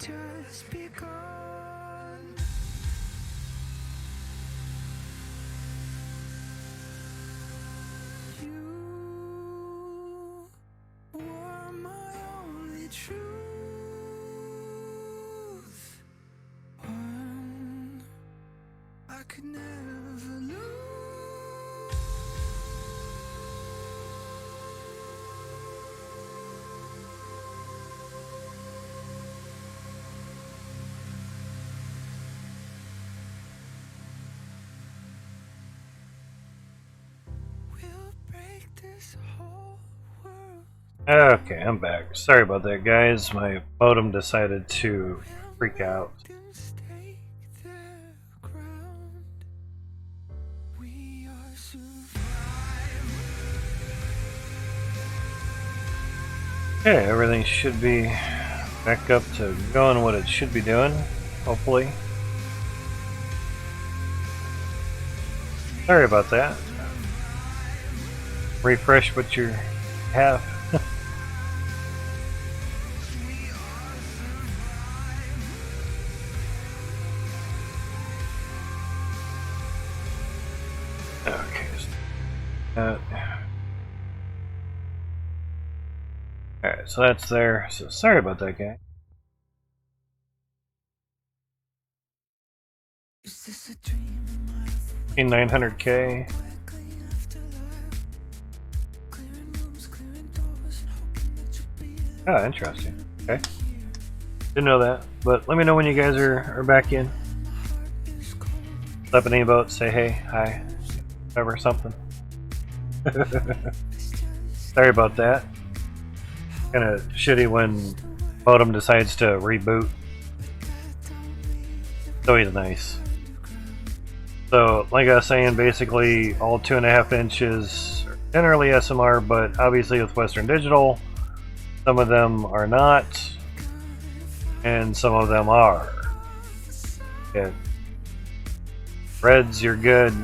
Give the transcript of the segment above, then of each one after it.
just begun. You were my only truth, one I could never lose. Okay, I'm back. Sorry about that, guys. My modem decided to freak out. Okay, everything should be back up to going what it should be doing, hopefully. Sorry about that. Refresh what you have. Okay. Alright, so that's there. So sorry about that, guy. In 900K. Oh, interesting. Okay. Didn't know that, but let me know when you guys are back in. Step in any boat, say hey, hi, whatever, something. Sorry about that. Kind of shitty when modem decides to reboot. It's always nice. So, like I was saying, basically all 2.5 inches are generally SMR, but obviously with Western Digital, some of them are not, and some of them are. Yeah. Reds, you're good,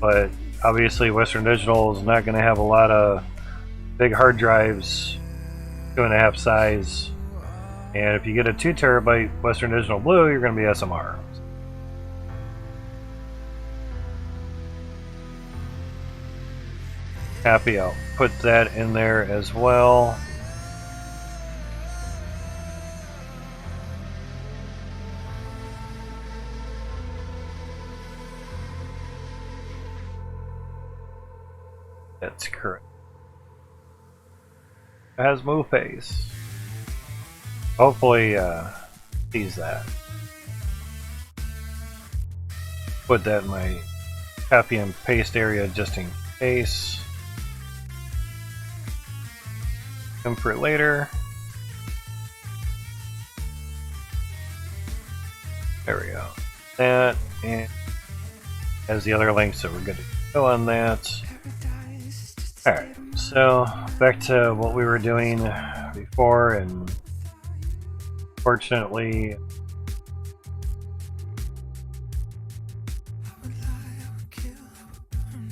but obviously Western Digital is not going to have a lot of big hard drives, 2.5 size, and if you get a 2 terabyte Western Digital Blue, you're going to be SMR. Happy I'll put that in there as well. That's correct. It has move face. Hopefully sees that. Put that in my copy and paste area just in case. Come for it later. There we go. That, and has the other links that we're good to go on that. Alright, so back to what we were doing before, and fortunately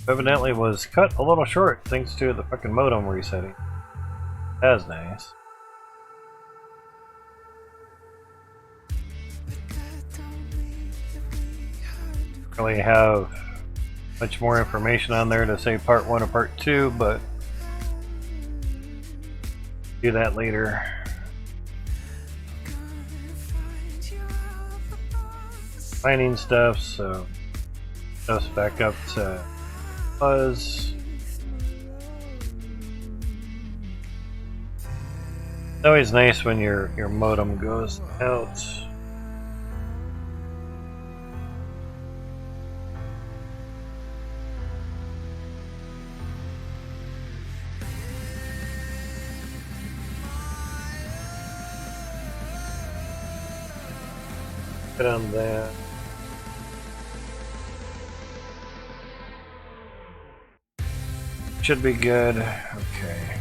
evidently was cut a little short thanks to the fucking modem resetting. That was nice. Really have much more information on there to say part 1 or part 2, but do that later. Mining stuff, so just back up to Buzz. It's always nice when your modem goes out. Put on that. Should be good. Okay.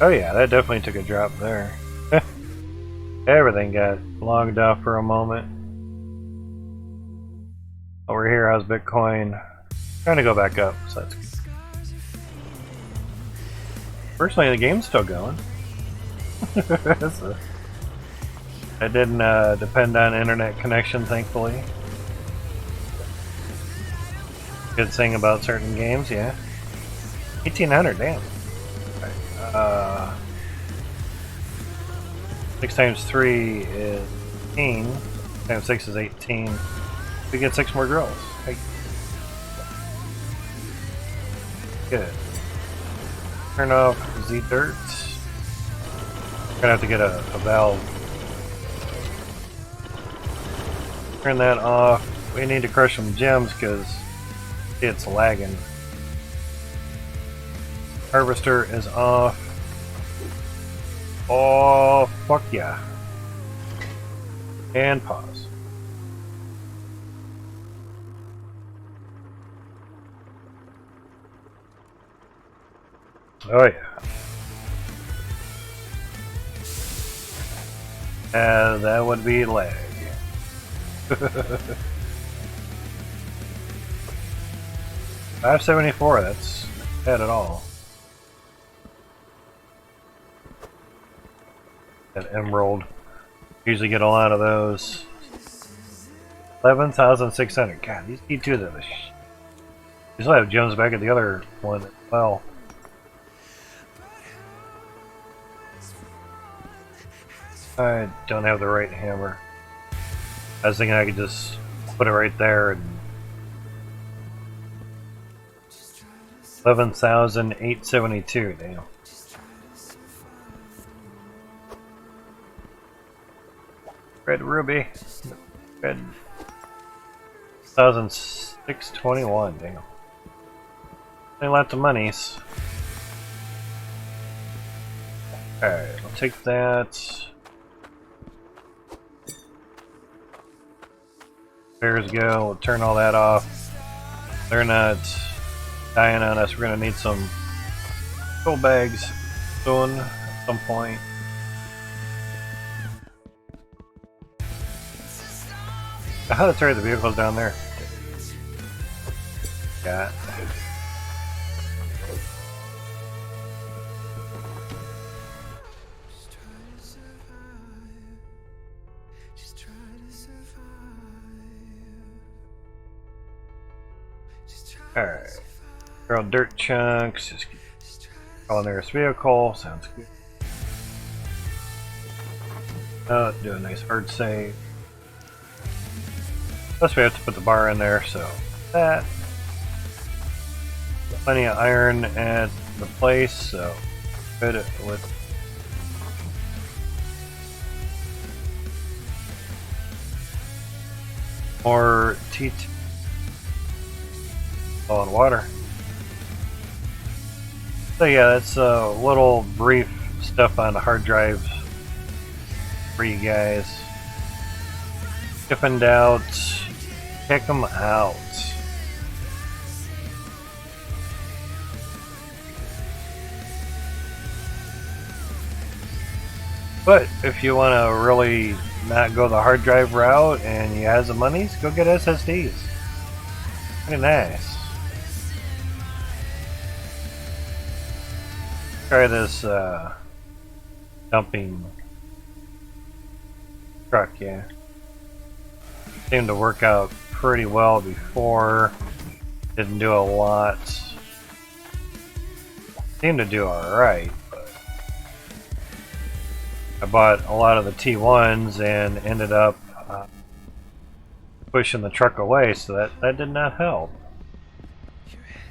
Oh yeah, that definitely took a drop there. Everything got logged off for a moment. Over here, how's Bitcoin? Trying to go back up, so that's good. Personally, the game's still going. So, I didn't depend on internet connection, thankfully. Good thing about certain games, yeah. 1800, damn. Right. 6 times 3 is 18. 6 times 6 is 18. We get 6 more drills. Hey. Good. Turn off Z dirt. Gonna have to get a valve. Turn that off. We need to crush some gems because it's lagging. Harvester is off. Oh, fuck yeah. And pause. Oh yeah. That would be lag. 574, that's not bad at all. That emerald. Usually get a lot of those. 11,600. God, these T2 are the sh. You still have gems back at the other one as well. I don't have the right hammer. I was thinking I could just put it right there and 11,872, damn. Red ruby. Red 1,621, damn. Lots of monies. Alright, I'll take that. Bears go, we'll turn all that off. They're not dying on us. We're gonna need some gold bags soon at some point. Oh, that's right, the vehicle's down there. Yeah. Alright. Throw dirt chunks, just keep calling nearest vehicle, sounds good. Do a nice hard save. Plus we have to put the bar in there, so that. Plenty of iron at the place, so good with more T2. Oh, and water. So yeah, that's a little brief stuff on the hard drives for you guys. If in doubt, check them out. But if you want to really not go the hard drive route and you have the monies, go get SSDs. Pretty nice. Try this dumping truck, yeah. Seemed to work out pretty well before. Didn't do a lot. Seemed to do alright, but I bought a lot of the T1s and ended up pushing the truck away, so that did not help.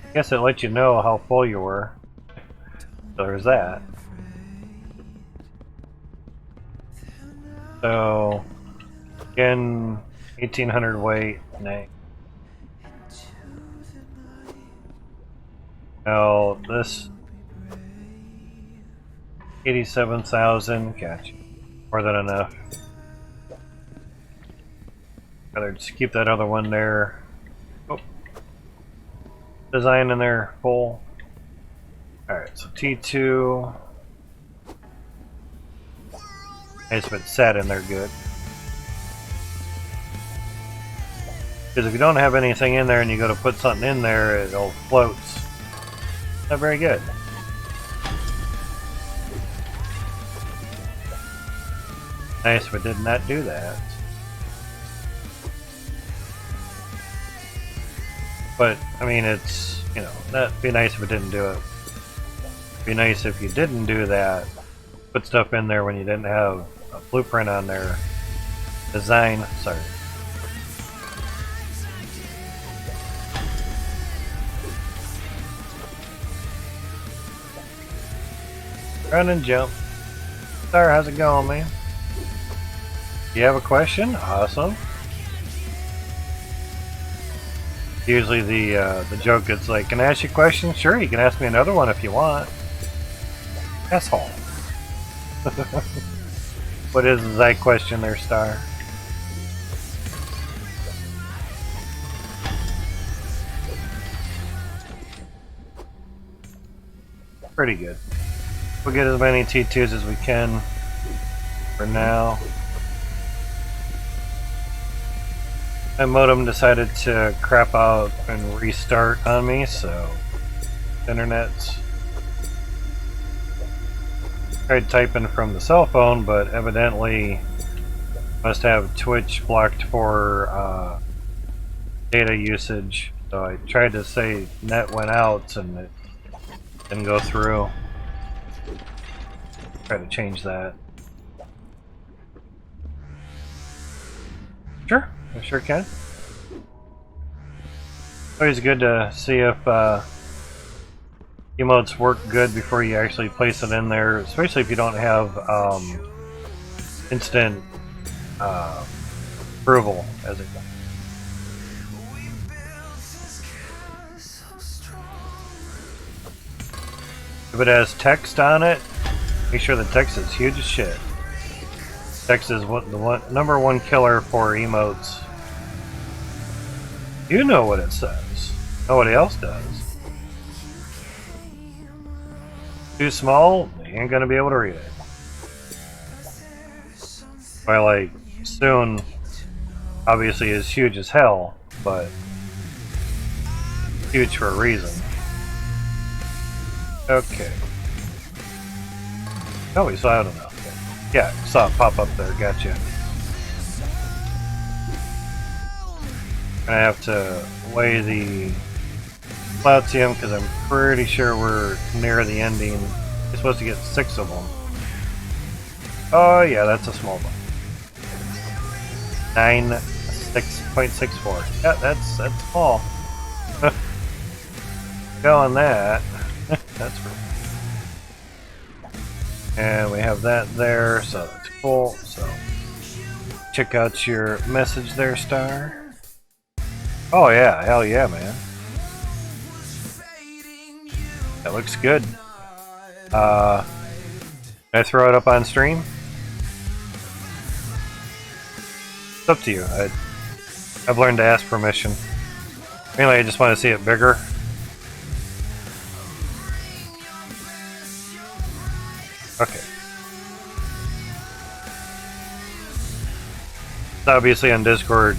I guess it let you know how full you were. So there's that. So again, 1,800 weight. Nay. Now this 87,000. Gotcha. More than enough. Rather just keep that other one there. Oh. Design in there full. Alright, so T2. Nice if it sat in there good. Because if you don't have anything in there and you go to put something in there, it'll float. Not very good. Nice if it did not do that. But, I mean, it's, you know, that'd be nice if it didn't do it. It'd be nice if you didn't do that. Put stuff in there when you didn't have a blueprint on their design. Sorry. Run and jump. Sir, how's it going, man? You have a question? Awesome. Usually the joke is like, can I ask you a question? Sure, you can ask me another one if you want. Asshole. What is that question there, Star? Pretty good. We'll get as many T2s as we can for now. My modem decided to crap out and restart on me, so internet's tried typing from the cell phone, but evidently must have Twitch blocked for data usage. So I tried to say net went out and it didn't go through. Try to change that. Sure, I sure can. Always good to see if emotes work good before you actually place it in there, especially if you don't have instant approval as it goes. If it has text on it, make sure the text is huge as shit. Text is number one killer for emotes. You know what it says. Nobody else does. Too small, you ain't gonna be able to read it. By like soon, obviously is huge as hell, but huge for a reason. Okay. Oh, we saw it enough. Yeah, saw it pop up there. Gotcha. I have to weigh the Plautium because I'm pretty sure we're near the ending. You're supposed to get 6 of them. Oh yeah, that's a small one. 6.64. Yeah, that's small. Go on that. That's great. And we have that there, so that's cool. So check out your message there, Star. Oh yeah, hell yeah, man. That looks good. Can I throw it up on stream? It's up to you. I've learned to ask permission. Mainly I just want to see it bigger. Okay. So obviously on Discord,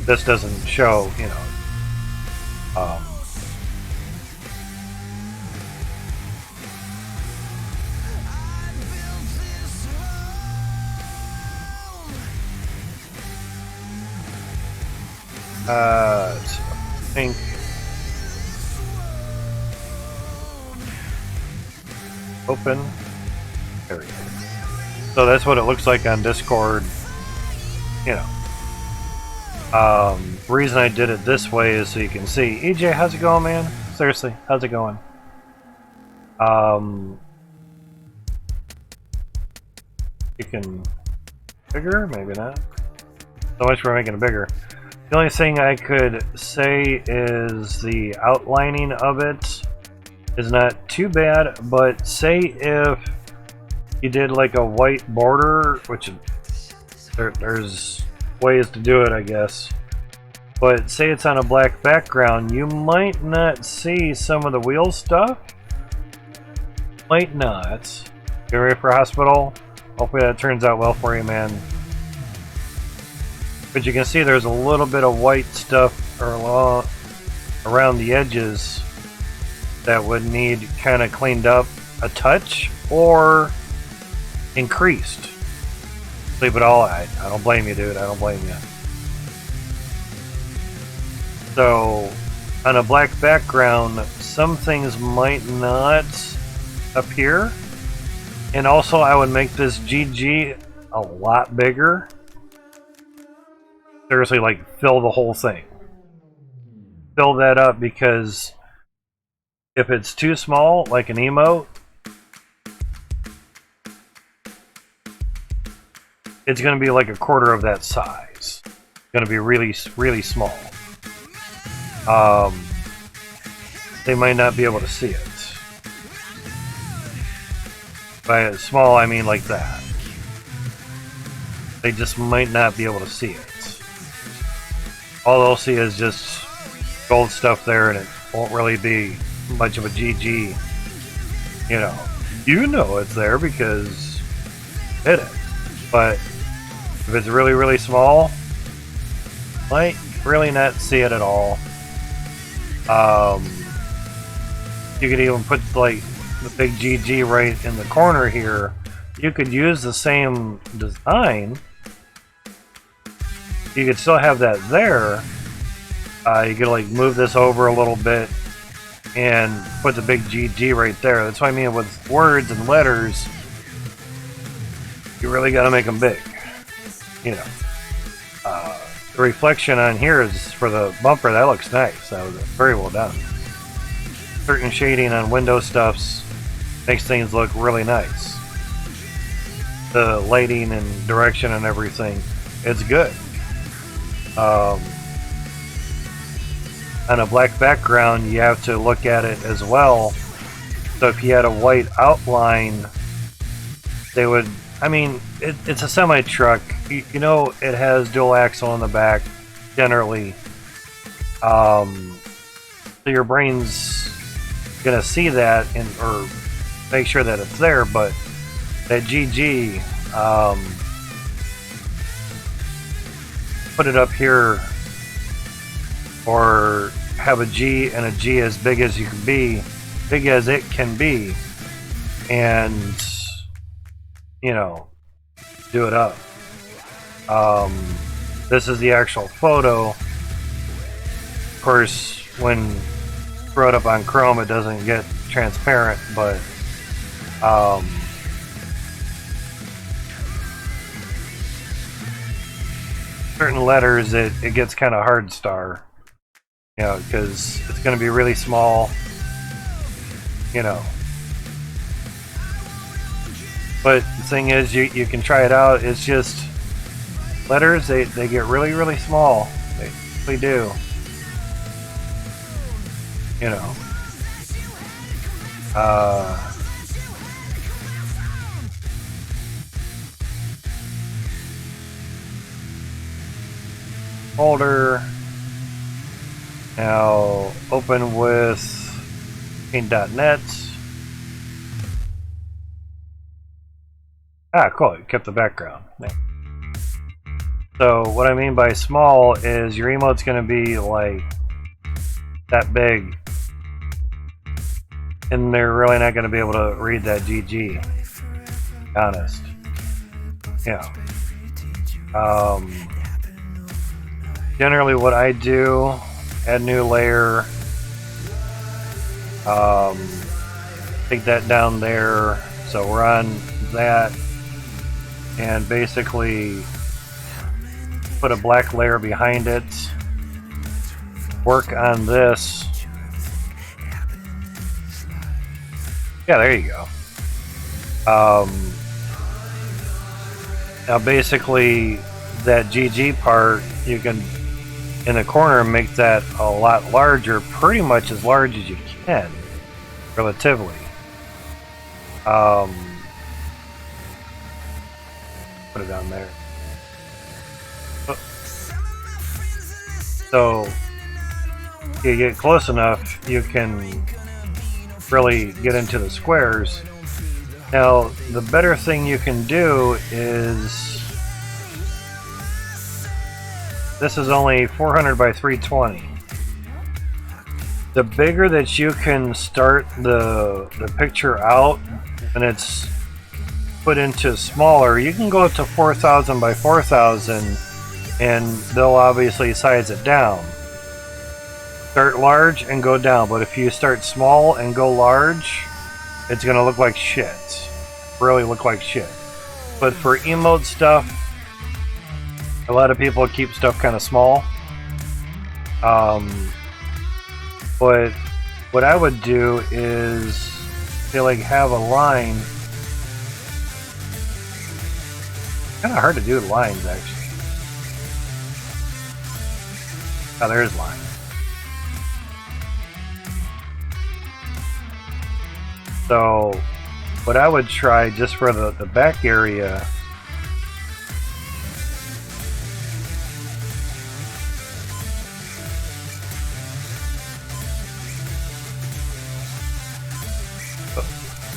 this doesn't show, you know, I think open. There we go. So that's what it looks like on Discord. You know. The reason I did it this way is so you can see. EJ, how's it going, man? Seriously, how's it going? You can bigger, maybe not. So much for making it bigger. The only thing I could say is the outlining of it is not too bad, but say if you did like a white border, which there's ways to do it, I guess, but say it's on a black background, you might not see some of the wheel stuff. Might not. Get ready for hospital. Hopefully that turns out well for you, man. But you can see there's a little bit of white stuff around the edges that would need kind of cleaned up a touch or increased. Leave it all. I don't blame you, dude. I don't blame you. So, on a black background, some things might not appear. And also, I would make this GG a lot bigger. Seriously, like, fill the whole thing. Fill that up, because if it's too small, like an emote, it's going to be like a quarter of that size. It's going to be really, really small. They might not be able to see it. By small, I mean like that. They just might not be able to see it. All they'll see is just gold stuff there, and it won't really be much of a GG. You know it's there because it is. But if it's really, really small, might really not see it at all. You could even put like the big GG right in the corner here. You could use the same design. You could still have that there. You could like move this over a little bit and put the big GG right there. That's what I mean with words and letters. You really got to make them big. The reflection on here is for the bumper. That looks nice. That was very well done. Certain shading on window stuffs makes things look really nice. The lighting and direction and everything, it's good. On a black background, you have to look at it as well. So if you had a white outline, they would, it's a semi-truck. It has dual axle on the back, generally. So your brain's gonna see that or make sure that it's there, but that GG, put it up here, or have a G and a G as big as it can be, and do it up. This is the actual photo. Of course, when brought up on Chrome, it doesn't get transparent, but certain letters it gets kind of hard star, because it's going to be really small, but the thing is, you can try it out. It's just letters, they get really, really small. They really do. Folder. Now open with paint.net. Cool, you kept the background. So what I mean by small is your emote's going to be like that big, and they're really not going to be able to read that GG. Honest. Generally what I do, add new layer, take that down there, so we're on that, and basically put a black layer behind it, work on this. Yeah, there you go. Now basically that GG part, you can in the corner make that a lot larger, pretty much as large as you can, relatively. Put it down there. So if you get close enough, you can really get into the squares. Now, the better thing you can do is, this is only 400 by 320. The bigger that you can start the picture out, and it's put into smaller, you can go up to 4,000 by 4,000 and they'll obviously size it down. Start large and go down, but if you start small and go large, it's gonna look like shit. Really look like shit. But for emote stuff, a lot of people keep stuff kind of small. But what I would do is say like have a line. Kind of hard to do lines actually. Oh, there's line. So what I would try just for the back area,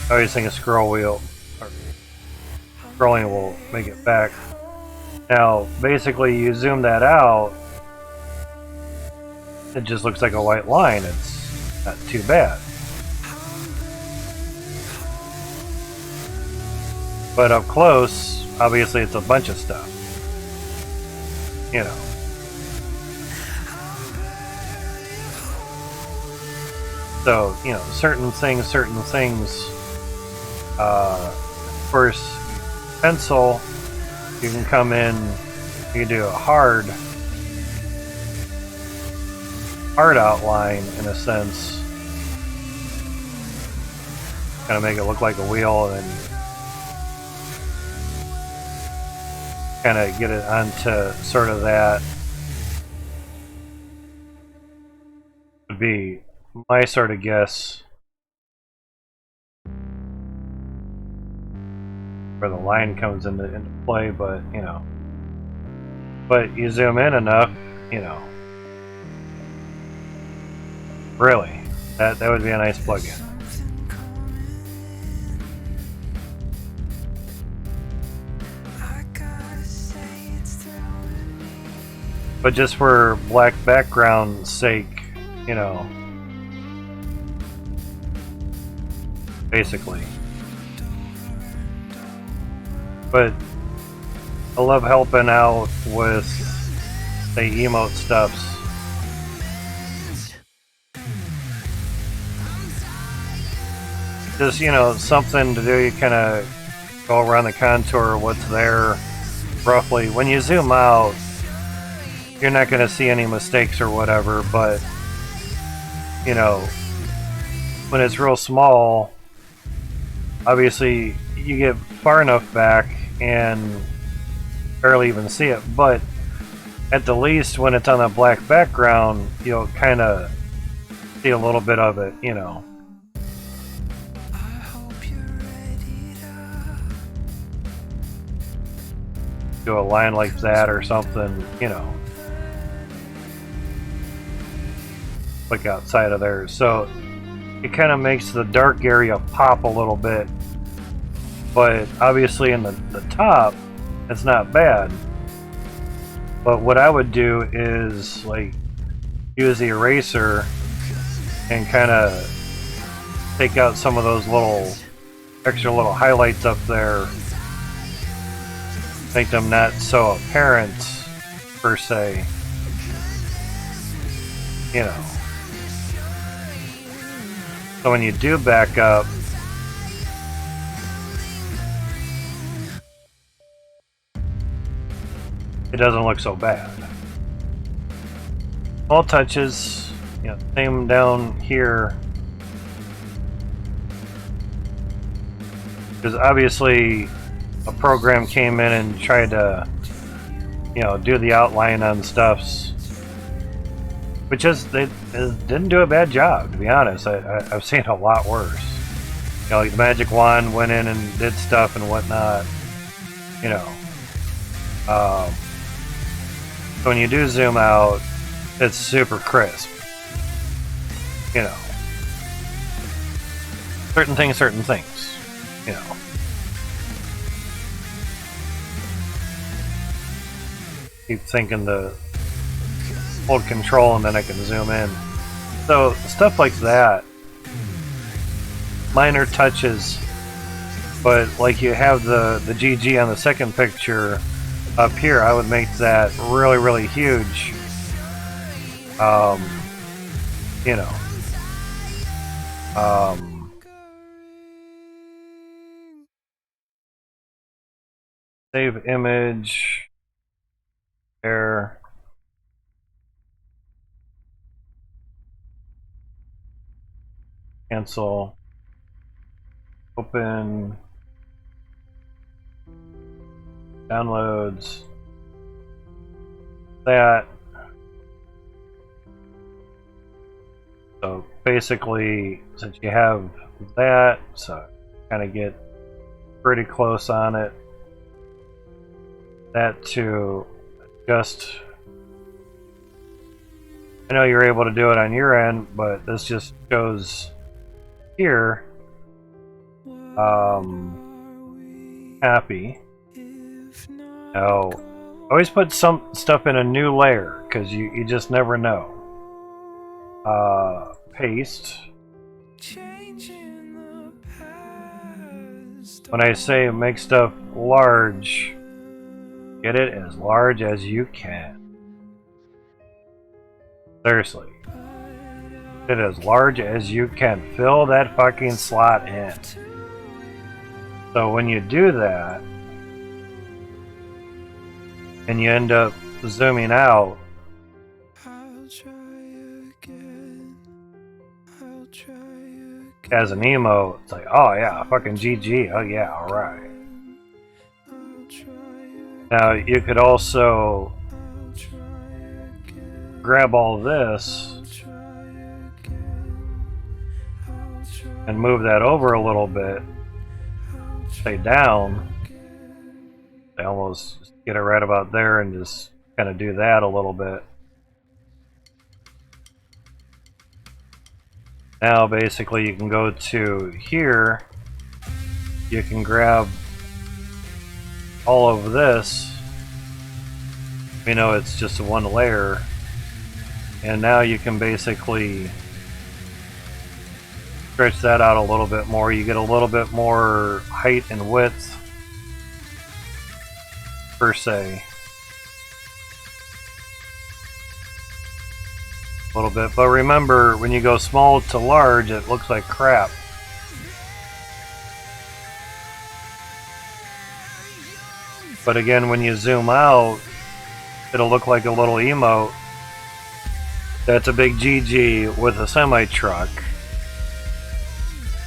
I always think a scroll wheel or scrolling will make it back. Now basically you zoom that out, it just looks like a white line. It's not too bad. But up close, obviously it's a bunch of stuff. You know. So, you know, certain things, of course, pencil, you can come in, you can do a hard outline in a sense. Kind of make it look like a wheel and then kind of get it onto sort of that. Would be my sort of guess where the line comes into play, but you know, but you zoom in enough, you know, really, that would be a nice plugin. But just for black background's sake, you know, basically. But I love helping out with the emote stuffs. Just, you know, something to do, you kind of go around the contour of what's there roughly. When you zoom out, you're not going to see any mistakes or whatever, but you know, when it's real small, obviously you get far enough back and barely even see it, but at the least when it's on a black background, you'll kind of see a little bit of it, you know. Do a line like that or something, you know. Look outside of there, so it kind of makes the dark area pop a little bit, but obviously in the top it's not bad. But what I would do is like use the eraser and kind of take out some of those little extra little highlights up there, make them not so apparent per se, you know. So when you do back up, it doesn't look so bad. All touches, you know, same down here. Because obviously a program came in and tried to, you know, do the outline on stuffs. Which is, they didn't do a bad job, to be honest. I've seen a lot worse. You know, like the Magic Wand went in and did stuff and whatnot. You know. So when you do zoom out, it's super crisp. You know. Certain things. You know. Keep thinking to hold control and then I can zoom in. So stuff like that, minor touches, But like you have the GG on the second picture up here, I would make that really, really huge. You know. Save image. There. Cancel. Open. Downloads. That. So basically, since you have that, so kind of get pretty close on it. That to adjust. I know you're able to do it on your end, but this just shows here. Happy. Now, always put some stuff in a new layer because you just never know. Paste. When I say make stuff large, get it as large as you can. Seriously. Get it as large as you can. Fill that fucking slot in. So when you do that, and you end up zooming out, as an emo, it's like, oh yeah, fucking GG, oh yeah, alright. Now you could also grab all this and move that over a little bit, say down, I almost get it right about there and just kind of do that a little bit. Now basically you can go to here, you can grab all of this, you know it's just a one layer, and now you can basically stretch that out a little bit more. You get a little bit more height and width per se. A little bit, but remember when you go small to large it looks like crap. But again, when you zoom out it'll look like a little emote that's a big GG with a semi truck.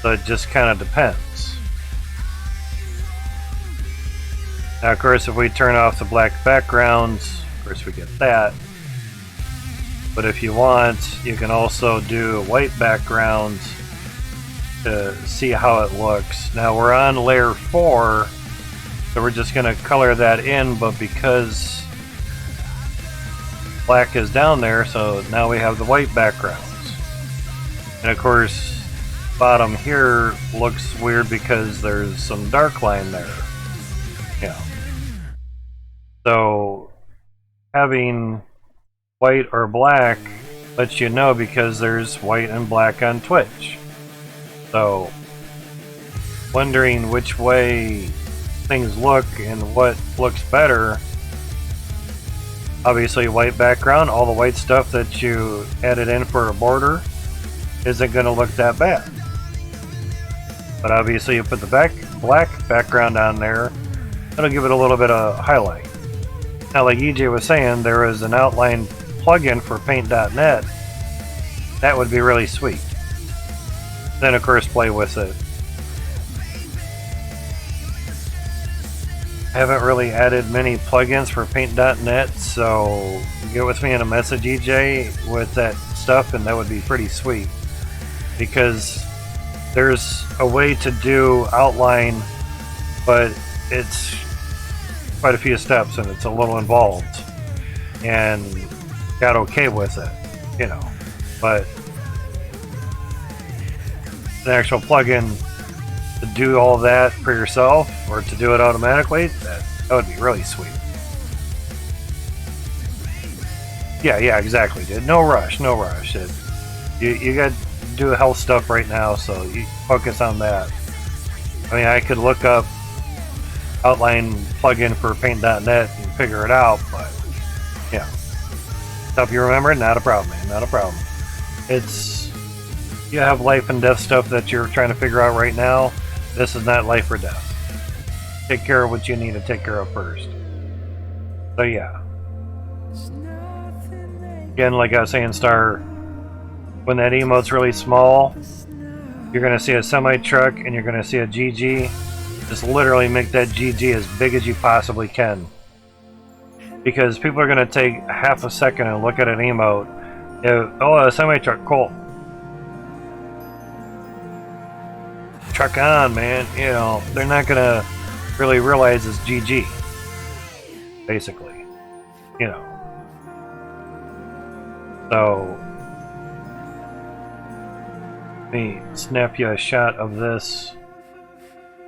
So it just kind of depends. Now of course if we turn off the black backgrounds, of course we get that. But if you want, you can also do white backgrounds to see how it looks. Now we're on layer 4, so we're just going to color that in, but because black is down there, so now we have the white backgrounds. And of course, bottom here looks weird because there's some dark line there. Yeah. So having white or black lets you know because there's white and black on Twitch. So wondering which way things look and what looks better. Obviously white background, all the white stuff that you added in for a border isn't going to look that bad. But obviously you put the black background on there, it'll give it a little bit of highlight. Now like EJ was saying, there is an outline plugin for paint.net. That would be really sweet. Then of course play with it. I haven't really added many plugins for paint.net, so get with me in a message, EJ, with that stuff, and that would be pretty sweet. Because there's a way to do outline, but it's quite a few steps and it's a little involved. And got okay with it, you know. But an actual plugin to do all that for yourself or to do it automatically, that would be really sweet. Yeah, exactly, dude. No rush. You got to do health stuff right now, so you focus on that. I mean, I could look up outline plugin for paint.net and figure it out, but yeah. Stuff you remember, not a problem, man, not a problem. It's, you have life and death stuff that you're trying to figure out right now. This is not life or death. Take care of what you need to take care of first. So yeah. Again, like I was saying, Star, when that emote's really small, you're going to see a semi-truck and you're going to see a GG. Just literally make that GG as big as you possibly can. Because people are going to take half a second and look at an emote. Oh, a semi-truck, cool. Truck on, man. You know, they're not going to really realize it's GG. Basically. You know. So, let me snap you a shot of this.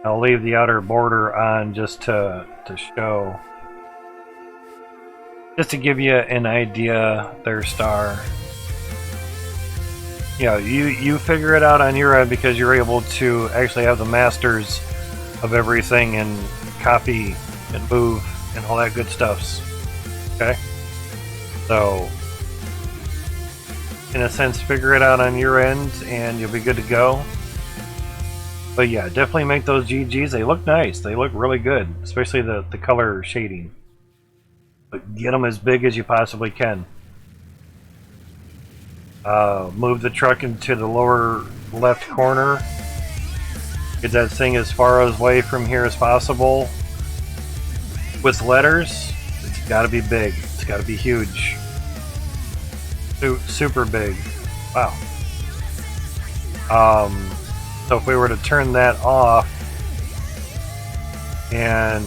I'll leave the outer border on just to show. Just to give you an idea there, Star. You know, you figure it out on your end because you're able to actually have the masters of everything and copy and move and all that good stuffs. Okay? So, in a sense, figure it out on your end and you'll be good to go. But yeah, definitely make those GGs. They look nice. They look really good, especially the color shading. But get them as big as you possibly can. Move the truck into the lower left corner. Get that thing as far away from here as possible. With letters, it's got to be big. It's got to be huge. Super big. Wow. So if we were to turn that off and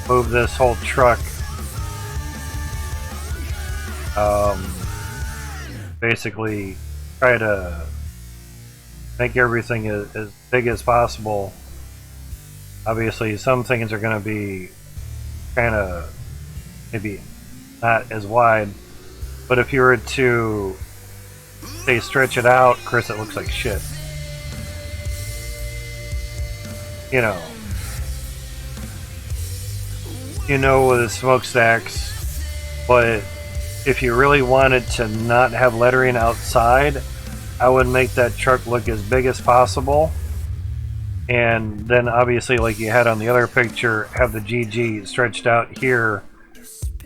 move this whole truck, basically try to make everything as big as possible. Obviously, some things are going to be kind of maybe not as wide, but if you were to say stretch it out, Chris, it looks like shit. You know, with the smokestacks, but if you really wanted to not have lettering outside, I would make that truck look as big as possible, and then obviously, like you had on the other picture, have the GG stretched out here,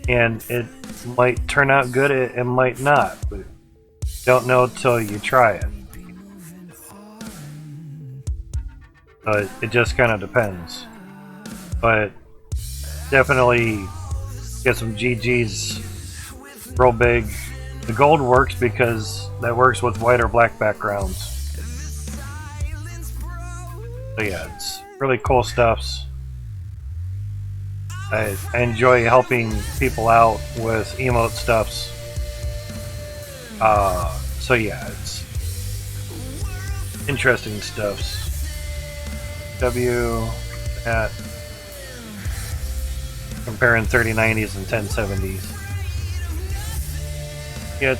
and it might turn out good, it might not, but don't know till you try it. It just kind of depends. But definitely get some GGs real big. The gold works because that works with white or black backgrounds. So yeah, it's really cool stuffs. I enjoy helping people out with emote stuffs. So yeah, it's interesting stuffs. At comparing 3090s and 1070s. Get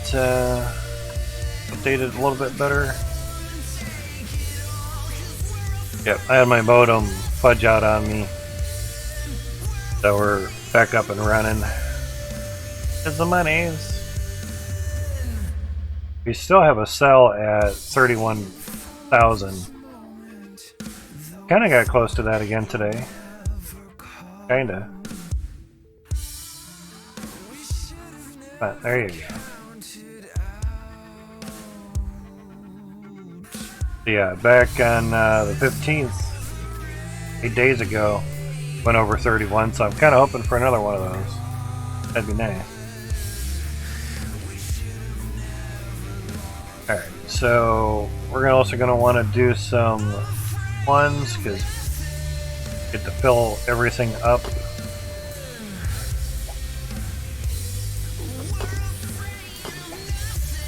updated a little bit better. Yep, I had my modem fudge out on me. So we're back up and running. Here's the monies. We still have a sell at 31,000. Kinda got close to that again today. Kinda. But there you go. So yeah, back on the 15th, 8 days ago, went over 31, so I'm kinda hoping for another one of those. That'd be nice. Alright, so we're also going to want to do some ones because get to fill everything up.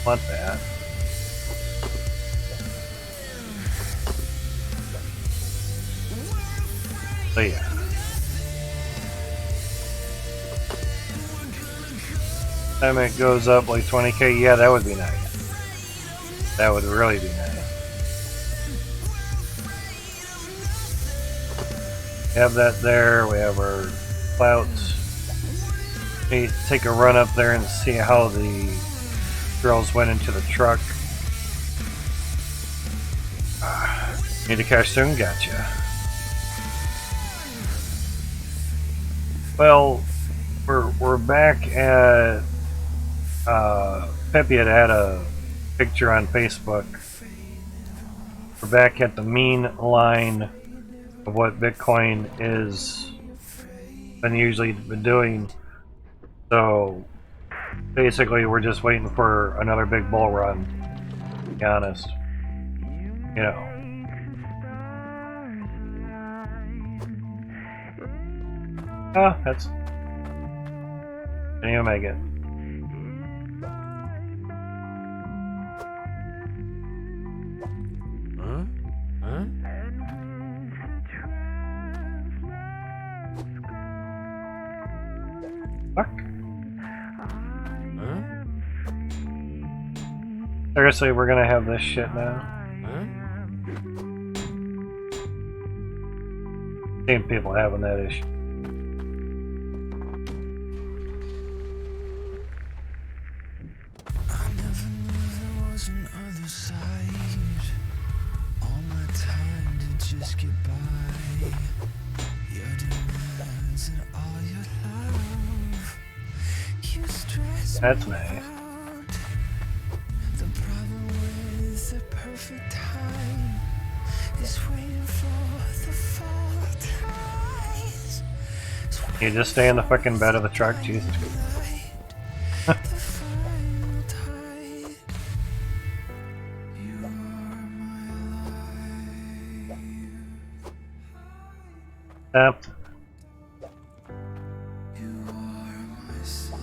Want that. So yeah. Time it goes up like 20k, yeah, that would be nice. That would really be nice. have that there. We have our clouds. We take a run up there and see how the girls went into the truck. Need to cash soon? Gotcha. Well, we're back at Pepe had a picture on Facebook. We're back at the mean line of what Bitcoin is usually been doing. So basically we're just waiting for another big bull run, to be honest. You know. Oh, that's can you make it? Fuck. Seriously, we're gonna have this shit now? Seen people having that issue. I never knew there was an other side. All my time to just get by. Your demands and all your love. You stress That's me nice. out. The problem with the perfect time is waiting for the fall times. You just stay in the fucking bed of the truck, Jesus. The final tide. You are my life. Stop. You are my sun.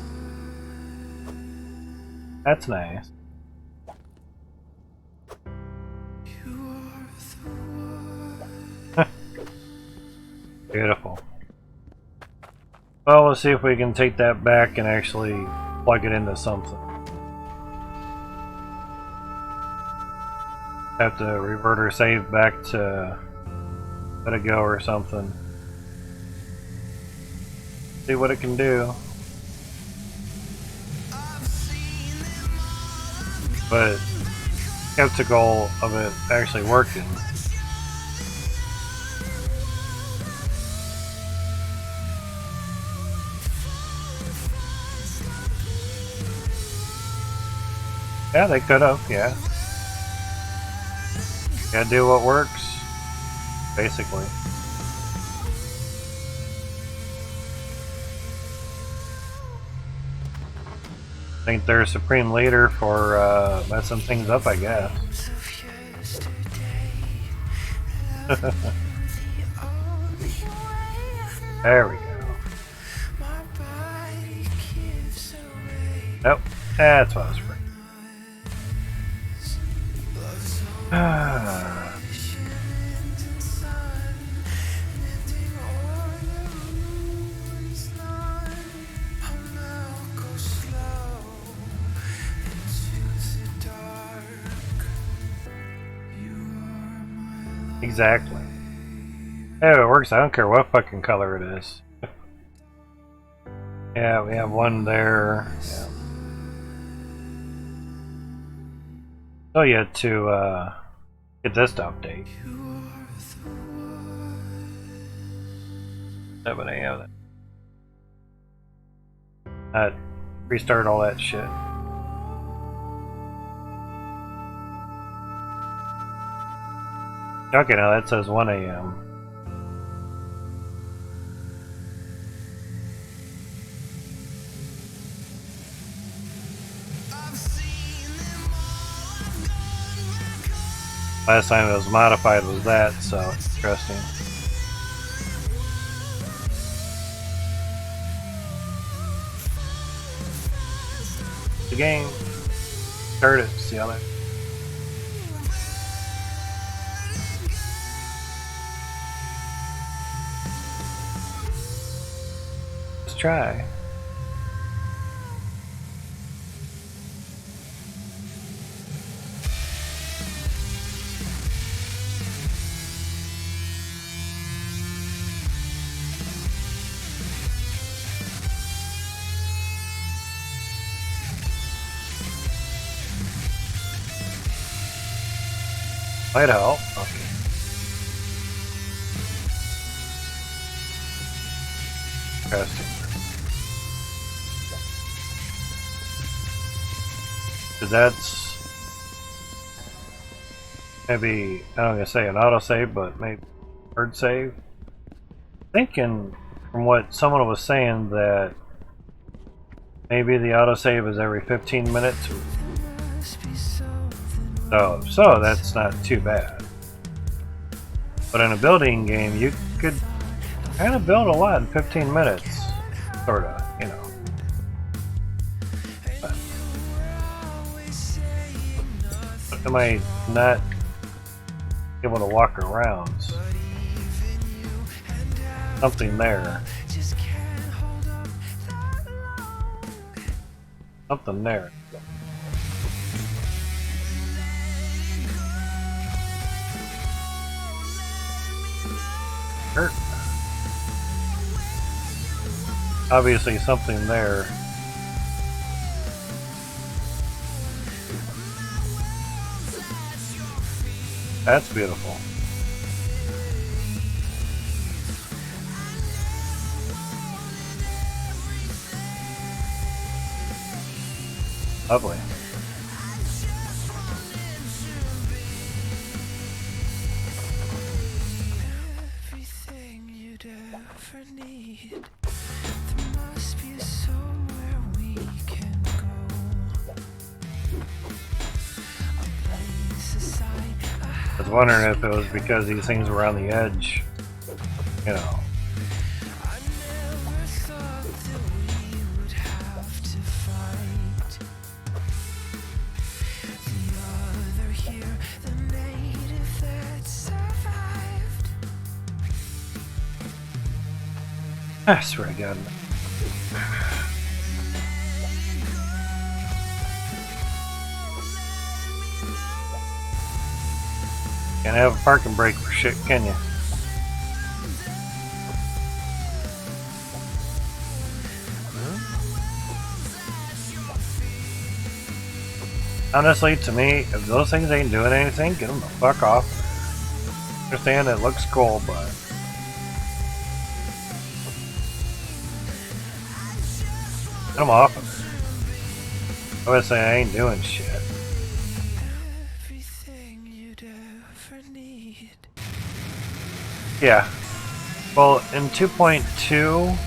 That's nice. You are the one. Beautiful. Well, let's see if we can take that back and actually plug it into something. Have to revert or save back to let it go or something. See what it can do. But skeptical of it actually working. Yeah, they could have, yeah. Gotta do what works, basically. I think they're a supreme leader for messing things up, I guess. There we go. Nope, that's what I was afraid. Exactly. Yeah, it works. I don't care what fucking color it is. Yeah, we have one there. Yeah. Oh, yeah, to get this to update. 7 a.m. Restart all that shit. Okay, now that says 1 a.m. Last time it was modified was that, so it's interesting. The game. Start it, see how that. Let's try. Might help. Okay. Casting. So that's maybe, I'm not gonna say an autosave, but maybe word save. Thinking from what someone was saying that maybe the autosave is every 15 minutes. So that's not too bad. But in a building game, you could kind of build a lot in 15 minutes, sorta, you know. But am I not able to walk around? Something there. Something there. Hurt. Obviously something there. That's beautiful. Lovely. Everything you'd ever need. There must be somewhere we can go. A place aside. I was wondering if it was because these things were on the edge, you know. I never thought that we would have to fight. The other here, the native that survived. I swear to God. Can't have a parking brake for shit, can you? Honestly, to me, if those things ain't doing anything, get them the fuck off. Understand it looks cool, but get them off of it. I would say I ain't doing shit. Everything you'd ever need. Yeah. Well, in 2.2,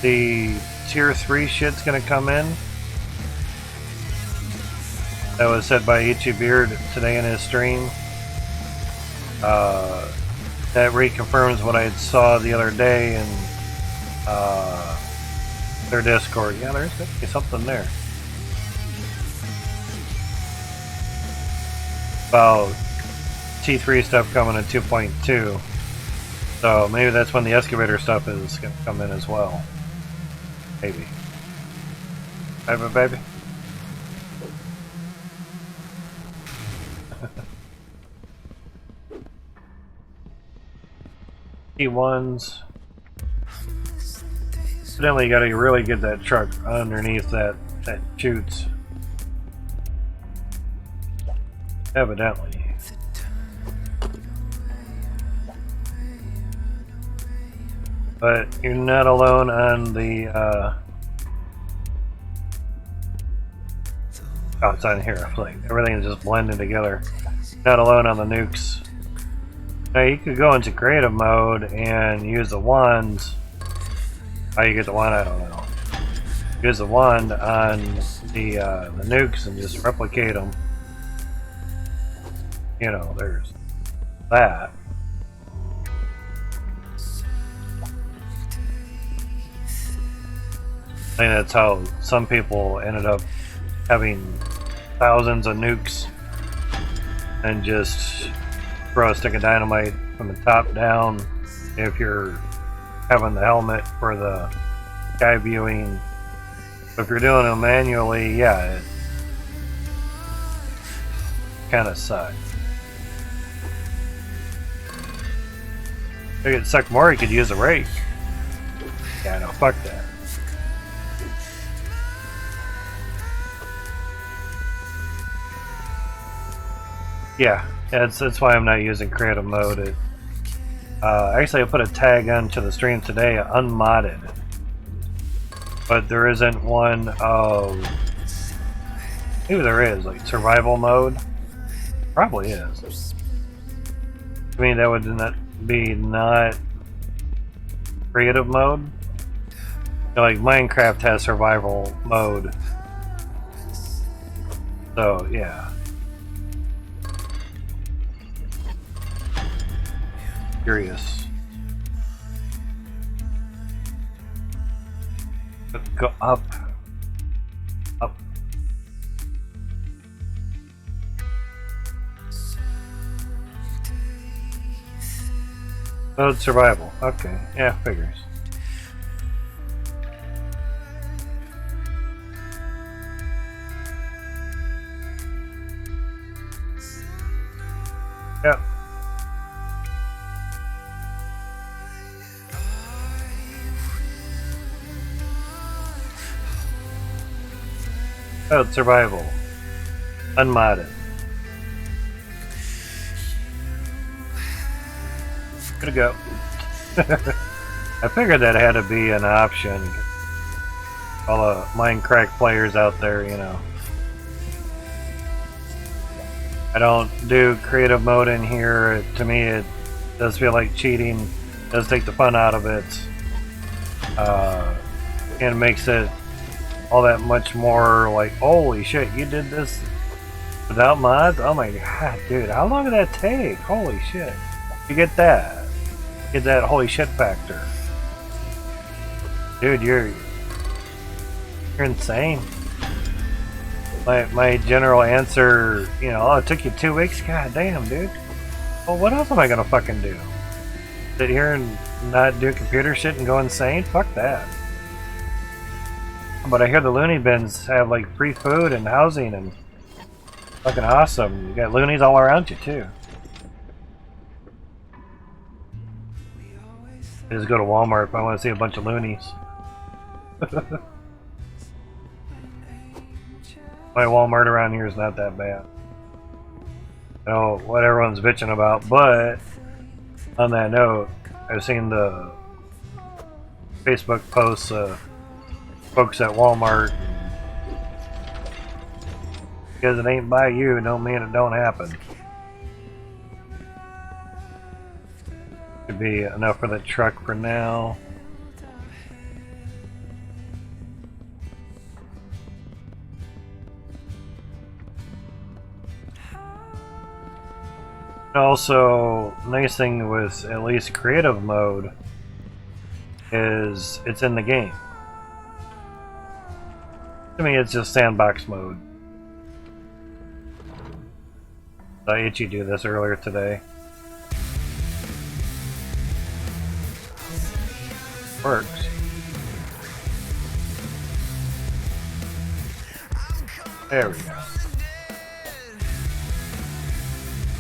the tier 3 shit's gonna come in. That was said by Ichi Beard today in his stream. That reconfirms what I saw the other day in their Discord. Yeah, there's gonna be something there. About T3 stuff coming in 2.2. So maybe that's when the excavator stuff is going to come in as well. Maybe. Baby. T1s. Evidently you gotta really get that truck underneath that chutes. Evidently. But you're not alone on the oh, it's on here. Like everything is just blending together. Not alone on the nukes. Now you could go into creative mode and use the wands. How you get the wand, I don't know. Use the wand on the nukes and just replicate them. You know, there's that. I think that's how some people ended up having thousands of nukes and just throw a stick of dynamite from the top down if you're having the helmet for the sky viewing. But if you're doing them manually, yeah, it kind of sucks. If it sucked more, you could use a rake. Yeah, no, fuck that. Yeah, that's why I'm not using creative mode. Actually, I put a tag onto the stream today, unmodded. But there isn't one of... Maybe there is, like survival mode. Probably is. I mean, that would not be not creative mode. You know, like Minecraft has survival mode. So, yeah. Curious. Go up. Up. Oh, it's survival. Okay. Yeah, figures. Yep. Oh, it's survival. Unmodded. Good to go. I figured that had to be an option. All the Minecraft players out there, you know. I don't do creative mode in here. To me, it does feel like cheating. It does take the fun out of it. And makes it all that much more like, holy shit, you did this without mods? Oh my god, dude, how long did that take? Holy shit. You get that. Get that holy shit factor. Dude, you're insane. My general answer, you know, oh, it took you 2 weeks? God damn, dude. Well, what else am I gonna fucking do? Sit here and not do computer shit and go insane? Fuck that. But I hear the loony bins have like free food and housing and fucking awesome. You got loonies all around you too. I just go to Walmart if I want to see a bunch of loonies. My Walmart around here is not that bad. I know what everyone's bitching about, but on that note, I've seen the Facebook posts of folks at Walmart. Because it ain't by you, don't mean it don't happen. Should be enough for the truck for now. Also, nice thing with at least creative mode is it's in the game. To me, it's just sandbox mode. I itchy do this earlier today. Works. There we go.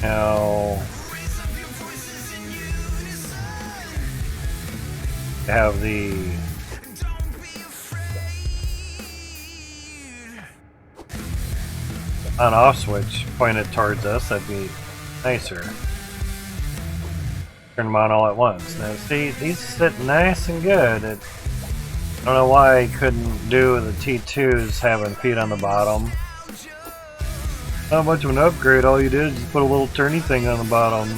Now have the on-off switch pointed towards us. That'd be nicer. Turn them on all at once. Now see, these sit nice and good. I don't know why I couldn't do the T2s having feet on the bottom. Not much of an upgrade. All you did is just put a little turny thing on the bottom.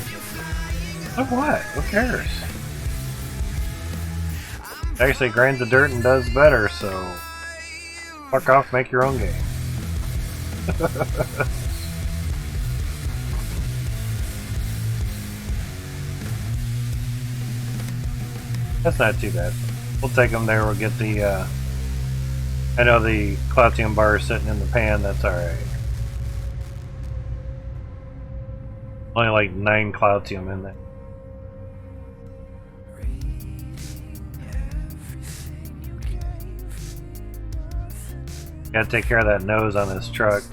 So what? Who cares? Actually, it grinds the dirt and does better, so fuck off, make your own game. That's not too bad. We'll take them there. We'll get the, I know the Cloutium bar is sitting in the pan. That's alright. Only like 9 Cloutium in there. Gotta take care of that nose on this truck.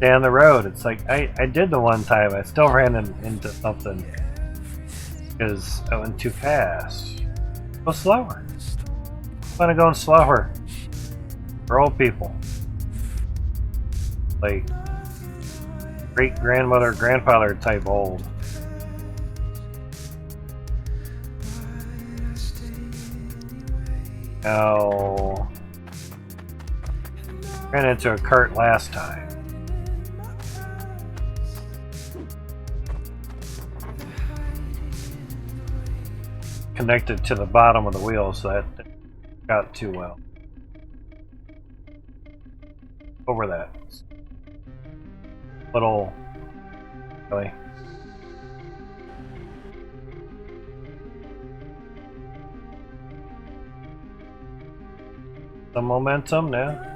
Down the road, it's like, I did the one time, I still ran into something. Because I went too fast. Go slower. I'm gonna go slower. For old people. Like, great grandmother, grandfather type old. Now, ran into a cart last time. Connected to the bottom of the wheel, so that didn't got too well. Over that. Little. Really. Some momentum now.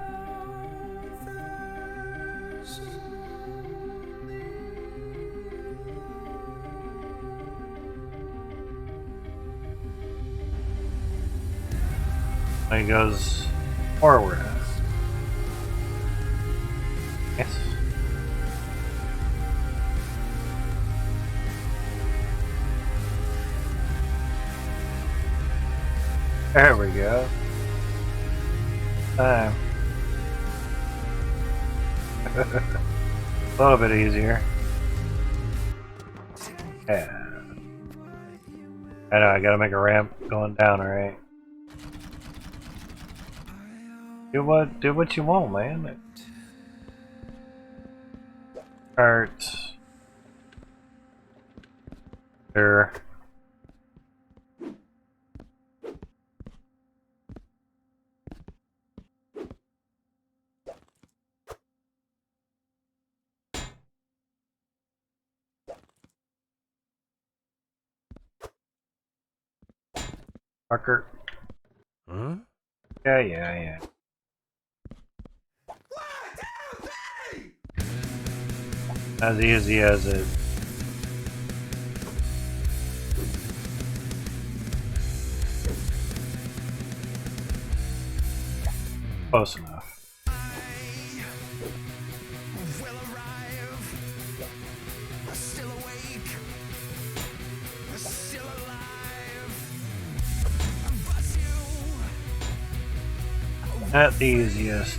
He goes forward. Yes. There we go. A little bit easier. Yeah. I know, I gotta make a ramp going down, alright. Do what you want, man. Start. There. Fucker. Huh? Yeah. As easy as it. Close enough. Not the easiest.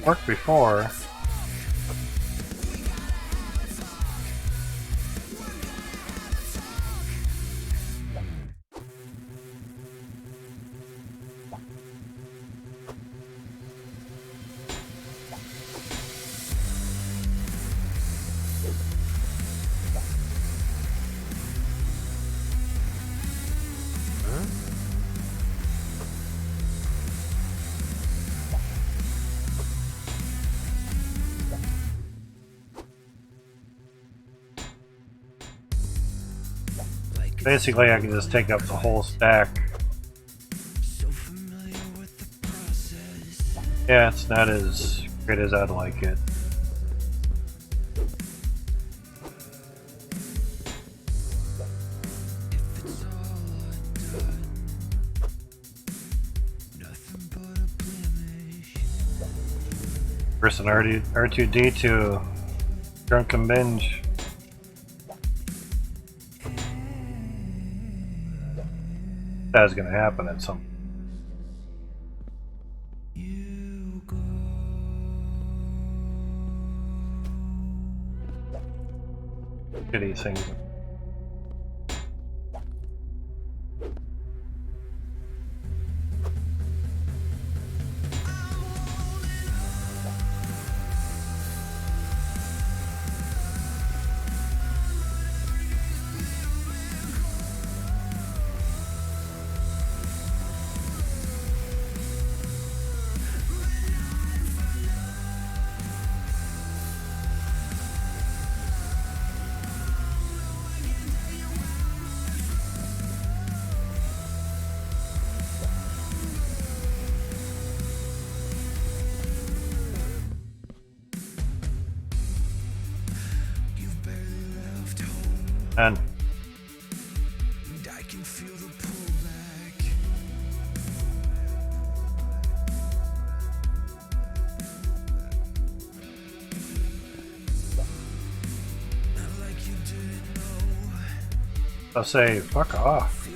Worked before. Basically, I can just take up the whole stack. Yeah, it's not as great as I'd like it. Person R2D to drunken binge. That's gonna happen at some. Shitty things. And I can feel the pullback. Not like you didn't know. I'll say, fuck off.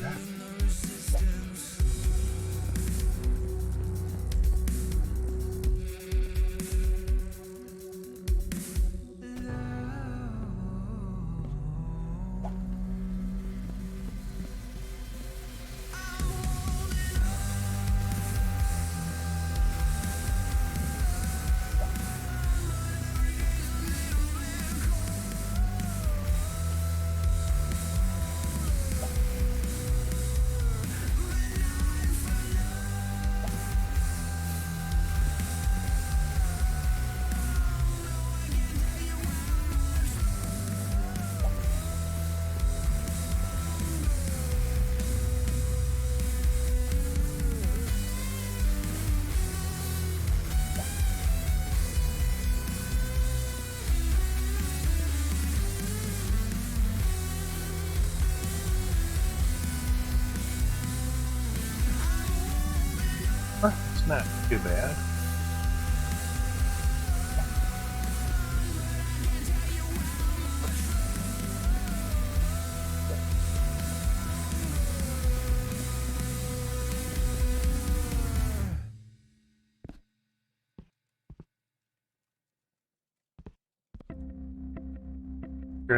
Not too bad.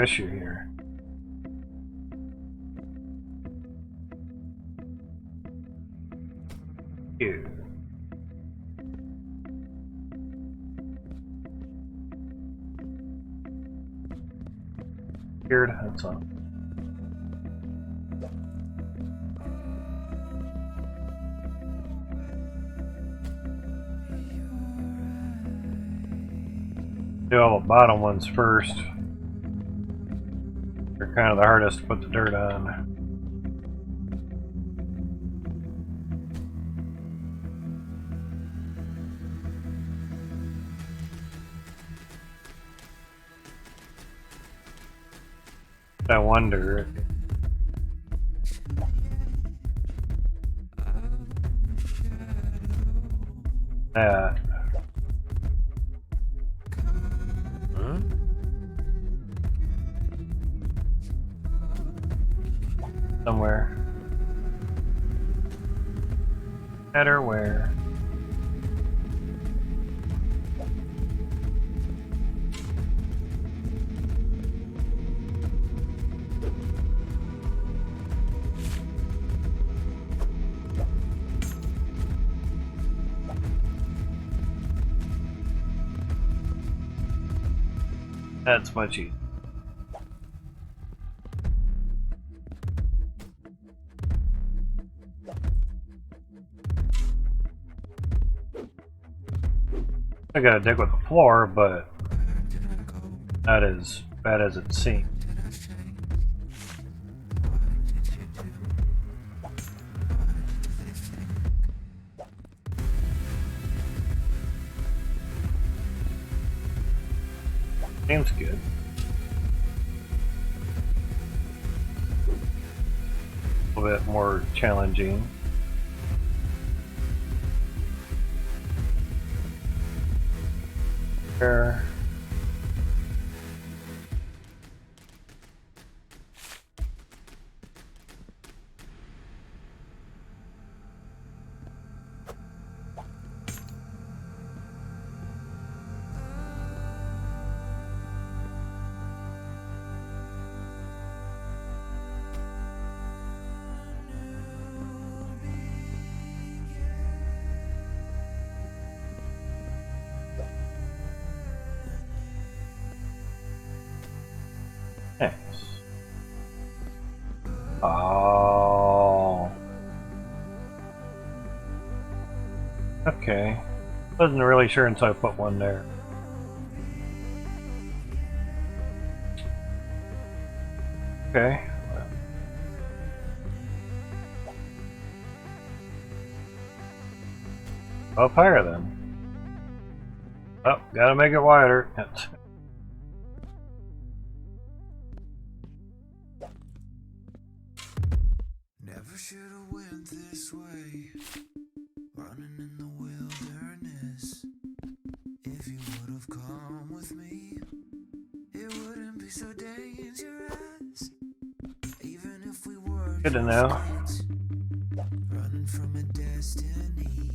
Issue here. Ew. Weird, that's all. Do all the bottom ones first. They're kind of the hardest to put the dirt on. I wonder. That. Huh? Somewhere. Better where? That's much easier. I gotta dig with the floor, but not as bad as it seems. Seems good. A little bit more challenging. There. Thanks. Oh. Okay. Wasn't really sure until I put one there. Okay. Up higher then. Oh, gotta make it wider. Never should have went this way, running in the wilderness. If you would have come with me, it wouldn't be so dangerous. Even if we were Good to know. kids, running from a destiny.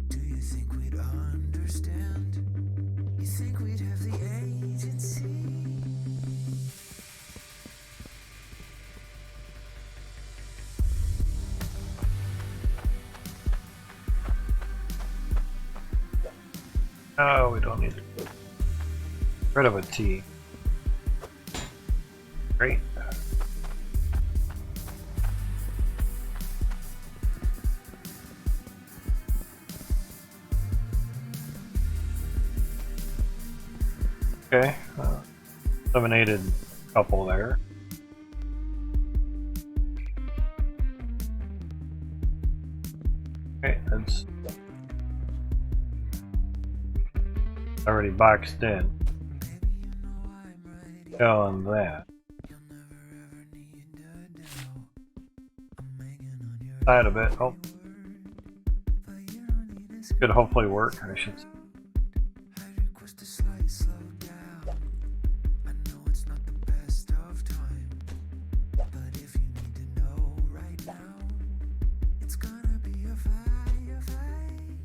Do you think we'd understand? You think we'd have the agency? Oh, we don't need to get rid of a T. Great. Okay, eliminated a couple there. Okay, that's already boxed in. Go on that. Side a bit. Oh. Could hopefully work, I should say. I'd request a slight slowdown. I know it's not the best of time, but if you need to know right now, it's gonna be a firefight.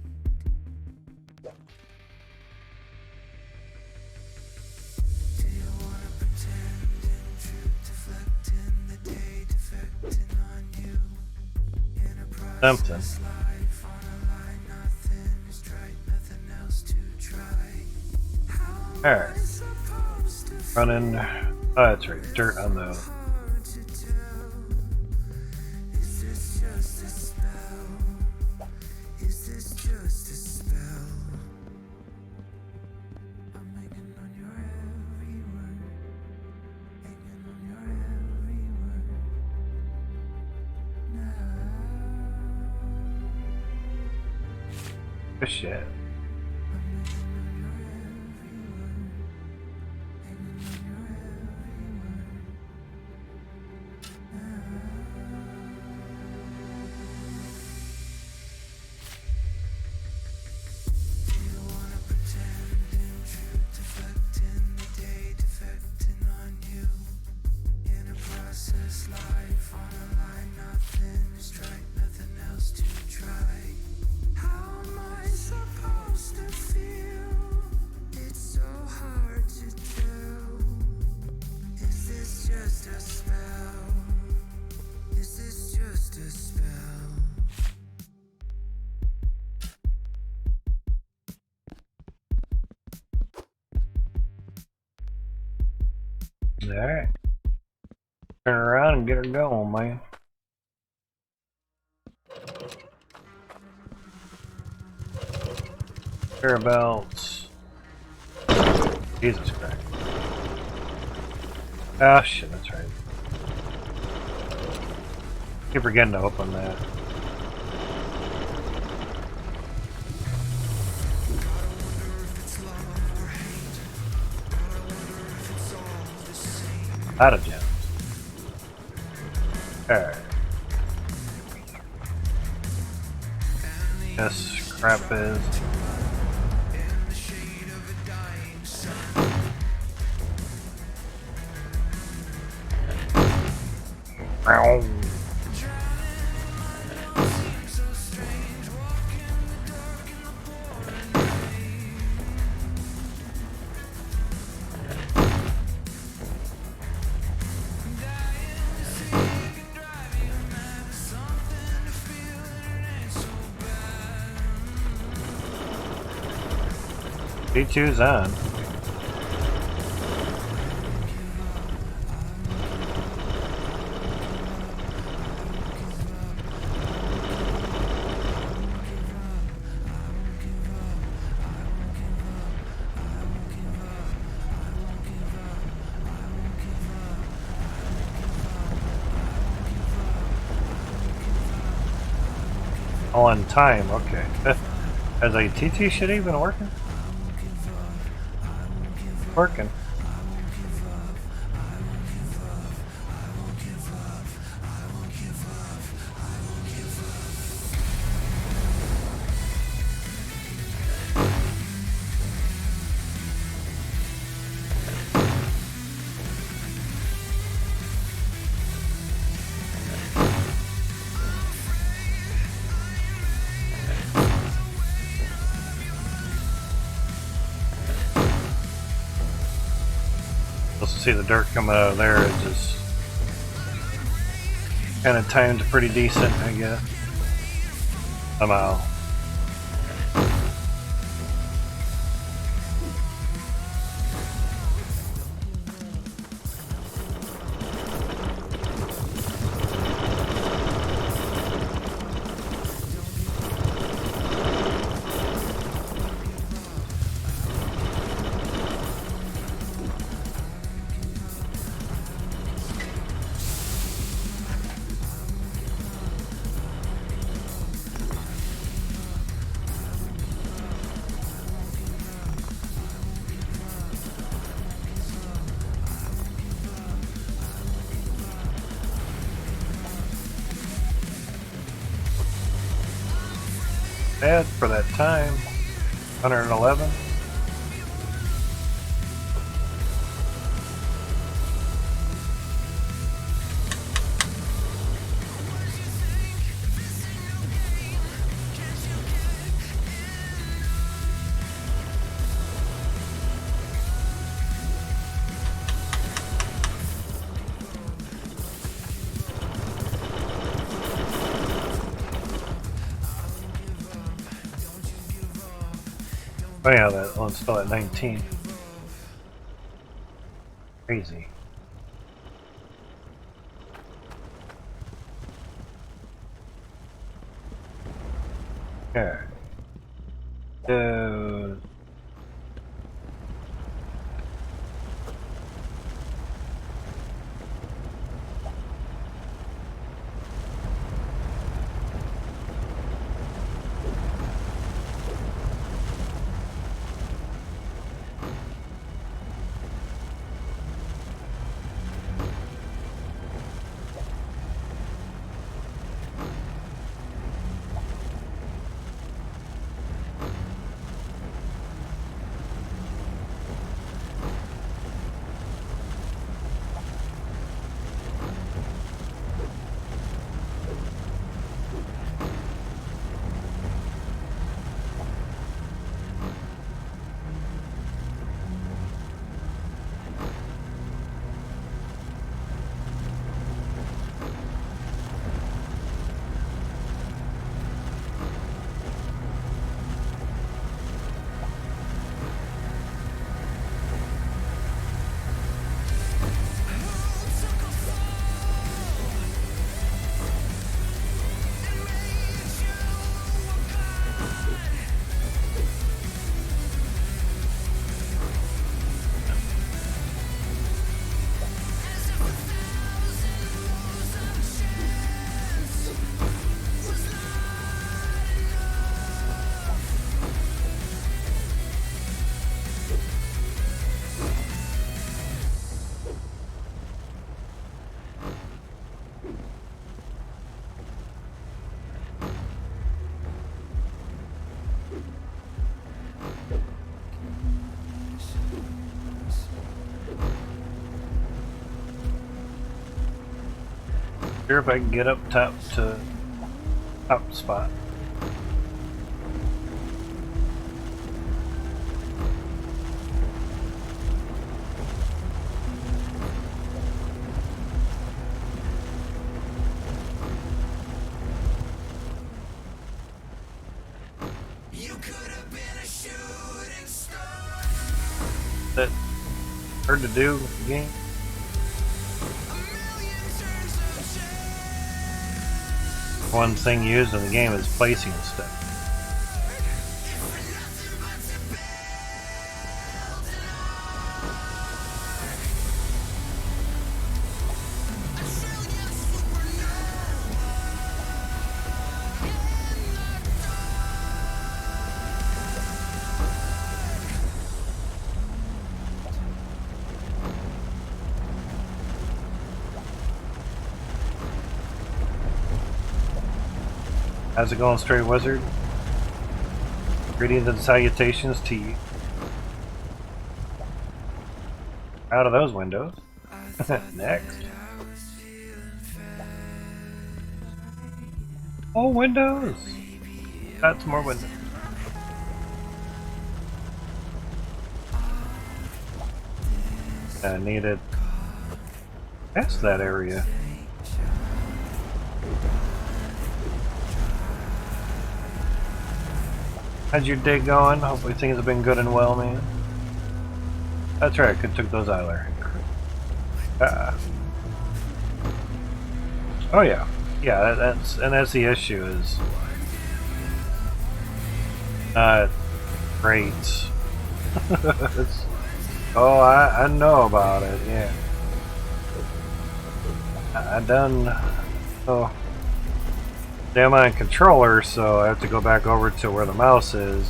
Do you wanna pretend in truth, deflecting the day, defecting on you? In a Something. process life on a line, nothing is right, nothing else to try. How am I Alright. supposed to Running. Oh, that's right. Dirt on the. hard to tell? Is this just a spell? Is this just a spell? I'm hanging on your every word, hanging on your every word now. Oh, shit. Life on a line, nothing is right, nothing else to try. How am I supposed to feel? It's so hard to tell. Is this just a spell? Is this just a spell? Alright. Turn around and get her going, man. Whereabouts? Jesus Christ. Ah, shit, that's right. Keep forgetting to open that. Out of gems. Alright. This crap is. Ow. B2's on. All in time, okay. Has a TT shit even working? Working. See the dirt coming out of there. It just kind of timed pretty decent, I guess. Somehow. bad for that time. 111. Oh yeah, that one's still at 19. Crazy. Okay. Sure if I can get up top to top spot. That hard to do with the game. One thing used in the game is placing stuff. How's it going, Stray Wizard? Greetings and salutations to you. Out of those windows. Next. Oh, windows! That's more windows. I needed past that area. How's your day going? Hopefully things have been good and well, man. That's right, I could took those Eiler. Oh yeah. Yeah, that's the issue is not great. Oh, I know about it, yeah. I done I'm on controller, so I have to go back over to where the mouse is.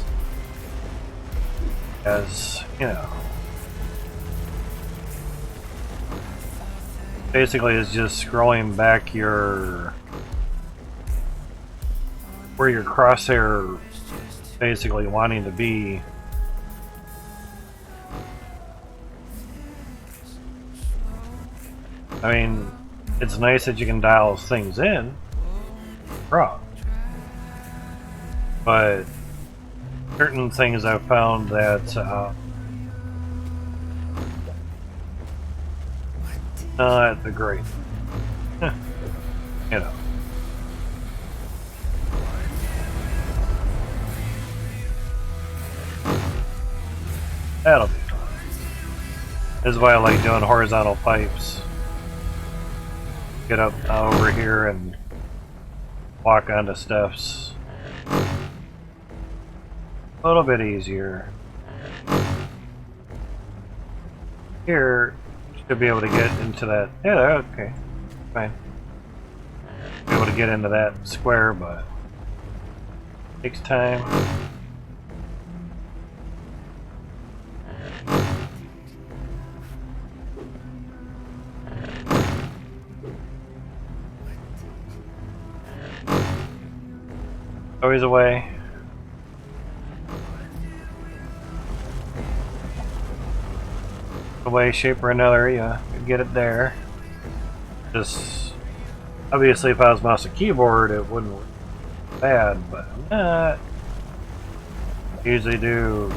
As, you know. Basically it's just scrolling back where your crosshair basically wanting to be. I mean, it's nice that you can dial things in, wrong, but certain things I've found that not the great, you know. That'll be fun. This is why I like doing horizontal pipes. Get up over here and walk onto steps. A little bit easier. Here, should be able to get into that. Yeah, okay. Fine. Be able to get into that square, but takes time. Always away. Away, shape or another, yeah, get it there. Just obviously, if I was mouse and keyboard, it wouldn't work bad, but I'm not. I usually do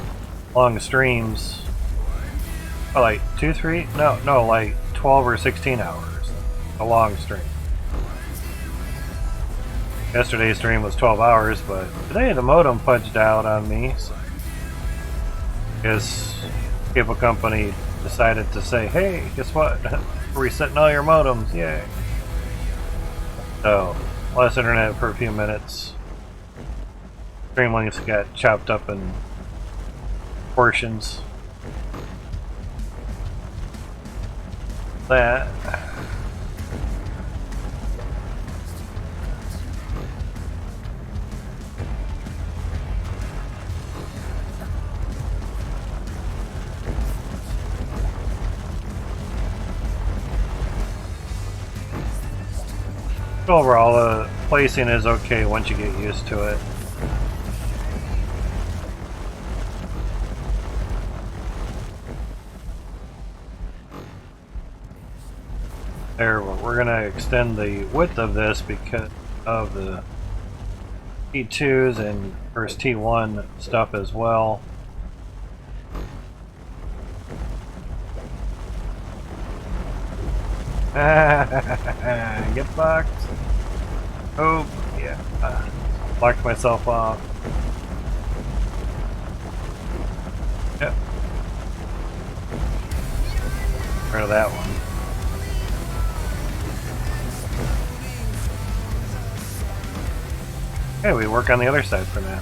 long streams. Oh, like 2, 3? No, like 12 or 16 hours. A long stream. Yesterday's stream was 12 hours, but today the modem fudged out on me. So because cable company decided to say, hey, guess what? We're resetting all your modems, yay. So, lost internet for a few minutes. Stream lengths got chopped up in portions. That. Overall, the placing is okay once you get used to it. There, we're going to extend the width of this because of the T2s and first T1 stuff as well. Get fucked. Oh, yeah. Locked myself off. Yep. Rid of that one. Okay, we work on the other side for now.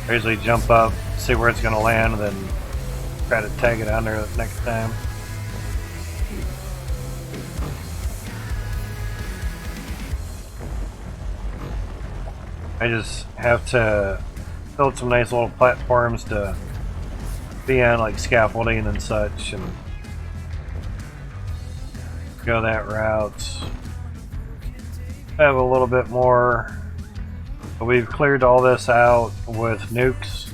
I usually jump up, see where it's going to land, and then try to tag it on there next time. I just have to build some nice little platforms to be on, like scaffolding and such, and go that route. I have a little bit more. But we've cleared all this out with nukes.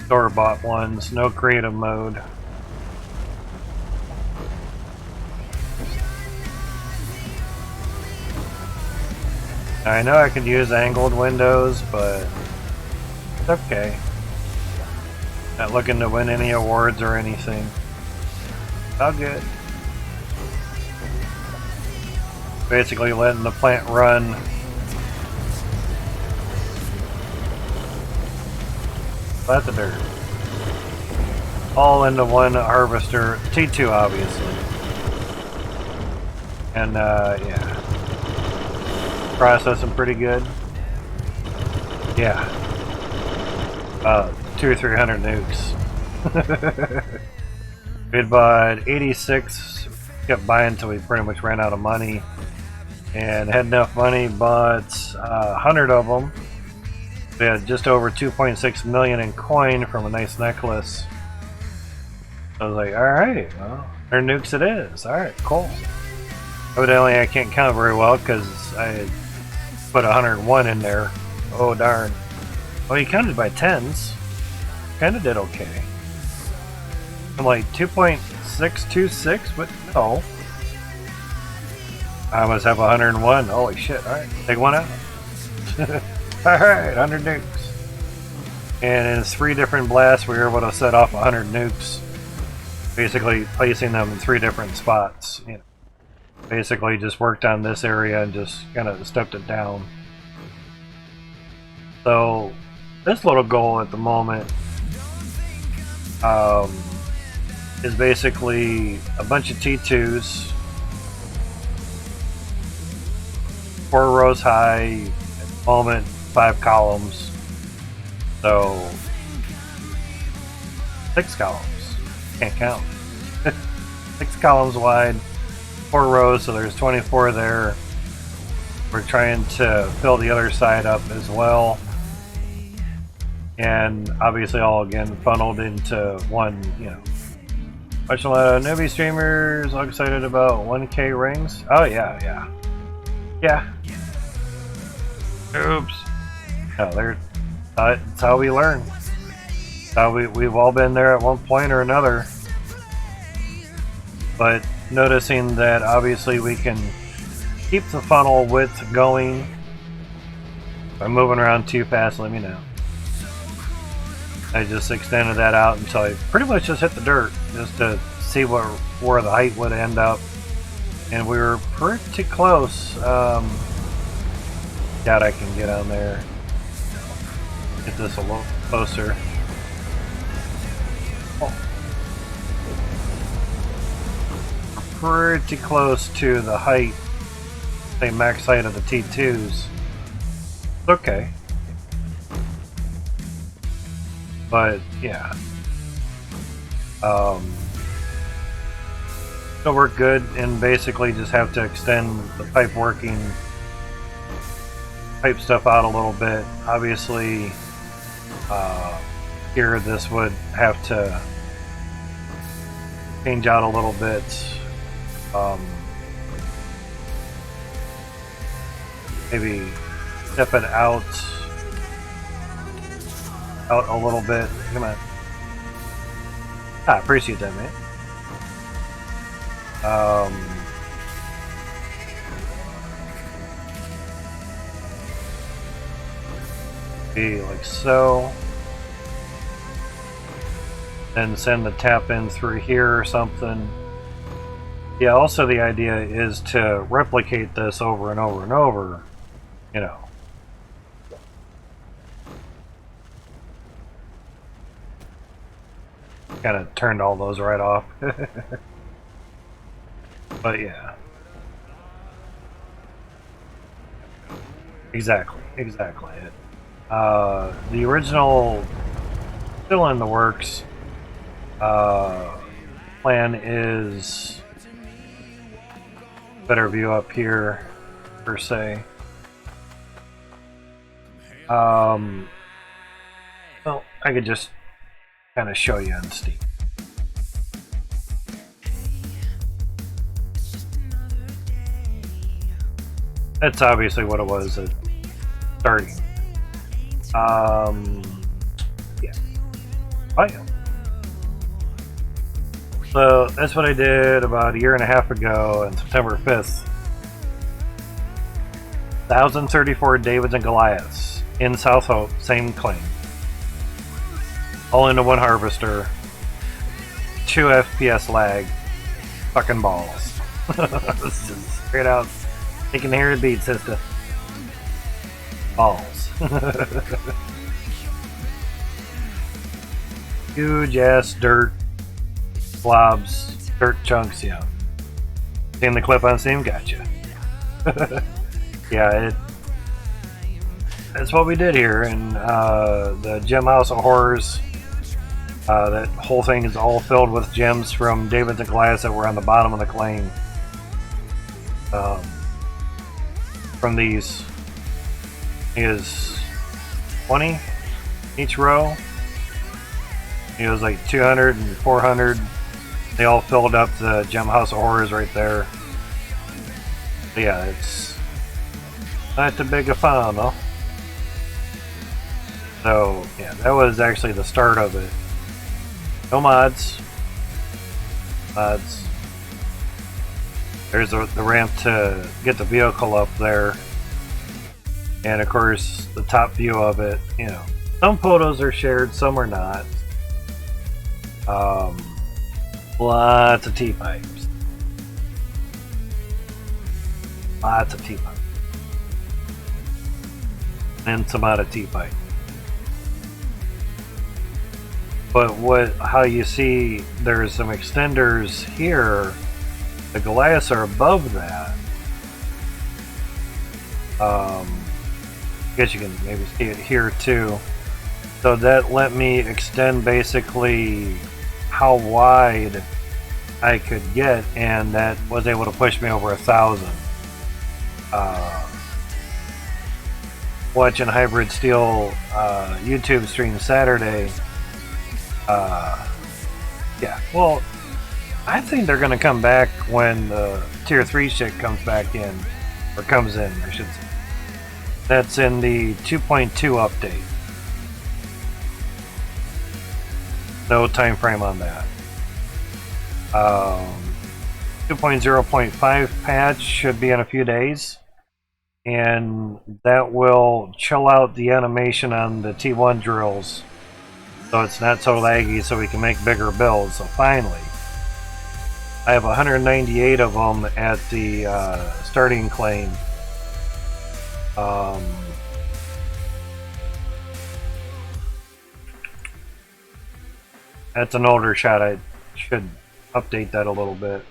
Store-bought ones, no creative mode. I know I could use angled windows, but it's okay. Not looking to win any awards or anything. All good. Basically letting the plant run. That's the dirt. All into one harvester, T2 obviously. And yeah. Processing pretty good. Yeah. 200 or 300 nukes. We'd bought 86, kept buying until we pretty much ran out of money. And had enough money, bought 100 of them. We had just over 2.6 million in coin from a nice necklace. I was like, alright, well, 100 nukes it is. Alright, cool. Evidently I can't count very well because I put 101 in there. Oh darn. Oh, he counted by tens. Kinda did okay. I'm like 2.626, but no. I must have 101. Holy shit, alright. Take one out. Alright, 100 nukes. And in 3 different blasts we were able to set off 100 nukes. Basically placing them in 3 different spots. You know, basically just worked on this area and just kind of stepped it down. So this little goal at the moment is basically a bunch of T2s, 4 rows high, at the moment 5 columns, so 6 columns, can't count. 6 columns wide, 4 rows, so there's 24 there. We're trying to fill the other side up as well. And obviously all again funneled into one, you know. Watching a lot of newbie streamers, all excited about 1K rings. Oh yeah. Oops. No, that's how we learn. We've all been there at one point or another. But noticing that obviously we can keep the funnel width going. If I'm moving around too fast, let me know. I just extended that out until I pretty much just hit the dirt, just to see where the height would end up. And we were pretty close. Doubt I can get on there. Get this a little closer. Oh. We're pretty close to the height, say max height of the T2s. Okay. But yeah, it'll work good, and basically just have to extend the pipe stuff out a little bit. Obviously, here this would have to change out a little bit. Maybe step it out a little bit. Come on. I appreciate that, man. Be like so. Then send the tap in through here or something. Yeah, also the idea is to replicate this over and over and over, you know. Kind of turned all those right off. But yeah. Exactly. The original, still in the works, plan is better view up here, per se. Well, I could just kind of show you on Steam. That's obviously what it was at starting. Yeah. Oh yeah. So that's what I did about a year and a half ago on September 5th. 1,034 Davids and Goliaths in South Hope, same claim. All into one harvester. 2 FPS lag. Fucking balls. This is straight out. You can hear the beat, sister. Balls. Huge ass dirt blobs, dirt chunks, yeah. Seen the clip on Steam? Gotcha. Yeah, that's what we did here, and the Gem House of Horrors. That whole thing is all filled with gems from Davids and Goliaths that were on the bottom of the claim. From these is 20 each row. It was like 200 and 400. They all filled up the Gem House of Horrors right there. But yeah, it's not too big a fan, though. So yeah, that was actually the start of it. No mods. There's the ramp to get the vehicle up there. And of course, the top view of it, you know. Some photos are shared, some are not. Lots of T-pipes. Lots of T-pipe. And some out of T-pipe. But how you see there's some extenders here, the glass are above that. I guess you can maybe see it here too. So that let me extend basically how wide I could get, and that was able to push me over 1,000. Watching Hybrid Steel YouTube stream Saturday. Yeah, well, I think they're going to come back when the Tier 3 shit comes back in, or comes in, I should say. That's in the 2.2 update. No time frame on that. 2.0.5 patch should be in a few days, and that will chill out the animation on the T1 drills, so it's not so laggy, so we can make bigger builds. So finally, I have 198 of them at the starting claim. That's an older shot. I should update that a little bit.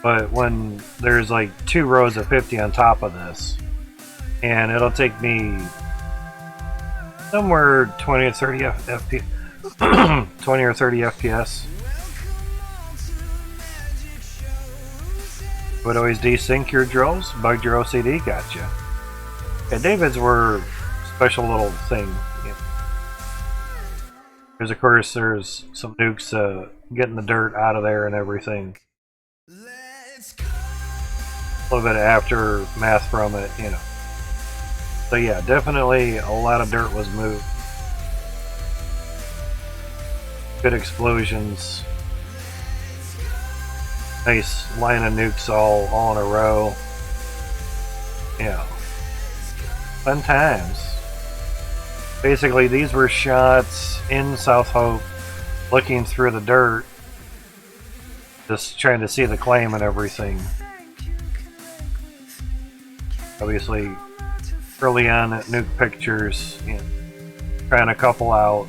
But when there's like 2 rows of 50 on top of this, and it'll take me somewhere 20 or 30 FPS. 20 or 30 FPS. Would always desync your drills, bugged your OCD, gotcha. Yeah, David's were a special little thing. Yeah. There's, of course, there's some nukes getting the dirt out of there and everything. A little bit of aftermath from it, you know. So yeah, definitely a lot of dirt was moved. Good explosions. Nice line of nukes all in a row. Yeah. Fun times. Basically, these were shots in South Hope, looking through the dirt, just trying to see the claim and everything. Obviously, early on at Nuke Pictures, you know, trying a couple out,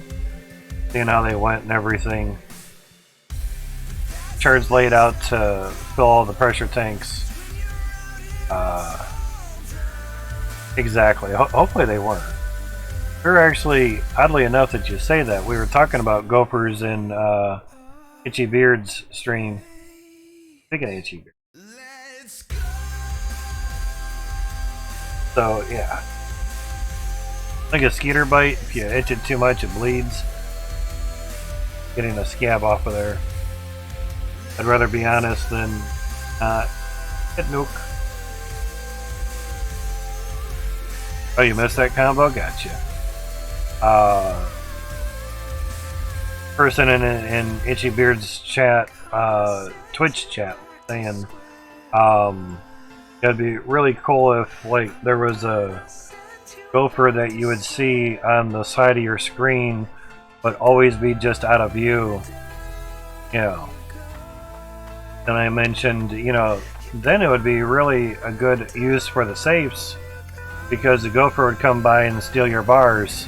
seeing how they went and everything. Charts laid out to fill all the pressure tanks. Exactly. Hopefully they weren't. They're actually, oddly enough that you say that, we were talking about gophers in Itchy Beard's stream. Speaking of Itchy Beard. So, yeah. Like a skeeter bite, if you itch it too much, it bleeds. Getting a scab off of there. I'd rather be honest than not. Hit nuke. Oh, you missed that combo? Gotcha. Person in Itchy Beard's chat, Twitch chat, saying, it'd be really cool if, like, there was a gopher that you would see on the side of your screen, but always be just out of view. You know. And I mentioned, you know, then it would be really a good use for the safes, because the gopher would come by and steal your bars.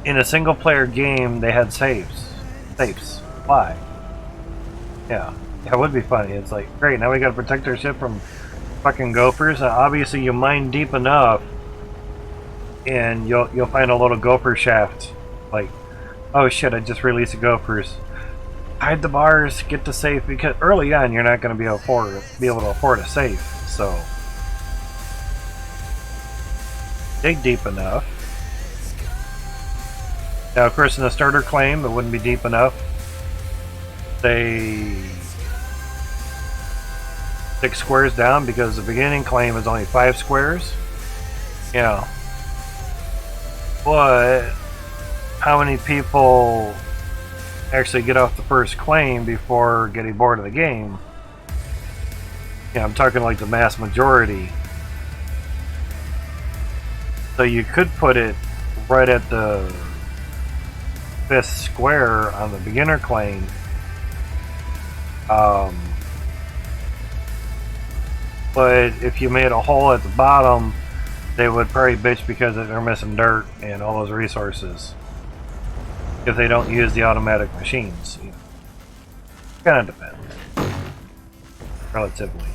In a single player game, they had safes. Why? Yeah. That would be funny. It's like, great, now we gotta protect our ship from fucking gophers. Obviously, you mine deep enough, and you'll find a little gopher shaft. Like, oh shit, I just released the gophers. Hide the bars, get the safe, because early on you're not going to be able to afford a safe. So, dig deep enough. Now, of course, in the starter claim, it wouldn't be deep enough. Say 6 squares down, because the beginning claim is only 5 squares. You know. But how many people actually get off the first claim before getting bored of the game? Yeah, I'm talking like the mass majority. So you could put it right at the 5th square on the beginner claim. But if you made a hole at the bottom, they would probably bitch because they're missing dirt and all those resources if they don't use the automatic machines. You know. Kind of depends, relatively.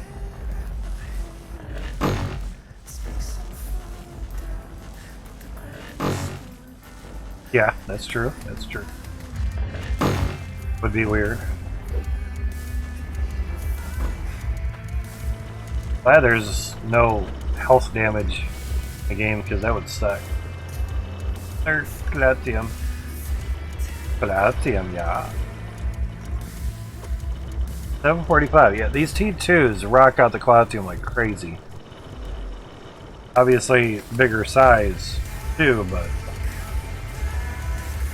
Yeah, that's true. That's true. Would be weird. Glad there's no health damage in the game, because that would suck. There's Platinum. Platinum, yeah. 745. Yeah, these T2s rock out the Platinum like crazy. Obviously, bigger size too, but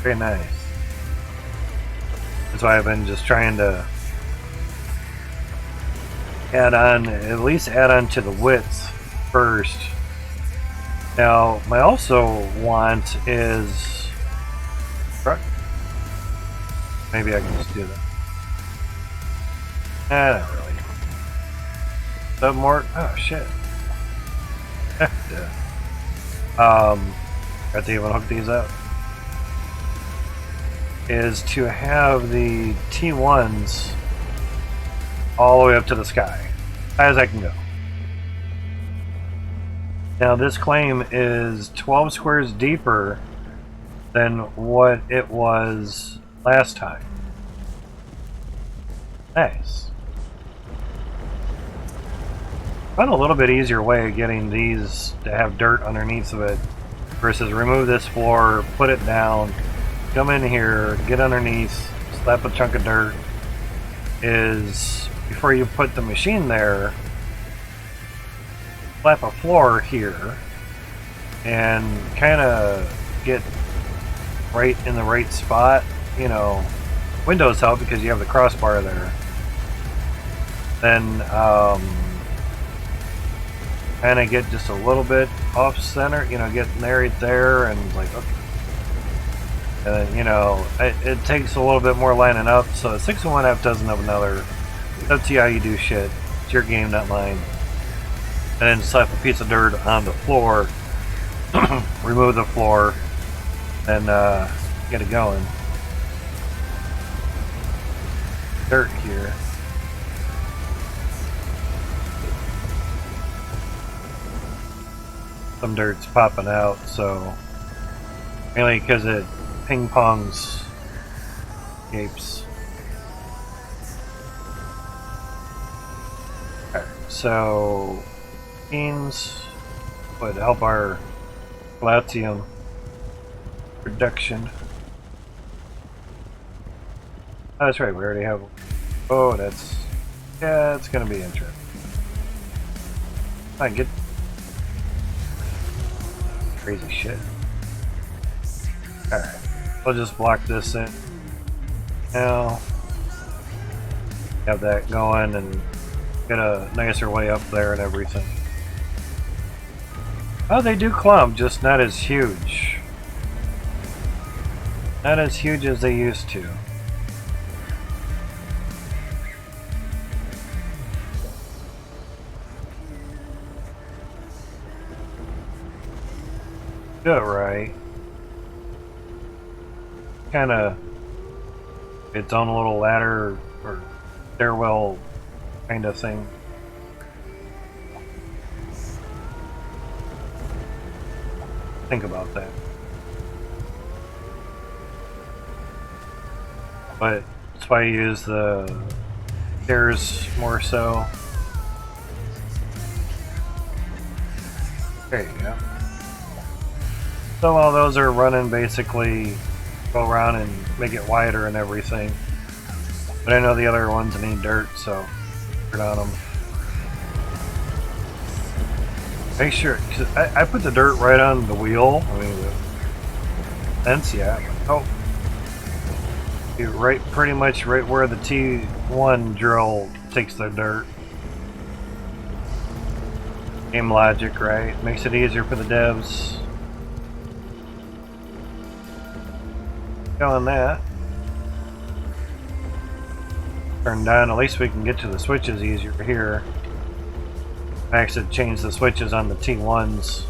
very nice. That's why I've been just trying to at least add on to the width first. Now, my also want is maybe I can just do that. Not really. Some more. Oh shit. Got to even hook these up. Is to have the T1s all the way up to the sky, as I can go. Now this claim is 12 squares deeper than what it was last time. Nice. Found a little bit easier way of getting these to have dirt underneath of it versus remove this floor, put it down, come in here, get underneath, slap a chunk of dirt, is before you put the machine there, slap a floor here and kind of get right in the right spot. You know, Windows help because you have the crossbar there. Then kind of get just a little bit off center, you know, get right there and like, okay. You know, it takes a little bit more lining up, so a 6 and 1/2 doesn't have another. It's up to you how you do shit. It's your game, not mine. And then slap a piece of dirt on the floor, remove the floor, and get it going. Dirt here. Some dirt's popping out, so mainly because it ping pongs gapes. Okay, so beans would help our Platinum production. Oh, that's right, we already have. Oh, that's. Yeah, it's gonna be interesting. I get crazy shit. Alright, we'll just block this in. Now, have that going and get a nicer way up there and everything. Oh, they do clump, just not as huge. Not as huge as they used to. Do it right. Kind of its own little ladder or stairwell kind of thing. Think about that. But that's why I use the stairs more so. There you go. So while those are running, basically go around and make it wider and everything. But I know the other ones need dirt, so put on them. Make sure, cause I put the dirt right on the wheel. I mean, the fence, yeah. Oh, you're right, pretty much right where the T1 drill takes the dirt. Game logic, right? Makes it easier for the devs. On that. Turn down, at least we can get to the switches easier here. I actually changed the switches on the T1s.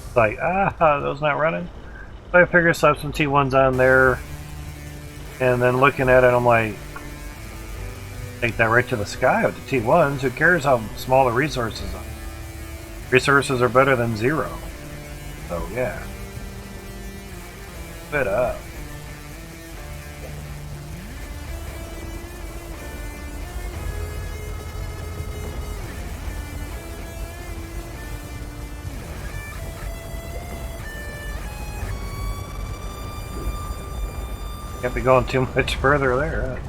It's like, those not running? So I figured slap some T1s on there. And then looking at it, I'm like, take that right to the sky with the T1s. Who cares how small the resources are? Resources are better than zero. So, yeah. It up. Can't be going too much further there.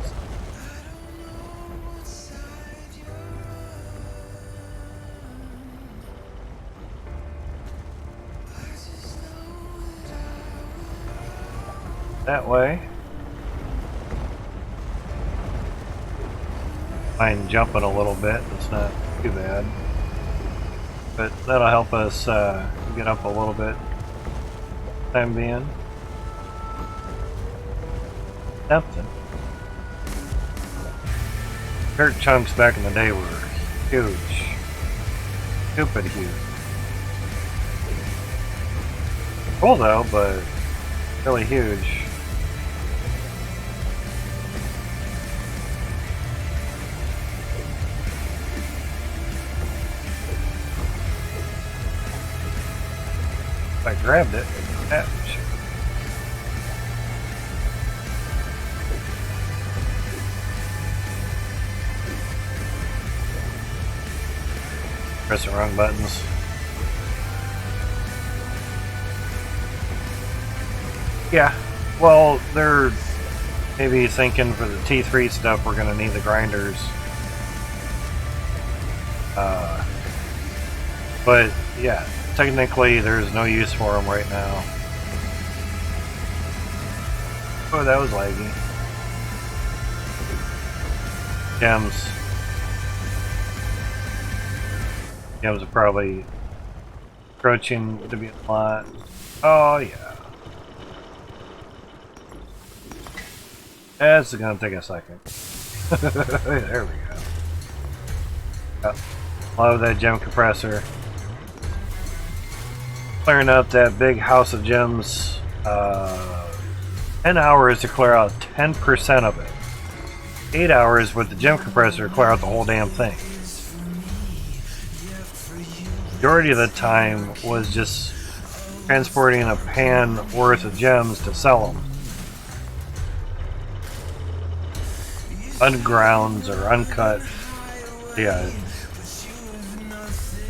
That way. Mind jumping a little bit, it's not too bad. But that'll help us get up a little bit. Time being. Something. Dirt chunks back in the day were huge. Stupid huge. Cool though, but really huge. If I grabbed it, that shit. Press the wrong buttons. Yeah, well, they're maybe thinking for the T3 stuff we're gonna need the grinders. But yeah, technically there's no use for them right now. Oh, that was laggy. Gems. Gems are probably approaching to be a lot. Oh yeah. That's gonna take a second. There we go. Love that gem compressor. Clearing out that big house of gems. 10 hours to clear out 10% of it. 8 hours with the gem compressor to clear out the whole damn thing. Majority of the time was just transporting a pan worth of gems to sell them. Ungrounds or uncut. Yeah.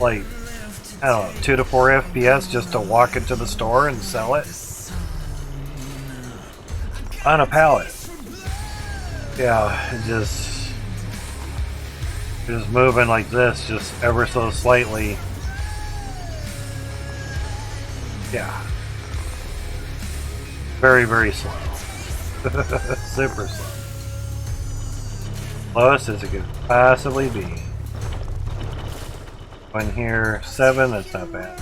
Like, I don't know, 2 to 4 FPS just to walk into the store and sell it on a pallet. Yeah, it just moving like this, just ever so slightly. Yeah, very, very slow. Super slow. Slowest as it could possibly be. One here, 7, that's not bad.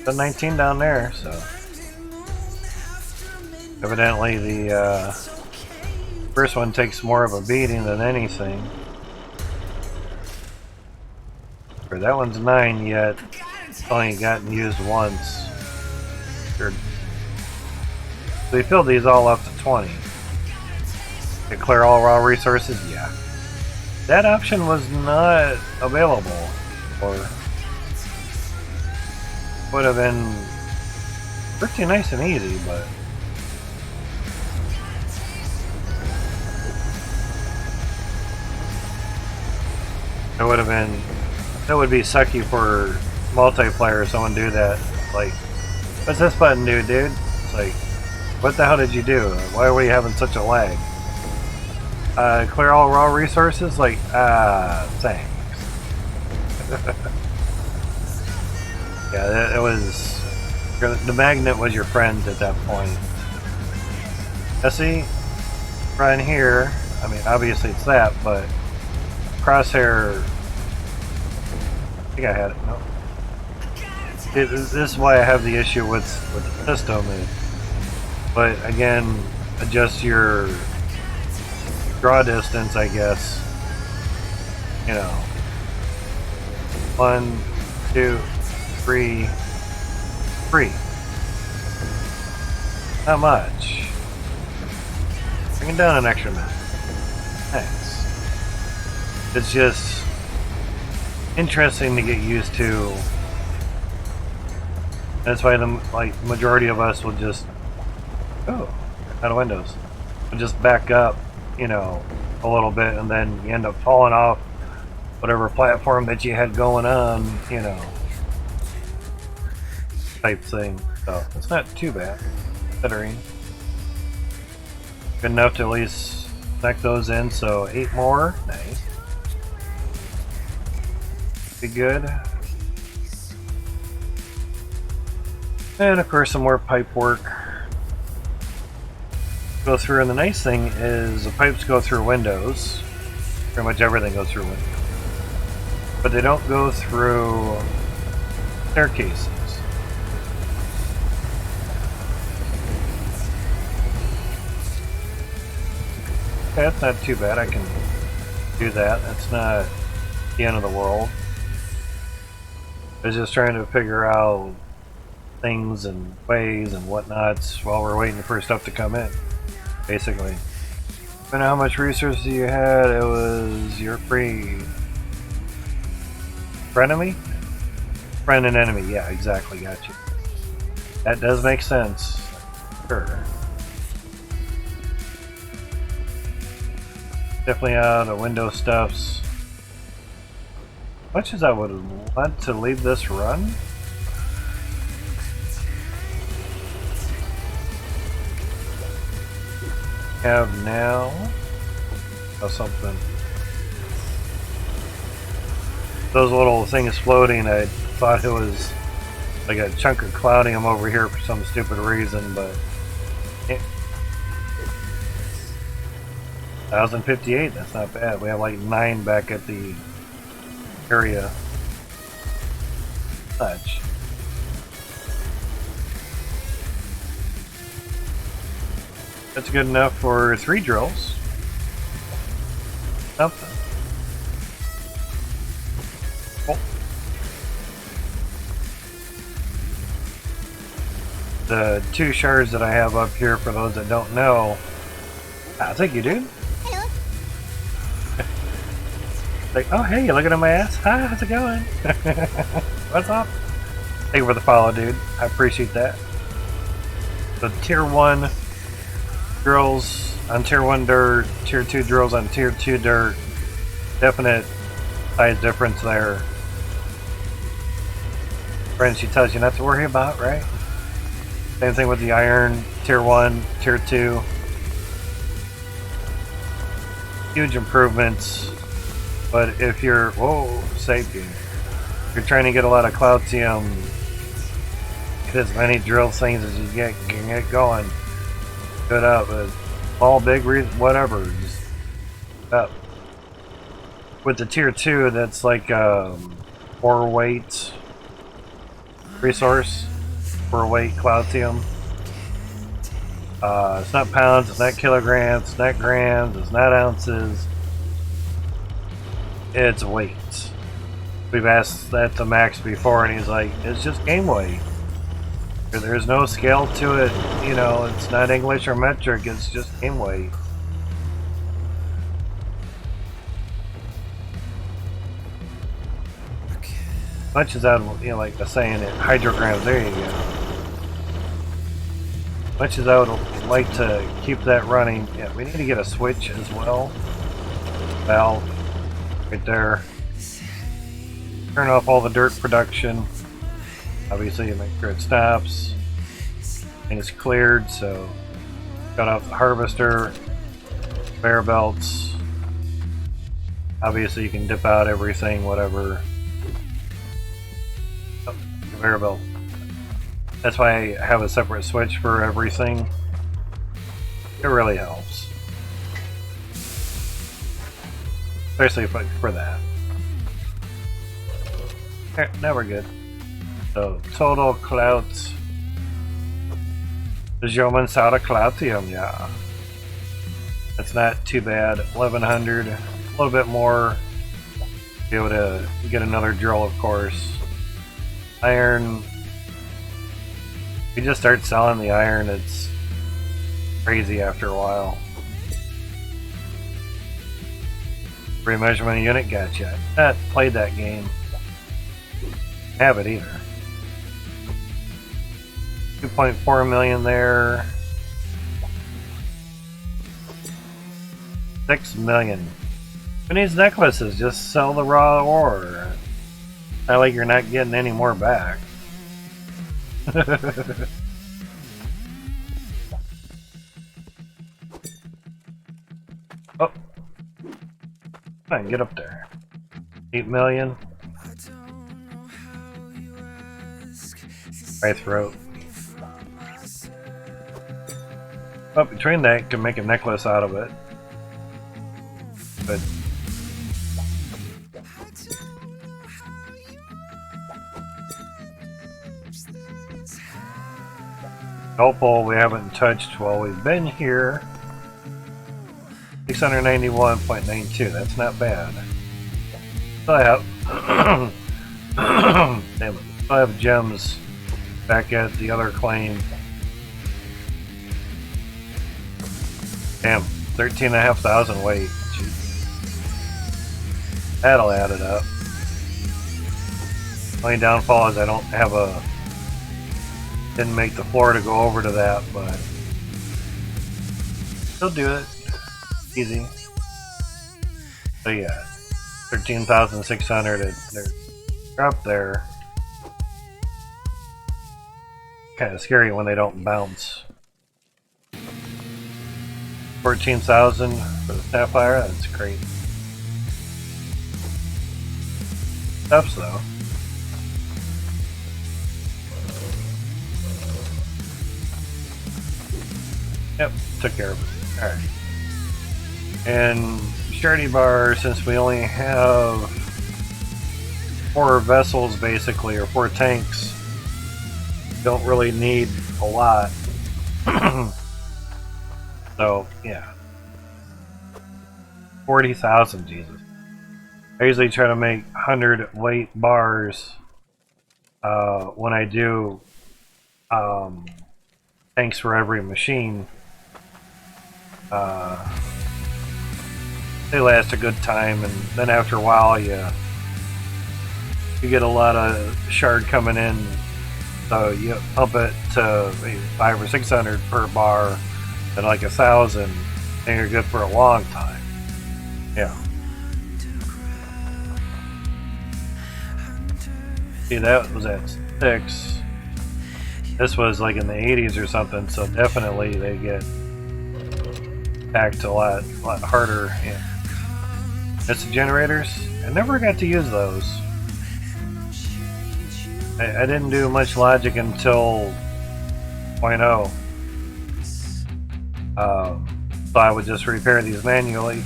But 19 down there, so. Evidently the first one takes more of a beating than anything. Or that one's 9 yet. It's only gotten used once. Sure. So you fill these all up to 20. To clear all raw resources? Yeah. That option was not available. Or would have been pretty nice and easy, but that would be sucky for multiplayer, someone do that. Like, what's this button do, dude? It's like, what the hell did you do? Why are we having such a lag? Clear all raw resources? Like, thanks. Yeah, it was... The magnet was your friend at that point. Now see, right in here, I mean, obviously it's that, but crosshair... I think I had it, no. This is why I have the issue with the system. But again, adjust your draw distance, I guess. You know, 1, 2, 3, 3. Not much. Bring it down an extra minute. Thanks. It's just interesting to get used to. That's why the majority of us will just out of Windows. We'll just back up, you know, a little bit, and then you end up falling off whatever platform that you had going on, you know, type thing. So it's not too bad, considering. Good enough to at least connect those in. So 8 more, nice. Be good. And of course some more pipe work. Go through, and the nice thing is the pipes go through windows. Pretty much everything goes through windows. But they don't go through staircases. Okay, that's not too bad. I can do that. That's not the end of the world. I was just trying to figure out things and ways and whatnots while we're waiting for stuff to come in, basically. I know how much resources you had. It was your free frenemy? Friend and enemy, yeah, exactly, got you. That does make sense. Sure. Definitely out of window stuffs. Much as I would want to leave this run. Have now something. Those little things floating, I thought it was like a chunk of cloudium over here for some stupid reason, but 1058, that's not bad. We have like 9 back at the area. Touch. That's good enough for 3 drills. Something. Oh. The 2 shards that I have up here, for those that don't know. Thank you, dude. Hello. Like, oh hey, you're looking at my ass? Hi, how's it going? What's up? Thank you for the follow, dude. I appreciate that. So tier 1 drills on tier 1 dirt, tier 2 drills on tier 2 dirt. Definite size difference there. Friend, she tells you not to worry about, right? Same thing with the iron, tier 1, tier 2. Huge improvements. But if you're, whoa, safety. If you're trying to get a lot of cloutium, get as many drill things as you can get going. Good up, small, big, whatever, just up. With the tier 2, that's like 4 weight resource, 4 weight cloutium. It's not pounds, it's not kilograms, it's not grams, it's not ounces. It's weight. We've asked that to Max before, and he's like, it's just game weight. There's no scale to it, you know, it's not English or metric, it's just game weight. Much as I would, you know, like the saying it, hydrograms, there you go. Much as I would like to keep that running, yeah, we need to get a switch as well. Valve, right there. Turn off all the dirt production. Obviously, you make sure it stops. Things cleared, so cut off the harvester, conveyor belts. Obviously, you can dip out everything, whatever. Oh, conveyor belt. That's why I have a separate switch for everything. It really helps. Especially for that. Okay, now we're good. So, total clouds. Bejommen zouden Cloutium, yeah. That's not too bad. 1100, a little bit more. Be able to get another drill, of course. Iron. If you just start selling the iron, it's crazy after a while. Remeasurement unit, gotcha. Not played that game. Have it either. 2.4 million there. 6 million. Who needs necklaces? Just sell the raw ore. Not like you're not getting any more back. Oh. Come on, get up there. 8 million. Right throat. Oh, between that, can make a necklace out of it. But opal we haven't touched while we've been here. 691.92. That's not bad. Still have damn it. Still have gems back at the other claim. Damn, 13,500 weight. Jeez. That'll add it up. Only downfall is I don't have a. Didn't make the floor to go over to that, but still do it. Easy. So yeah, 13,600. They're up there. Kind of scary when they don't bounce. 14,000 for the sapphire. That's great. Stuffs though. Yep, took care of it. Alright. And surety bar, since we only have 4 vessels basically, or 4 tanks, don't really need a lot. So, yeah. 40,000, Jesus. I usually try to make 100 weight bars when I do tanks for every machine. They last a good time, and then after a while you get a lot of shard coming in, so you pump it to maybe 500 or 600 per bar, and like 1,000, and you're good for a long time. Yeah. See, that was at 6. This was like in the 80s or something, so definitely they get packed a lot harder. Yeah. It's the generators. I never got to use those. I didn't do much logic until 0.0. So I would just repair these manually.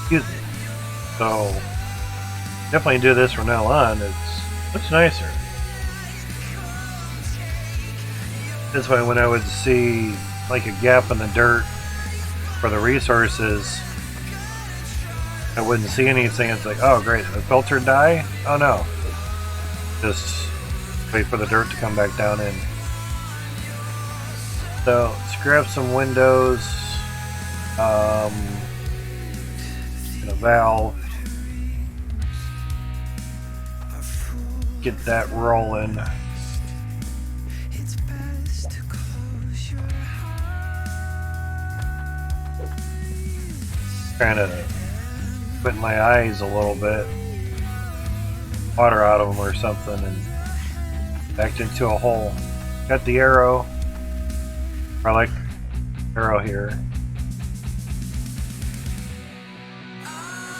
Excuse me. So definitely do this from now on. It's much nicer. This way, when I would see like a gap in the dirt for the resources, I wouldn't see anything. It's like, oh great, the filter die? Oh no. Just wait for the dirt to come back down in. So, scrap some windows, and a valve. Get that rolling. Kind of put my eyes a little bit. water out of them or something and backed into a hole. Got the arrow. I like arrow here.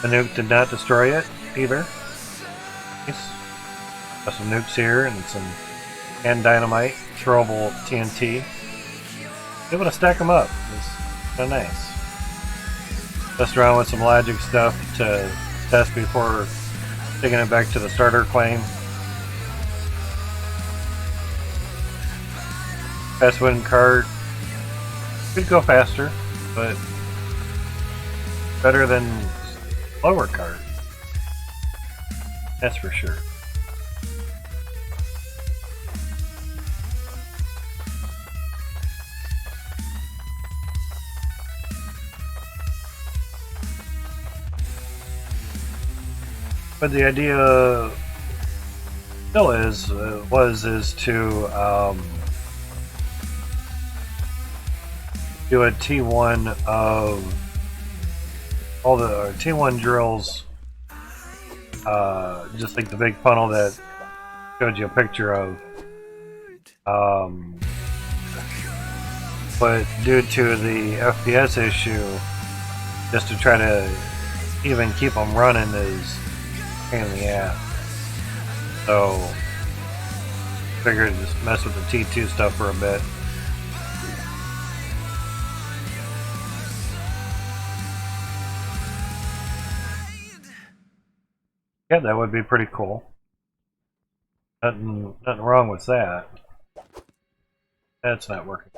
The nuke did not destroy it either. Nice. Got some nukes here and some hand dynamite, throwable TNT. Able to stack them up. It's kind of nice. Messed around with some logic stuff to test before taking it back to the starter claim. Fast wooden cart. Could go faster, but better than slower cart. That's for sure. But the idea still is to do a T1 of all the T1 drills, just like the big funnel that showed you a picture of. But due to the FPS issue, just to try to even keep them running is a pain in the ass. So figured just mess with the T2 stuff for a bit. Yeah, that would be pretty cool. Nothing wrong with that. That's not working.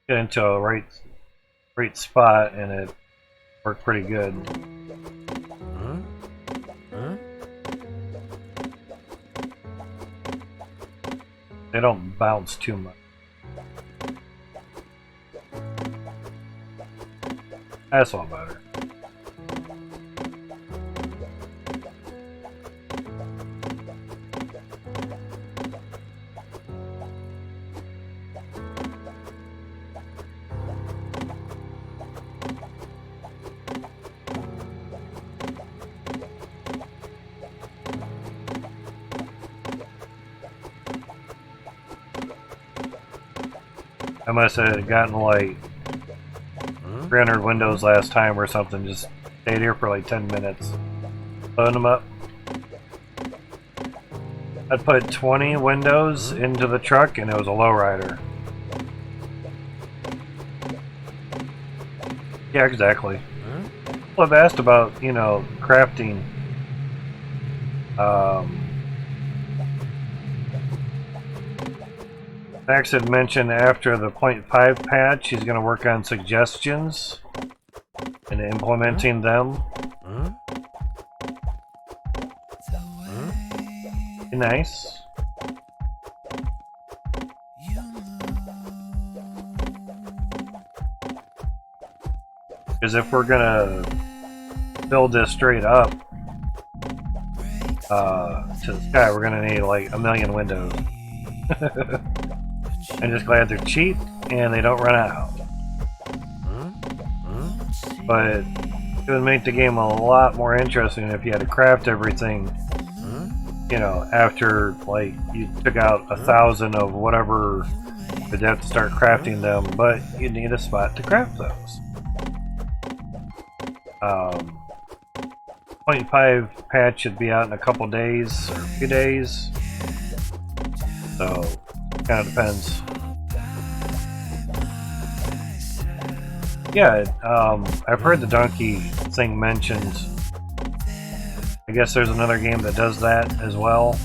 Get into a right spot and it worked pretty good. They don't bounce too much. That's all better. I must have gotten like 300 windows last time or something. Just stayed here for like 10 minutes. Load them up. I'd put 20 windows into the truck and it was a lowrider. Yeah, exactly. Well, I've asked about, you know, crafting. Max had mentioned after the 0.5 patch he's going to work on suggestions and implementing them. Be nice. Because if we're going to build this straight up to the sky, we're going to need like 1 million windows. I'm just glad they're cheap and they don't run out. But it would make the game a lot more interesting if you had to craft everything, you know, after like you took out 1,000 of whatever, you'd have to start crafting them, but you need a spot to craft those. 0.5 patch should be out in a couple days or a few days, so kind of depends. Yeah, I've heard the donkey thing mentioned. I guess there's another game that does that as well.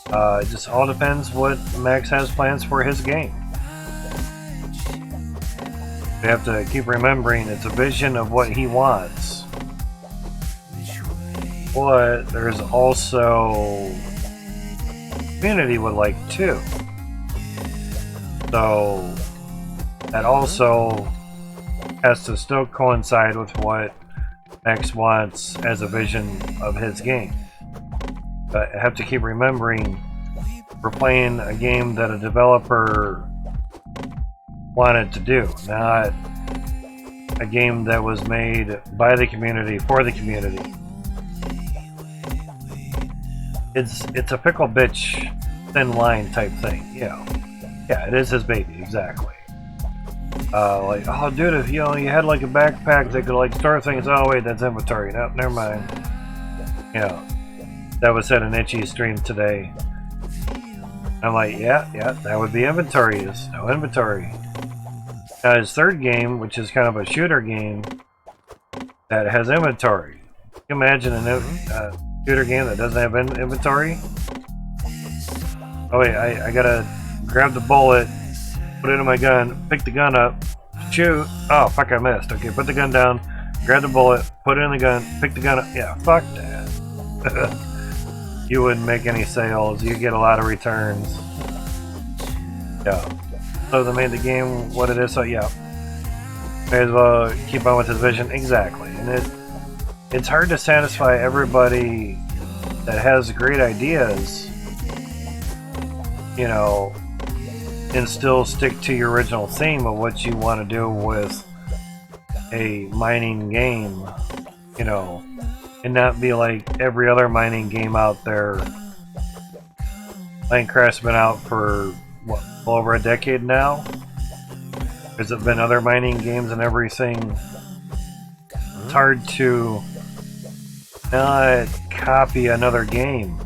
It just all depends what Max has plans for his game. We have to keep remembering it's a vision of what he wants. But there's also community would like too. So that also has to still coincide with what Max wants as a vision of his game. But I have to keep remembering we're playing a game that a developer wanted to do, not a game that was made by the community for the community. it's a pickle bitch thin line type thing, you know. Yeah, it is his baby, exactly. Like, oh dude, if you had like a backpack that could like store things, oh wait, that's inventory. Nope, never mind. You know, that was said in Itchy stream today. I'm like, yeah, that would be inventory. Is no inventory. Now his third game, which is kind of a shooter game, that has inventory. Can you imagine a shooter game that doesn't have inventory? Oh wait, I gotta grab the bullet, put it in my gun, pick the gun up, shoot. Oh fuck, I missed. Okay, put the gun down, grab the bullet, put it in the gun, pick the gun up. Yeah, fuck that. You wouldn't make any sales. You get a lot of returns. Yeah. So they made the game what it is. So yeah, may as well keep on with his vision. Exactly. And it's hard to satisfy everybody that has great ideas, you know, and still stick to your original theme of what you want to do with a mining game, you know, and not be like every other mining game out there. Minecraft's been out for what, over a decade now? There's been other mining games and everything. It's hard to not copy another game.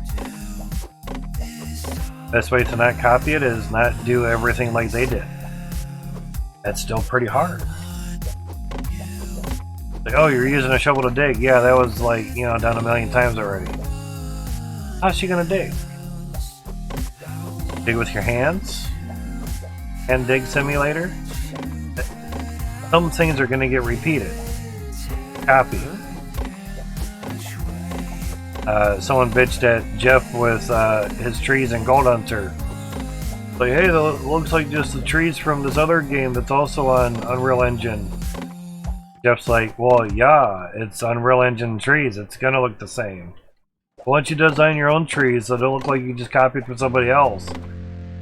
Best way to not copy it is not do everything like they did. That's still pretty hard. Like, oh, you're using a shovel to dig. Yeah, that was like, you know, done a million times already. How's she gonna dig? Dig with your hands? Hand dig simulator? Some things are gonna get repeated. Copy. Someone bitched at Jeff with his trees in Gold Hunter. Like, hey, that looks like just the trees from this other game that's also on Unreal Engine. Jeff's like, well, yeah, it's Unreal Engine trees. It's gonna look the same. Why don't you design your own trees so they don't look like you just copied from somebody else?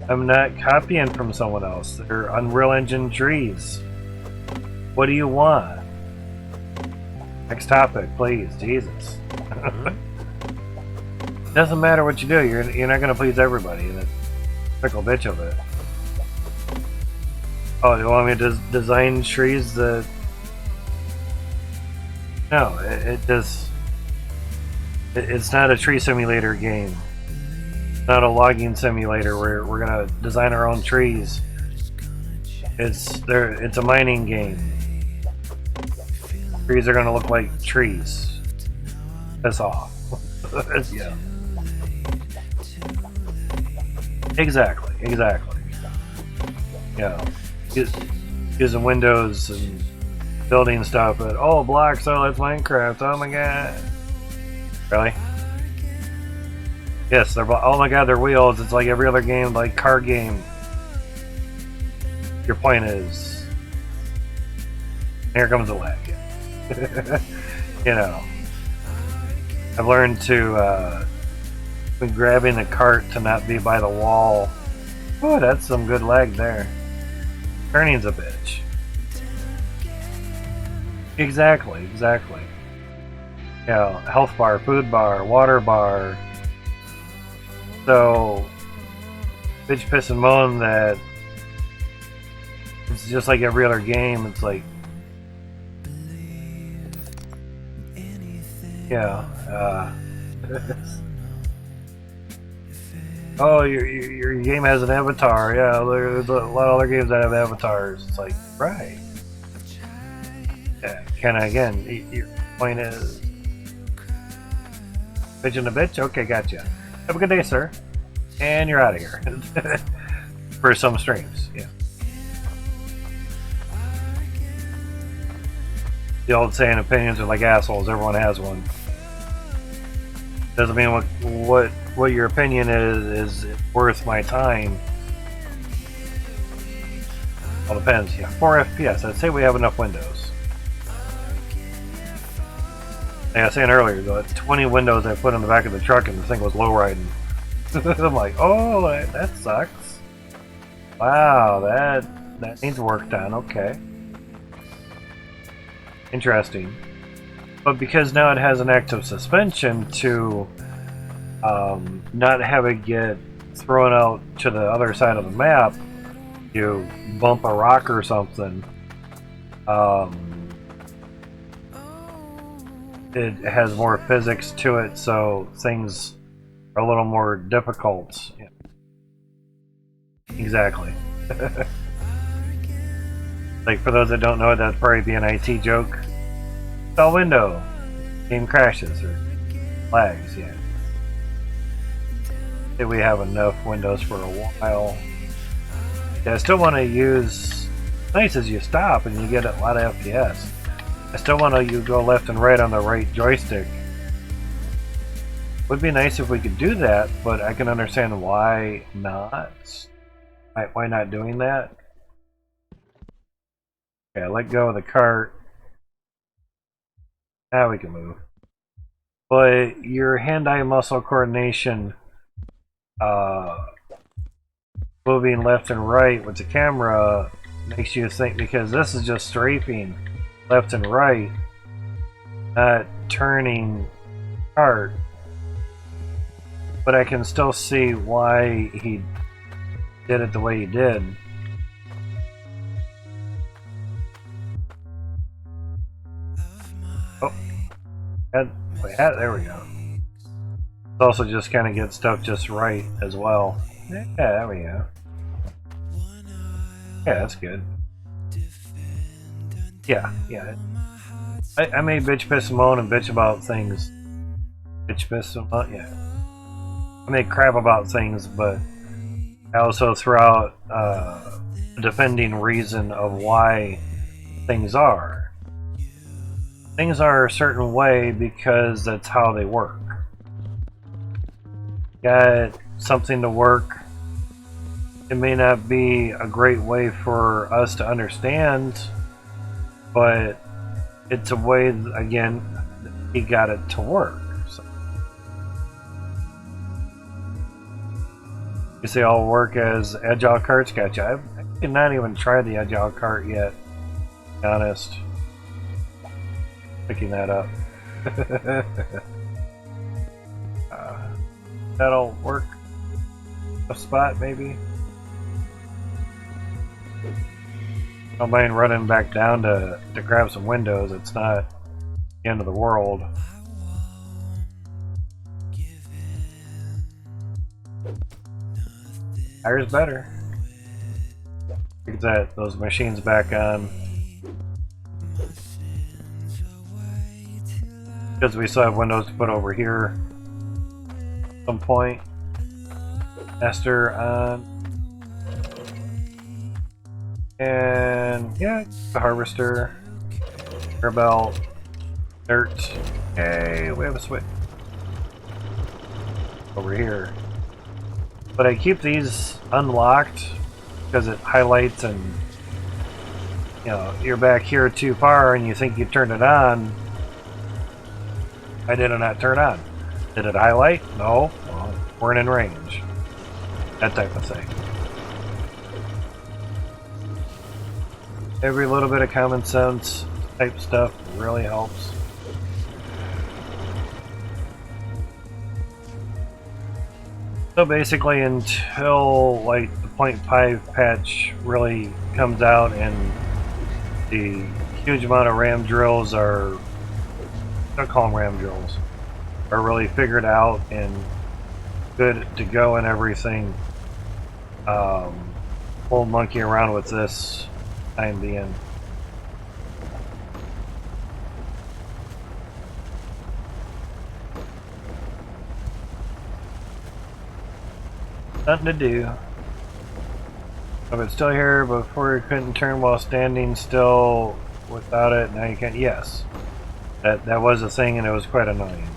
I'm not copying from someone else. They're Unreal Engine trees. What do you want? Next topic, please. Jesus. Doesn't matter what you do. You're not gonna please everybody. And it's a pickle bitch of it. Oh, you want me to design trees that? No, it's not a tree simulator game. It's not a logging simulator where we're gonna design our own trees. It's a mining game. Trees are gonna look like trees. Piss off. Yeah. Exactly. Yeah. Using Windows and building stuff, but oh, blocks, oh, that's Minecraft, oh my god. Really? Yes, they're, oh my god, they're wheels. It's like every other game, like car game. Your point is, here comes the lag. You know, I've learned to, when grabbing the cart to not be by the wall. Oh, that's some good lag there. Turning's a bitch. Exactly. You know, health bar, food bar, water bar. So, bitch, piss, and moan that it's just like every other game. It's like, yeah. Oh, your game has an avatar. Yeah, there's a lot of other games that have avatars. It's like, right. Yeah, kinda again, your point is bitching a bitch? Okay, gotcha. Have a good day, sir. And you're out of here. For some streams, yeah. The old saying, opinions are like assholes, everyone has one. Doesn't mean what your opinion is worth my time. All depends, yeah. 4 FPS, I'd say we have enough windows. Like I was saying earlier, the 20 windows I put in the back of the truck and the thing was low riding. I'm like, oh, that sucks. Wow, that needs work done. Okay. Interesting. But because now it has an active suspension to not have it get thrown out to the other side of the map. You bump a rock or something. It has more physics to it, so things are a little more difficult. Yeah. Exactly. Like, for those that don't know, that'd probably be an IT joke. Cell window. Game crashes or lags, yeah. I think we have enough windows for a while. Yeah, I still want to use... Nice as you stop and you get a lot of FPS. I still want to you go left and right on the right joystick. Would be nice if we could do that, but I can understand why not. Why not doing that? Okay, let go of the cart. Now we can move. But your hand-eye muscle coordination, moving left and right with the camera makes you think, because this is just strafing left and right, not turning cart. But I can still see why he did it the way he did. Oh, there we go. It's also just kind of get stuff just right as well. Yeah, there we go. Yeah, that's good. Yeah. I may bitch, piss, and moan and bitch about things. Bitch, piss, and moan, yeah. I make crap about things, but I also throw out a defending reason of why things are. Things are a certain way because that's how they work. Got something to work. It may not be a great way for us to understand, but it's a way, again, he got it to work. So. You say all work as agile cart sketch. I did not even try the agile cart yet, to be honest. Picking that up. That'll work. A spot, maybe. Don't mind running back down to grab some windows. It's not the end of the world. Higher's better. Get those machines back on. Because we still have windows to put over here at some point. Master on. And yeah, the harvester. Air belt. Dirt. Okay, we have a switch. Over here. But I keep these unlocked because it highlights, and you know, you're back here too far and you think you turned it on. I did not turn on. Did it highlight? No. Well, weren't in range. That type of thing. Every little bit of common sense type stuff really helps. So basically, until like the 0.5 patch really comes out and the huge amount of ram drills are, I call them ram drills, are really figured out and good to go and everything, we'll monkey around with this time being. Nothing to do. If it's still here, before you couldn't turn while standing still without it, now you can. Yes, that was a thing, and it was quite annoying.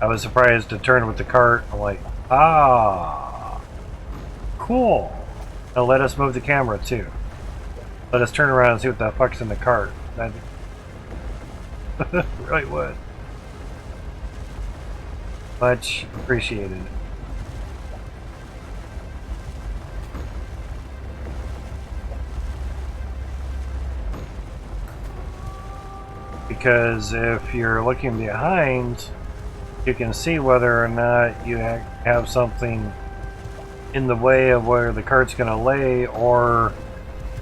I was surprised to turn with the cart. I'm like, ah, cool. Now let us move the camera too. Let us turn around and see what the fuck's in the cart. That really would. Much appreciated. because if you're looking behind, you can see whether or not you have something in the way of where the cart's going to lay, or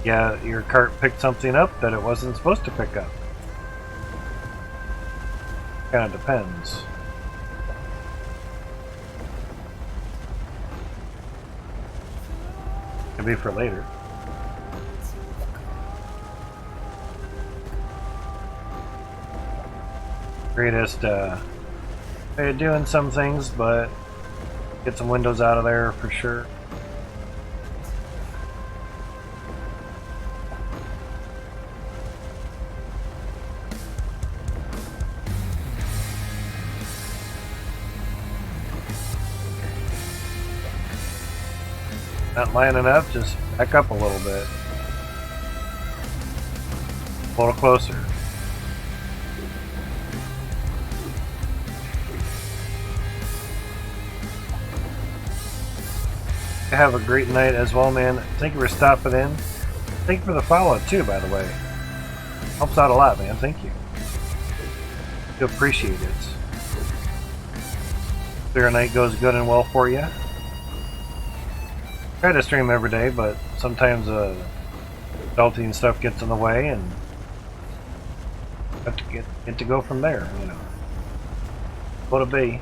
yeah, your cart picked something up that it wasn't supposed to pick up. Kind of depends. Could be for later. Greatest way of doing some things, but get some windows out of there for sure. Not lining up, just back up a little bit. A little closer. Have a great night as well, man. Thank you for stopping in. Thank you for the follow too, by the way. Helps out a lot, man. Thank you. Do appreciate it. Hope your night goes good and well for you. Try to stream every day, but sometimes adulting stuff gets in the way, and have to get to go from there. You know, what a be.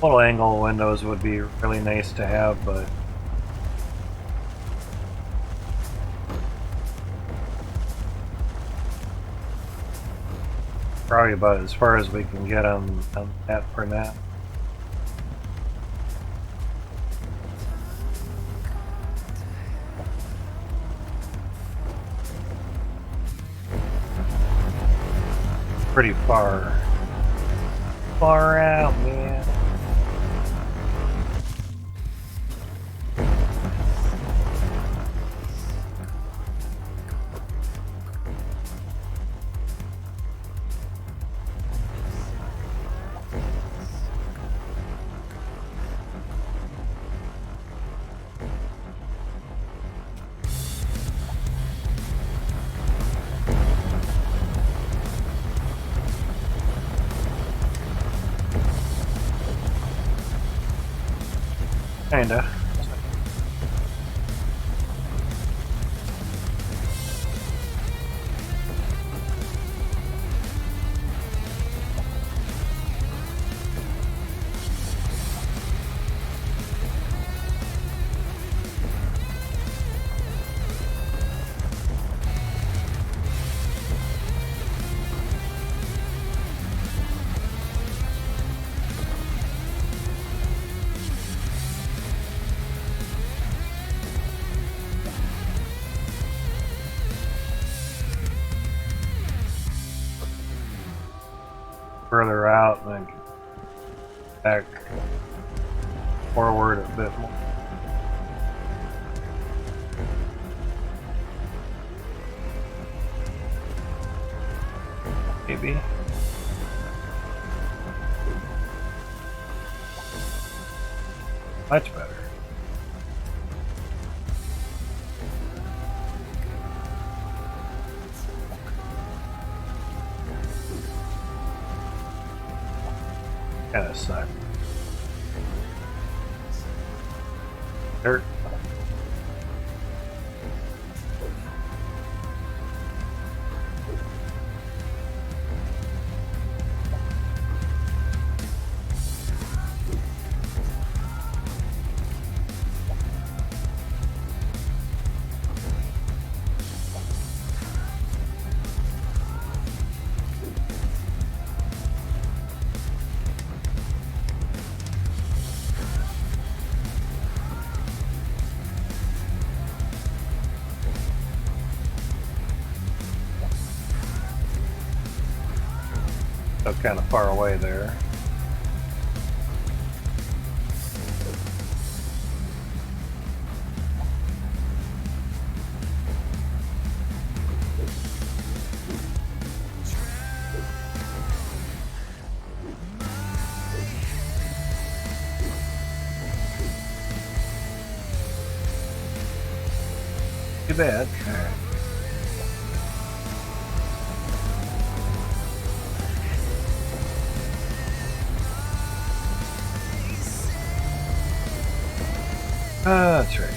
Little angle windows would be really nice to have, but probably about as far as we can get on that for now. Pretty far out, man. Kinda. Further out and then back forward a bit more. Maybe. Much better. Kind of suck. Dirt. So kind of far away there. Too bad. Alright. That's right.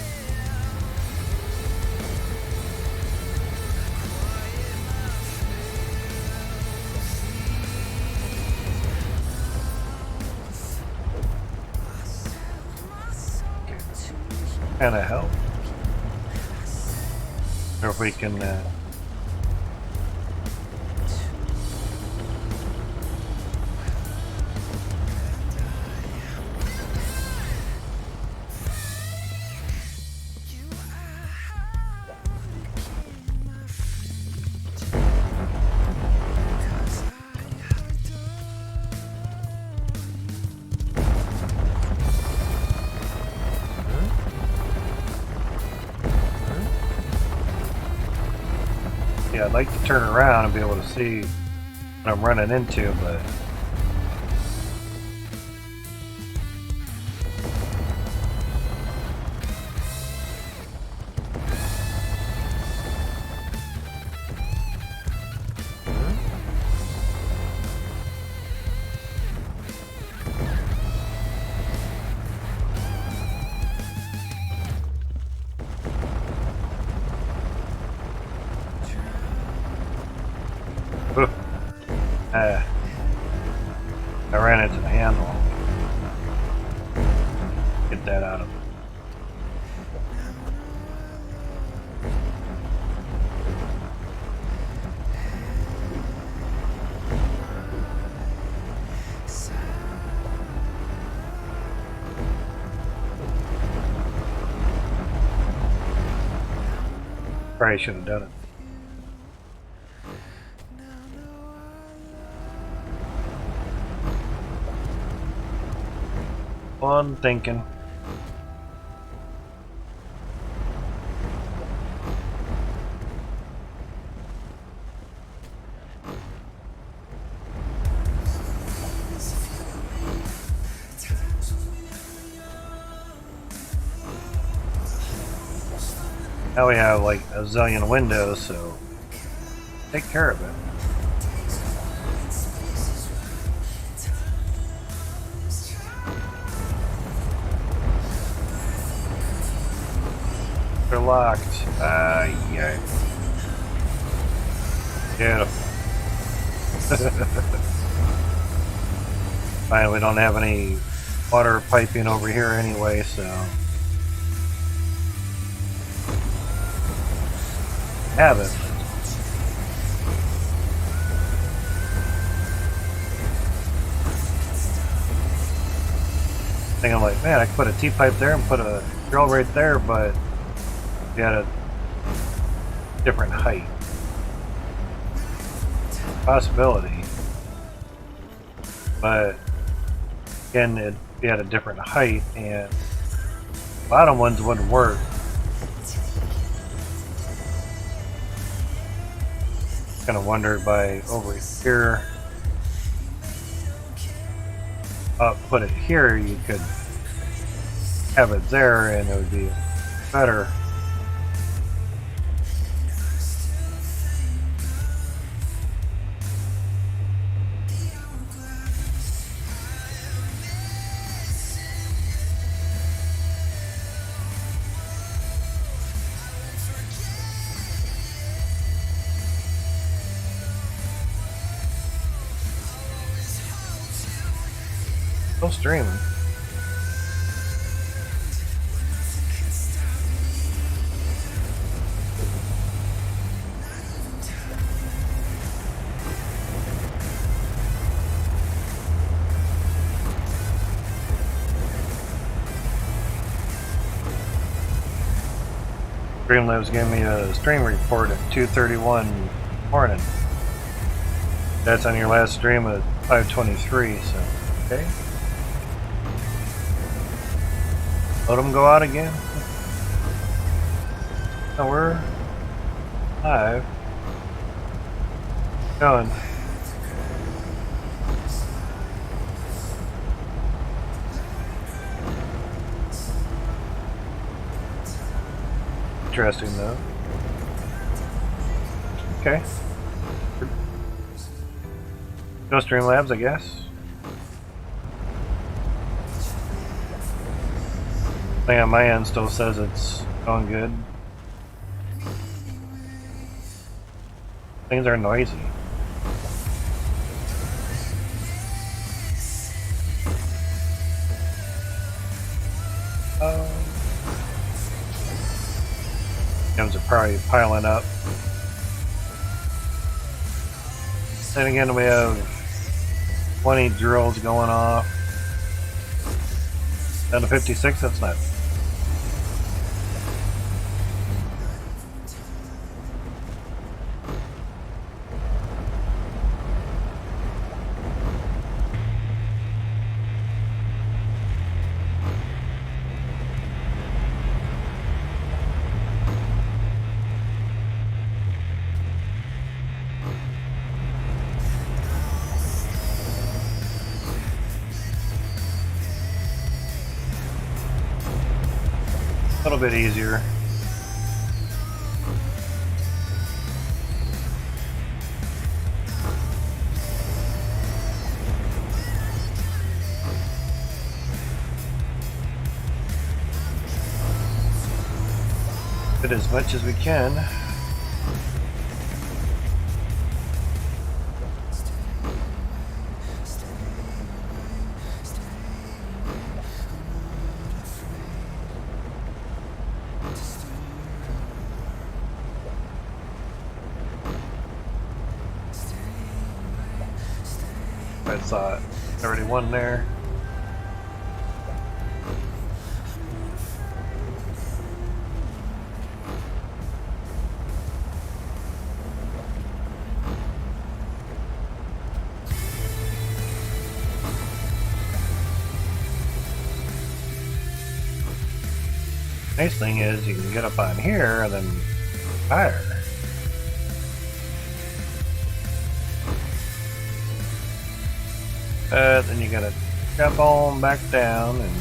Kind of help. Or if we can. Yeah, I'd like to turn around and be able to see what I'm running into, but I ran into the handle. Get that out of it. Probably should have done it. Fun thinking. Now we have like a zillion windows, so take care of it. They're locked. Yeah. Beautiful. Fine, we don't have any water piping over here anyway, so. Have it. I'm like, man, I could put a T-pipe there and put a drill right there, but we had a different height. Possibility. But again, we had a different height, and bottom ones wouldn't work. Kind of wondered by over here. Put it here, you could have it there and it would be better. Still streaming. Streamlabs gave me a stream report at 2:31 morning. That's on your last stream at 5:23, so okay. Let them go out again. No, we're live. Going. Interesting though. Okay. No Streamlabs, I guess. Thing on my end still says it's going good. Things are noisy. Games are probably piling up. Then again, we have 20 drills going off. Down to 56, that's not. A little bit easier. Fit as much as we can. I saw it. Already one there. Nice thing is you can get up on here and then fire. Then you gotta drop on back down and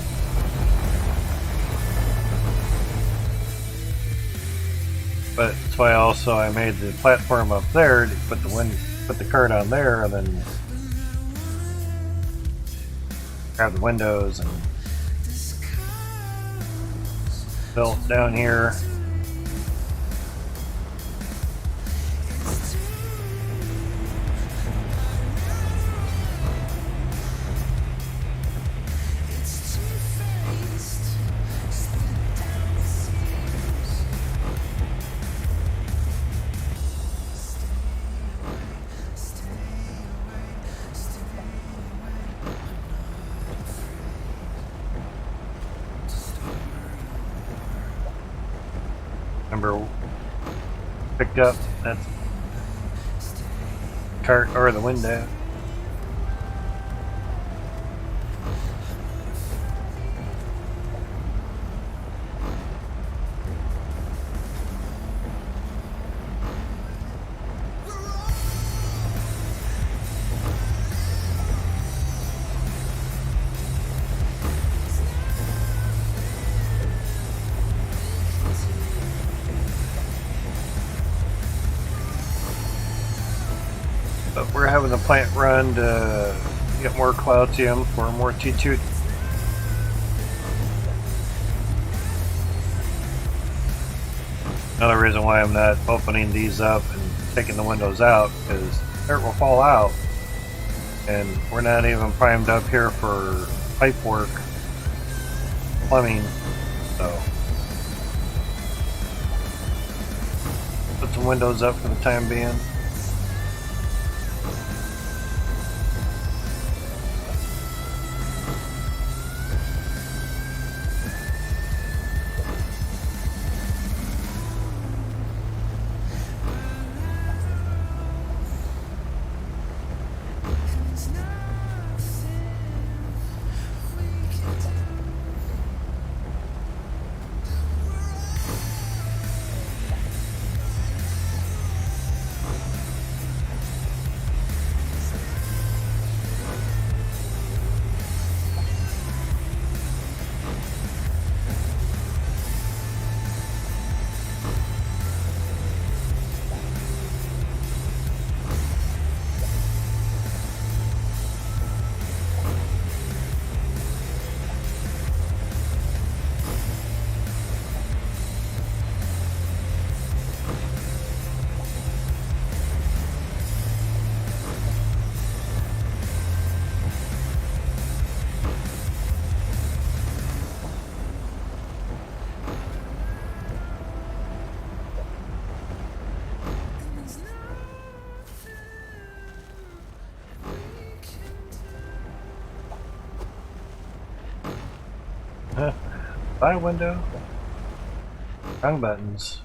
but that's why also I made the platform up there to put the cart on there and then grab the windows and built down here. Remember, picked up that cart or the window. But we're having the plant run to get more cloutium for more T2. Another reason why I'm not opening these up and taking the windows out is dirt will fall out, and we're not even primed up here for pipe work, plumbing, so put some windows up for the time being. Hi, window. Wrong buttons.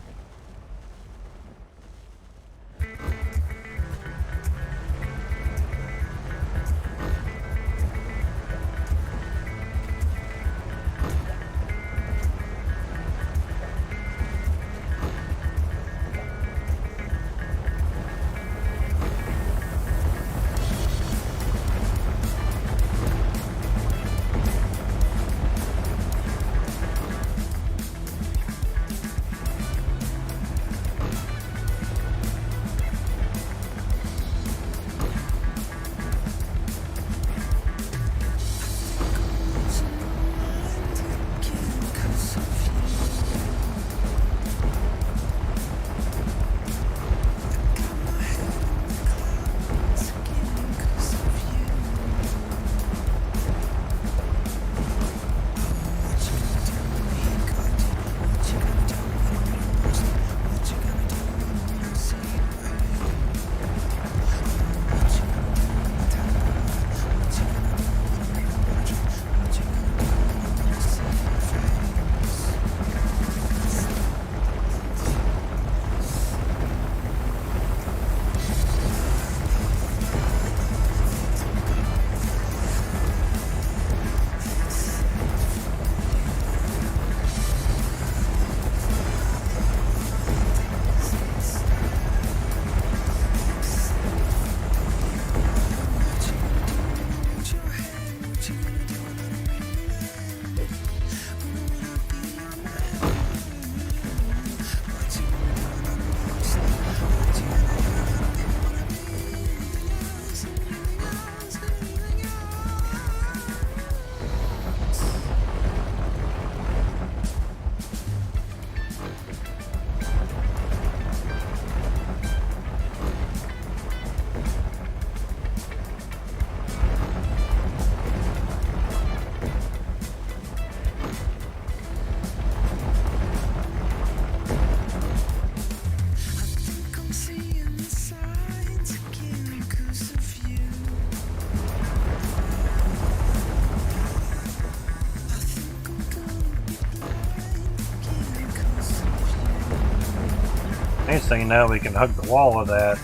Nice thing now we can hug the wall of that,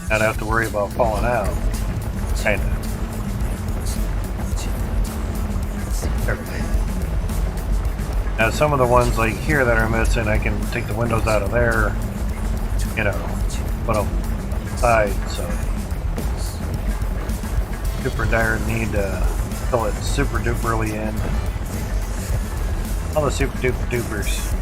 not have to worry about falling out. Kinda. Now some of the ones like here that are missing, I can take the windows out of there, you know, put them aside, so super dire need to fill it super duperly in. All the super duper dupers.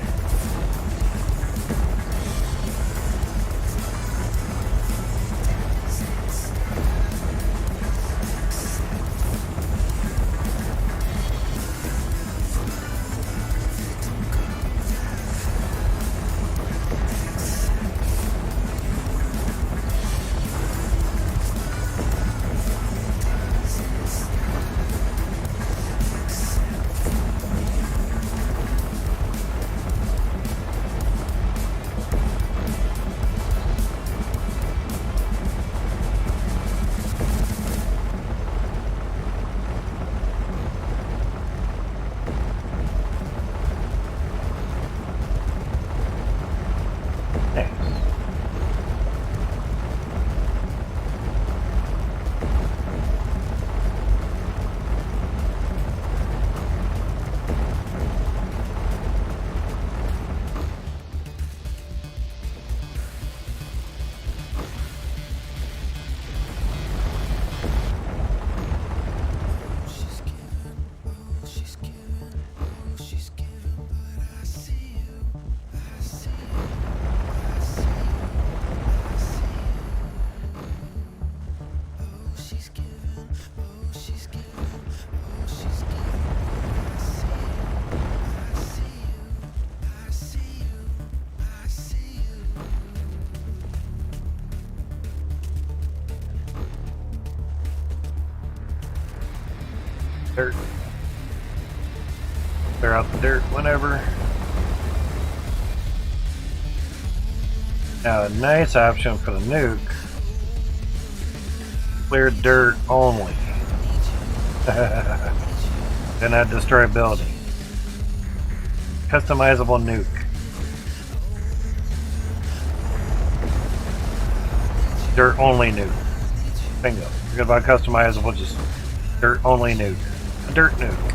Dirt. Clear out the dirt whenever. Now a nice option for the nuke. Clear dirt only. Do not destroy buildings. Customizable nuke. Dirt only nuke. Bingo. Forget about customizable, just dirt only nuke. A dirt nuke.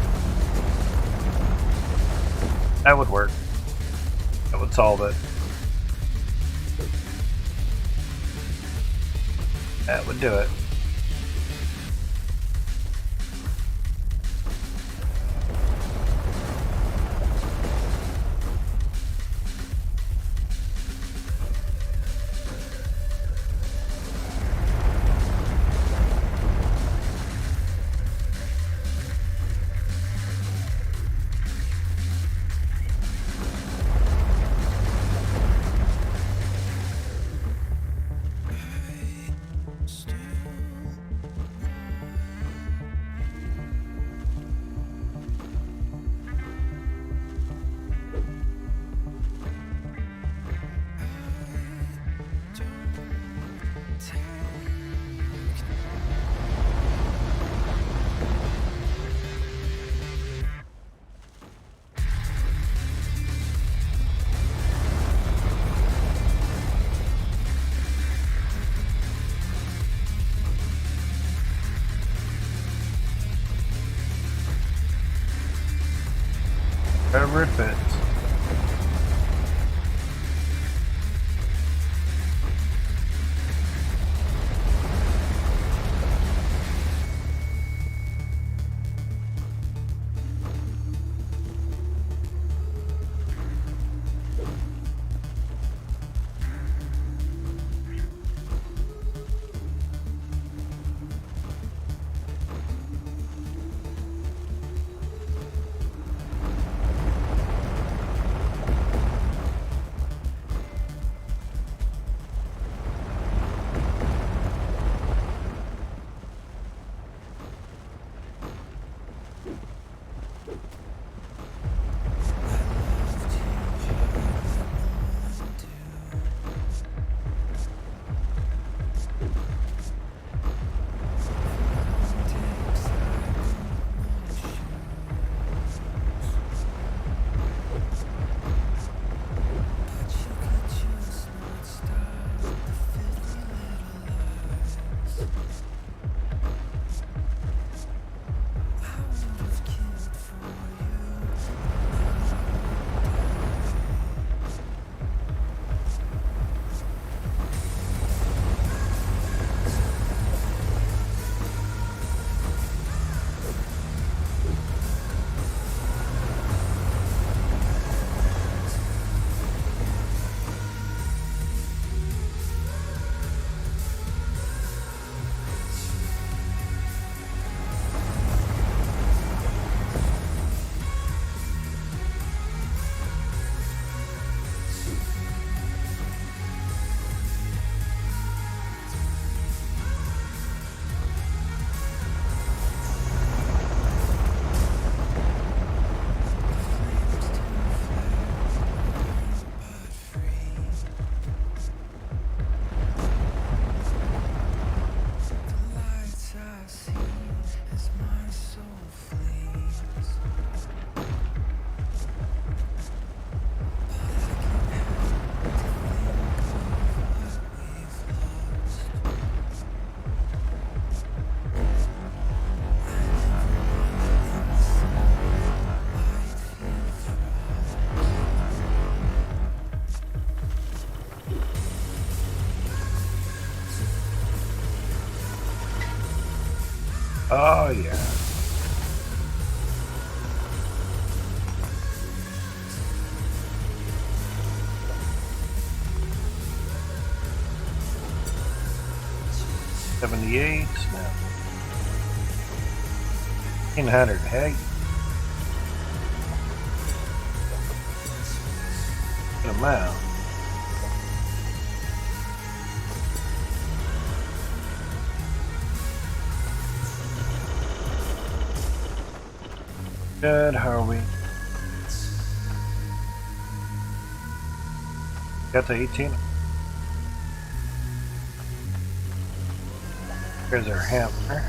That would work. That would solve it. That would do it. Wherever it fits. Oh, yeah. $78, no. 1,500, hey. Good amount. Good, how are we? Got to 18. Here's our hammer.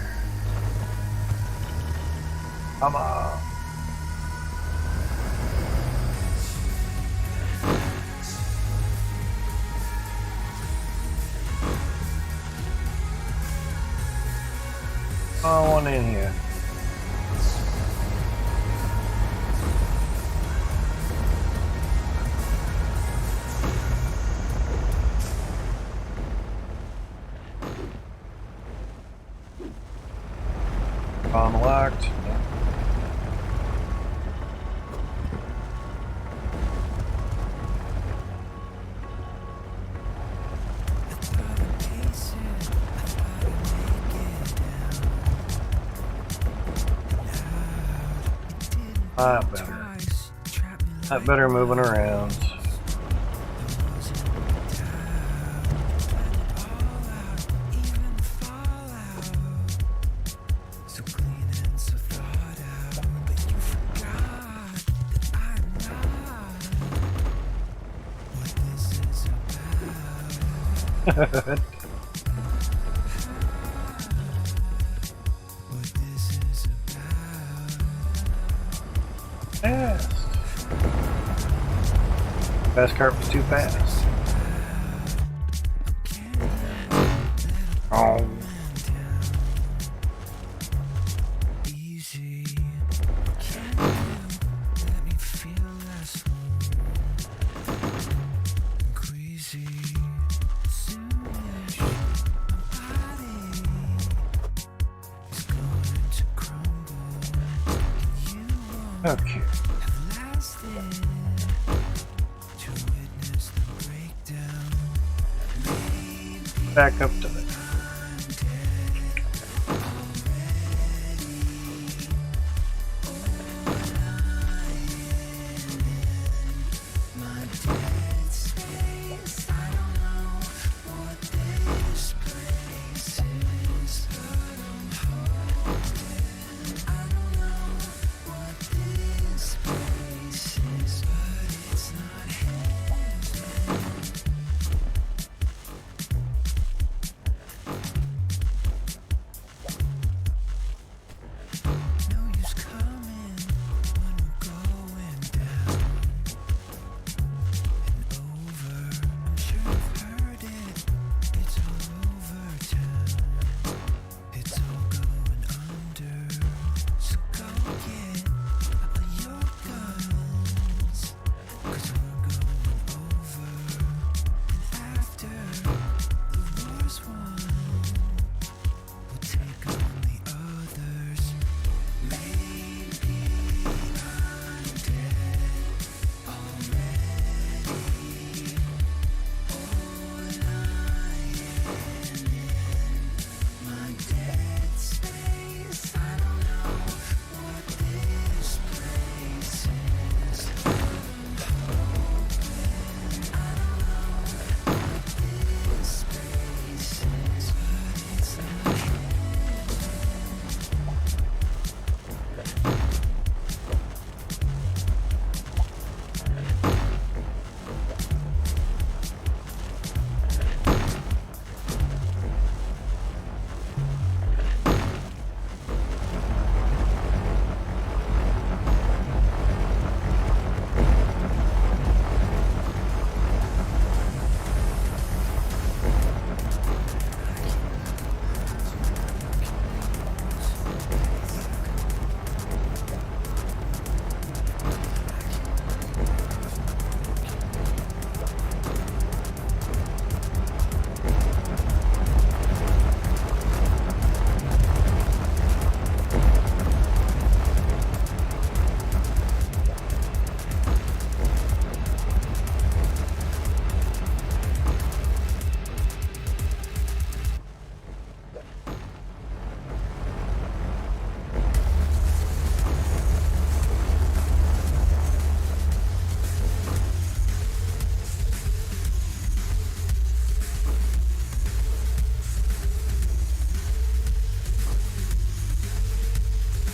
Come on. Oh, one in here. Bomb locked. Not better moving around. Fast. Fast cart was too fast. Oh. Okay. Back up to it.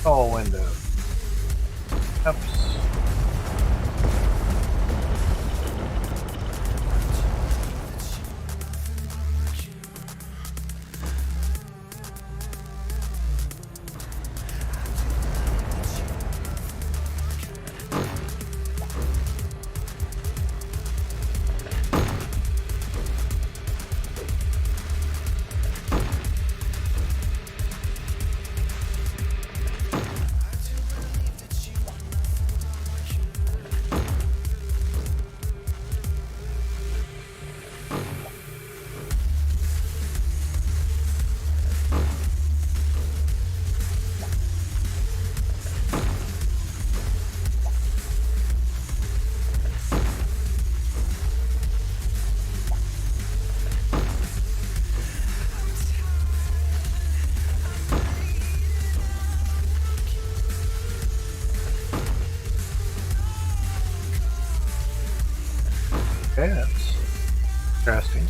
All window. Oops. Interesting.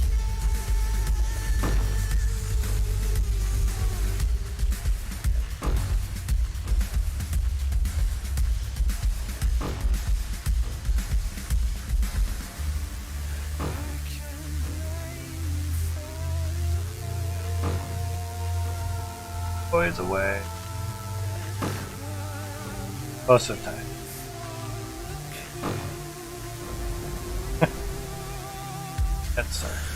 Boys away. Most of the time. That's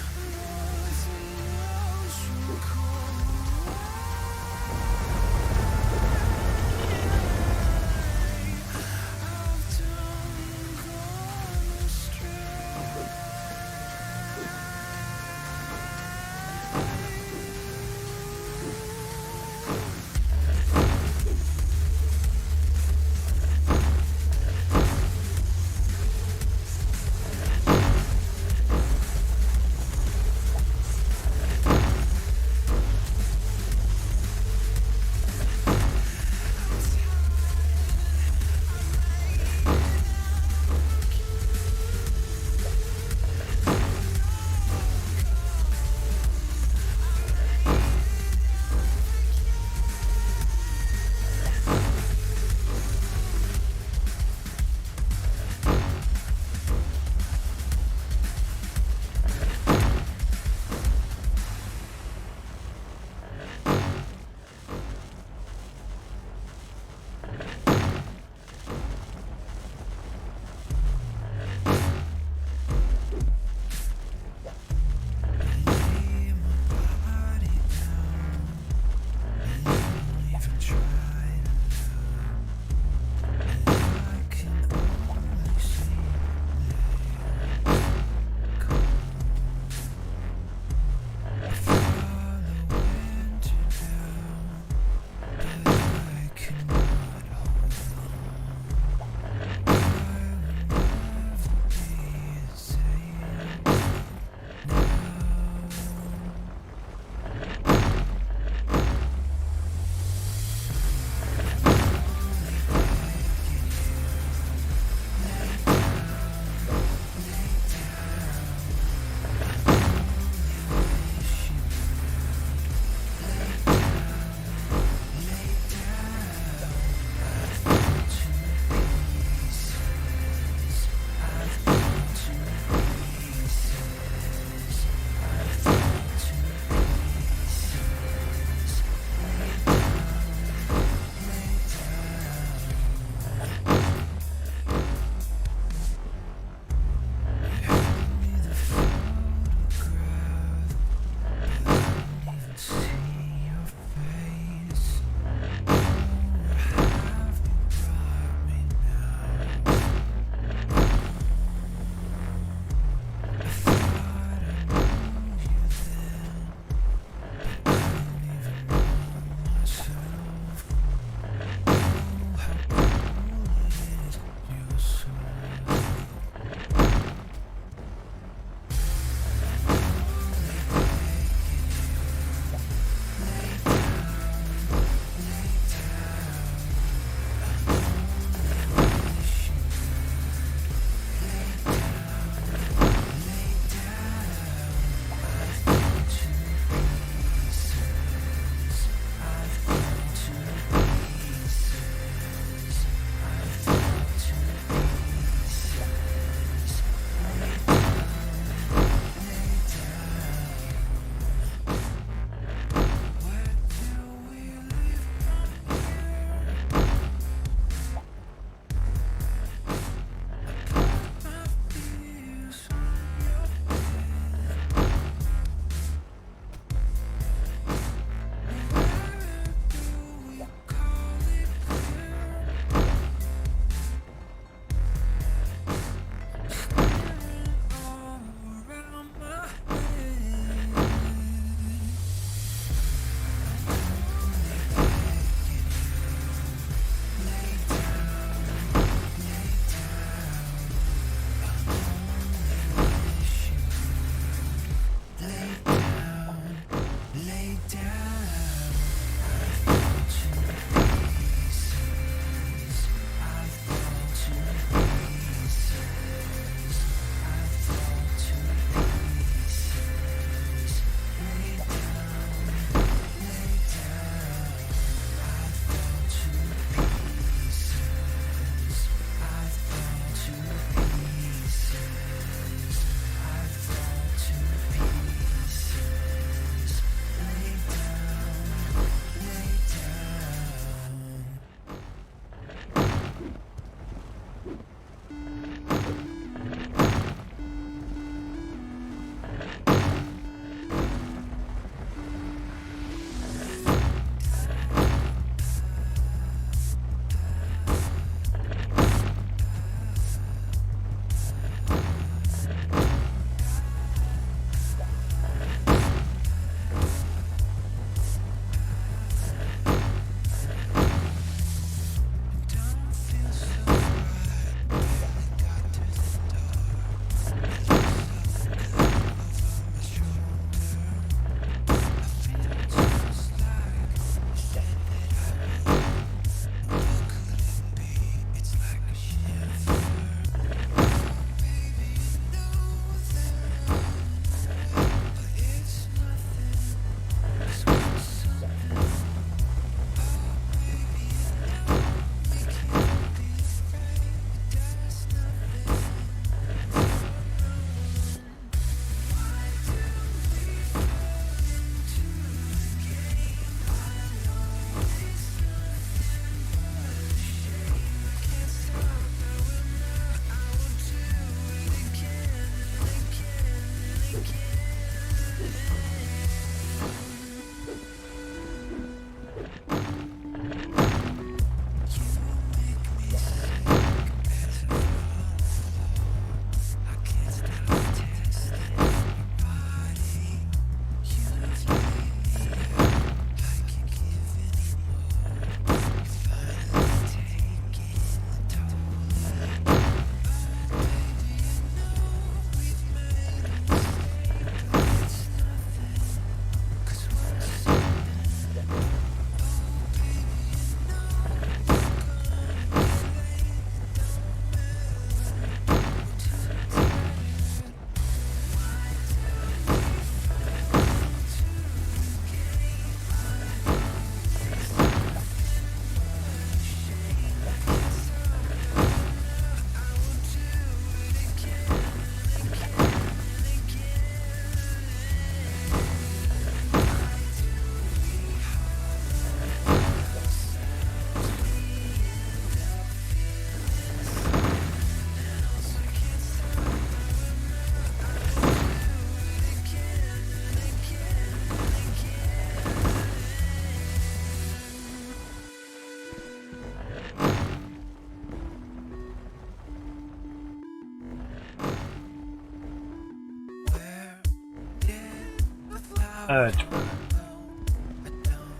It's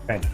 kind of.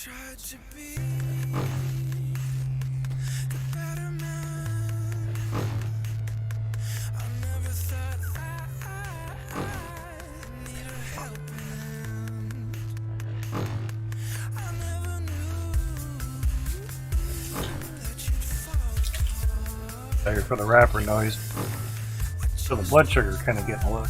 Tried to be the better man. I never thought I'd need a helping hand. I never knew that you'd fall apart. Sorry for the rapper noise. So the blood sugar kind of getting low.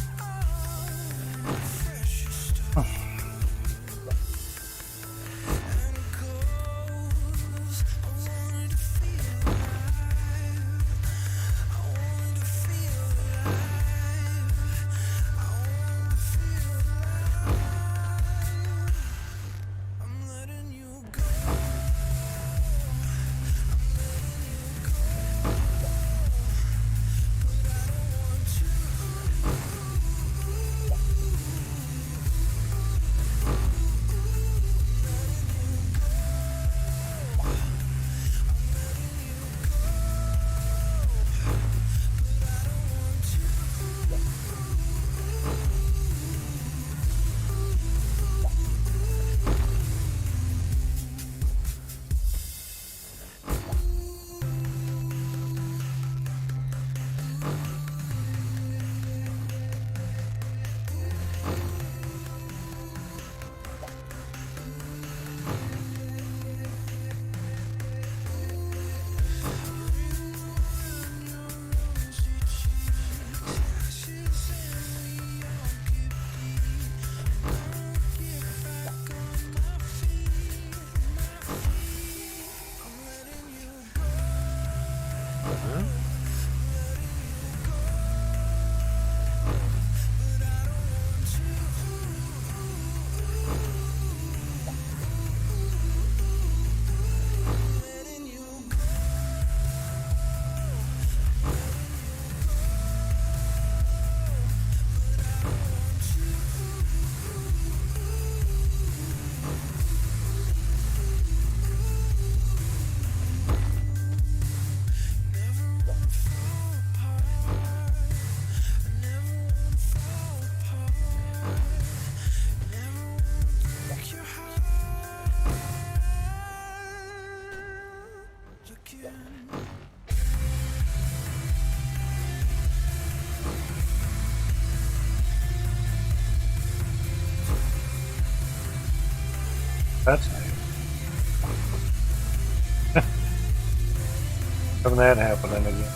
That's nice. Having that happening again.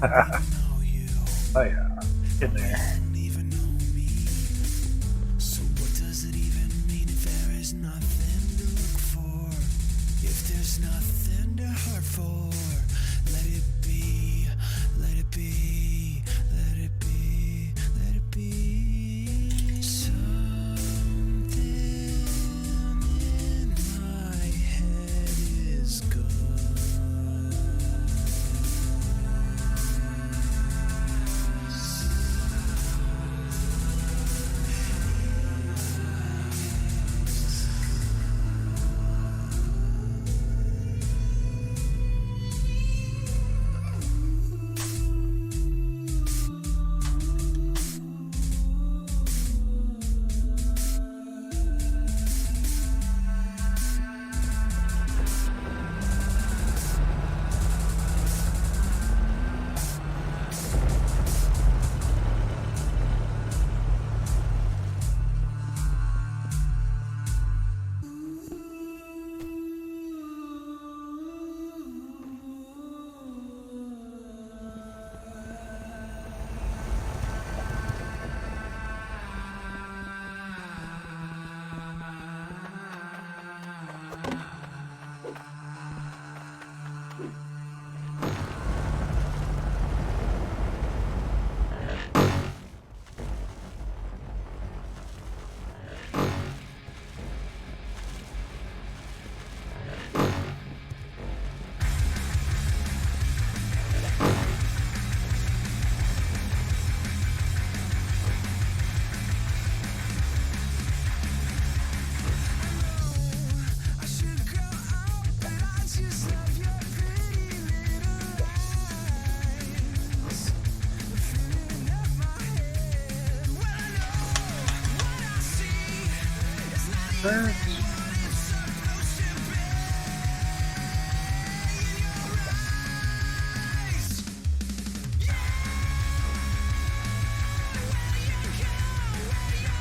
know you. Oh yeah, in there. Don't even know me. So what does it even mean if there is nothing to look for? If there's nothing to hurt for, let it be, let it be, let it be, let it be. Something in my head is good. I should grow up, but I just love your pretty little eyes filling up my head. Well, I know what I see is not even what it's supposed to be. In your eyes, yeah. Where you go, where you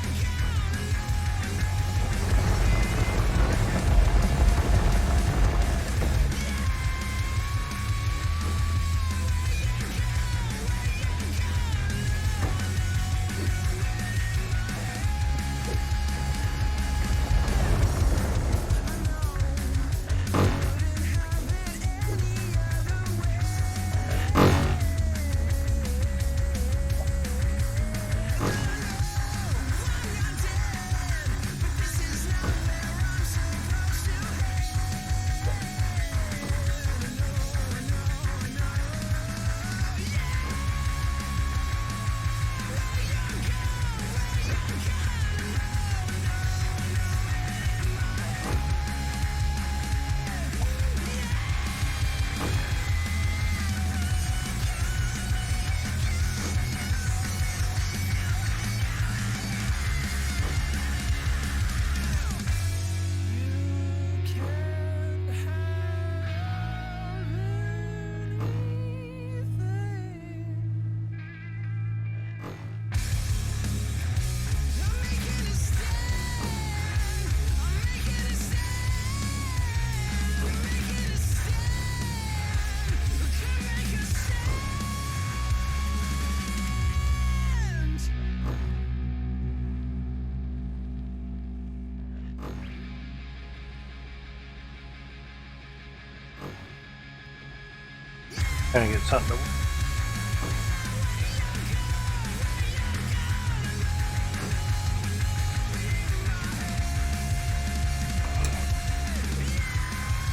Trying to get something to.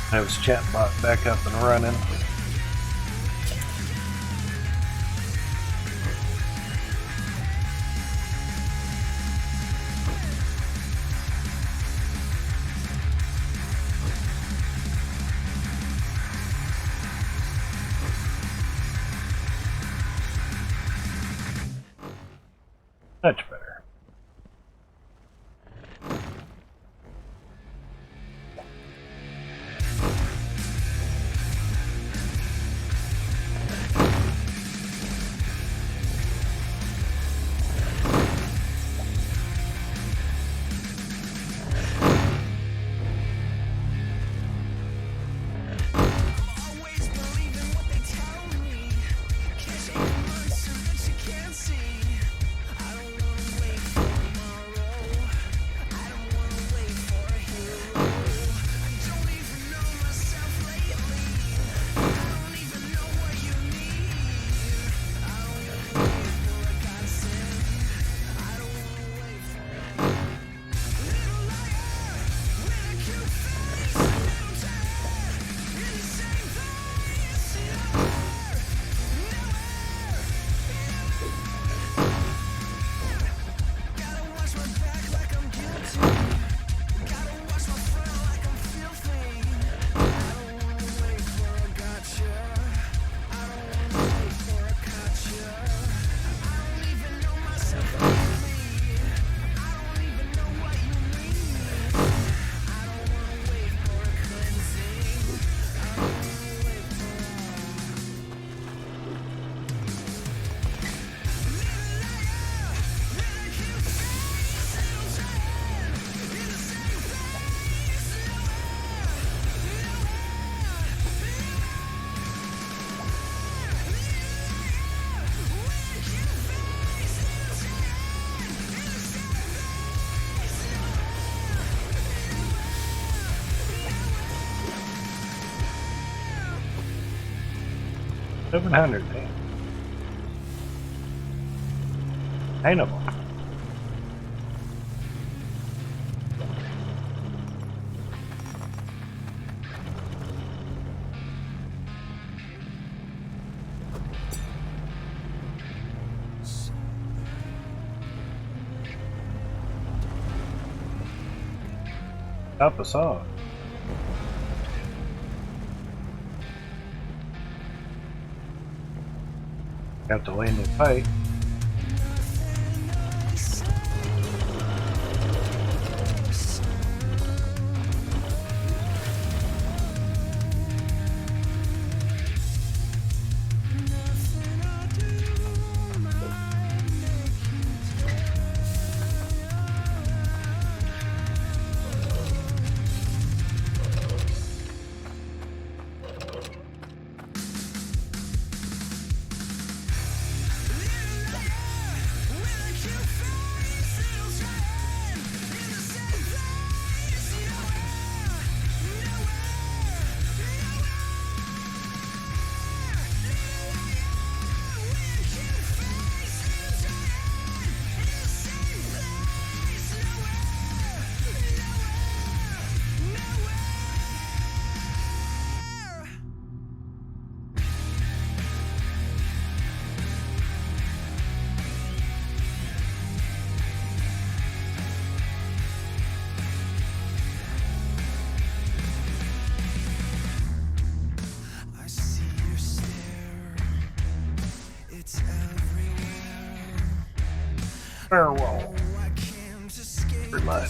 I was chatbot back up and running. Much better. always believe in what they tell me? Can't 700, damn. 9 of them. Top us off. Have to land the pipe. Farewell. Pretty much.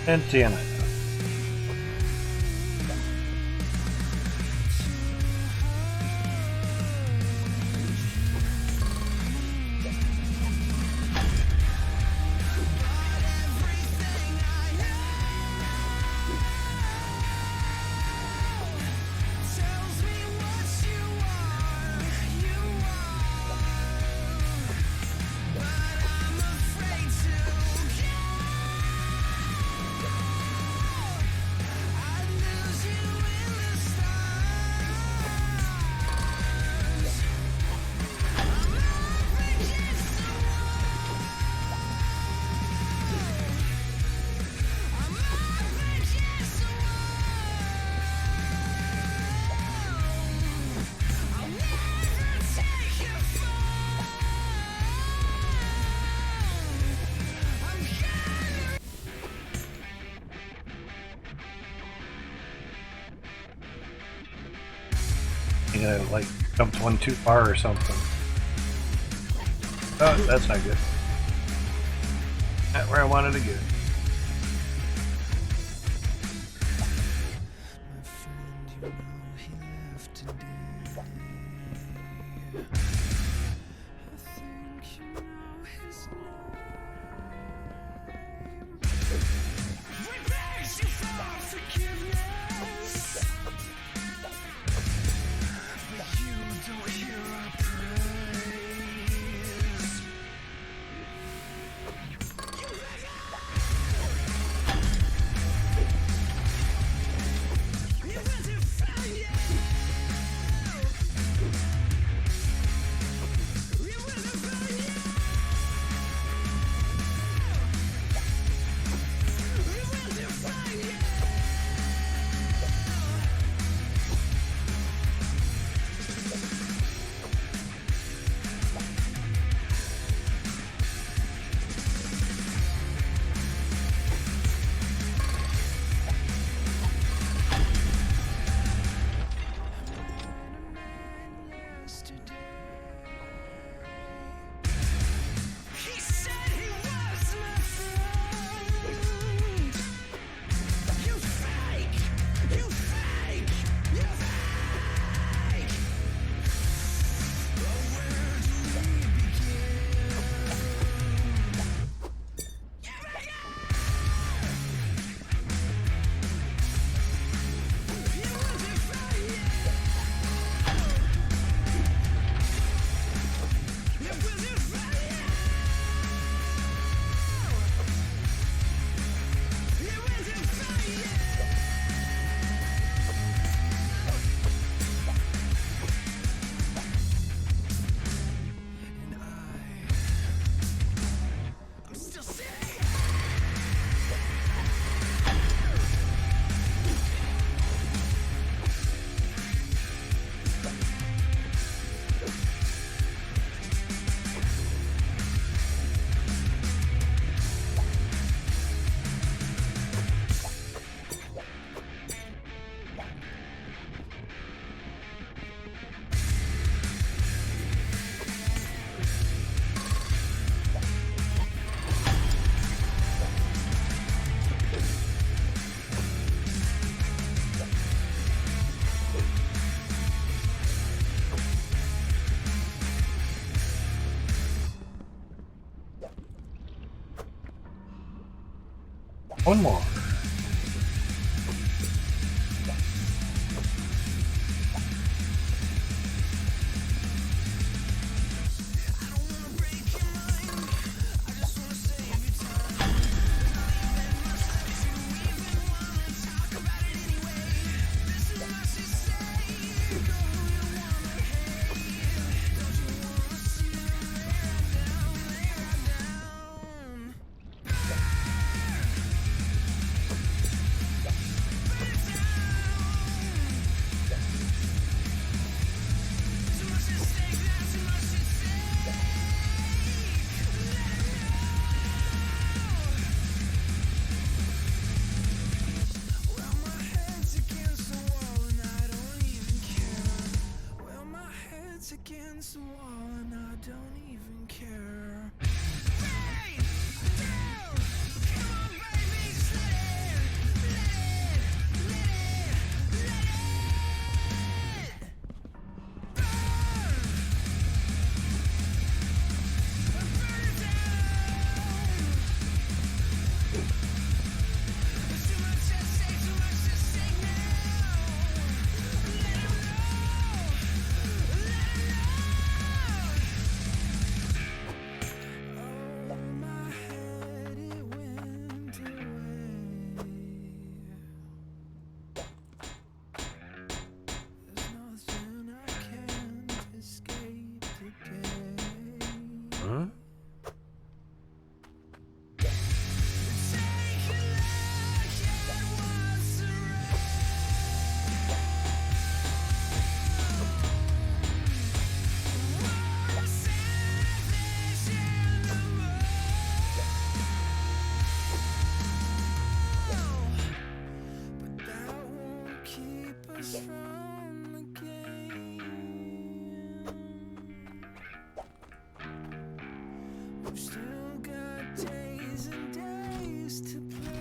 Antenna. You know, like jumped one too far or something. Oh, that's not good. Not where I wanted to get. One more. Against the wall and I don't even care. We've still got days and days to play.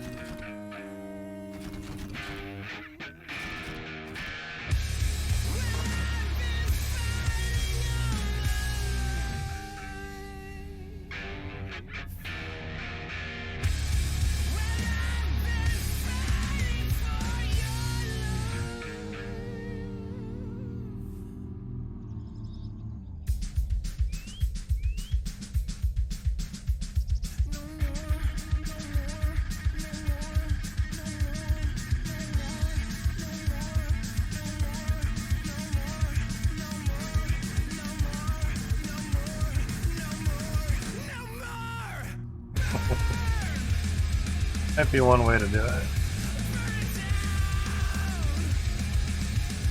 Might be one way to do it.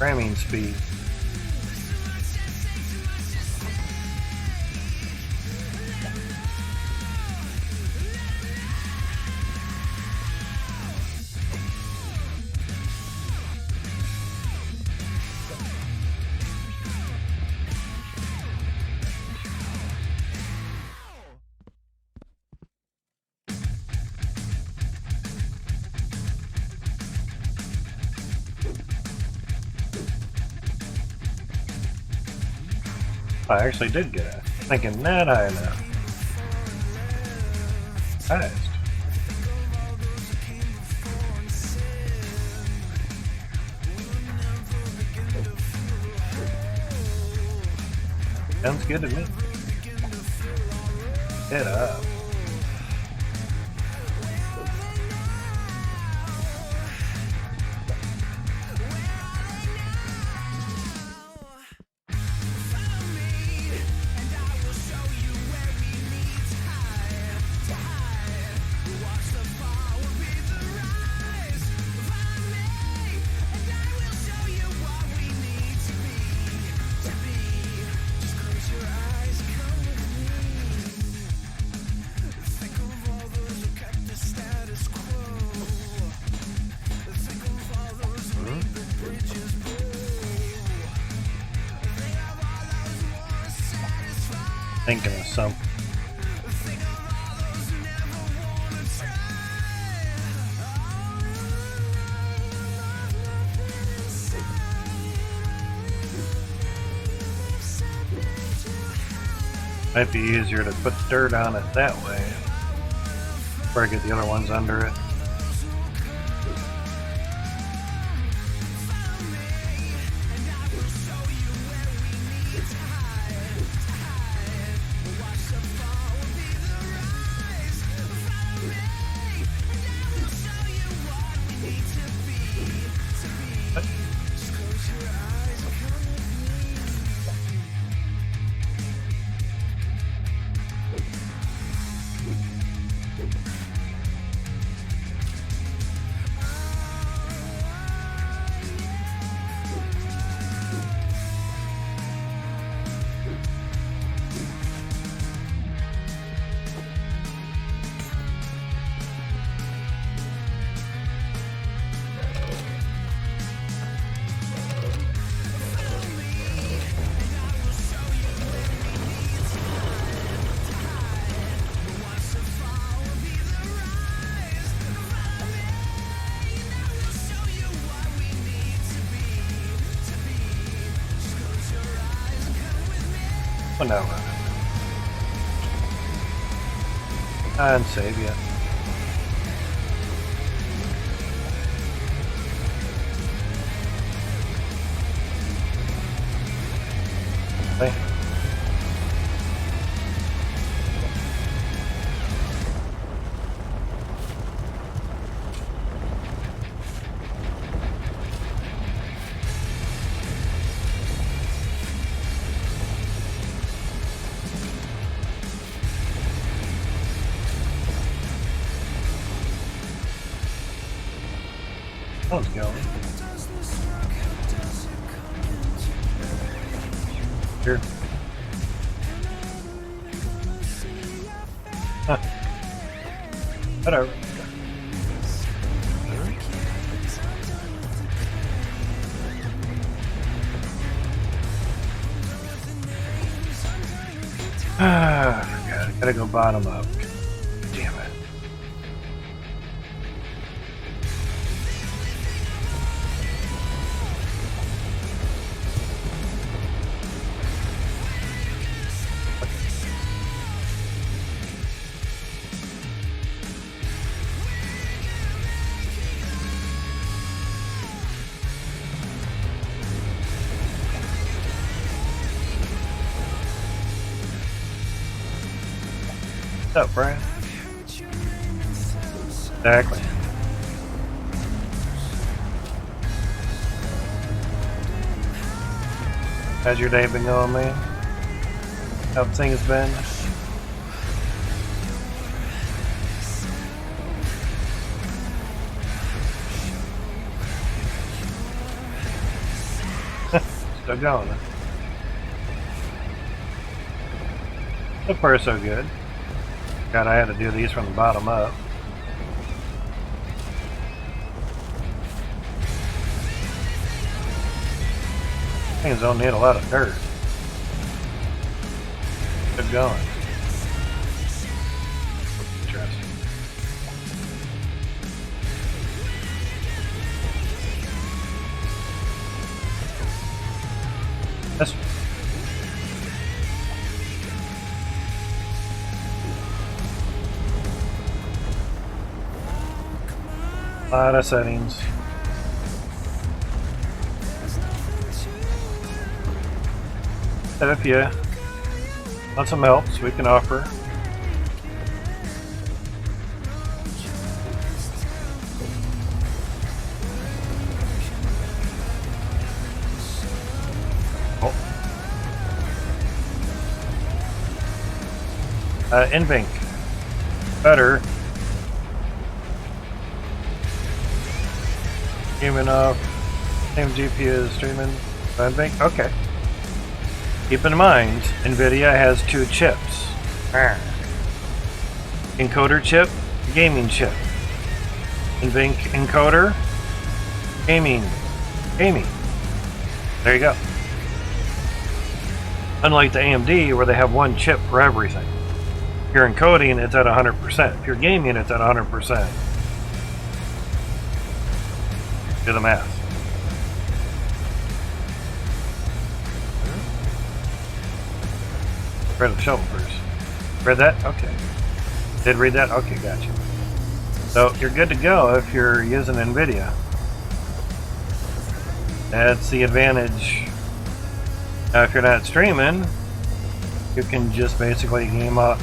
Ramming speed. I actually did get it. Thinking not high enough. Highest. Sounds good to me. Get up. Thinking of something. Might be easier to put dirt on it that way before I get the other ones under it. Oh no. And save ya. Okay. Let's go. Here. Huh. Whatever. Ah, I forgot. I gotta go bottom up. Damn it. What's up, Brian? Exactly. How's your day been going, man? How have things been? Still going. So far, so good. God, I had to do these from the bottom up. Things don't need a lot of dirt. Good going. Interesting. That's a lot of settings. And if you want some help, we can offer. Oh. NVINC. Better. Gaming off. Same GPU as streaming. NVINC. Okay. Keep in mind, NVIDIA has two chips. Encoder chip, gaming chip. NVINC encoder, gaming. There you go. Unlike the AMD, where they have one chip for everything. If you're encoding, it's at 100%. If you're gaming, it's at 100%. Do the math. Read the shovel first. Read that? Okay. Did read that? Okay, gotcha. So you're good to go if you're using NVIDIA. That's the advantage. Now if you're not streaming, you can just basically game off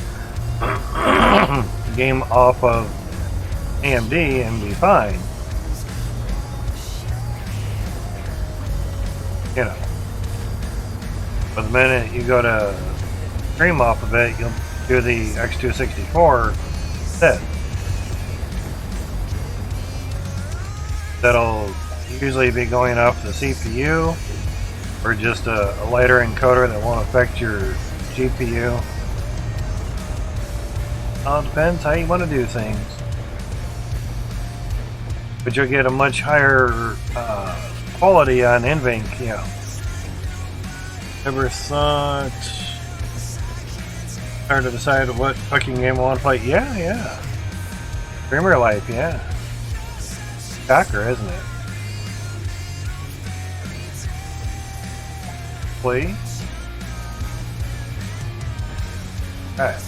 of AMD and be fine. You know. But the minute you go to stream off of it, you'll do the X264 instead. That'll usually be going off the CPU or just a lighter encoder that won't affect your GPU. All depends how you want to do things. But you'll get a much higher quality on NVINC, you know. Never thought... Hard to decide what fucking game I want to play. Yeah. Dreamer Life, yeah. Shocker, isn't it? Play. Alright.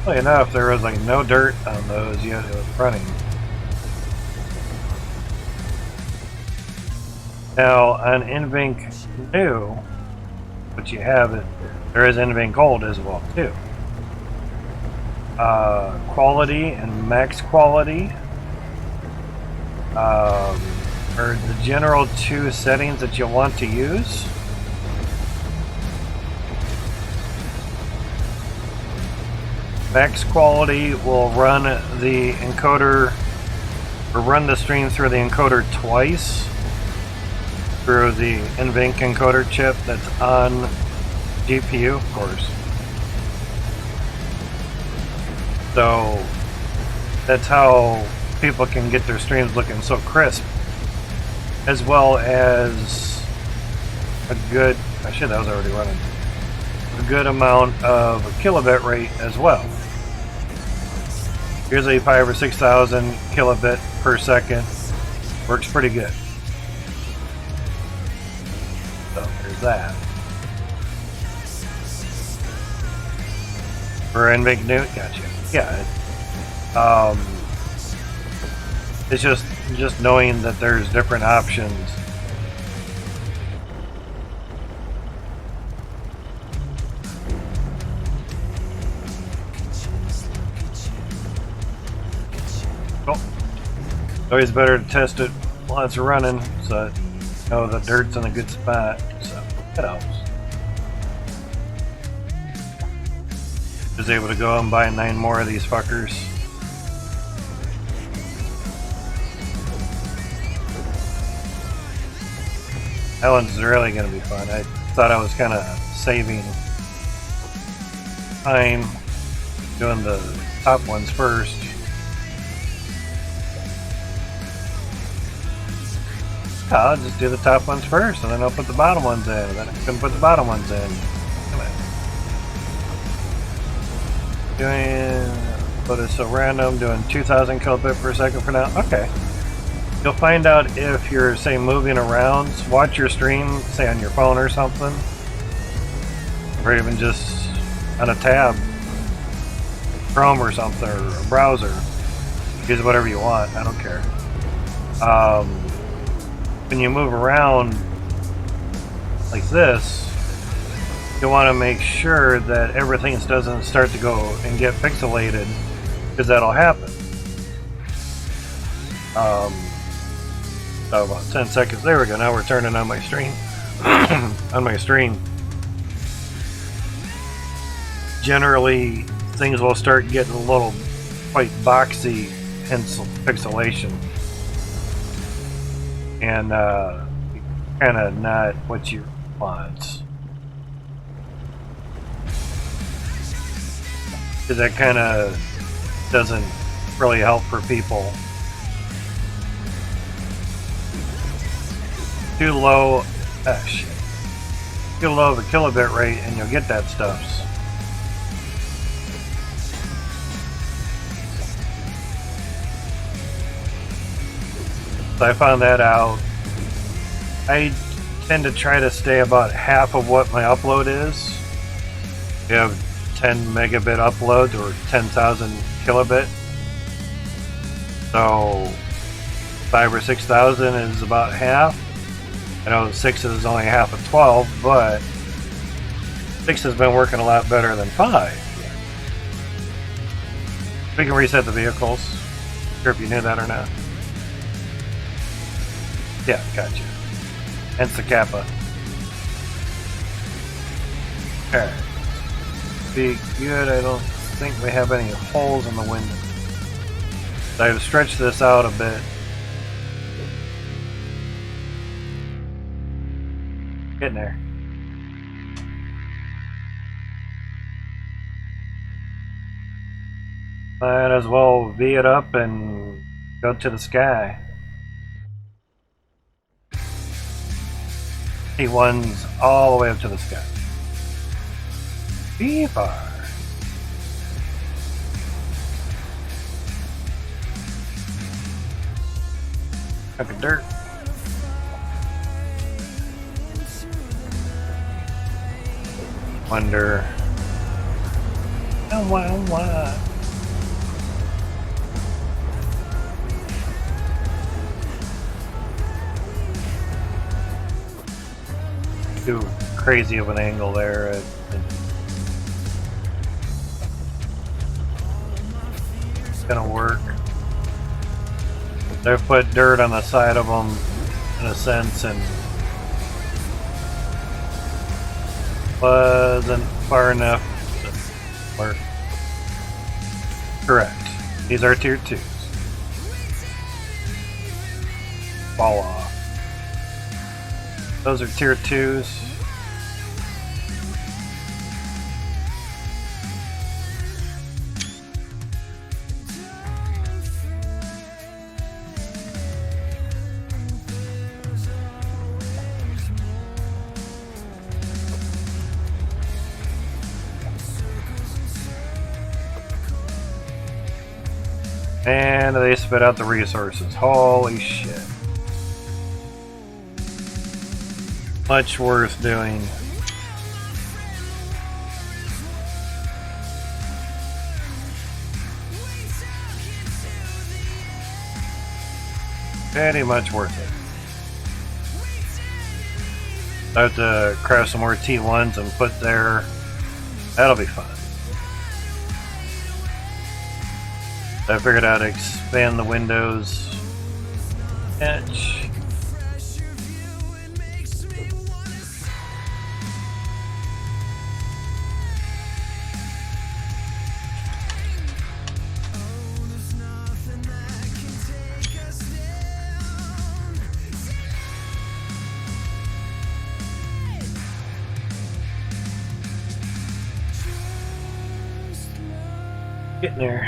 Well, enough, there was like no dirt on those yet it was running. Now on NVINC New, what you have is there is NVINC Old as well too. Quality and max quality are the general two settings that you'll want to use. Max quality will run the encoder, or run the stream through the encoder twice through the NVINC encoder chip that's on GPU, of course. So that's how people can get their streams looking so crisp, as well as a good, actually that was already running, a good amount of a kilobit rate as well. Usually 5,000 or 6,000 kilobit per second works pretty good. So there's that. For NVINC New, gotcha. Yeah. It's just knowing that there's different options. Oh, always better to test it while it's running, so you know the dirt's in a good spot. So it helps. Was able to go and buy 9 more of these fuckers. That one's really going to be fun. I thought I was kind of saving time doing the top ones first. I'll just do the top ones first and then I'll put the bottom ones in, and then I can put the bottom ones in. But it's so random, doing 2,000 kilobit per second for now. Okay. You'll find out if you're, say, moving around, watch your stream, say on your phone or something, or even just on a tab, Chrome or something, or a browser. Use whatever you want, I don't care. When you move around like this, you want to make sure that everything doesn't start to go and get pixelated, because that'll happen. So about 10 seconds. There we go. Now we're turning on my stream. On my stream. Generally, things will start getting a little quite boxy, hence pixelation, and kind of not what you want. Because that kind of doesn't really help for people. Too low, shit. Too low of a kilobit rate and you'll get that stuff. So I found that out. I tend to try to stay about half of what my upload is. You have 10 megabit upload or 10,000 kilobit. So 5,000 or 6,000 is about half. I know 6 is only half of 12, but 6 has been working a lot better than 5. We can reset the vehicles. Not sure if you knew that or not. Yeah, gotcha. Hence the kappa. Alright. Be good. I don't think we have any holes in the window. So I've stretched this out a bit. Getting there. Might as well V it up and go to the sky. T1's all the way up to the sky. Be far. Like a dirt. Wonder. What? Too crazy of an angle there. It's gonna work. They've put dirt on the side of them in a sense, and wasn't far enough to work. Correct. These are tier 2s. Fall off. Those are tier 2s. And they spit out the resources. Holy shit. Much worth doing. Very much worth it. I have to craft some more T1s and put there. That'll be fun. I figured out how to expand the windows edge. Getting there.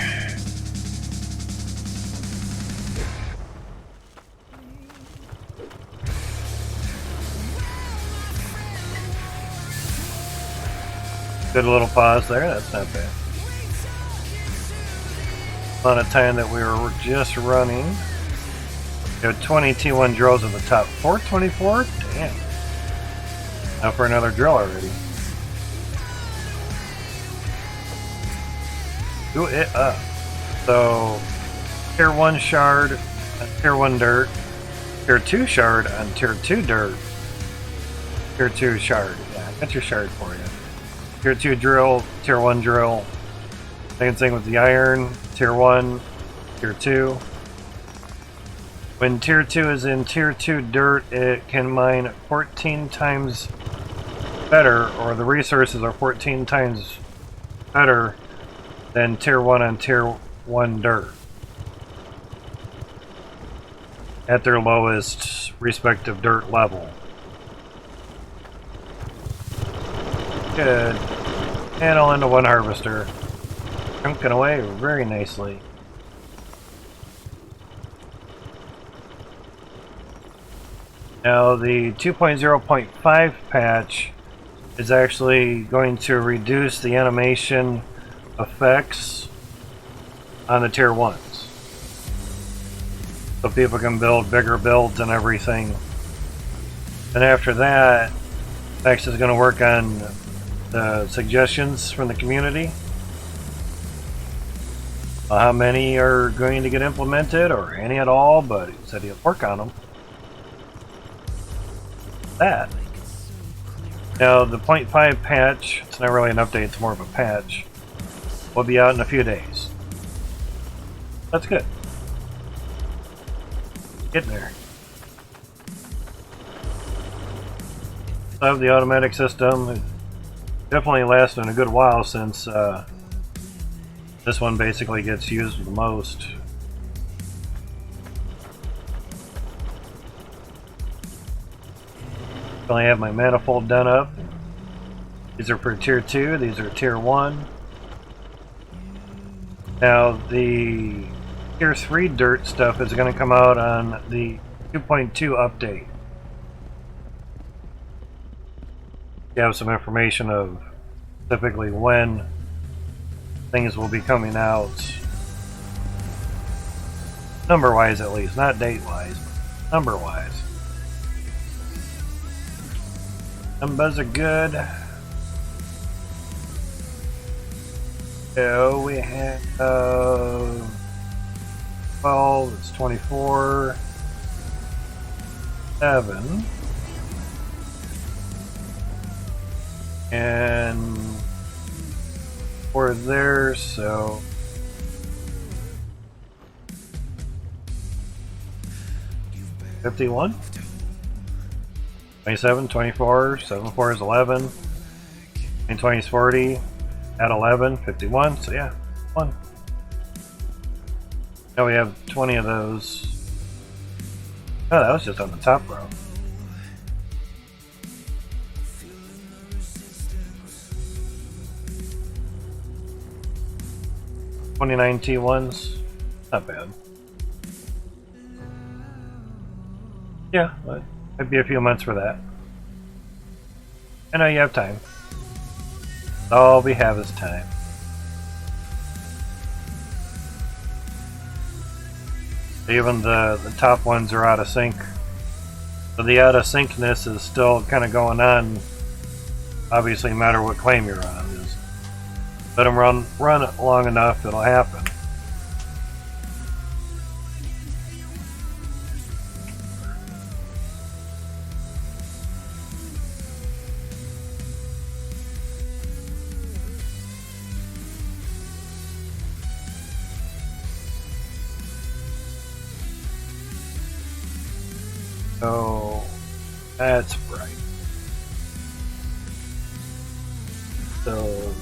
Good little pause there, that's not bad. Amount of time that we were just running. We had 20 T1 drills at the top. 424? Damn. Now for another drill already. Do it up. So, tier 1 shard on tier 1 dirt. Tier 2 shard on tier 2 dirt. Tier 2 shard. Yeah, got your shard for you. Tier 2 drill, tier 1 drill. Same thing with the iron, tier 1, tier 2. When tier 2 is in tier 2 dirt, it can mine 14 times better, or the resources are 14 times better than tier 1 on tier 1 dirt. At their lowest respective dirt level. Good. And all into one harvester. Chunking away very nicely. Now the 2.0.5 patch is actually going to reduce the animation effects on the tier 1s. So people can build bigger builds and everything. And after that, X is going to work on the suggestions from the community. How many are going to get implemented, or any at all, but he said he'll work on them. That. Now, the 0.5 patch, it's not really an update, it's more of a patch, will be out in a few days. That's good. Getting there. I have the automatic system. It definitely lasted a good while since this one basically gets used the most. I have my manifold done up. These are for tier 2, these are tier 1. Now the tier 3 dirt stuff is going to come out on the 2.2 update. You have some information of typically when things will be coming out. Number-wise at least, not date-wise, but number-wise. Numbers are good. So we have 12, it's 24, 7, and 4 there, so 51, 27, 24, 7, 4 is 11, and 20 is 40, at 11, 51, so yeah, 1. Now we have 20 of those. Oh, that was just on the top row. $29 T1s, not bad. Yeah, but it'd be a few months for that. I know you have time. All we have is time. Even the top ones are out of sync. So the out of syncness is still kind of going on. Obviously, no matter what claim you're on. Just let them run long enough, it'll happen. So that's right. So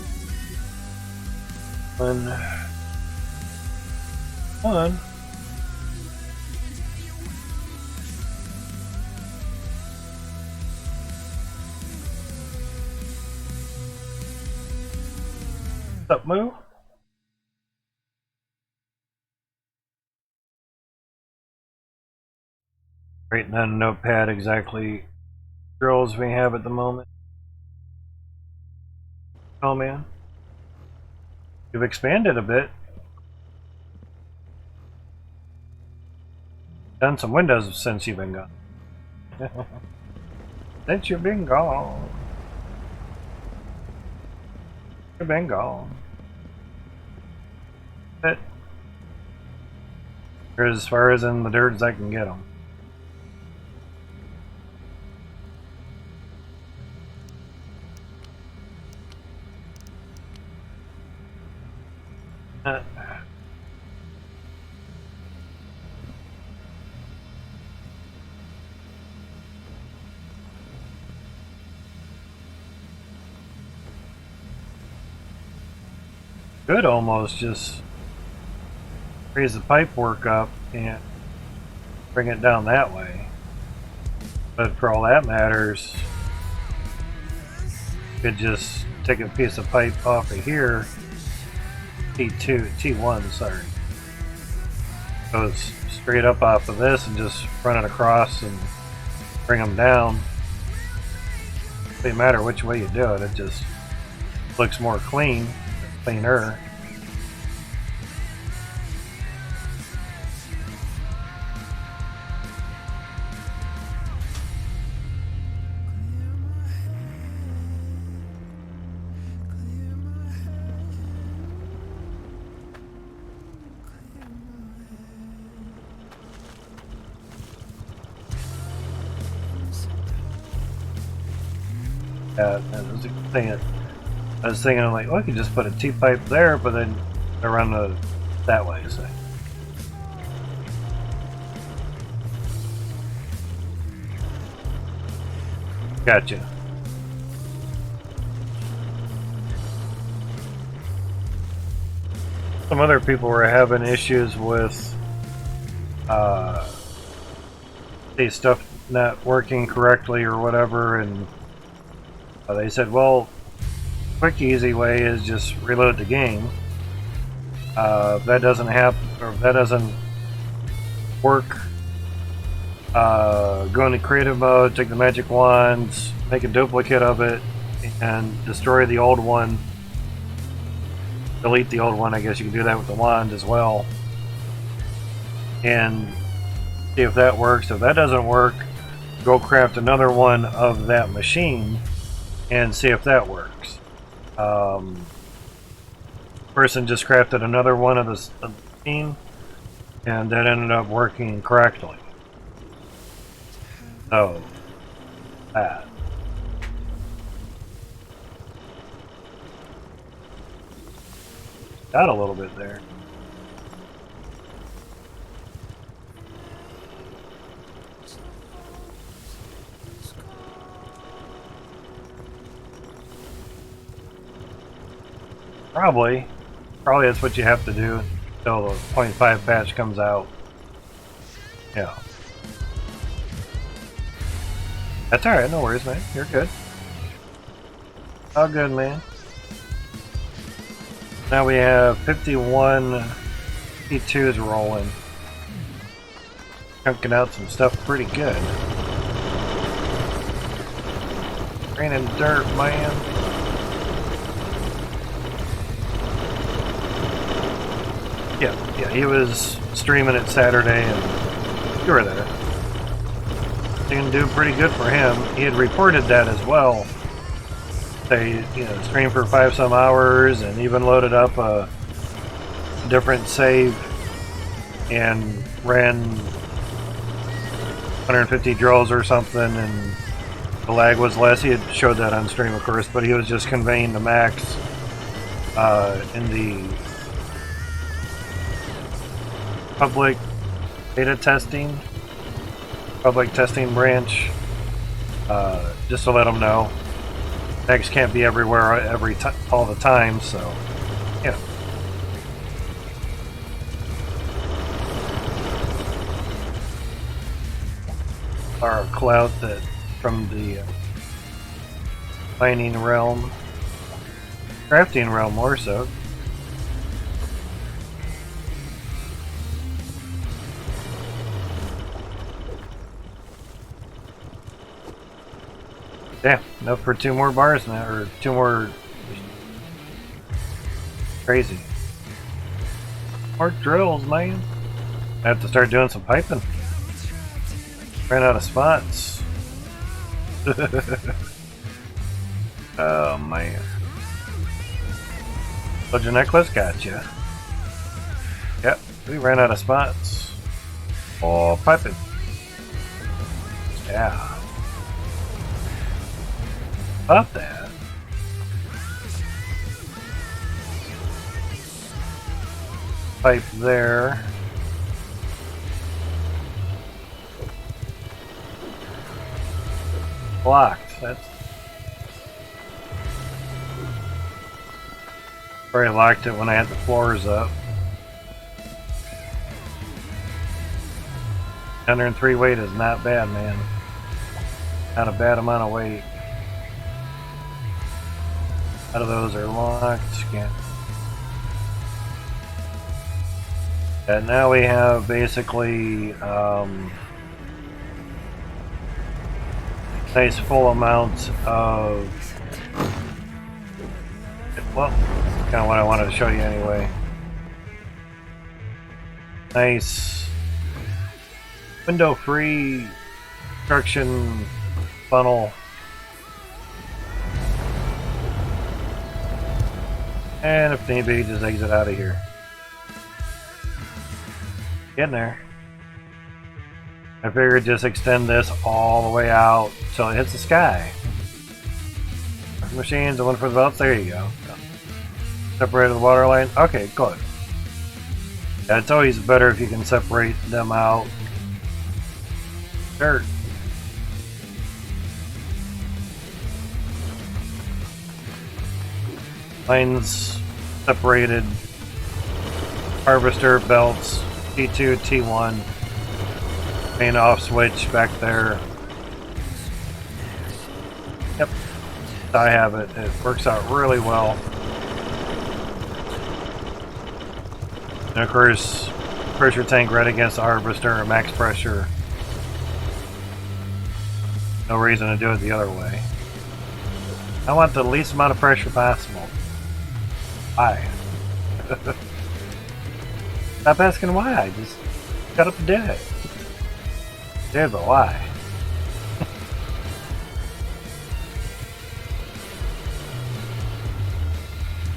one. What's up, Moo? Writing on a notepad exactly drills we have at the moment. Oh man, you've expanded a bit. Done some windows since you've been gone. Since you've been gone. You've been gone. But they're as far as in the dirt as I can get them. Could almost just raise the pipe work up and bring it down that way. But for all that matters, you could just take a piece of pipe off of here, T1, sorry. Goes straight up off of this and just run it across and bring them down. It doesn't matter which way you do it, it just looks more cleaner. I was thinking, I'm like, well, I could just put a T-pipe there, but then around that way, so. Gotcha. Some other people were having issues with stuff not working correctly or whatever, and they said, well, quick easy way is just reload the game. If that doesn't happen, or if that doesn't work, go into creative mode, take the magic wands, make a duplicate of it, and destroy the old one. Delete the old one. I guess you can do that with the wand as well, and see if that works. If that doesn't work, go craft another one of that machine and see if that works. person just crafted another one of the scene, and that ended up working correctly. So, that. Got a little bit there. Probably that's what you have to do until the 0.5 patch comes out. Yeah. That's alright, no worries, man. You're good. All good, man. Now we have 51 P2s rolling. Chunking out some stuff pretty good. Raining dirt, man. Yeah, he was streaming it Saturday and you were there. Didn't do pretty good for him. He had reported that as well. They, streamed for 5 some hours and even loaded up a different save and ran 150 drills or something, and the lag was less. He had showed that on stream, of course, but he was just conveying the max in the public testing branch, just to let them know. Max can't be everywhere all the time, so yeah. Our clout that from the mining realm, crafting realm more so. Yeah, enough for 2 more bars now, or 2 more. Crazy. More drills, man. I have to start doing some piping. Ran out of spots. Oh man. Soldier necklace, gotcha. Yep, we ran out of spots. Oh, piping. Yeah. About that. Pipe there. Blocked. That's where I locked it when I had the floors up. 103 weight is not bad, man. Not a bad amount of weight. Out of those are locked. And now we have basically nice full amount of, well, kind of what I wanted to show you anyway. Nice window-free construction funnel. And if need be, just exit out of here. Get in there. I figured just extend this all the way out till it hits the sky. Machines, the one for the belts, there you go. Separated the water line. Okay, good. Yeah, it's always better if you can separate them out. Dirt. Lines separated. Harvester belts. T2, T1. Main off switch back there. Yep. I have it. It works out really well. And of course, pressure tank right against the harvester, max pressure. No reason to do it the other way. I want the least amount of pressure possible. Why? Stop asking why. Just shut up and do it. Did, but why?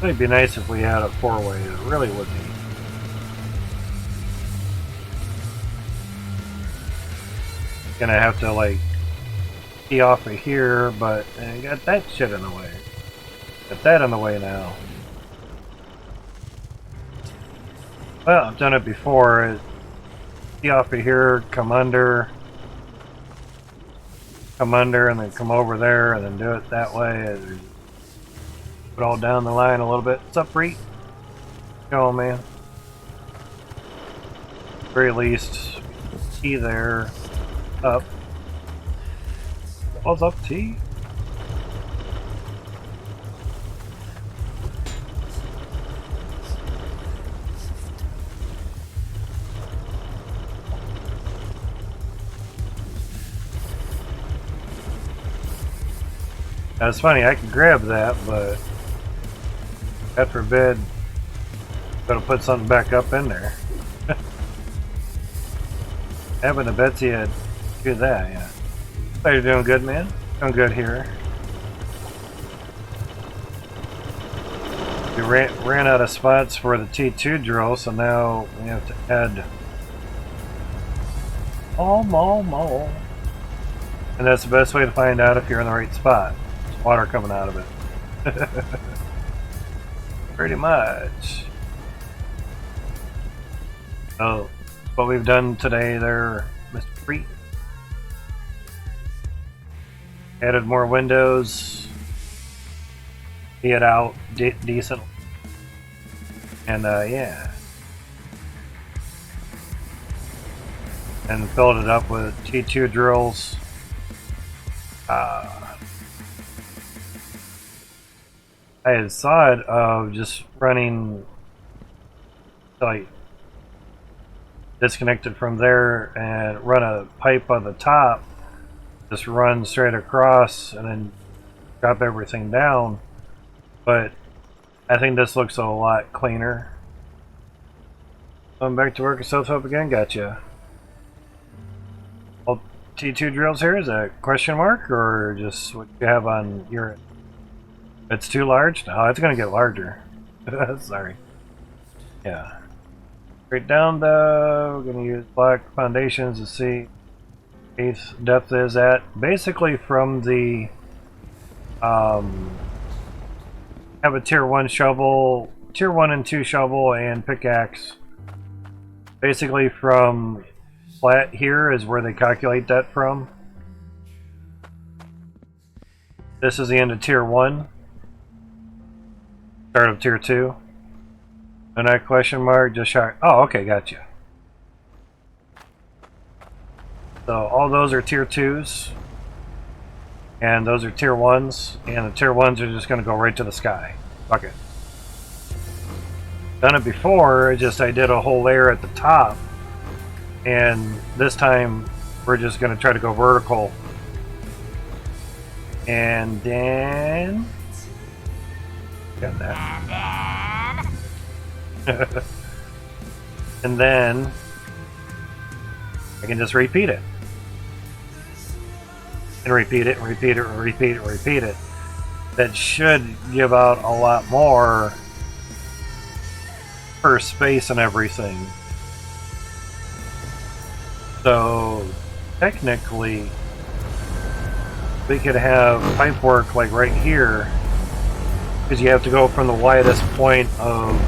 It'd be nice if we had a four-way. It really would be. Gonna have to like key off of here, but I got that shit in the way. Got that in the way now. Well, I've done it before. Key off of here, come under, and then come over there, and then do it that way. Put all down the line a little bit. What's up, Bree? Go on, man. At the very least, key there, up. What's up, T? That's funny, I can grab that, but God forbid, gotta put something back up in there. Having a Betsy to do that, yeah. How you doing, good man? Doing good here. We ran out of spots for the T2 drill, so now we have to add more. And that's the best way to find out if you're in the right spot. There's water coming out of it. Pretty much. So, what we've done today there, Mr. Free. Added more windows. See it out decent. And yeah. And filled it up with T2 drills. I had thought of just running, like, disconnected from there and run a pipe on the top, just run straight across and then drop everything down. But I think this looks a lot cleaner. I'm back to work at self-help again. Gotcha. Well, T2 drills here, is that a question mark or just what you have on your... It's too large? No, it's going to get larger. Sorry. Yeah. Straight down though, we're going to use black foundations to see eighth depth is at. Basically from the have a tier 1 shovel, tier 1 and 2 shovel and pickaxe. Basically from flat here is where they calculate that from. This is the end of tier 1. Start of tier 2. And that question mark just shot. Oh, okay, gotcha. So all those are tier 2s. And those are tier 1s. And the tier 1s are just going to go right to the sky. Fuck it. Done it before, just I did a whole layer at the top. And this time we're just going to try to go vertical. And then... Got that. And then I can just repeat it. And repeat it, and repeat it, and repeat it, and repeat it. That should give out a lot more per space and everything. So technically we could have pipe work like right here, because you have to go from the widest point of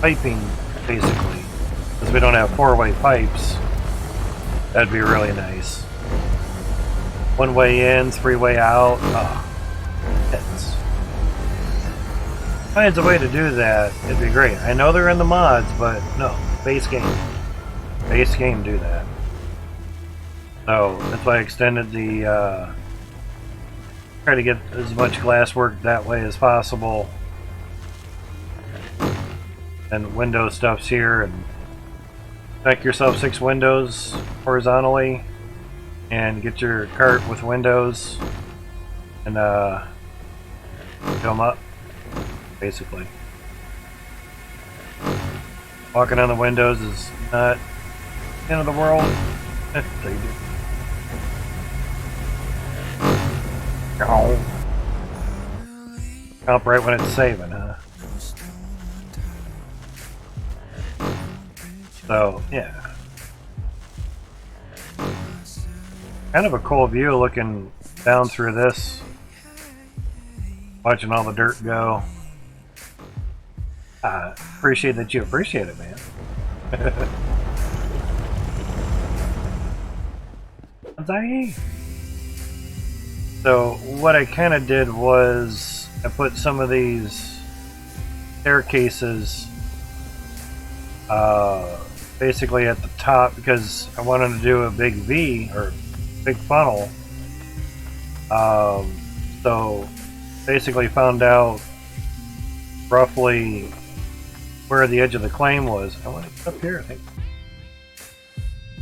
piping, basically, because we don't have 4-way pipes. That'd be really nice. 1-way in, 3-way out. Hits. Finds a way to do that, it'd be great. I know they're in the mods, but no, base game. Base game do that. So that's why I extended the try to get as much glass work that way as possible. And window stuff's here, and make yourself 6 windows horizontally and get your cart with windows and fill them up, basically. Walking on the windows is not the end of the world. So you do. Oh. Up right when it's saving, huh? So, yeah. Kind of a cool view looking down through this. Watching all the dirt go. Appreciate that you appreciate it, man. So what I kind of did was I put some of these staircases basically at the top because I wanted to do a big V or big funnel. So basically found out roughly where the edge of the claim was. I want it up here, I think.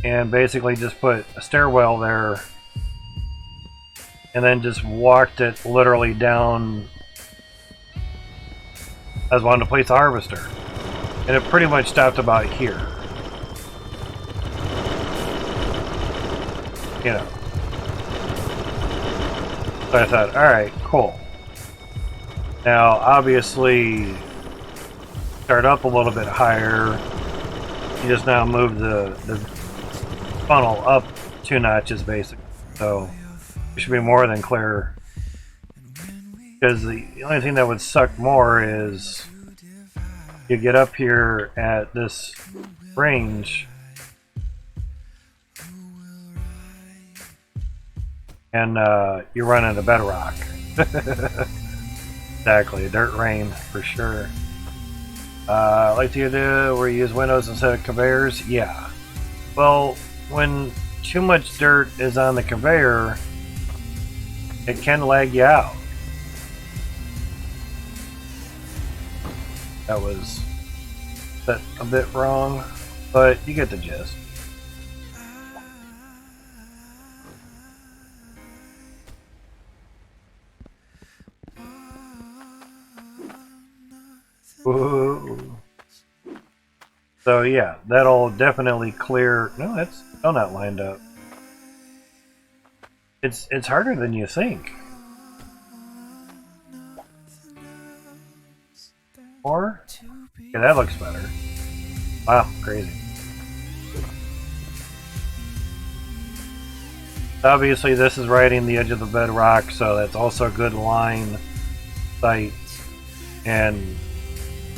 And basically just put a stairwell there and then just walked it literally down. I was wanting to place a harvester. And it pretty much stopped about here. You know. So I thought, alright, cool. Now, obviously, start up a little bit higher. You just now move the funnel up 2 notches, basically. So, it should be more than clear. Because the only thing that would suck more is you get up here at this range and you run into bedrock. Exactly, dirt rain for sure. Like to do where you use windows instead of conveyors? Yeah. Well, when too much dirt is on the conveyor, it can lag you out. That was a bit wrong, but you get the gist. Whoa. So yeah, that'll definitely clear. No, that's still not lined up. It's harder than you think. Or yeah, that looks better. Wow, crazy. Obviously, this is right in the edge of the bedrock, so that's also a good line sight, and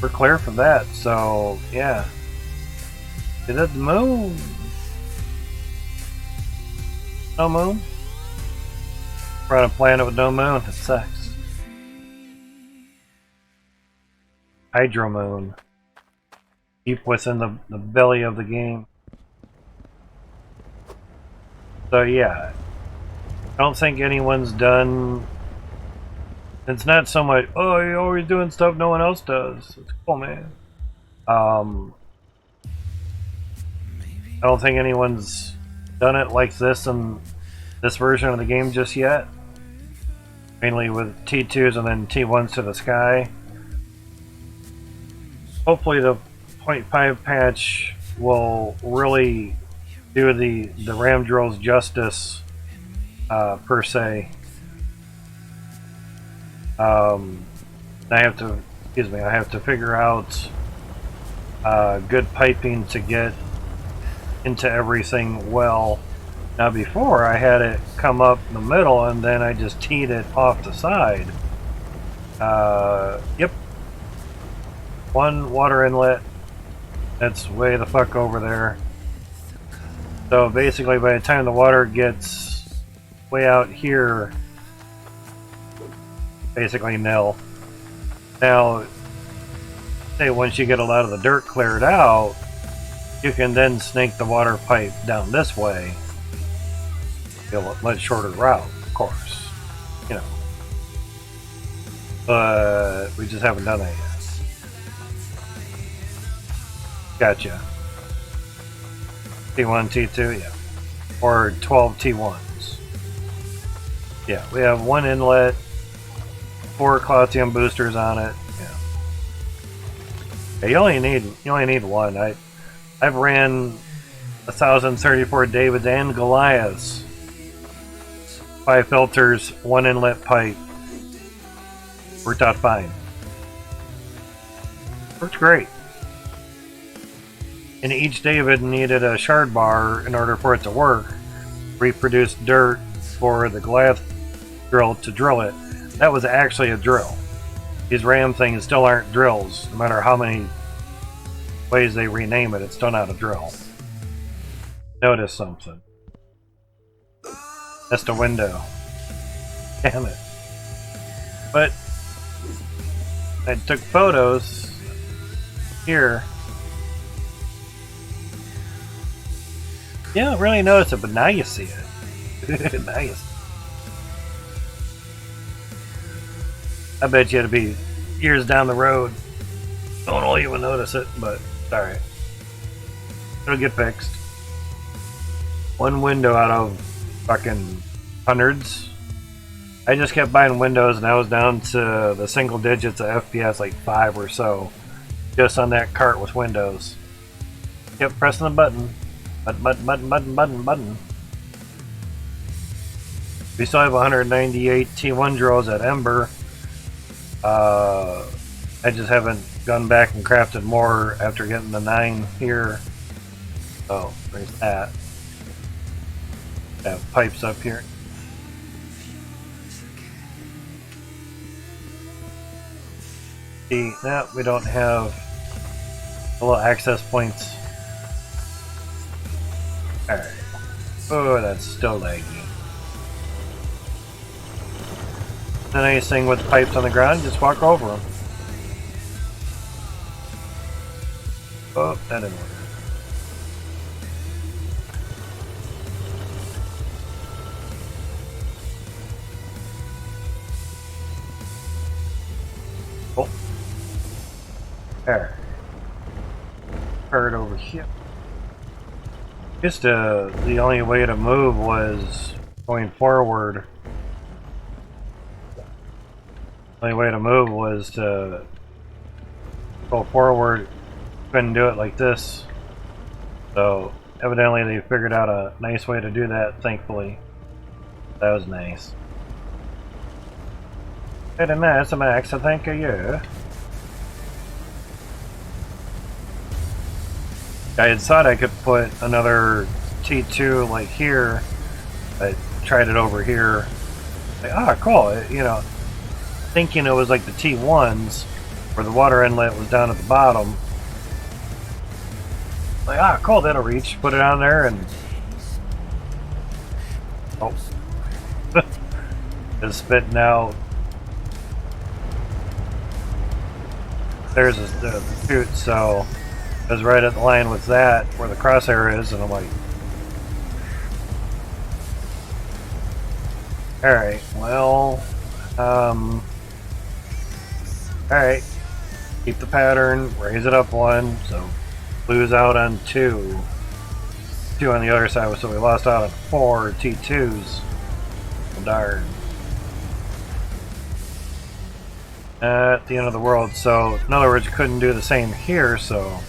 we're clear for that. So yeah, is that the moon? No moon? We're on a planet with no moon. It sucks. Hydromoon. Deep within the belly of the game. So yeah, I don't think anyone's done. It's not so much, oh, you're always doing stuff no one else does. It's cool, man. I don't think anyone's done it like this in this version of the game just yet. Mainly with T2s and then T1s to the sky. Hopefully the 0.5 patch will really do the ram drills justice, per se. I have to figure out good piping to get into everything well. Now before I had it come up in the middle and then I just teed it off the side. Yep. One water inlet. That's way the fuck over there. So basically by the time the water gets way out here, basically nil. Now, say once you get a lot of the dirt cleared out, you can then snake the water pipe down this way. It'll a much shorter route, of course. You know. But we just haven't done that yet. Gotcha. T1, T2, yeah. Or 12 T1s. Yeah, we have one inlet, 4 Cloutium boosters on it. Yeah, you only need one. I've ran 1,034 Davids and Goliaths, 5 filters, 1 inlet pipe. Worked out fine. Worked great. And each David needed a shard bar in order for it to work. Reproduce dirt for the glass drill to drill it. That was actually a drill. These ram things still aren't drills. No matter how many ways they rename it, it's still not a drill. Notice something. That's the window. Damn it. But I took photos here. You don't really notice it, but now you see it. Now you see it. I bet you it'll be years down the road. No one will even notice it, but it's alright. It'll get fixed. One window out of fucking hundreds. I just kept buying windows and I was down to the single digits of FPS, like 5 or so. Just on that cart with windows. Kept pressing the button. Button. We still have 198 T1 drills at Ember. I just haven't gone back and crafted more after getting the 9 here. Oh, there's that. Have pipes up here. See, now we don't have the little access points. Alright. Oh, that's still laggy. And anything with pipes on the ground, just walk over them. Oh, that didn't work. Oh. There. Part over here. Just the only way to move was going forward. The only way to move was to go forward. Couldn't do it like this. So evidently they figured out a nice way to do that, thankfully. That was nice. Very nice, Max, thank you. I had thought I could put another T2 like here. I tried it over here. Like, ah, cool. You know, thinking it was like the T1s where the water inlet was down at the bottom. Like, ah, cool, that'll reach. Put it on there and... Oh. It's spitting out. There's the chute, so... I was right at the line with that, where the crosshair is, and I'm like... Alright, well... Alright. Keep the pattern, raise it up 1, so... Lose out on 2. 2 on the other side, so we lost out on 4 T2s. Oh, darn. At the end of the world, so... In other words, you couldn't do the same here, so...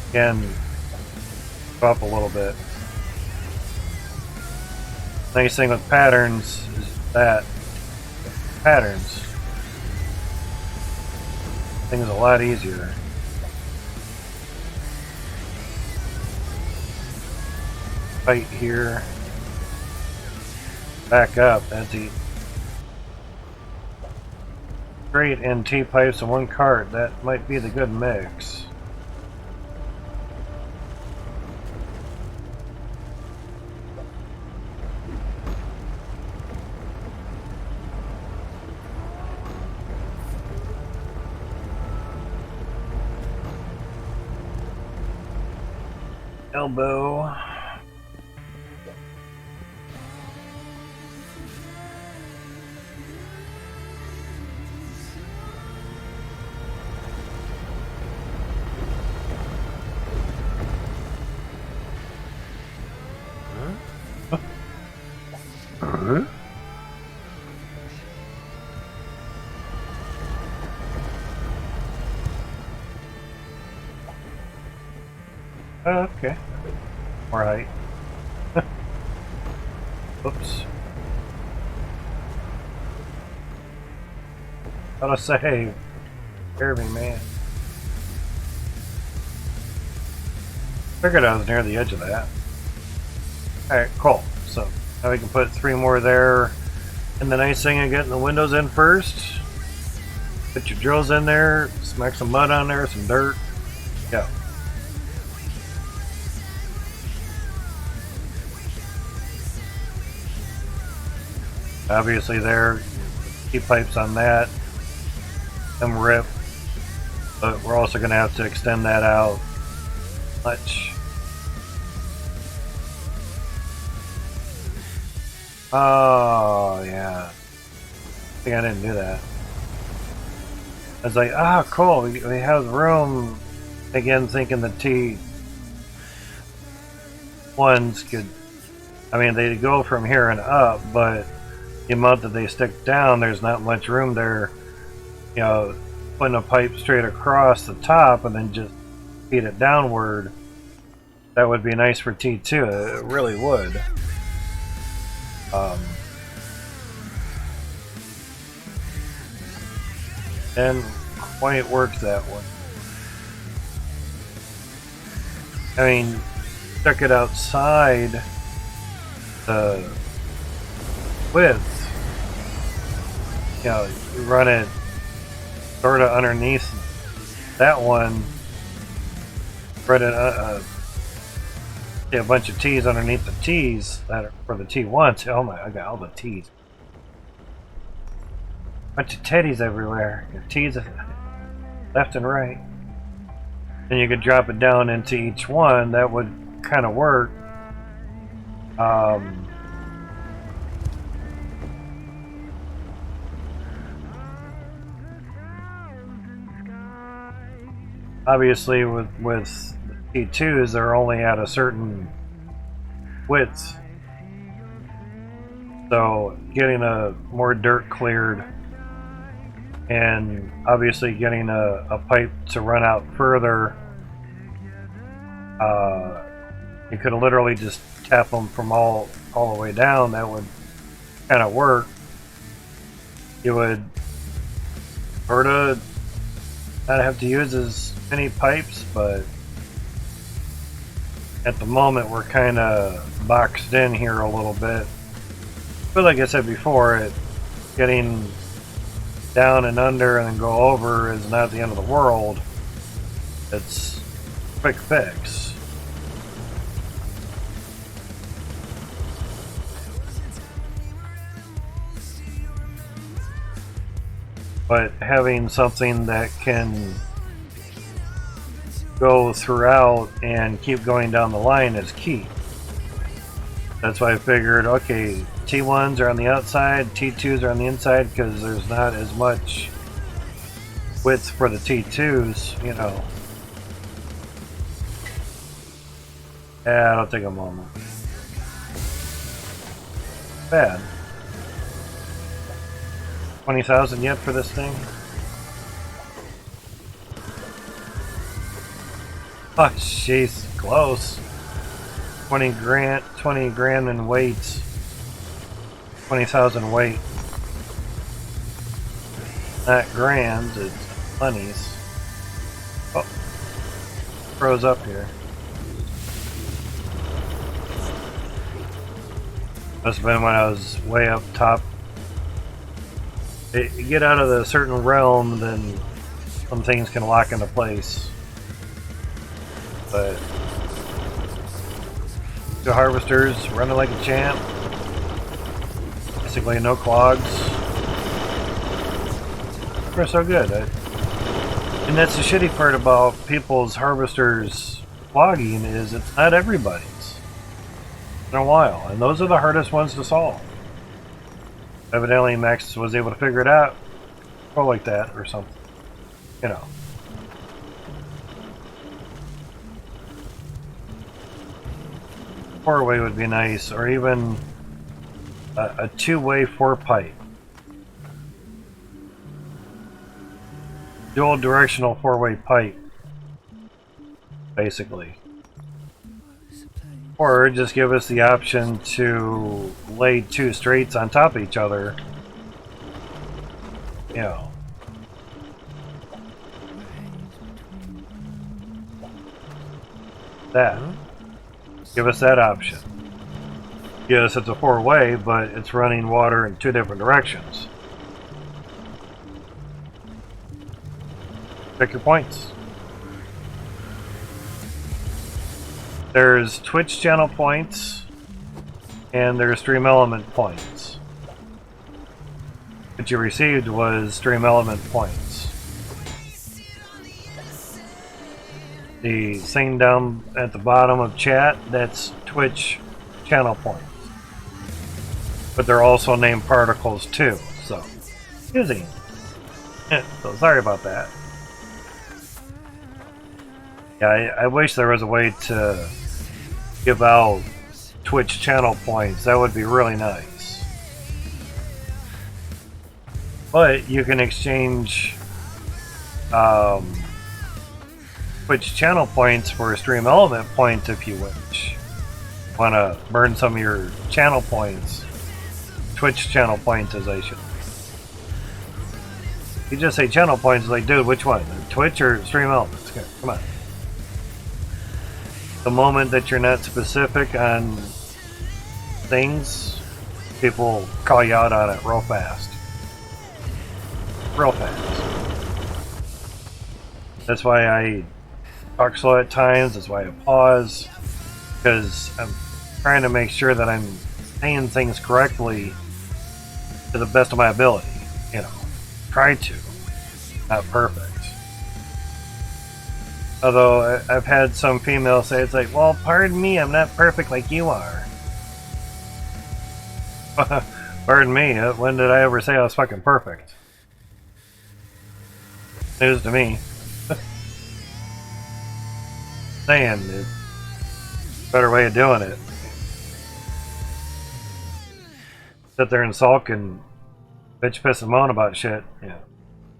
Again, go up a little bit. Nice thing with patterns is that patterns. Things a lot easier. Fight here. Back up. That's the straight and T pipes in one cart. That might be the good mix. Elbow. Okay. Alright. Oops. Auto save. Hear me, man. Figured I was near the edge of that. Alright, cool. So now we can put 3 more there. And the nice thing of getting the windows in first, put your drills in there, smack some mud on there, some dirt. Go. Obviously there, keep pipes on that, them rip, but we're also going to have to extend that out much. Oh, yeah. I think I didn't do that. I was like, ah, cool, we have room. Again, thinking the T1s could, I mean, they go from here and up, but the amount that they stick down, there's not much room there. You know, putting a pipe straight across the top and then just feed it downward, that would be nice for T2. It really would. And quite worked that one. I mean, stuck it outside the width. You know, you run it sort of underneath that one. Spread it, a bunch of T's underneath the T's that are for the T1s. Oh my, I got all the T's. Bunch of teddies everywhere. T's left and right. And you could drop it down into each one. That would kind of work. Obviously, with T2s, they're only at a certain width. So getting a more dirt cleared, and obviously getting a pipe to run out further, you could literally just tap them from all the way down. That would kind of work. You would sort of not have to use as many pipes, but at the moment we're kind of boxed in here a little bit. But like I said before, getting down and under and then go over is not the end of the world. It's a quick fix. But having something that can go throughout and keep going down the line is key. That's why I figured, okay, T1s are on the outside, T2s are on the inside, because there's not as much width for the T2s, you know. Yeah, it'll take a moment. Bad. 20,000 yet for this thing? Oh, jeez, close. 20 grand in weight. 20,000 weight. Not grand, it's monies. Oh, froze up here. Must have been when I was way up top. You get out of the certain realm, then some things can lock into place. But the harvesters running like a champ. Basically no clogs. We're so good. And that's the shitty part about people's harvesters clogging, is it's not everybody's. In a while. And those are the hardest ones to solve. Evidently Max was able to figure it out. Or like that or something. You know. Four-way would be nice, or even a two-way four-pipe. Dual directional four-way pipe, basically. Or just give us the option to lay two straights on top of each other. You know, that. Give us that option. Yes, it's a 4-way, but it's running water in 2 different directions. Pick your points. There's Twitch channel points, and there's Stream Element points. What you received was Stream Element points. The thing down at the bottom of chat, that's Twitch channel points. But they're also named particles too, so confusing. So sorry about that. Yeah, I wish there was a way to give out Twitch channel points. That would be really nice. But you can exchange Twitch channel points for Stream Element points if you wish. Want to burn some of your channel points, Twitch channel points as I should. You just say channel points, like, dude, which one? Twitch or Stream Elements? Come on. The moment that you're not specific on things, people call you out on it real fast. Real fast. That's why I talk slow at times. That's why I pause. Because I'm trying to make sure that I'm saying things correctly to the best of my ability. You know, try to. Not perfect. Although I've had some females say, it's like, well, pardon me, I'm not perfect like you are. Pardon me, when did I ever say I was fucking perfect? News to me. Saying it's a better way of doing it. Sit there and sulk and bitch, piss, and moan about shit. Yeah.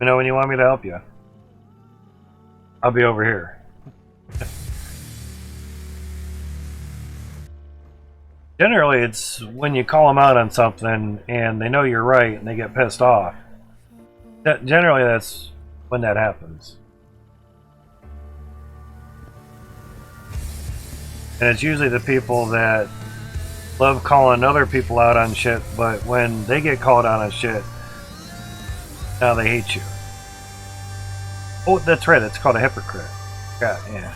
You know when you want me to help you, I'll be over here. Generally, it's when you call them out on something and they know you're right and they get pissed off. Generally, that's when that happens. And it's usually the people that love calling other people out on shit, but when they get called out on shit, now they hate you. Oh, that's right, it's called a hypocrite. God, yeah.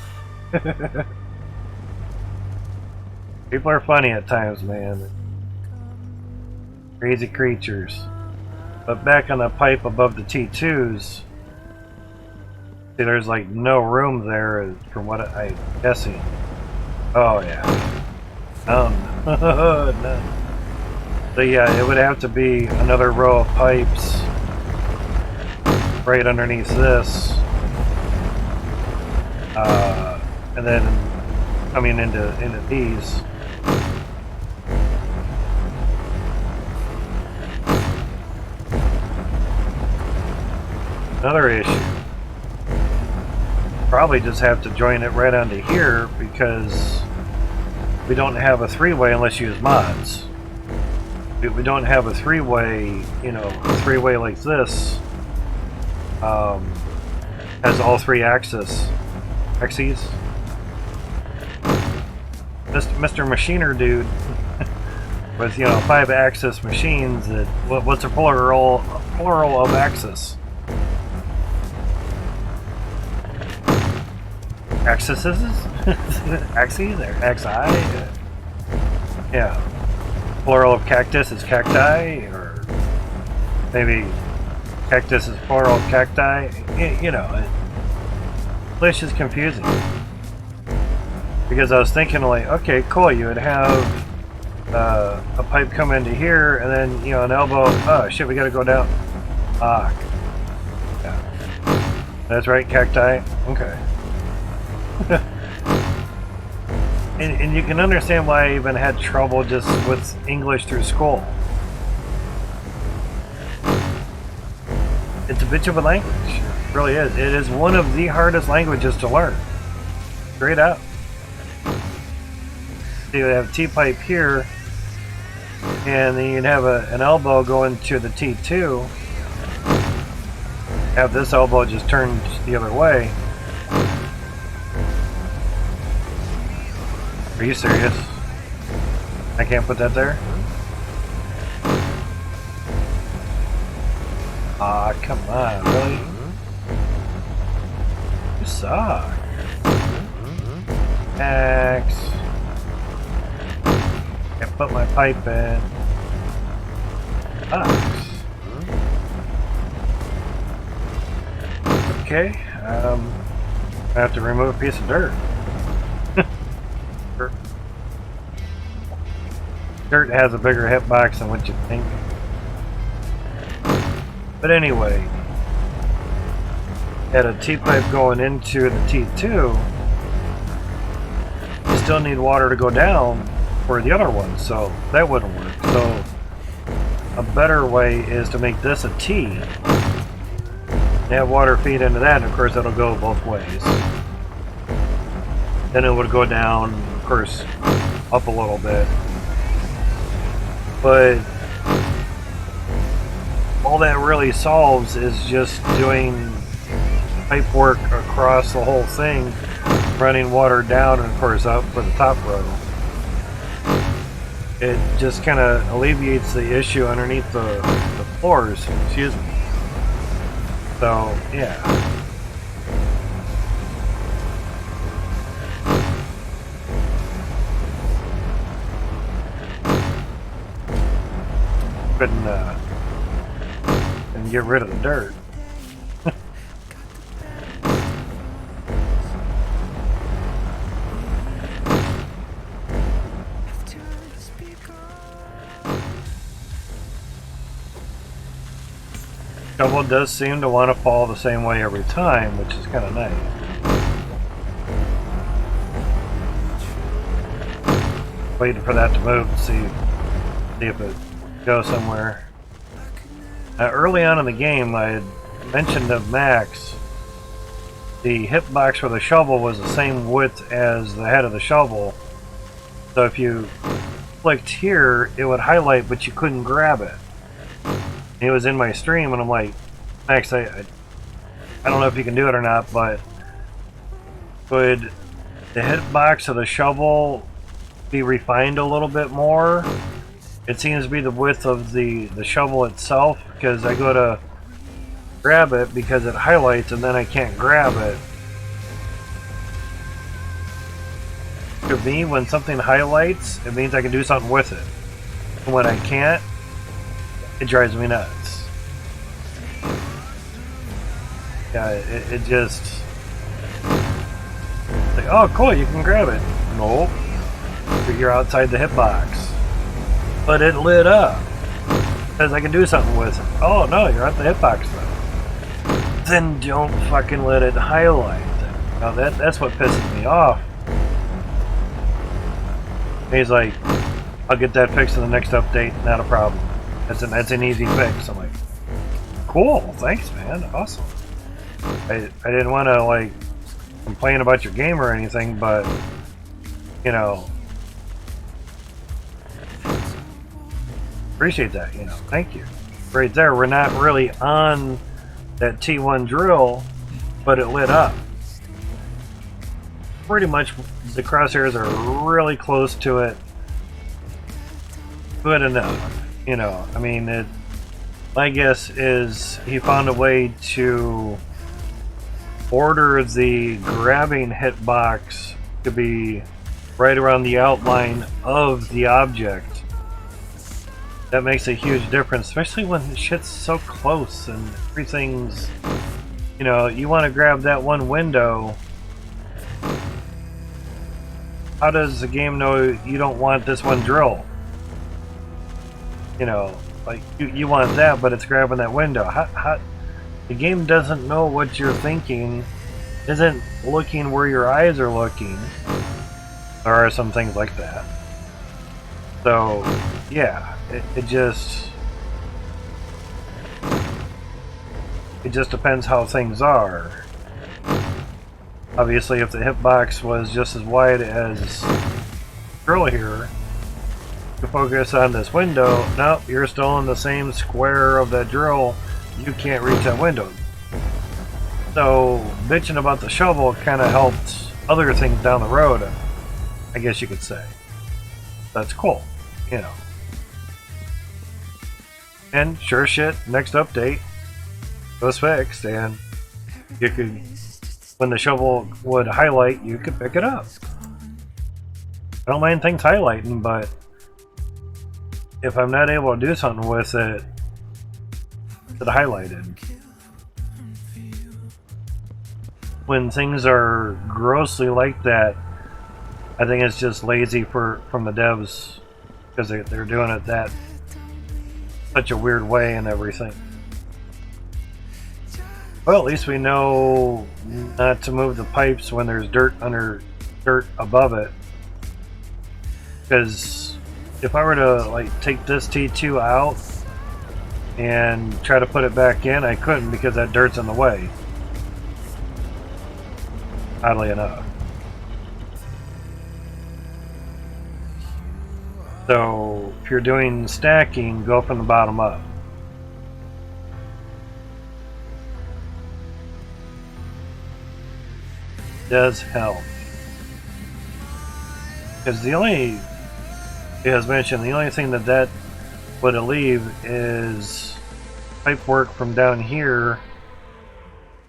People are funny at times, man. Crazy creatures. But back on the pipe above the T2s, see, there's like no room there from what I'm guessing. Oh, yeah. Oh, no. No. So, yeah, it would have to be another row of pipes right underneath this. And then coming into these. Another issue. Probably just have to join it right onto here because we don't have a 3-way unless you use mods. We don't have a 3-way, you know, a 3-way like this. Has all 3 axes. Mr. Machiner dude with, you know, 5-axis machines. That what's a plural of axis? Axes? Axes or axi? Yeah. Plural of cactus is cacti, or maybe cactus is plural of cacti. You know, English is confusing. Because I was thinking, like, okay, cool, you would have a pipe come into here, and then, you know, an elbow. Oh shit, we gotta go down. Ah. Yeah. That's right, cacti. Okay. and you can understand why I even had trouble just with English through school. It's a bitch of a language. It really is. It is one of the hardest languages to learn. Straight up. So you have T-pipe here, and then you'd have an elbow going to the T2. Have this elbow just turned the other way. Are you serious? I can't put that there? Ah, come on, really? You suck. Axe. Can't put my pipe in. Axe. Okay, I have to remove a piece of dirt. Dirt has a bigger hitbox than what you think. But anyway, at a T-pipe going into the T2, you still need water to go down for the other one, so that wouldn't work. So a better way is to make this a T, and have water feed into that, and of course that'll go both ways. Then it would go down, of course, up a little bit. But all that really solves is just doing pipe work across the whole thing, running water down and of course up for the top row. It just kind of alleviates the issue underneath the floors, excuse me. So, yeah. And get rid of the dirt. Shovel does seem to want to fall the same way every time, which is kind of nice. Waiting for that to move to see if it goes somewhere. Early on in the game, I had mentioned to Max the hitbox for the shovel was the same width as the head of the shovel. So if you clicked here, it would highlight, but you couldn't grab it. It was in my stream, and I'm like, Max, I don't know if you can do it or not, but could the hitbox of the shovel be refined a little bit more? It seems to be the width of the shovel itself, because I go to grab it because it highlights and then I can't grab it. To me, when something highlights, it means I can do something with it. And when I can't, it drives me nuts. Yeah, it just... like, oh cool, you can grab it. Nope. You're outside the hitbox. But it lit up. Says I can do something with it. Oh no, you're at the hitbox though. Then don't fucking let it highlight. Now that's what pisses me off. He's like, I'll get that fixed in the next update, not a problem. That's an easy fix. I'm like, cool, thanks man, awesome. I didn't want to like complain about your game or anything, but you know, appreciate that, you know, thank you. Right there, we're not really on that T1 drill, but it lit up. Pretty much the crosshairs are really close to it. Good enough, you know, I mean, my guess is he found a way to order the grabbing hitbox to be right around the outline of the object. That makes a huge difference, especially when shit's so close and everything's, you know, you want to grab that one window. How does the game know you don't want this one drill? You know, like, you want that, but it's grabbing that window. How, the game doesn't know what you're thinking, isn't looking where your eyes are looking. There are some things like that. So, yeah, it just depends how things are. Obviously, if the hitbox was just as wide as drill here, to focus on this window, nope, you're still in the same square of that drill. You can't reach that window. So, bitching about the shovel kind of helped other things down the road. I guess you could say. That's cool, you know. And sure shit, next update was fixed, and you could, when the shovel would highlight, you could pick it up. I don't mind things highlighting, but if I'm not able to do something with it, it's highlighted. When things are grossly like that, I think it's just lazy from the devs, because they're doing it that such a weird way and everything. Well, at least we know not to move the pipes when there's dirt above it. Because if I were to like take this T2 out and try to put it back in, I couldn't because that dirt's in the way. Oddly enough. So if you're doing stacking, go from the bottom up. Does help. Because the only, as mentioned, the only thing that would alleviate is pipe work from down here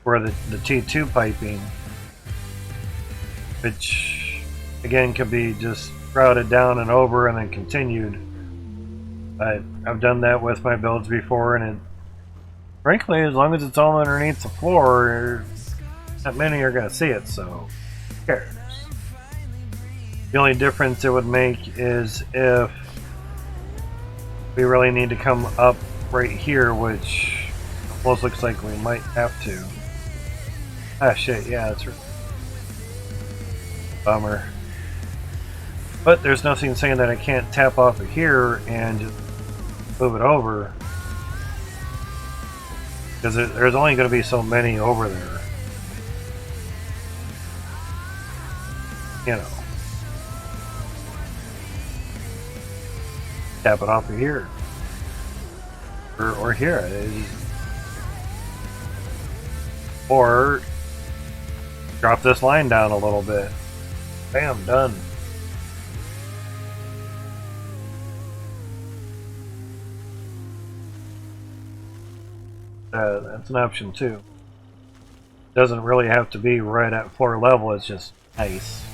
for the T2 piping, which again could be just routed down and over and then continued. I've done that with my builds before, and it, frankly, as long as it's all underneath the floor, not many are going to see it, so who cares? The only difference it would make is if we really need to come up right here, which almost looks like we might have to. Ah shit, yeah, that's right. Bummer. But there's nothing saying that I can't tap off of here and just move it over. Because there's only going to be so many over there. You know. Tap it off of here. Or here. Or drop this line down a little bit. Bam, done. That's an option too. Doesn't really have to be right at floor level, it's just nice.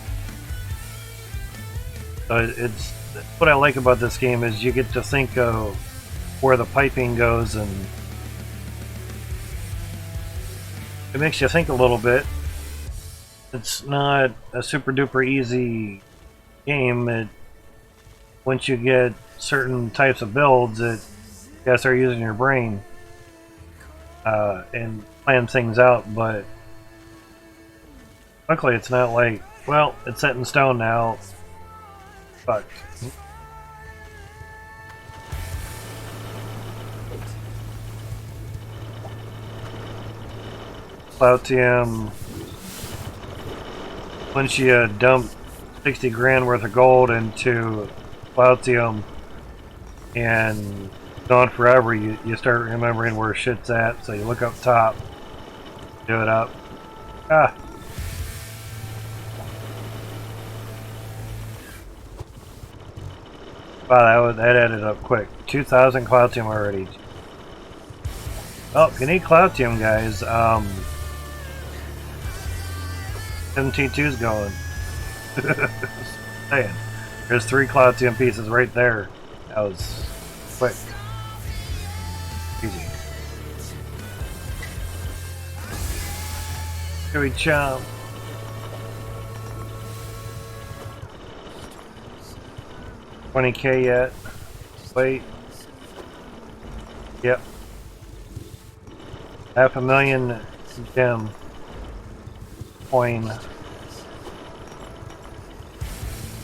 So it's what I like about this game is you get to think of where the piping goes, and it makes you think a little bit. It's not a super duper easy game. Once you get certain types of builds, you gotta start using your brain and plan things out. But luckily, it's not like, well, it's set in stone now. Fuck. Plautium. Once you dump 60 grand worth of gold into Plautium and gone forever, you start remembering where shit's at, so you look up top, do it up. Ah. Wow, that added up quick. 2,000 Plautium already. Well, if you need Plautium, guys, MT2's going. Saying. There's 3 Plautium pieces right there. That was quick. Easy. Chewy chomp. $20K yet? Wait. Yep. 500,000 gem coin.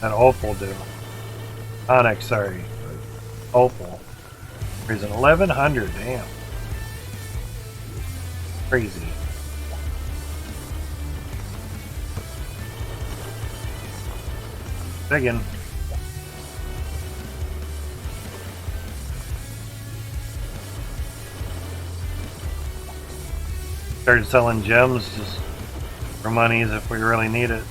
That opal do. Onyx, sorry. Opal. Reason 1,100, damn. Crazy. Digging. Started selling gems just for monies if we really need it.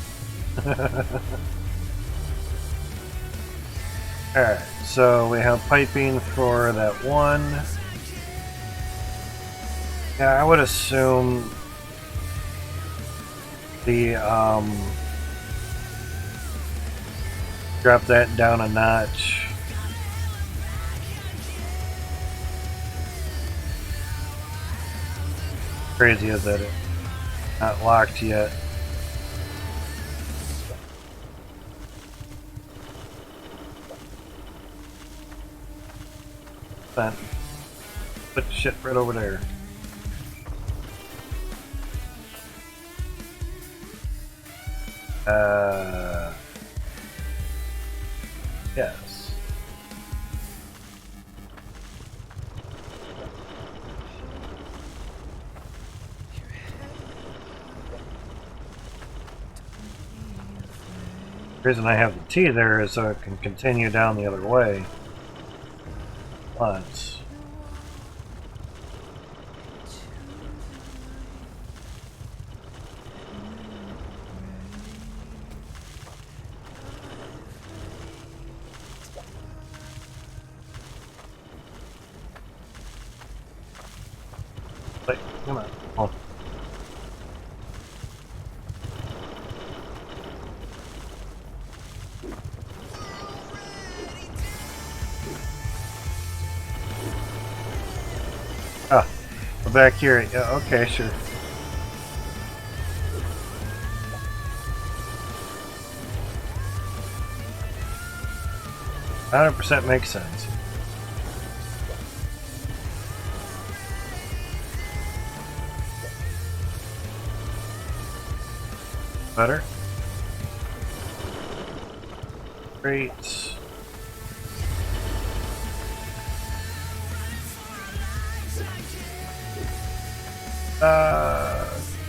Alright, so we have piping for that one. Yeah, I would assume the drop that down a notch. Crazy is that it's not locked yet. Then put shit right over there. Yes. The reason I have the T there is so it can continue down the other way. Once. Wait, come on. Oh. Ah, we're back here. Yeah, okay, sure. %, makes sense. Better. Great.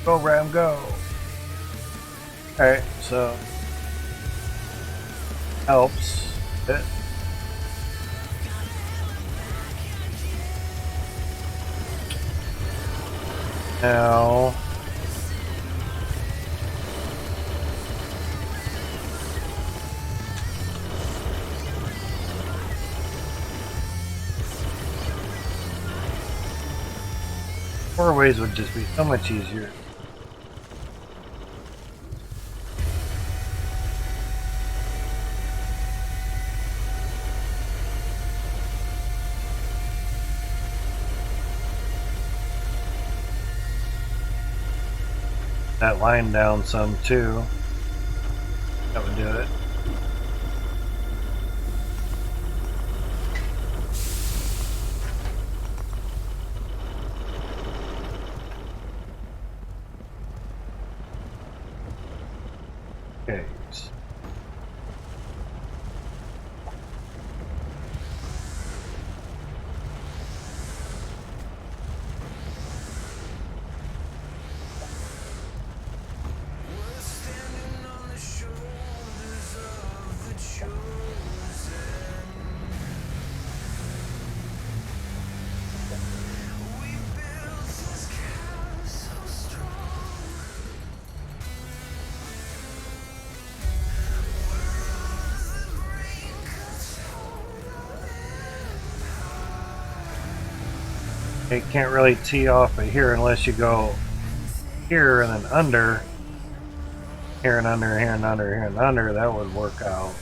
Go Ram, go. Alright, so helps a bit. Now four ways would just be so much easier. That line down some too. That would do it. Okay. You can't really tee off of here unless you go here and then under. Here and under, here and under, here and under. That would work out.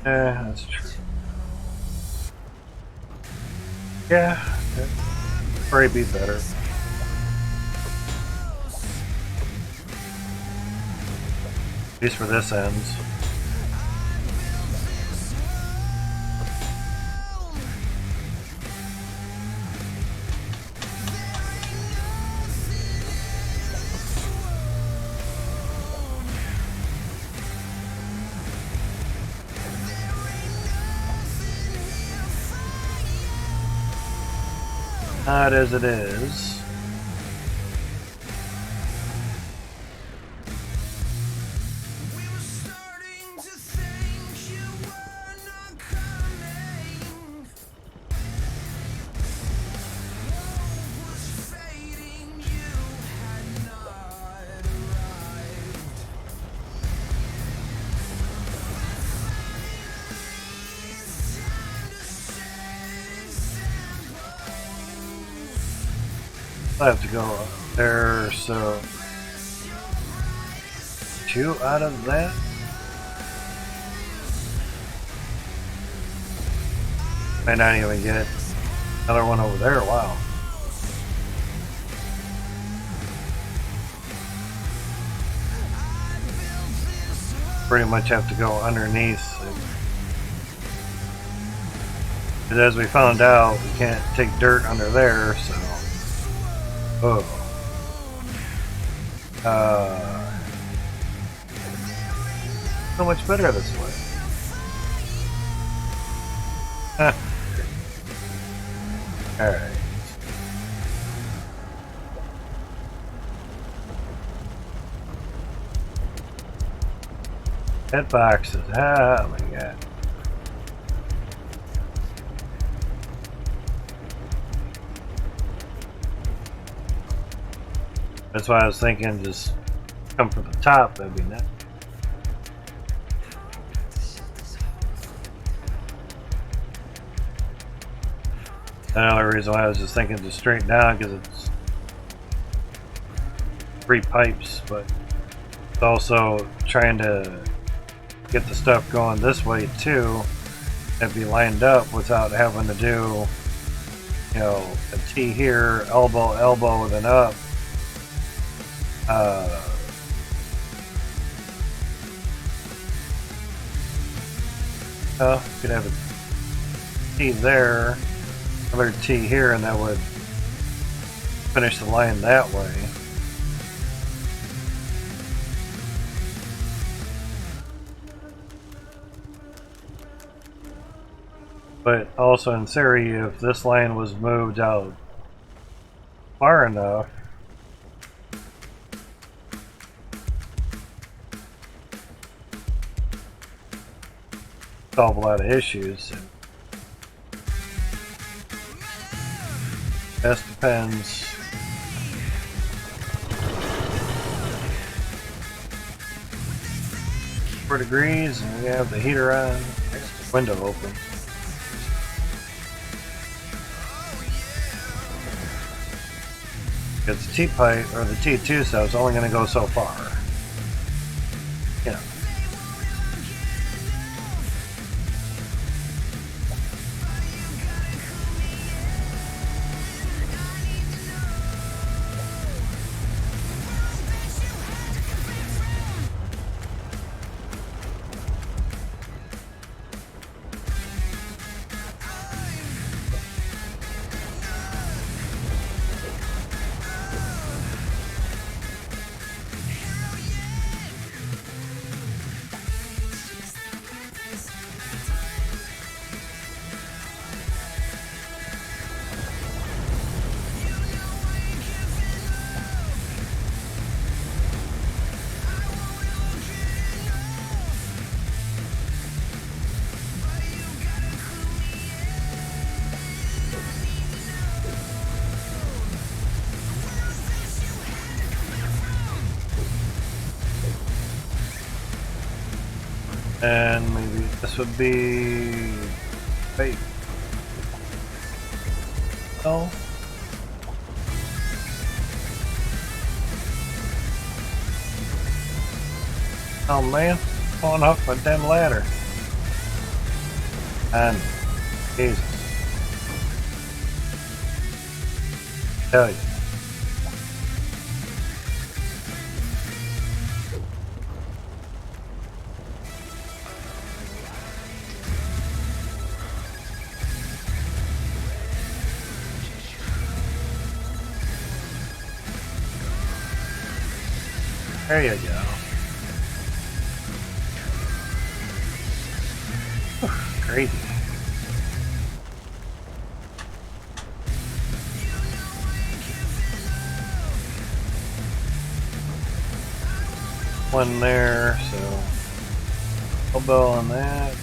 That's true. Yeah, that'd probably be better. At least for this ends. Not as it is. I have to go up there, so 2 out of that. Might not even get another one over there. Wow. Pretty much have to go underneath. Because as we found out, we can't take dirt under there, so. Oh. So much better this way. Huh. Alright. Head boxes. Oh my god. That's why I was thinking just come from the top, that'd be nice. Another reason why I was just thinking just straight down, because it's 3 pipes, but it's also trying to get the stuff going this way too and be lined up without having to do, you know, a T here, elbow, elbow, then up. Could have a T there, another T here, and that would finish the line that way. But also in theory, if this line was moved out far enough, solve a lot of issues. That depends. 4 degrees, and we have the heater on. Window open. Because the T-pipe, or the T2 cell, is only going to go so far. You know. And maybe this would be fake. Oh. Oh man, falling off a damn ladder. And Jesus. Tell you. There you go. Crazy. One there, so elbow on that.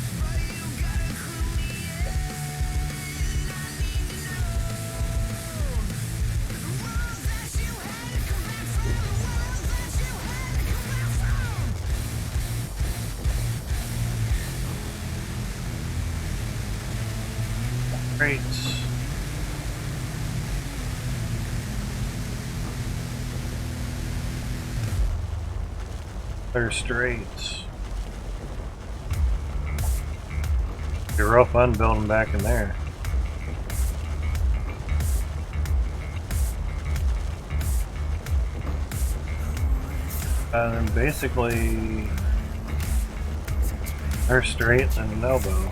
Great. They're straight. It'd be real fun building back in there. And basically, they're straight and an elbow.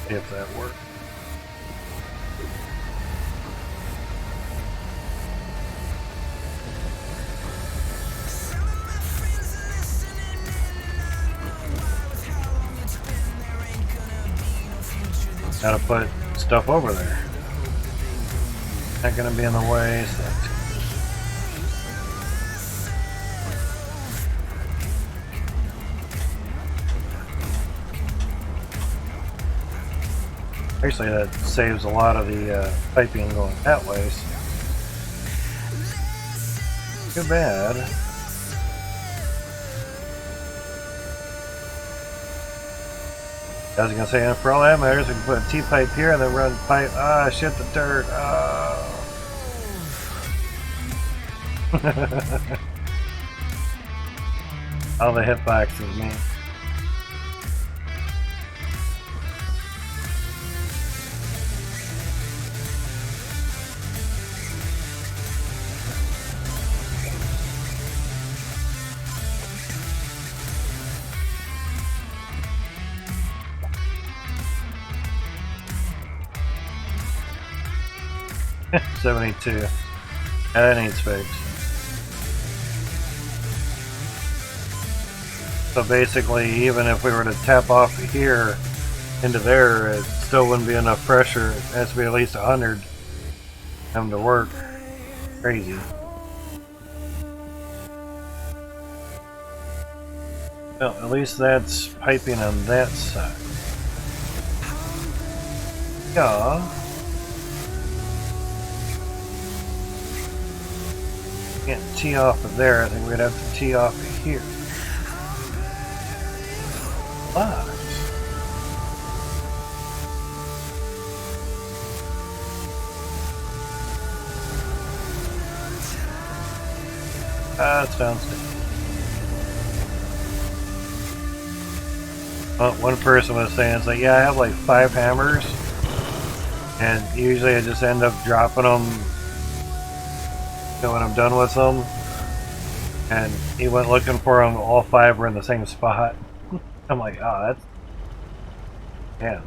If that works. Gotta put stuff over there. Not gonna be in the way, so that's actually, that saves a lot of the piping going that way. So. Too bad. I was gonna say, and for all that matters, we can put a T-pipe here and then run pipe. Ah, shit, the dirt. All the hitboxes, man. $72. That needs fixed. So basically, even if we were to tap off here into there, it still wouldn't be enough pressure. It has to be at least 100 for them to work. Crazy. Well, at least that's piping on that side. Yeah. Can't tee off of there. I think we'd have to tee off of here. But it's downstairs. Well, one person was saying, it's like, yeah, I have like 5 hammers, and usually I just end up dropping them when I'm done with them. And he went looking for them, all 5 were in the same spot. I'm like, oh, that's... yeah.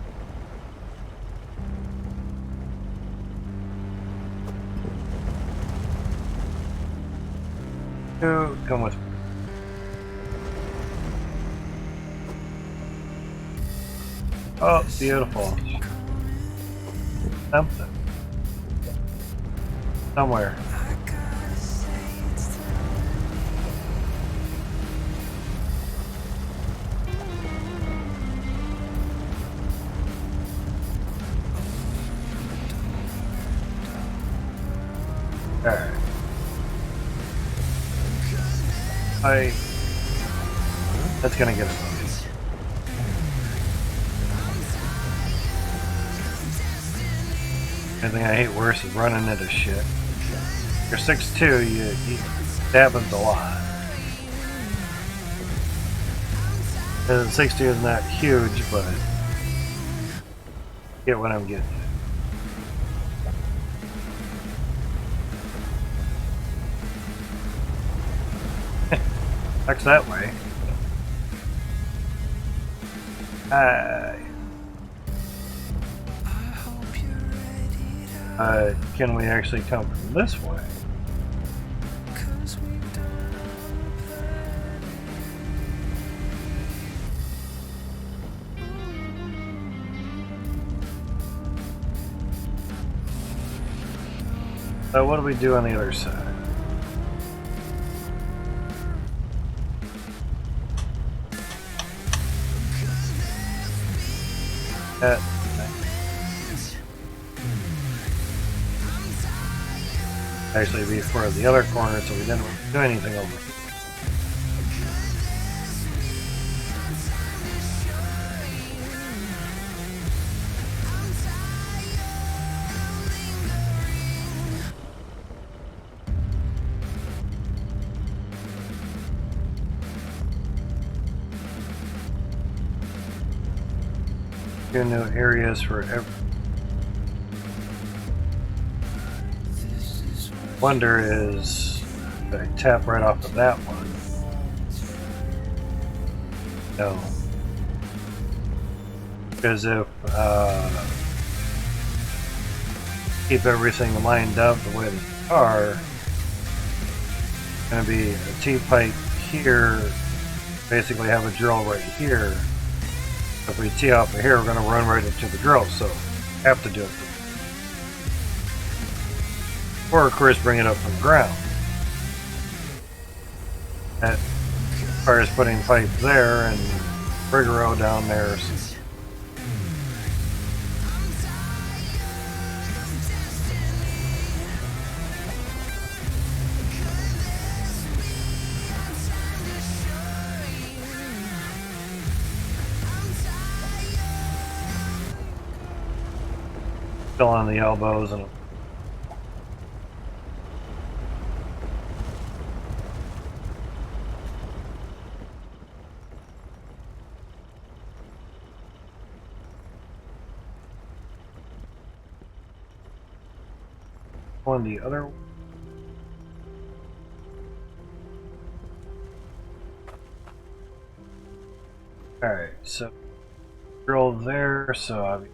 Come with me. Oh, beautiful. Something. Somewhere. Alright. That's gonna get it. Anything I hate worse is running into shit. You're 6'2", that happens a lot. And 6'2" is not huge, but get what I'm getting. Sucks that way. Can we actually come from this way? So what do we do on the other side? That actually be for the other corner, so we didn't do anything over it. Two new areas for every. Wonder is did I tap right off of that one? No. Because if keep everything lined up the way they are, it's going to be a T-pipe here, basically have a drill right here. If we tee off of here, we're going to run right into the drill, so have to do it. Or of course bring it up from the ground. That requires putting pipe there and rigoro down there. Still on the elbows and on the other. Alright, so drill there, so I mean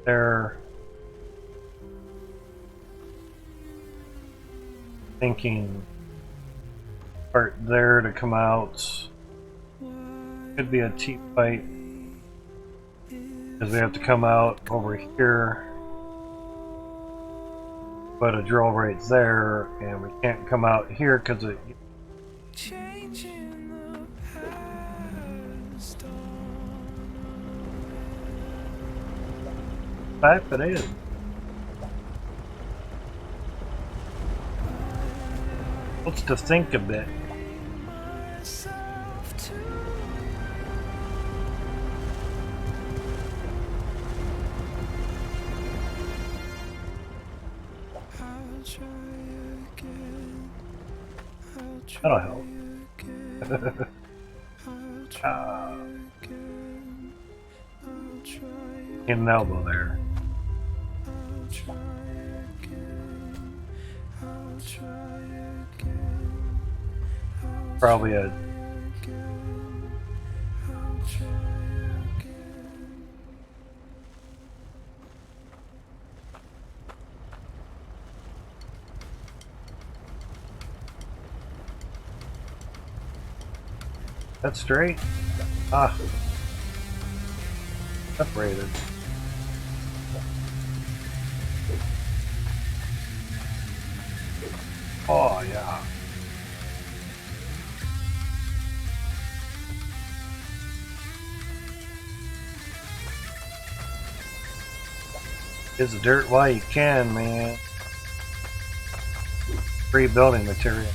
they're thinking part there to come out. Could be a T-pipe because we have to come out over here, put a drill right there, and we can't come out here because it. Type it in. What's to think a bit? That'll help. Get an elbow there. Probably a that's straight. Ah, separated. Oh yeah. Get the dirt while you can, man. Free building material.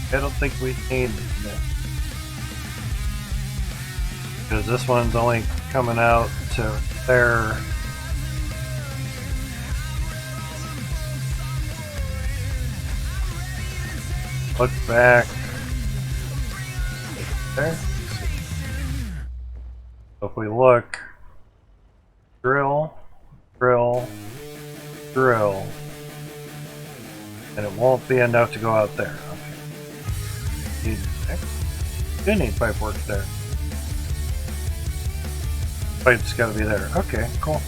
I don't think we need this because this one's only coming out to there. Look back there. So if we look, drill, drill, drill, and it won't be enough to go out there. Okay. Do need pipe work there. Pipe's got to be there. Okay, cool.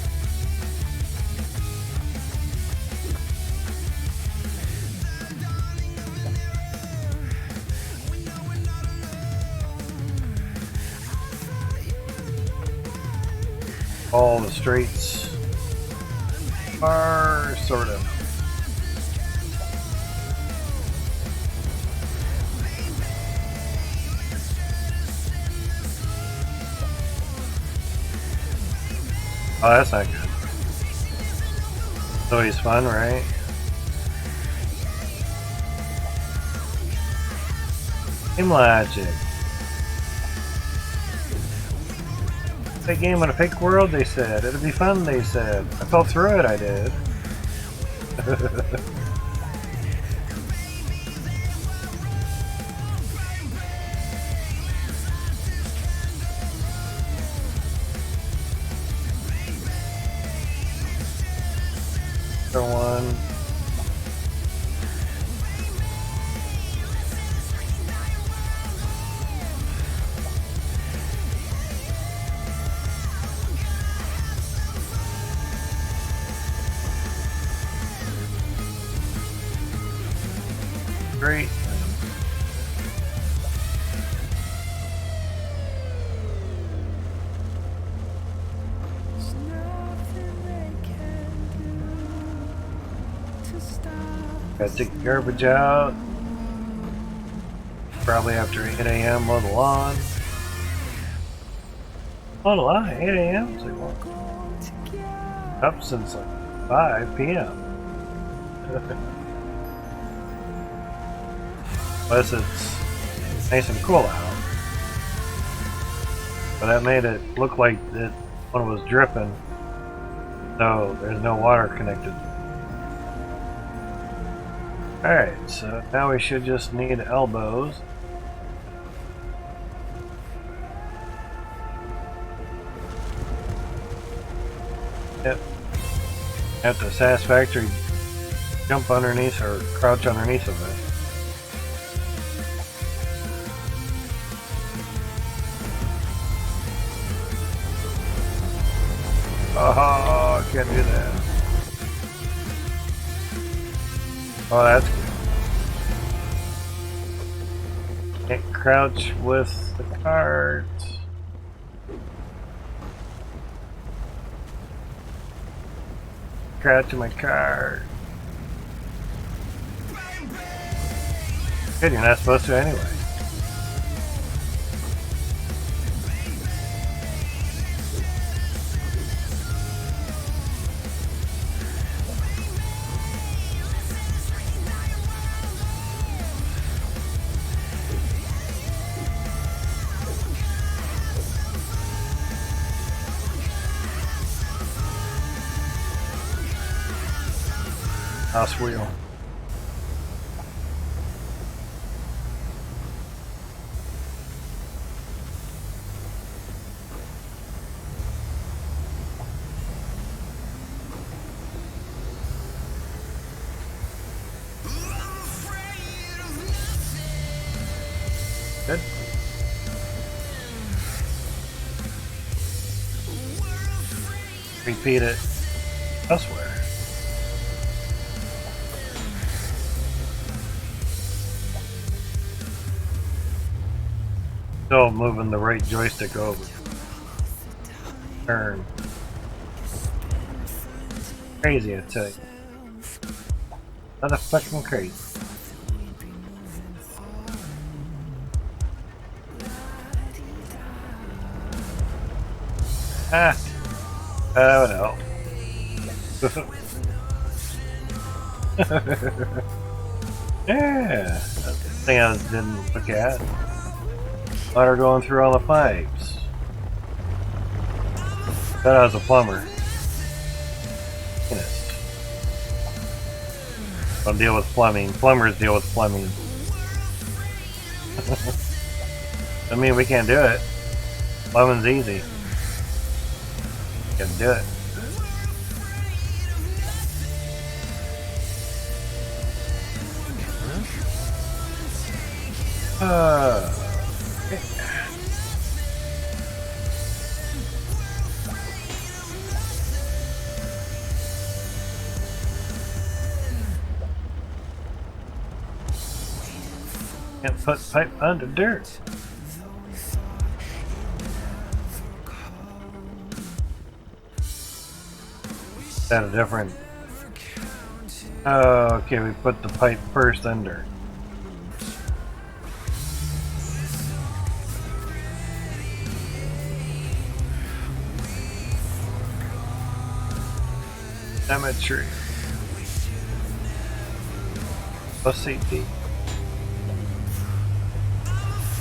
All the streets are sort of. Oh, that's not good. It's always fun, right? Game logic. A game in a fake world, they said. It'd be fun, they said. I fell through it, I did. For one. Great. Gotta take the garbage out. Probably after 8 a.m. mow the lawn. Mow the lawn at 8 a.m.? It's like, well, up since like 5 p.m. Unless it's nice and cool out. But that made it look like it when it was dripping. So there's no water connected. Alright, so now we should just need elbows. Yep. At the satisfactory jump underneath or crouch underneath of it. Oh, I can't do that. Oh, that's good. Can't crouch with the cart. Crouch in my cart. Good, you're not supposed to anyway. House wheel. Good. Repeat it elsewhere. Still moving the right joystick over. Turn. Crazy, I tell you. Not a fucking crazy. Ah. Oh no. Yeah. That's the thing I didn't look at. Water going through all the pipes. Thought I was a plumber. Yes. I'll deal with plumbing. Plumbers deal with plumbing. I mean, we can't do it. Plumbing's easy. Gotta do it. Okay. Can't put pipe under dirt. Is that a different? Oh, okay, we put the pipe first under. Cemetery. Plus CT.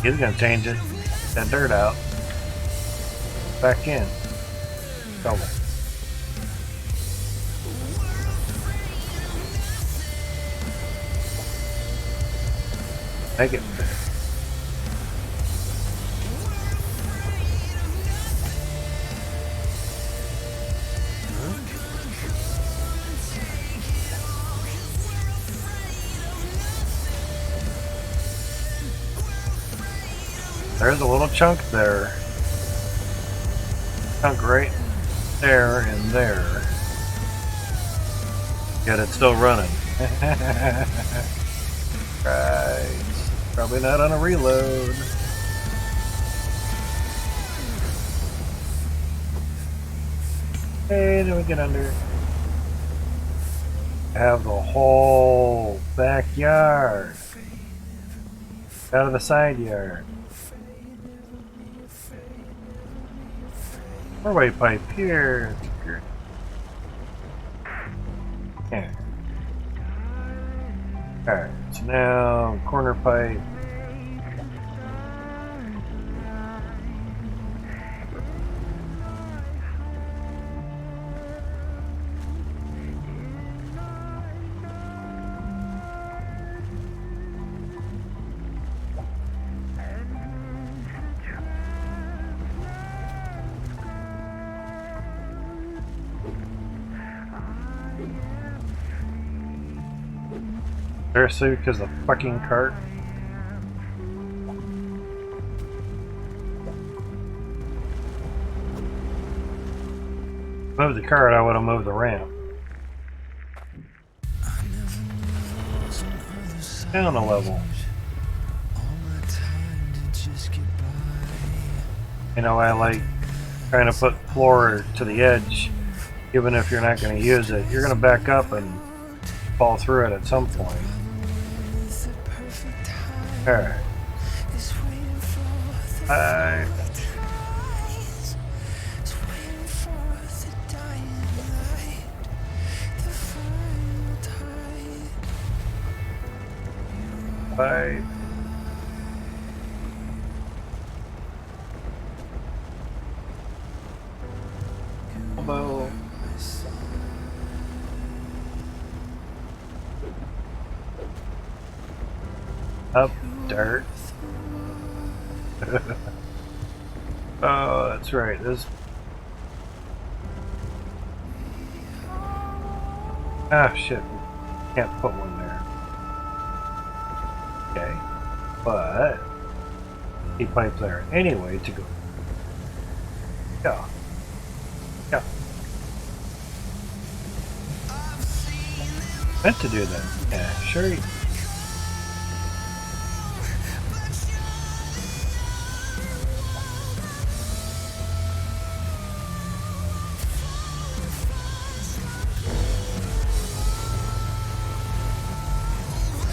He's gonna change it. Get that dirt out. Back in. Double. Make it fit. There's a little chunk there. Chunk right there and there. Yet it's still running. Right. Probably not on a reload. Hey, then we get under. Have the whole backyard out of the side yard. Four-way pipe here. Yeah. Alright, so now corner pipe. Seriously, because the fucking cart. Move the cart, I would have moved the ramp. Down a level. You know, I like trying to put floor to the edge, even if you're not going to use it. You're going to back up and fall through it at some point. Alright. Five. Five. Elbow. Up dirt. Oh, that's right. This. Ah, shit. Can't put one there. Okay. But keep pipe there anyway to go. Yeah. Yeah. Meant to do that. Yeah, sure.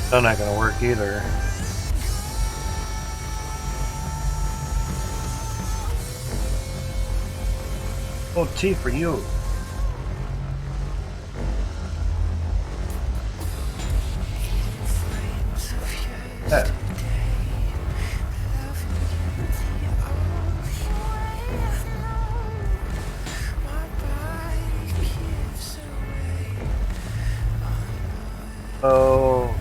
Still not gonna work either. Oh, T for you. Yeah. Oh.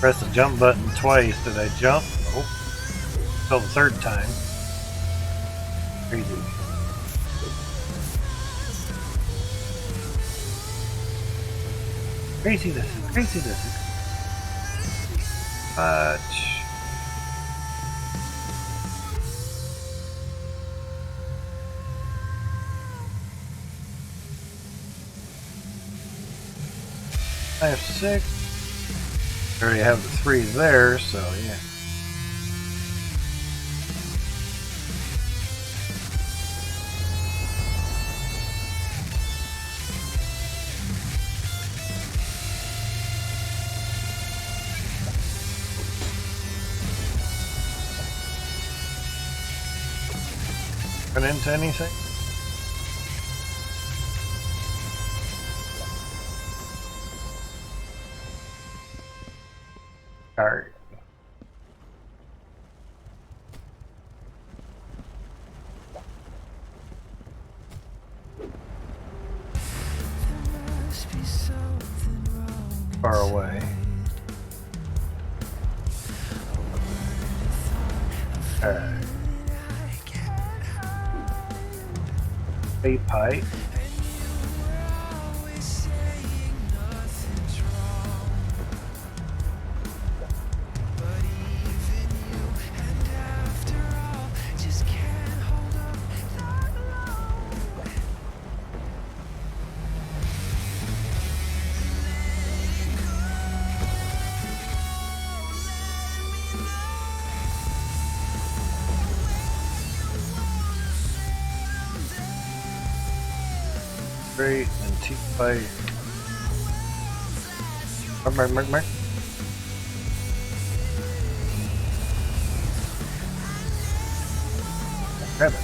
Press the jump button twice. Did I jump? Nope. Till the third time. Crazy. Crazy this is. Crazy this is. Much. I have 6. I already have the 3 there, so yeah. Run into anything? Alright. Far away. Alright. A pipe. Great, and T pipe. Mark. Grab it.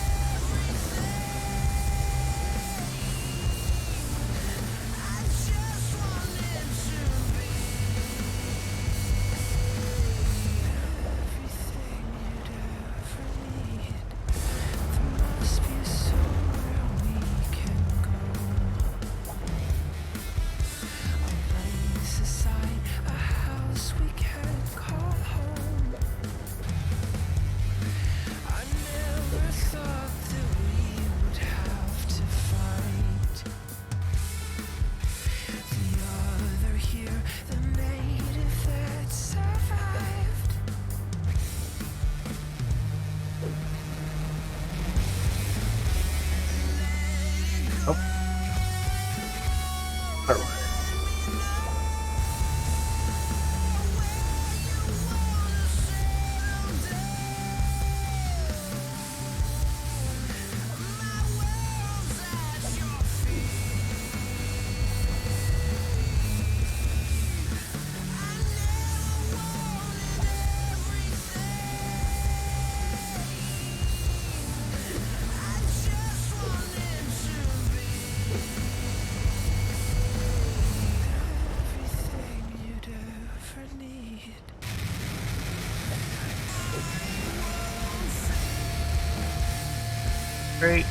Great.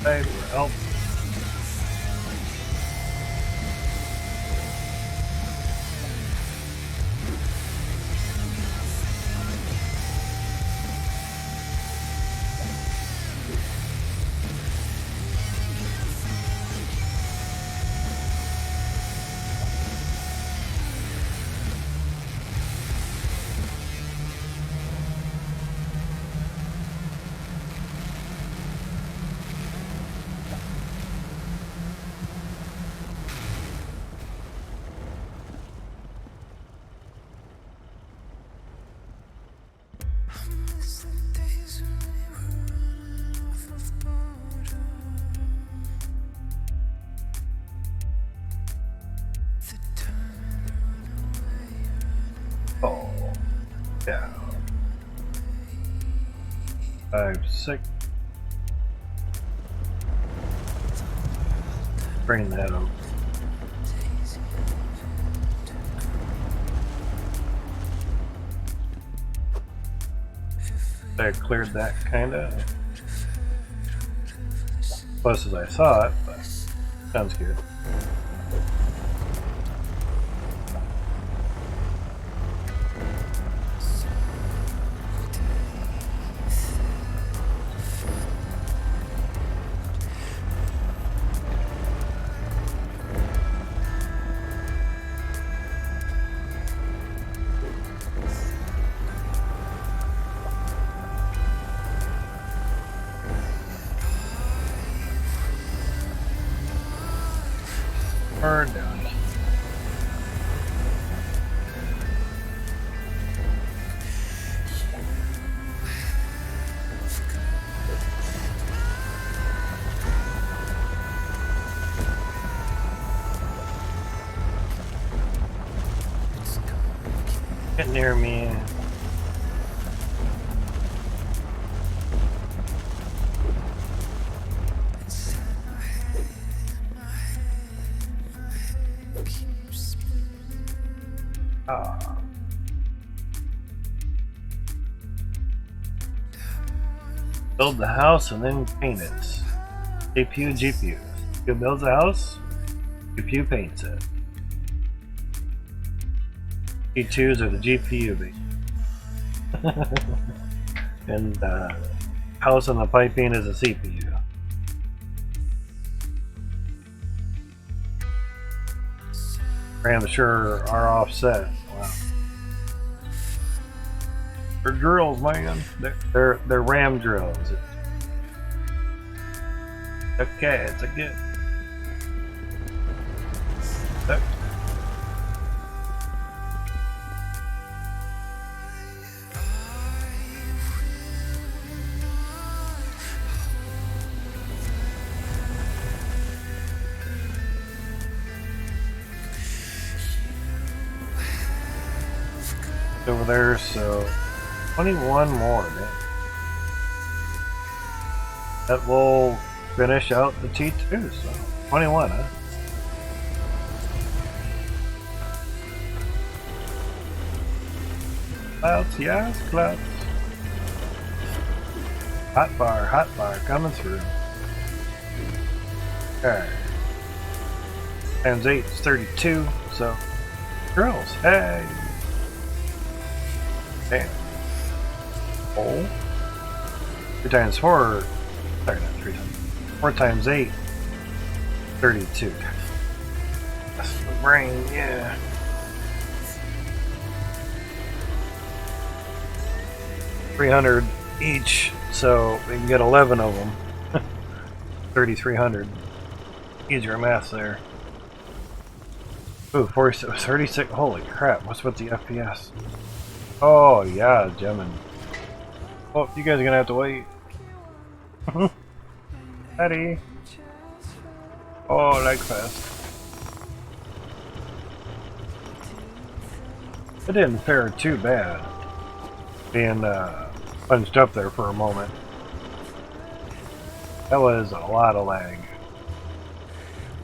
Side will help. Oh, yeah. 5, 6. Bring that up. I cleared that kinda. Close as I thought, but sounds good. Or down. Get near me. Build the house and then paint it. CPU, GPU. You build the house, GPU paints it. G2s are the GPU and the house and the piping is a CPU. Rams sure are offset. Wow. They're drills, man. They're ram drills. Okay, it's a good. Over there, so 21 more, man. That will finish out the T2, so 21, huh? Clouds, yes, clouds. Hot bar coming through. Alright. Times 8 is 32, so girls, hey! Damn. Oh. 3 times 4. Sorry, not 3 times. 4 times 8. 32. That's the brain, yeah. $300 each, so we can get 11 of them. 3,300. Easier math there. Ooh, 36. Holy crap! What's with the FPS? Oh yeah, Gemini. Oh, you guys are gonna have to wait. Daddy. Oh, lag fast. It didn't fare too bad. Being punched up there for a moment. That was a lot of lag.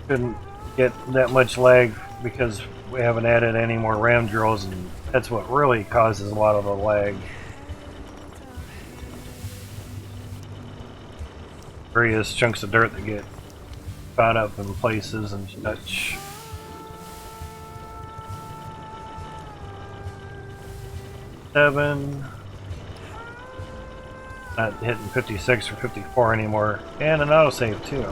Couldn't get that much lag because we haven't added any more RAM drills, and that's what really causes a lot of the lag. Various chunks of dirt that get caught up in places and such. Seven. Not hitting 56 or 54 anymore. And an autosave too.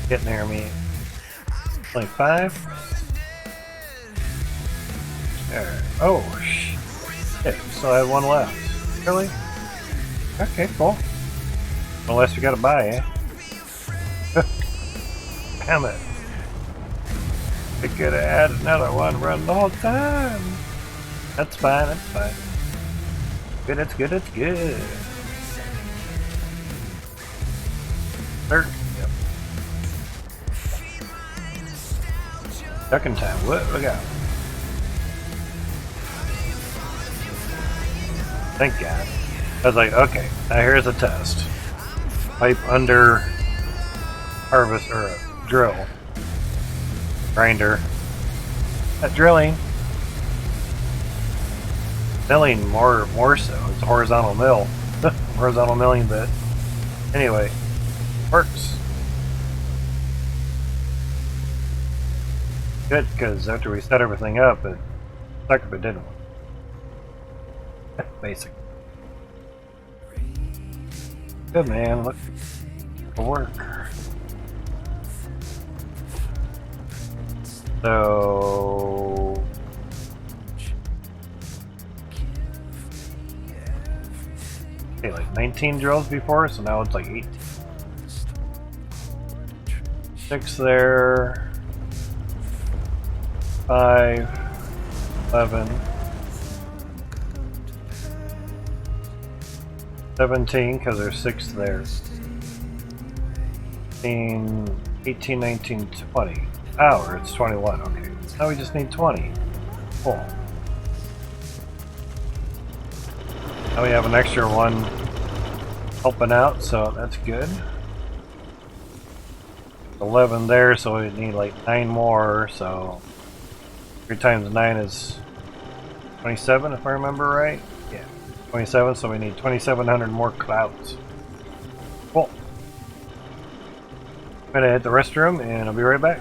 Get near me. Like 5? There. Oh, shit. So I have 1 left. Really? Okay, cool. Unless we gotta buy, eh? Damn it. We could have had another one run the whole time. That's fine, that's fine. Good, it's good, it's good. Third. Yep. Second time. What we got? Thank God. I was like, okay, now here's a test. Pipe under harvest or drill. Grinder. Not drilling. Milling more so. It's a horizontal mill. Horizontal milling bit. Anyway, works. Good, because after we set everything up, it sucked if it didn't. Basic. Good man, look for work. So 19 drills before, so now it's like 18. 6 there. 5, 11, 17, because there's 6 there. 18, 19, 20. Oh, or it's 21, okay. Now we just need 20. Cool. Now we have an extra one helping out, so that's good. 11 there, so we need like 9 more, so 3 times 9 is 27, if I remember right. Yeah, 27, so we need 2,700 more clouds. Cool. I'm gonna hit the restroom and I'll be right back.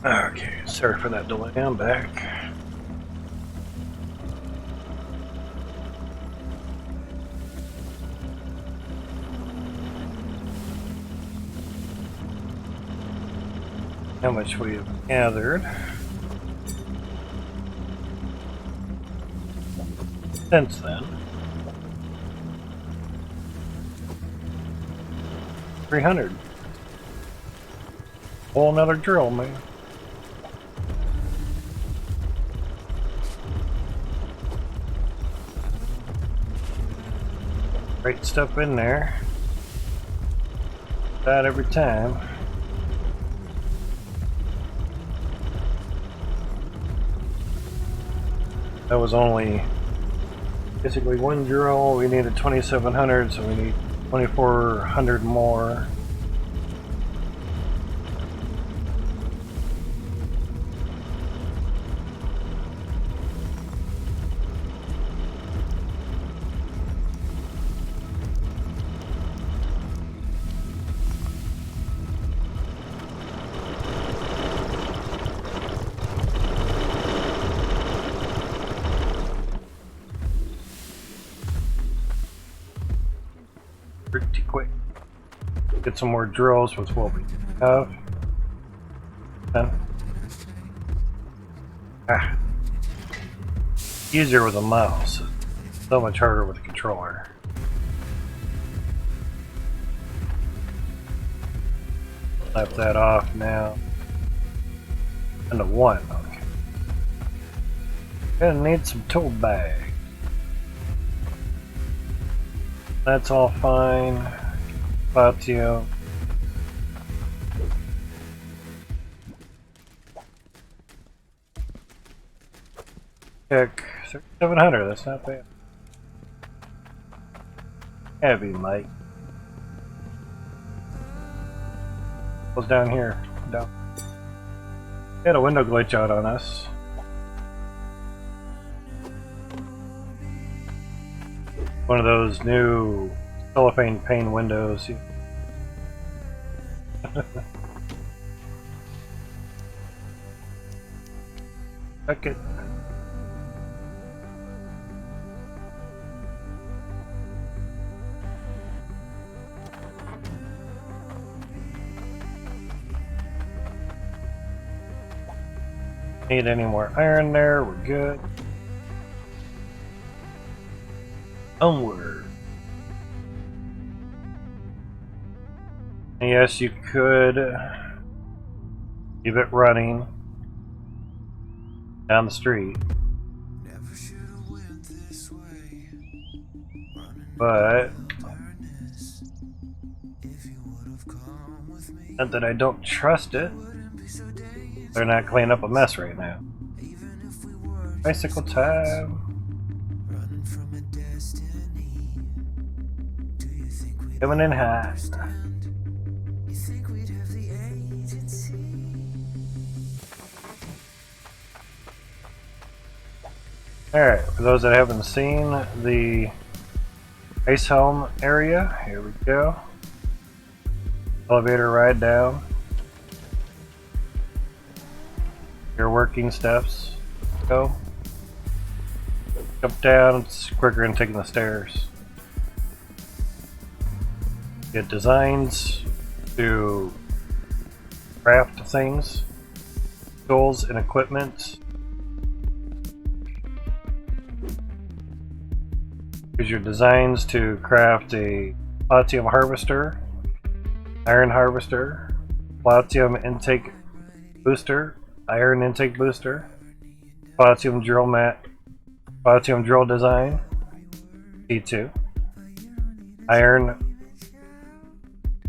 Okay, sorry for that delay. I'm back. How much we have gathered since then. 300. Whole another drill, man. Great stuff in there. That every time. That was only basically one drill. We needed 2,700, so we need 2,400 more. Pretty quick. Get some more drills with what we have. Easier with a mouse. So much harder with a controller. Slap that off now. And a 1. Okay. Gonna need some tool bag. That's all fine. Patio. Check 700. That's not bad. Heavy, Mike. Goes down here. Down. Had a window glitch out on us. One of those new cellophane pane windows. Check it. Need any more iron there? We're good. Onward. And yes, you could leave it running down the street, but not that I don't trust it. They're not cleaning up a mess right now. Bicycle time. Coming in hot. Alright, for those that haven't seen the ice helm area, here we go. Elevator ride down. Your working steps. Go. Jump down, it's quicker than taking the stairs. Get designs to craft things, tools and equipment. Here's your designs to craft a platinum harvester, iron harvester, platinum intake booster, iron intake booster, platinum drill mat, platinum drill design, T2, iron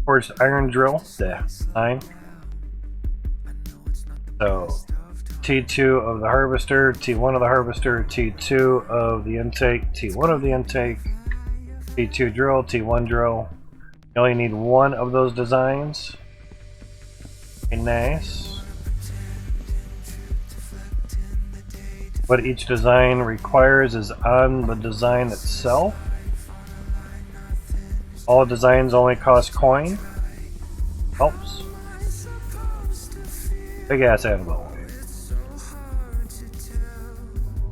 forged iron drill, 9. So T2 of the harvester, T1 of the harvester, T2 of the intake, T1 of the intake, T2 drill, T1 drill. You only need one of those designs. Okay, nice. What each design requires is on the design itself. All designs only cost coin. Helps. Big ass animal.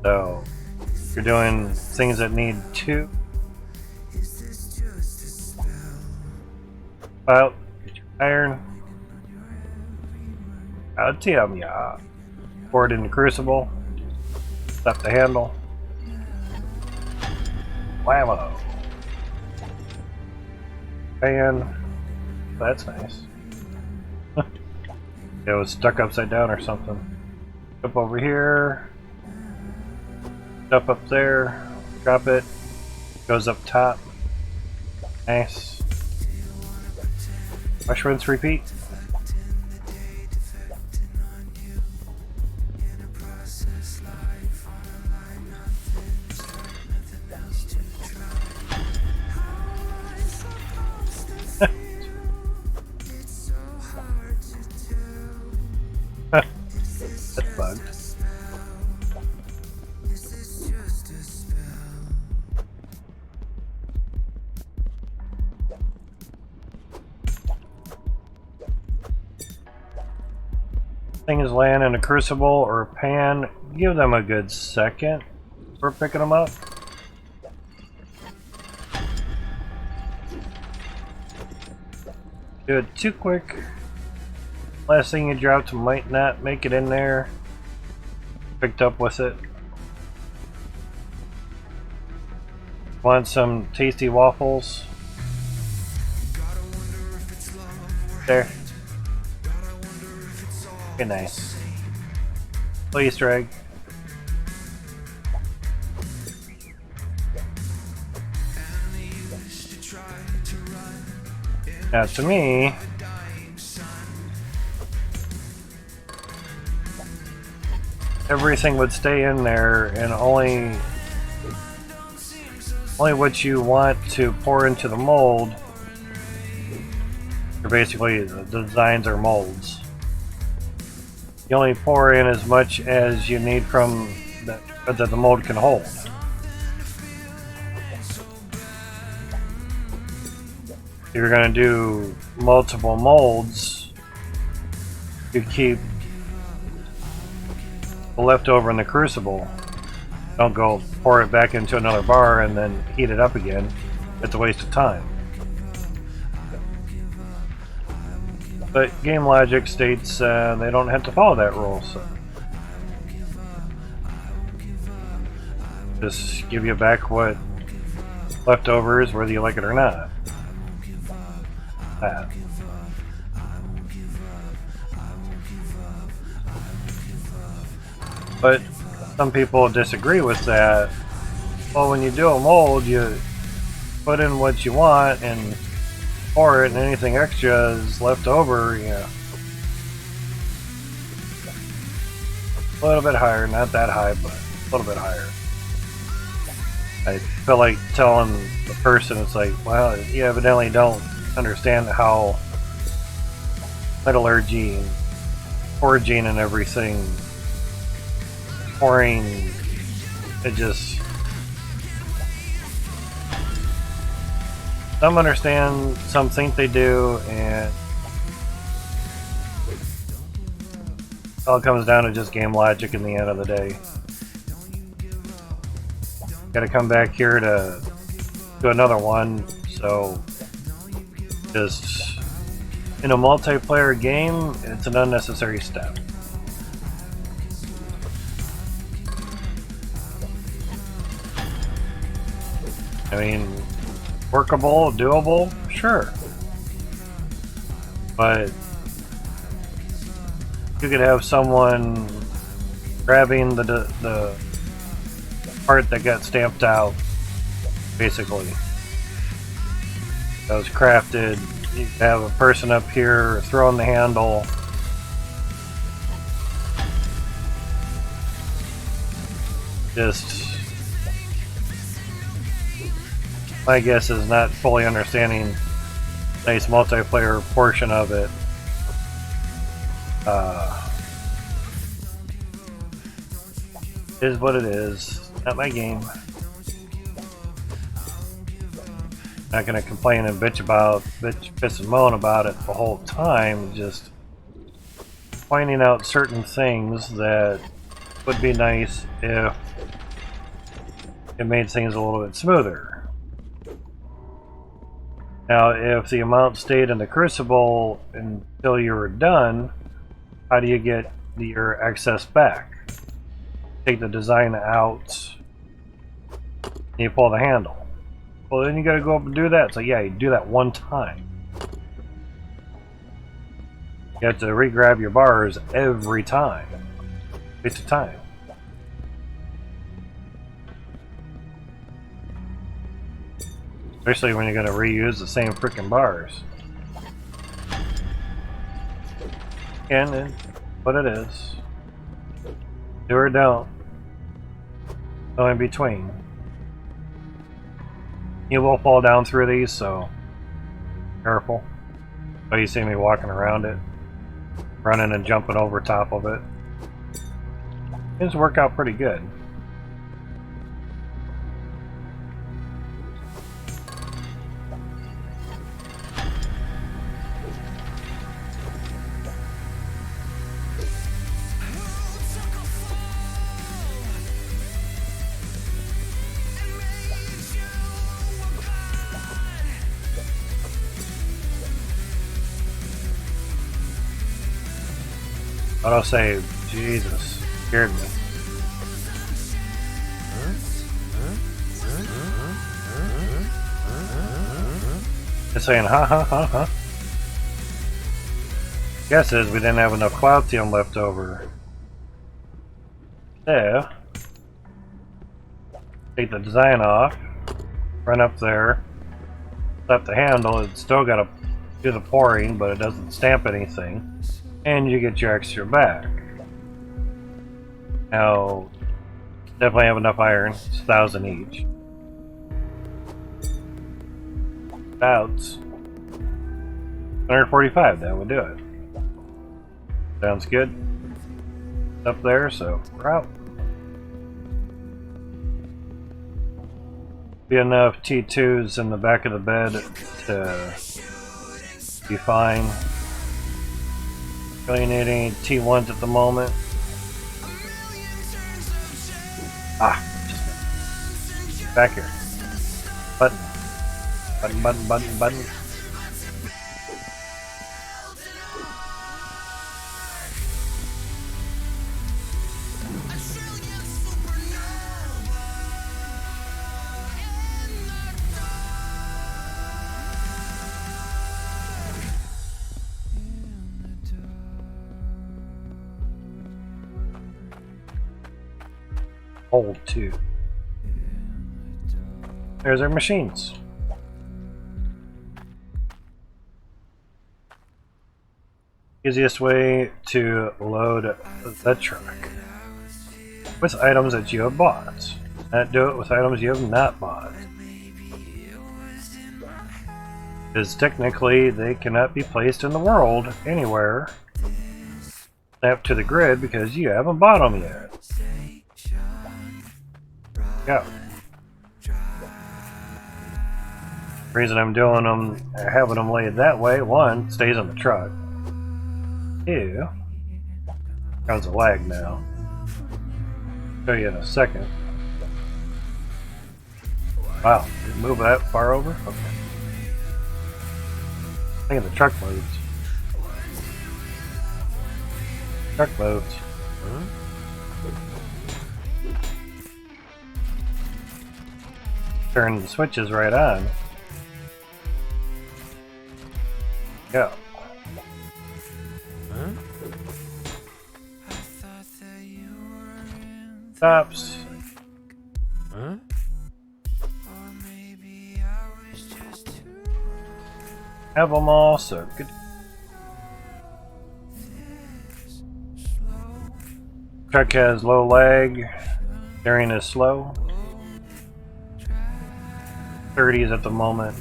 So you're doing things that need two. Well, get your iron. Altium, yeah. Pour it in the crucible. Stop the handle. Whammo. And that's nice. It was stuck upside down or something. Up over here. Up there. Drop it. Goes up top. Nice. Wash, rinse, repeat. That's bugged. Things land in a crucible or a pan. Give them a good second for picking them up. Do it too quick. Last thing you dropped might not make it in there. Picked up with it. Want some tasty waffles? There. Okay, nice. Little Easter egg. Now to me, everything would stay in there, and only what you want to pour into the mold are basically the designs or molds. You only pour in as much as you need from that the mold can hold. If you're going to do multiple molds, you keep the leftover in the crucible. Don't go pour it back into another bar and then heat it up again. It's a waste of time. But game logic states they don't have to follow that rule, so just give you back what leftovers, whether you like it or not. But some people disagree with that. Well, when you do a mold, you put in what you want and pour it, and anything extra is left over, you know. A little bit higher, not that high, but a little bit higher. I feel like telling the person, it's like, well, you evidently don't understand how metallurgy and foraging and everything, pouring, it just, some understand, some think they do, and it all comes down to just game logic in the end of the day. Gotta come back here to do another one, so just in a multiplayer game, it's an unnecessary step. I mean, workable, doable, sure. But you could have someone grabbing the part that got stamped out, basically. That was crafted. You could have a person up here throwing the handle. Just, my guess is not fully understanding the nice multiplayer portion of it. Is what it is. Not my game. Not gonna complain and bitch, piss and moan about it the whole time. Just pointing out certain things that would be nice if it made things a little bit smoother. Now, if the amount stayed in the crucible until you were done, how do you get your excess back? Take the design out, and you pull the handle. Well, then you gotta go up and do that. So yeah, you do that one time. You have to re-grab your bars every time. Waste of time. Especially when you're gonna reuse the same freaking bars. And then what it is. Do or don't. No in between. You will fall down through these, so careful. So you see me walking around it, running and jumping over top of it. Things work out pretty good. Autosave, Jesus, scared me. Just saying, ha. Guess is we didn't have enough cloud team left over. So, take the design off, run up there, slap the handle. It's still got to do the pouring, but it doesn't stamp anything. And you get your extra back. Now, definitely have enough iron. It's 1,000 each. About 145, that would do it. Sounds good. Up there, so we're out. Be enough T2s in the back of the bed to be fine. Really need any T1s at the moment. Just back here. Button. Button. Hold 2. There's our machines. Easiest way to load the truck with items that you have bought. Not do it with items you have not bought. Because technically they cannot be placed in the world anywhere except to the grid because you haven't bought them yet. Go. The reason I'm doing them, having them laid that way, 1, stays on the truck. 2, comes a lag now. Show you in a second. Wow, did it move that far over? Okay. I think the truck moved. Truck moved. Turn the switches right on. Go. Stops. Have them all, so good. Truck has low lag. Steering is slow. 30s at the moment.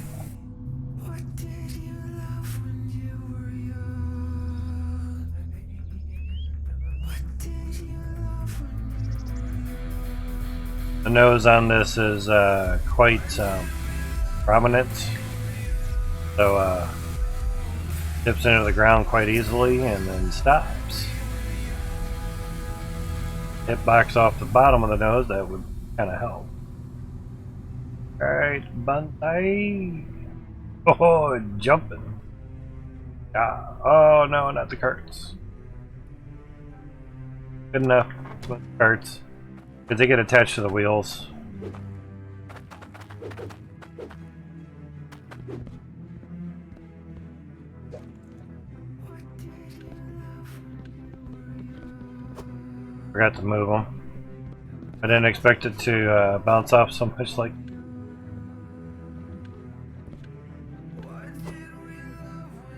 The nose on this is quite prominent, so dips into the ground quite easily and then stops. hitbox off the bottom of the nose, that would kind of help. Alright, Bantai. Oh, jumping. Ah, oh no, not the carts. Good enough with the carts. Because they get attached to the wheels. Forgot to move them. I didn't expect it to bounce off so much like.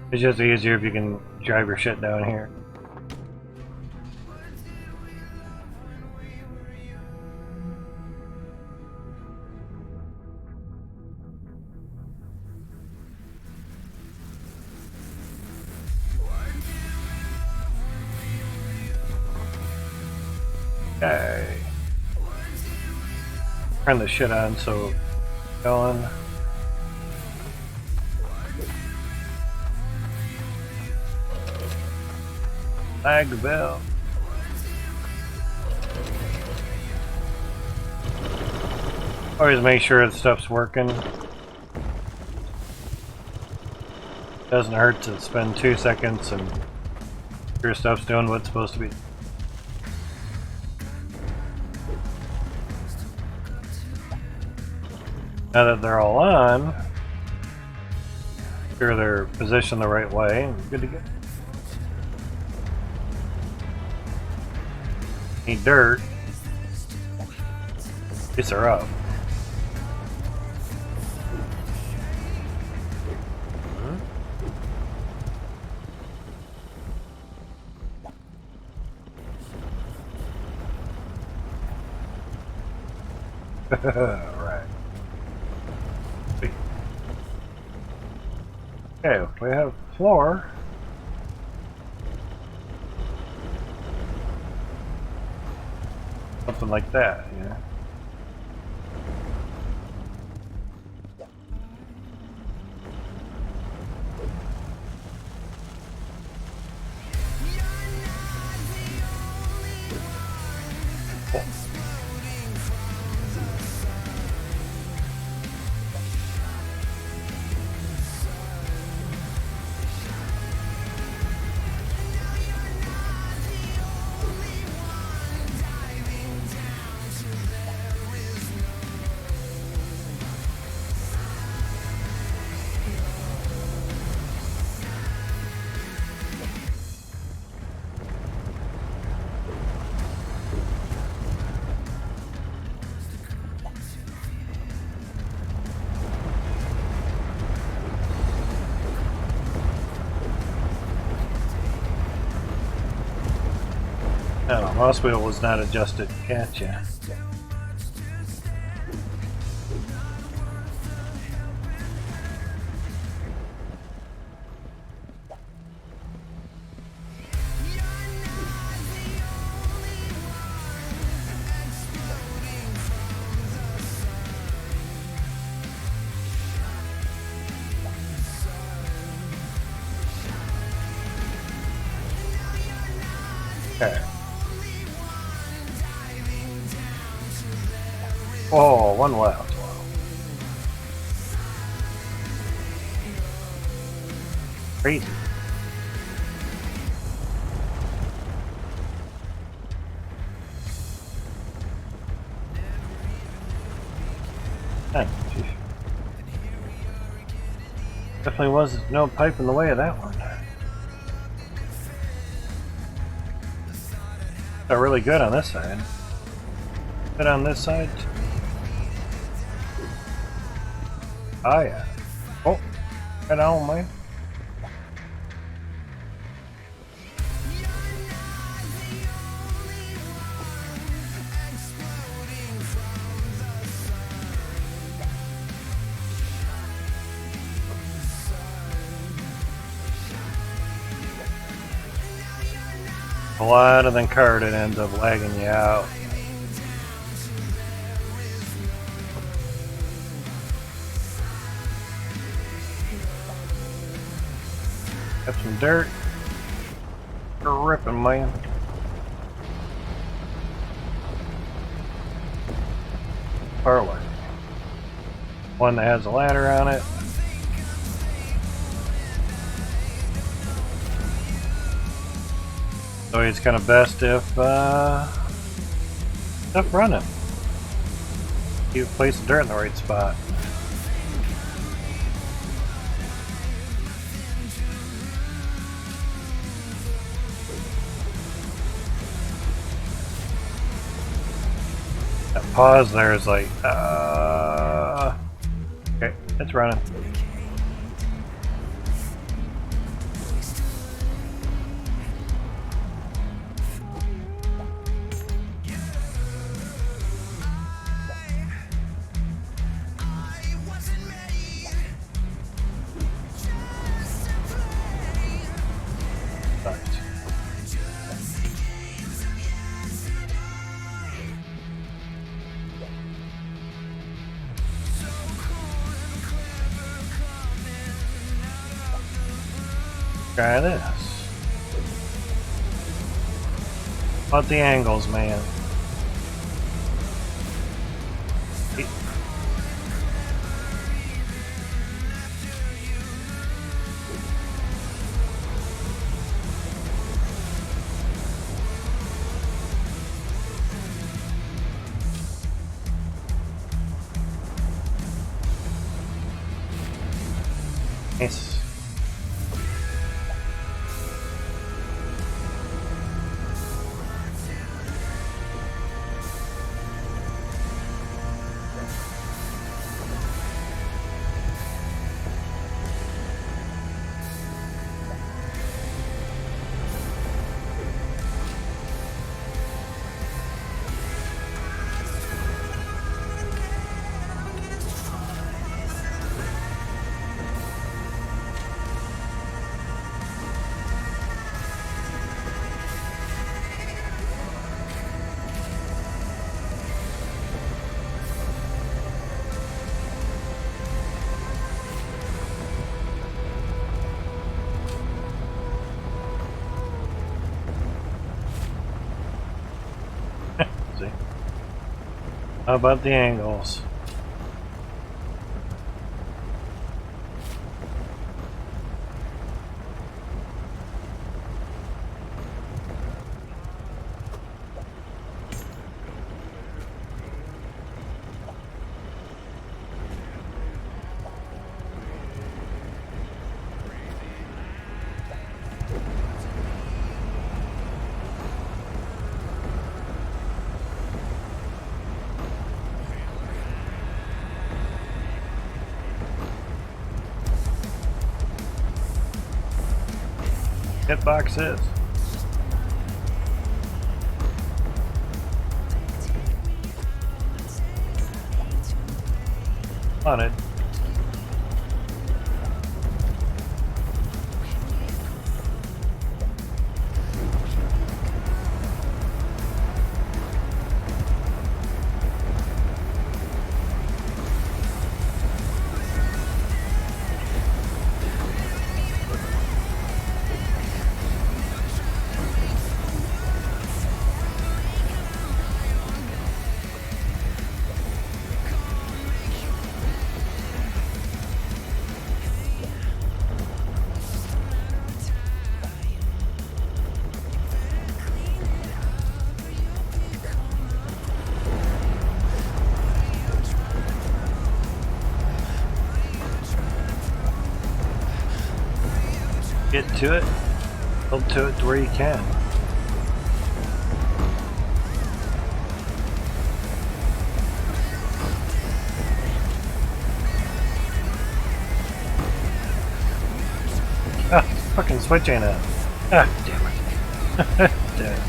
It's just easier if you can drive your shit down here. Okay. Turn the shit on so going. Flag the bell. Always make sure the stuff's working. Doesn't hurt to spend 2 seconds and your stuff's doing what it's supposed to be. Now that they're all on, make sure they're positioned the right way, and good to go. Need dirt. These are up. Right. Okay, we have floor. Something like that, yeah. No, mouse wheel was not adjusted. Gotcha. Okay. Oh, one left. Wow. Crazy. Definitely was no pipe in the way of that one. Got really good on this side. Good on this side. Oh yeah. Oh, right on, man. A lot of the card, it ends up lagging you out. Got some dirt. Ripping, man. far away. One that has a ladder on it. So it's kind of best if running. You place the dirt in the right spot. That pause there is like, okay, it's running. Try this. About the angles, man. Nice. See? How about the angles? Hitboxes. On it. Get to it. Build to it to where you can. Ah, fucking switch ain't up. Ah, damn it. Damn it.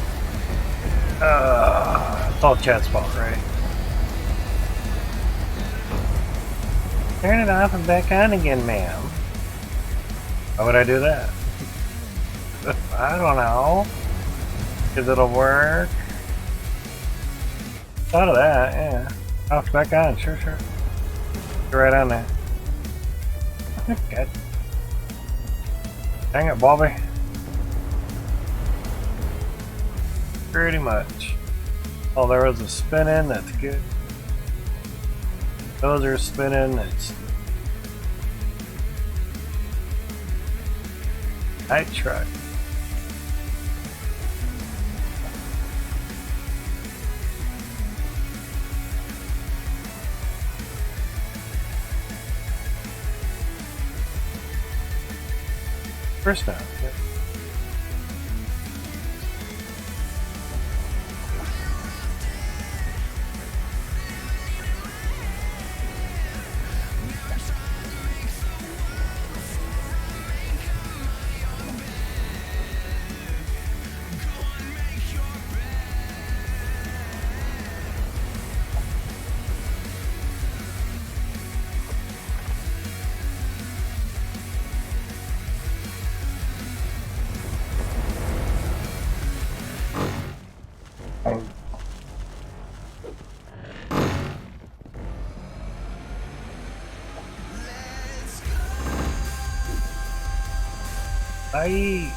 It's all chat's fault, right? Turn it off and back on again, ma'am. Why would I do that? I don't know. Because it'll work. Thought of that, yeah. Off, back on, sure. You're right on there. Good. Dang it, Bobby. Pretty much. Oh, there was a spin in, that's good. Those are spinning. It's I truck. First down. Yep. I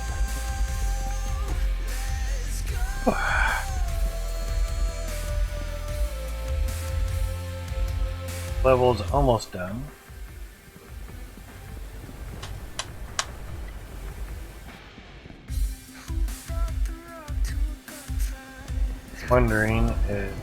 level's almost done. Wondering if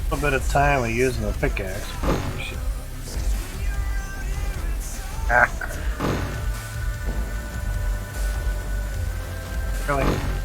a little bit of time of using the pickaxe. Oh, shit. Ah. Really?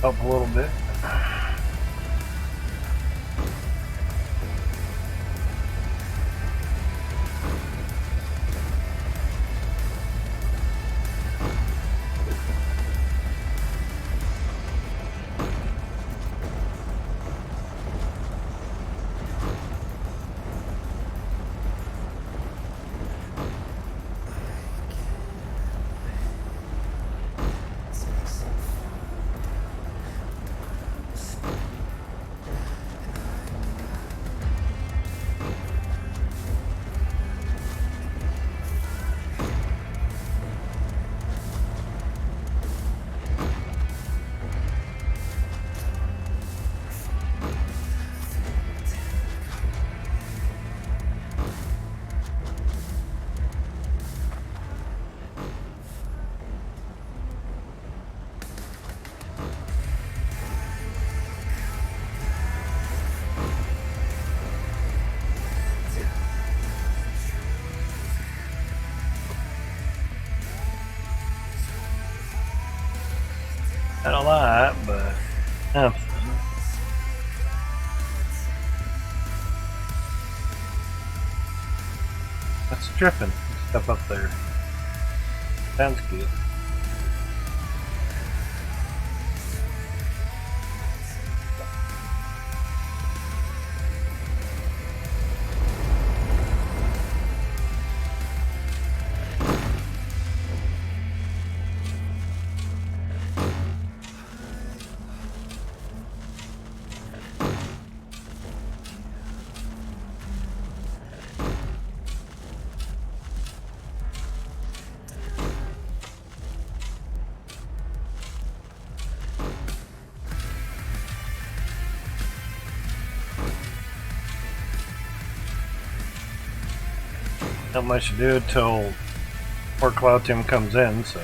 Up a little bit. Not a lot, but enough. That's dripping. Stuff up there. Sounds good. Not much to do till more Cloud Team comes in, so.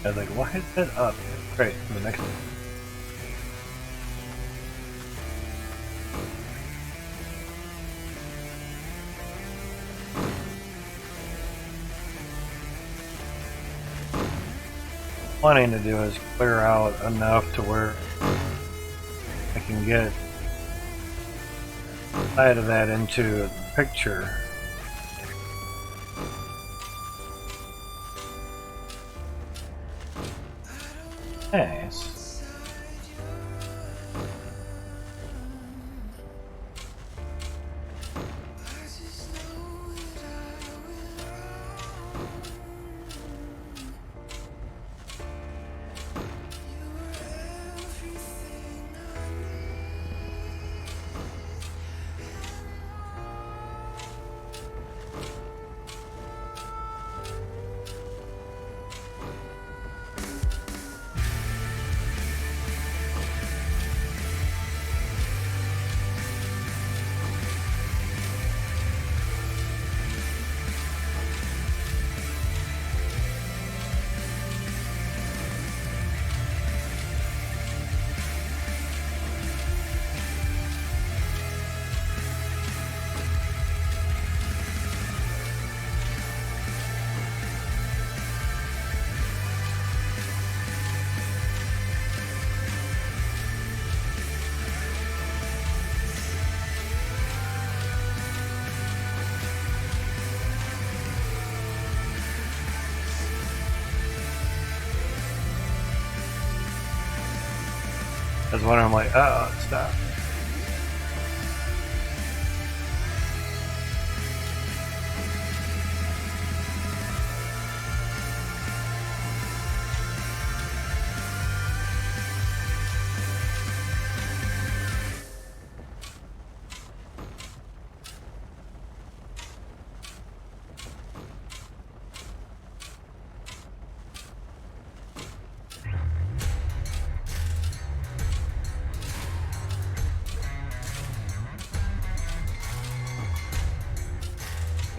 I was like, why is that up? Great, for the next one. Wanting to do is clear out enough to where I can get side of that into the picture. Nice. I was wondering, I'm like, oh, stop.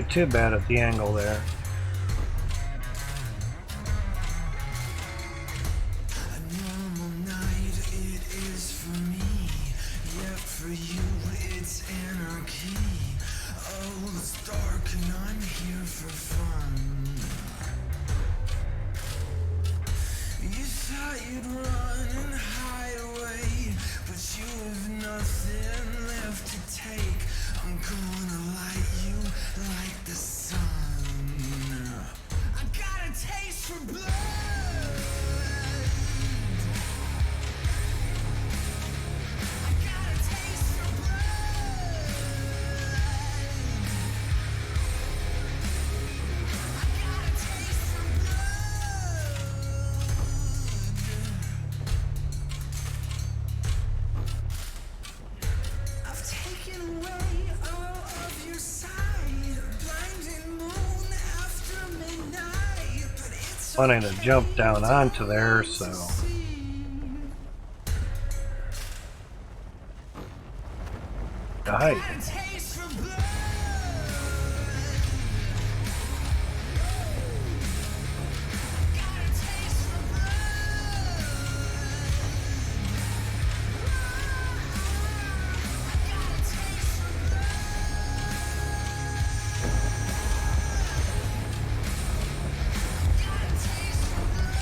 Too bad at the angle there. A normal night it is for me, yet for you it's anarchy. Oh, it's dark and I'm here for fun. You thought you'd run and hide away, but you have nothing left to take. I'm gonna light you like the sun. I got a taste for blood. I got a taste for blood. I got a taste for blood. I've taken away all of your sight, blinding moon after midnight, but it's Wanting to jump down onto there, so got die. a taste for blood. Got a taste for blood. I got a taste for blood. Got a taste for blood.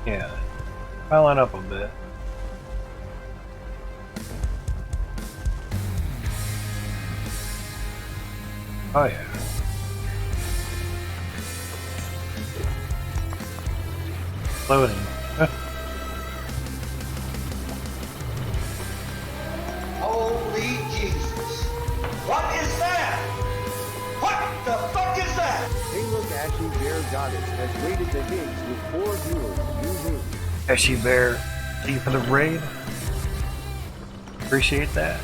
Yeah, piling up a bit. Oh yeah. Loading. Holy Jesus. What is that? What the fuck is that? Hey look, Ashy Bear Goddess has raided the gates with 4 viewers. Woo-hoo. Ashy Bear, thank you for the raid. Appreciate that.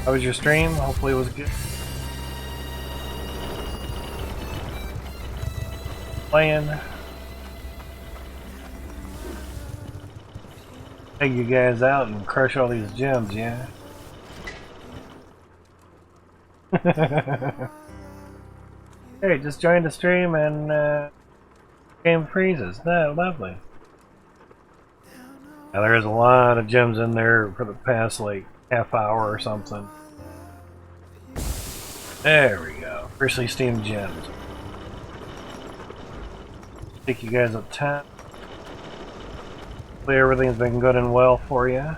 How was your stream? Hopefully it was good. Playing. Take you guys out and crush all these gems, yeah? Hey, just joined the stream and game freezes. No, lovely. Now there's a lot of gems in there for the past like half hour or something. There we go. Freshly steamed gems. Take you guys up top. Hopefully everything's been good and well for you.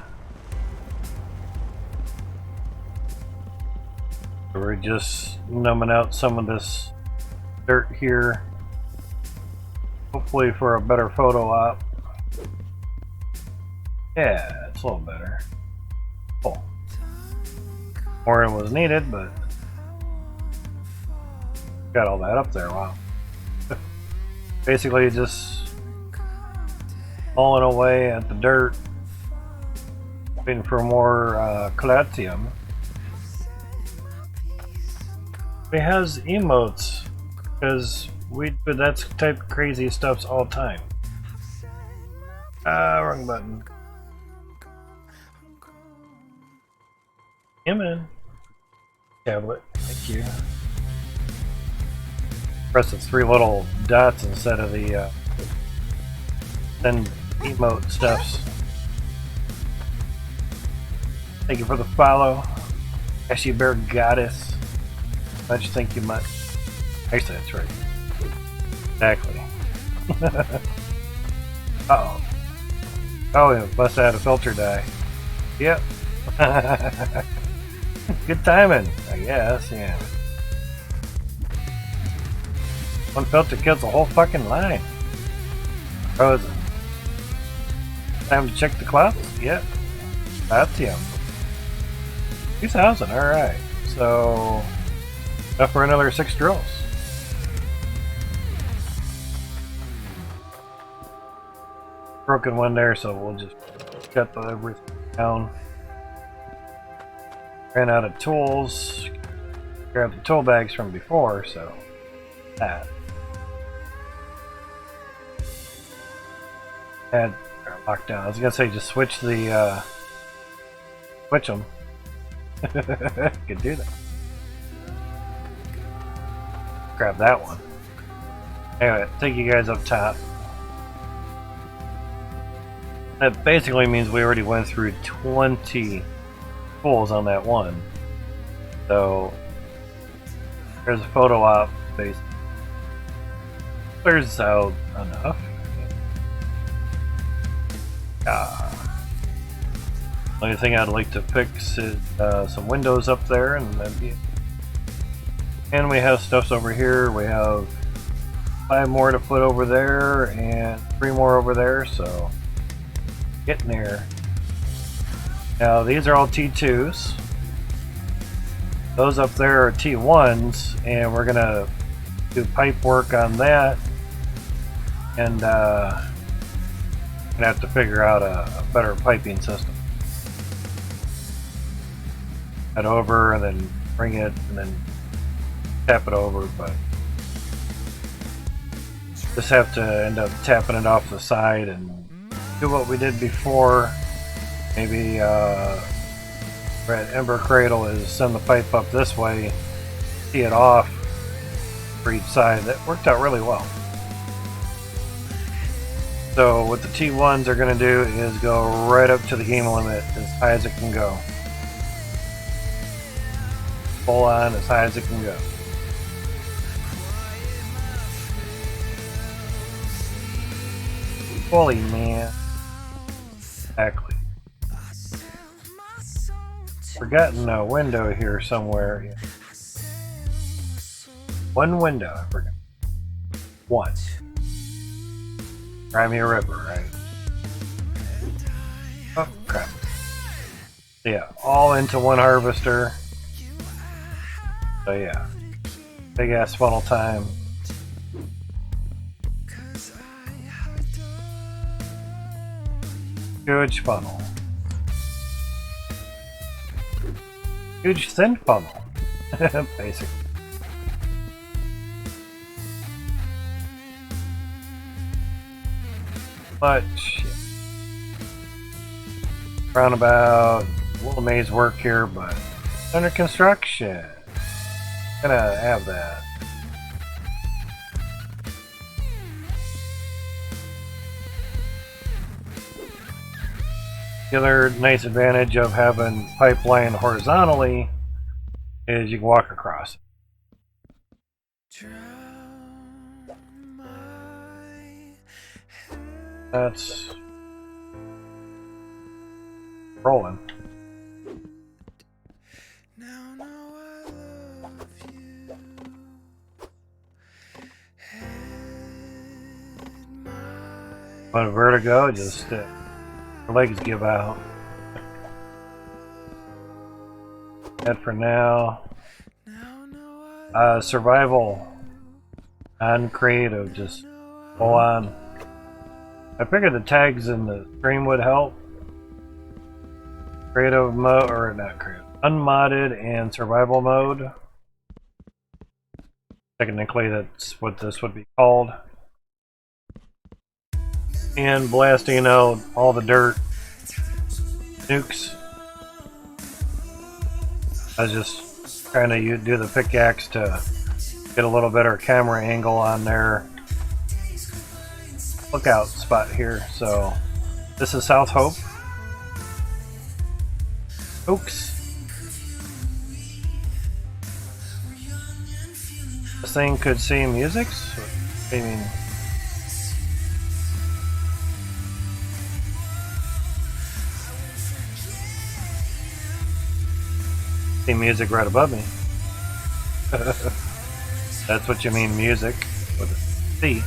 We're just numbing out some of this dirt here. Hopefully for a better photo op. Yeah, it's a little better. Cool. More than was needed, but got all that up there. Wow. Basically just hauling away at the dirt, waiting for more calcium. It has emotes because we do that type of crazy stuffs all the time. Wrong button. Yeah, man. Tablet. Thank you. Press the 3 little dots instead of the then emote stuffs. Thank you for the follow. Ashy Bear Goddess. Much thank you much. Actually, that's right. Exactly. Uh-oh. Oh, yeah, must have had a filter die. Yep. Good timing, I guess, yeah. One filter kills the whole fucking line. Frozen. Time to check the clouds? Yep. Calcium. 2,000, alright. So, enough for another 6 drills. Broken one there, so we'll just shut everything down. Ran out of tools. Grabbed the tool bags from before, so that. Had lockdown. I was gonna say just switch the switch them. Could do that. Grab that one. Anyway, take you guys up top. That basically means we already went through 20 pulls on that one. So there's a photo op base. Clears out enough. Only thing I'd like to fix is some windows up there, and then and we have stuffs over here. We have 5 more to put over there and 3 more over there, so getting there. Now these are all T2s. Those up there are T1s, and we're gonna do pipe work on that, and gonna have to figure out a better piping system. Head over and then bring it and then tap it over, but just have to end up tapping it off the side and do what we did before. Maybe Ember Cradle is send the pipe up this way, tee it off for each side. That worked out really well. So what the T1s are going to do is go right up to the game limit as high as it can go. Full on as high as it can go. Holy man. Exactly. Forgotten a window here somewhere. Yeah. One window, I forgot. One. Crimea River, right? Oh, crap. Yeah, all into one harvester. So yeah. Big ass funnel time. Huge funnel. Huge thin funnel. Basically. But shit. Roundabout. A little maze work here, but under construction. Gonna have that. The other nice advantage of having pipeline horizontally is you can walk across. That's rolling. But vertigo, just your legs give out. That for now. Survival on creative, just full on. I figured the tags in the stream would help. Creative mode, or not creative, unmodded and survival mode. Technically, that's what this would be called. And blasting out all the dirt, nukes. I was just trying to do the pickaxe to get a little better camera angle on their lookout spot here. So this is South Hope. Oops. This thing could see music. So, I mean, see music right above me. That's what you mean, music with a C.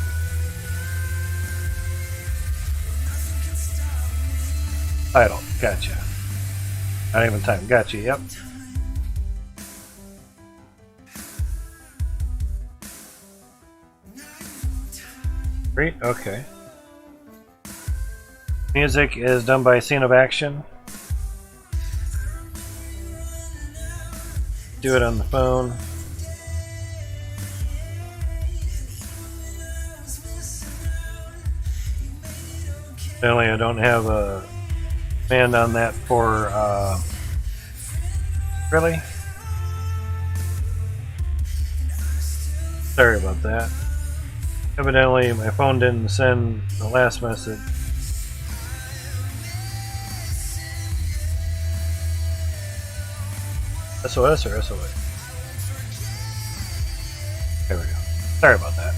Title, gotcha. Not even time, gotcha, yep. Great, okay. Music is done by SceneOfAction. Do it on the phone. Apparently I don't have a command on that for really? Sorry about that. Evidently my phone didn't send the last message. SOS or SOA? There we go. Sorry about that.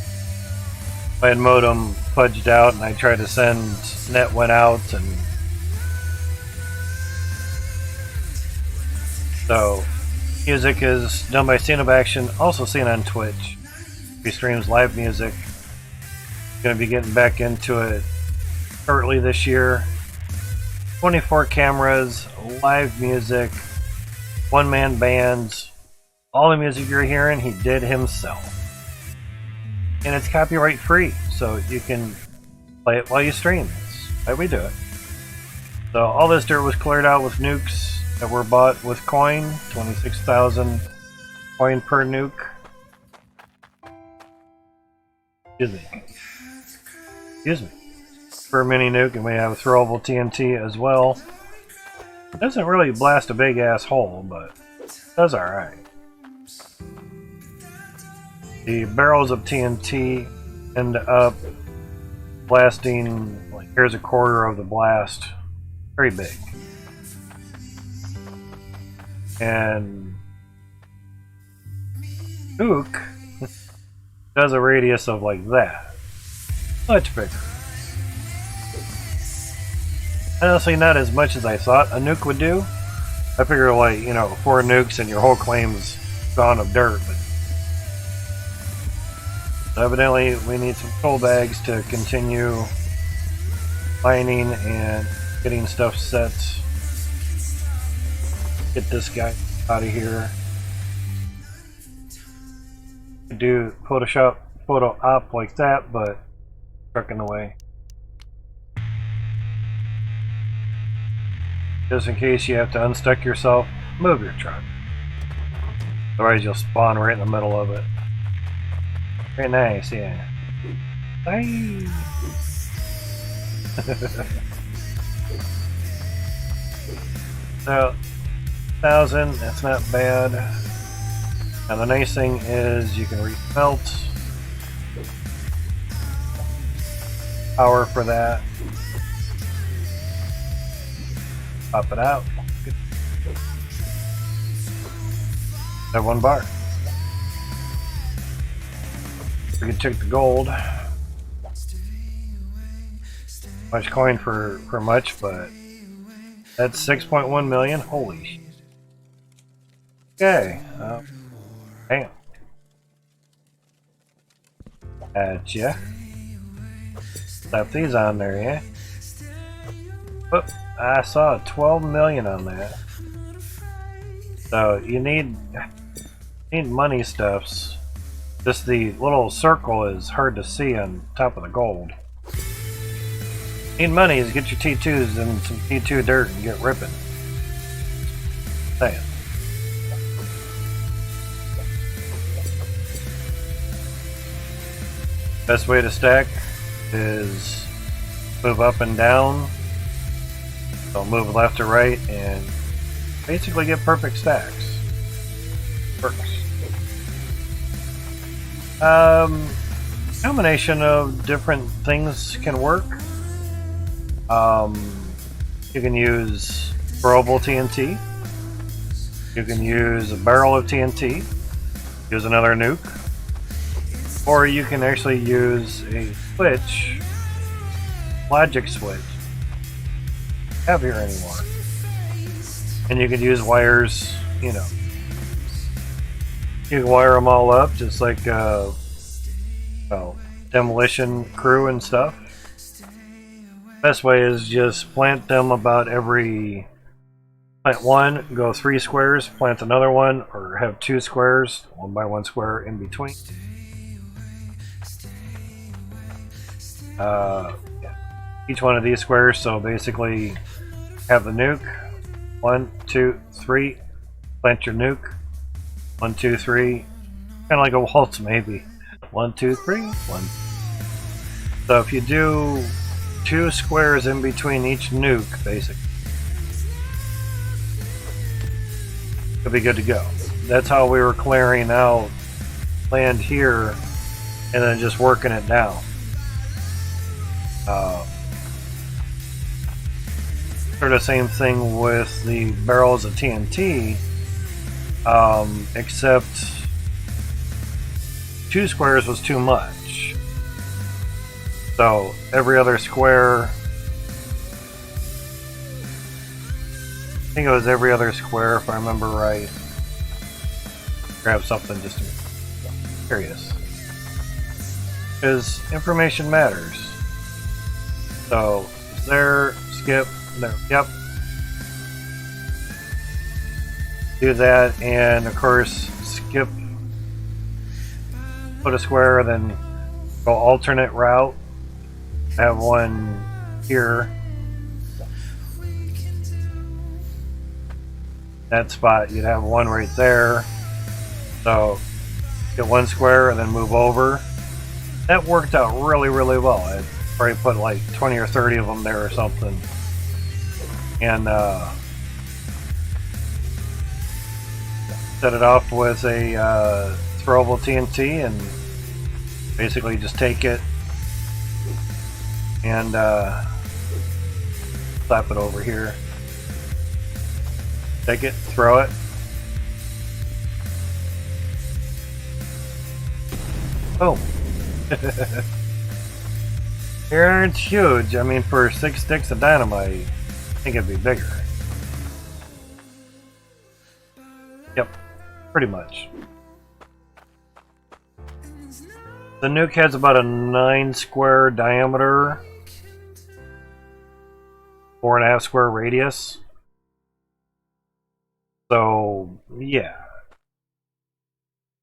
My modem fudged out and I tried to send, net went out, and so music is done by SceneOfAction, also seen on Twitch. He streams live music. Gonna be getting back into it shortly this year. 24 cameras, live music, one-man bands. All the music you're hearing, he did himself. And it's copyright free, so you can play it while you stream. That's how we do it. So all this dirt was cleared out with nukes that were bought with coin, 26,000 coin per nuke. Excuse me. Excuse me. Per mini nuke, and we have throwable TNT as well. It doesn't really blast a big ass hole, but it does alright. The barrels of TNT end up blasting, like, here's a quarter of the blast. Very big. And nuke does a radius of like that. Much bigger. Honestly, not as much as I thought a nuke would do. I figure, like, you know, 4 nukes and your whole claim's gone of dirt. But evidently, we need some coal bags to continue mining and getting stuff set. Get this guy out of here. Do Photoshop photo op like that, but trucking away. Just in case you have to unstuck yourself, move your truck. Otherwise you'll spawn right in the middle of it. Very nice, yeah. Nice. So, 1,000, that's not bad. Now the nice thing is you can remelt. Power for that. Pop it out. Good. Have 1 bar. We can check the gold. Much coin for much, but that's 6.1 million. Holy shit. Okay. Damn. Gotcha. Slap these on there, yeah? Oh, I saw 12 million on that. So you need money stuffs. Just the little circle is hard to see on top of the gold. Need money is get your T2s and some T2 dirt and get ripping. Saying. Best way to stack is move up and down. So move left to right and basically get perfect stacks. Works. Combination of different things can work. You can use throwable TNT. You can use a barrel of TNT. Use another nuke. Or you can actually use a switch, logic switch. Have here anymore. And you can use wires, you know. You can wire them all up just like demolition crew and stuff. Best way is just plant them about every plant 1, go 3 squares, plant another one, or have 2 squares, 1 by 1 square in between. Each one of these squares, so basically have the nuke. 1, 2, 3. Plant your nuke. 1, 2, 3. Kind of like a waltz, maybe. 1, 2, 3. 1. So if you do 2 squares in between each nuke, basically, you'll be good to go. That's how we were clearing out land here, and then just working it down. Sort of same thing with the barrels of TNT, except 2 squares was too much. So every other square, I think it was every other square if I remember right. Grab something just to be curious. Because information matters. So there, skip, there, yep. Do that, and of course skip, put a square, then go alternate route. Have one here. That spot, you'd have one right there. So get 1 square and then move over. That worked out really, really well. I'd probably put like 20 or 30 of them there or something. And set it off with a throwable TNT and basically just take it and slap it over here. Take it, throw it. Boom. Here aren't huge. I mean, for 6 sticks of dynamite, think it'd be bigger. Yep, pretty much. The nuke has about a 9 square diameter, 4.5 square radius. So, yeah.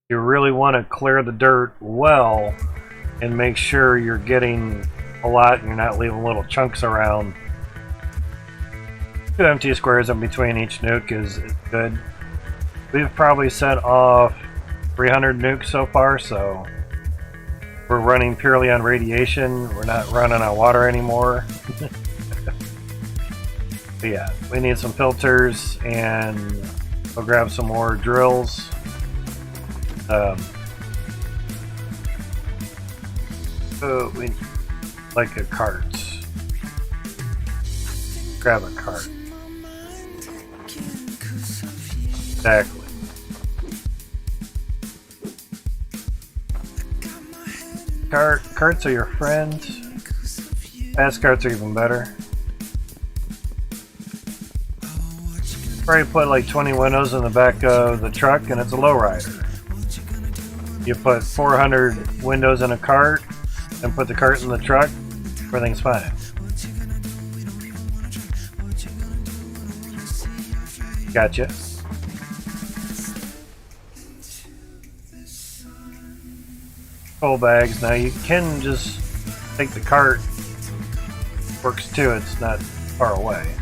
You really want to clear the dirt well and make sure you're getting a lot and you're not leaving little chunks around. 2 empty squares in between each nuke is good. We've probably set off 300 nukes so far, so we're running purely on radiation. We're not running on water anymore. But yeah, we need some filters, and we'll grab some more drills. We like a cart. Grab a cart. Exactly. Carts are your friend. Fast carts are even better. Probably put like 20 windows in the back of the truck and it's a lowrider. You put 400 windows in a cart and put the cart in the truck, everything's fine. Gotcha. Full bags. Now you can just take the cart. Works too, it's not far away.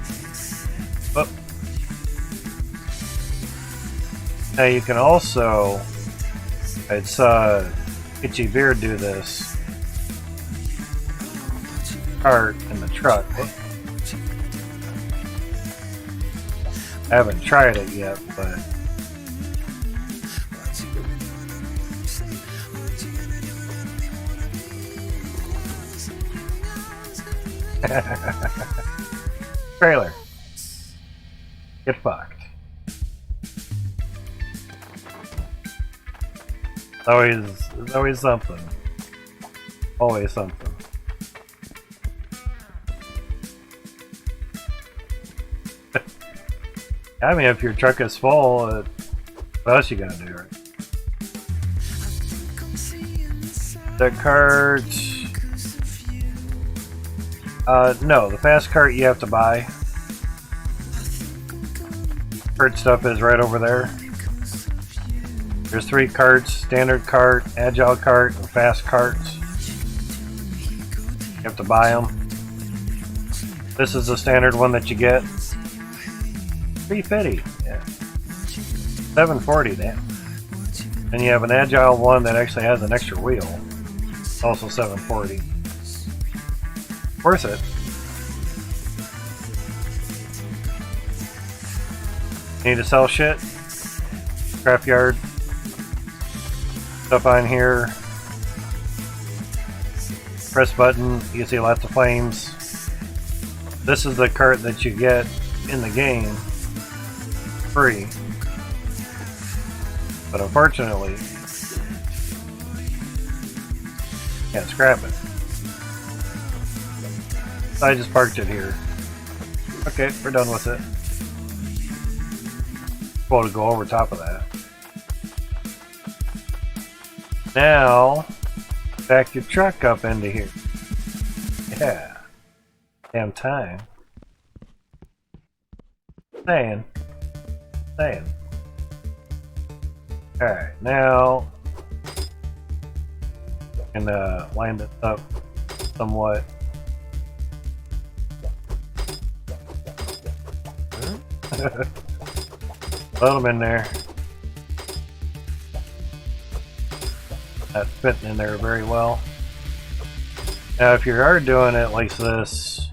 Oh. Now you can also, I saw Itchy Beard do this. Cart in the truck. Oh. I haven't tried it yet, but trailer. Get fucked. Always something. Always something. I mean, if your truck is full, what else you gonna do, right? The cart... no, the fast cart you have to buy. Cart stuff is right over there. There's 3 carts: standard cart, agile cart, and fast carts. You have to buy them. This is the standard one that you get. $350, yeah. $740, damn. And you have an agile one that actually has an extra wheel. It's also $740. Worth it. Need to sell shit? Scrapyard. Stuff on here. Press button, you can see lots of flames. This is the cart that you get in the game. Free. But unfortunately, can't scrap it. So I just parked it here. Okay, we're done with it. Well, to go over top of that. Now, back your truck up into here. Yeah. Damn time. Saying. Alright, now and line this up somewhat. Load them in there. That's fitting in there very well. Now, if you are doing it like this,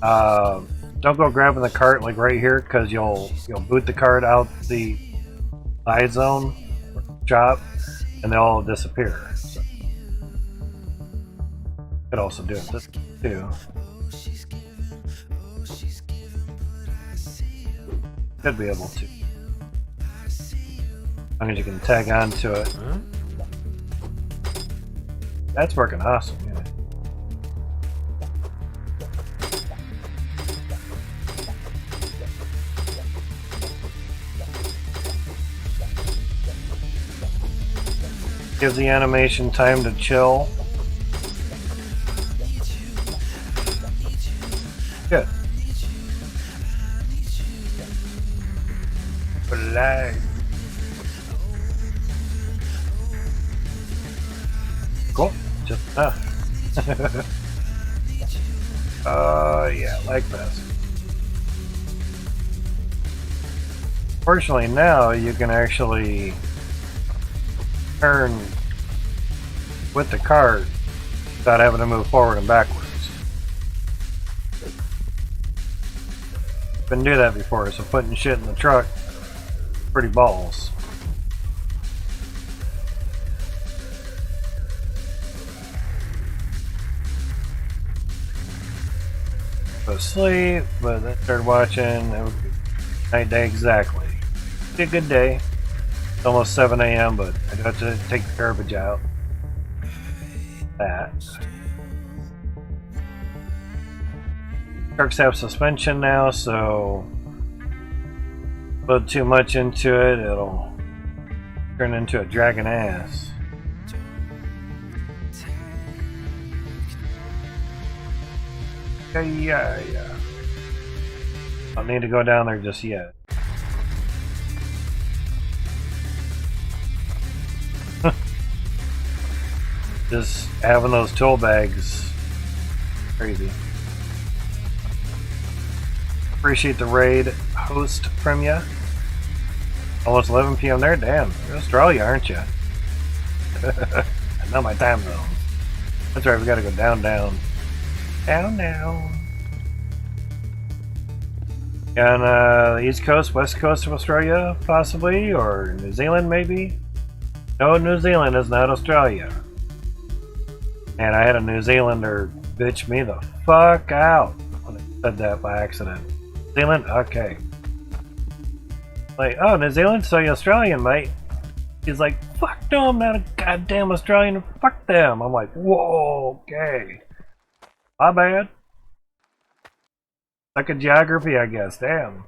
don't go grabbing the cart like right here, because you'll boot the cart out the side zone shop, and they'll all disappear. So, could also do it this too. Could be able to. As long as you can tag on to it. That's working awesome, yeah. Gives the animation time to chill. Good. Relax. Cool. Just enough. Yeah, like this. Fortunately now you can actually turn with the cart without having to move forward and backwards. Couldn't do that before, so putting shit in the truck, pretty balls. Go to sleep, but then started watching. It was night day exactly. Be a good day. It's almost 7 a.m., but I do have to take the garbage out. That. Trucks have suspension now, so put too much into it, it'll turn into a dragon ass. Yeah. Don't need to go down there just yet. Just having those tool bags, crazy. Appreciate the raid host from ya. Almost 11 p.m. there. Damn, you're in Australia, aren't you? Not my time though. That's right. We gotta go down. On the east coast, west coast of Australia, possibly, or New Zealand, maybe. No, New Zealand is not Australia. And I had a New Zealander bitch me the fuck out when I said that by accident. New Zealand? Okay. Like, oh, New Zealand? So you're Australian, mate. He's like, fuck no, I'm not a goddamn Australian. Fuck them. I'm like, whoa, okay. My bad. Like a geography, I guess. Damn.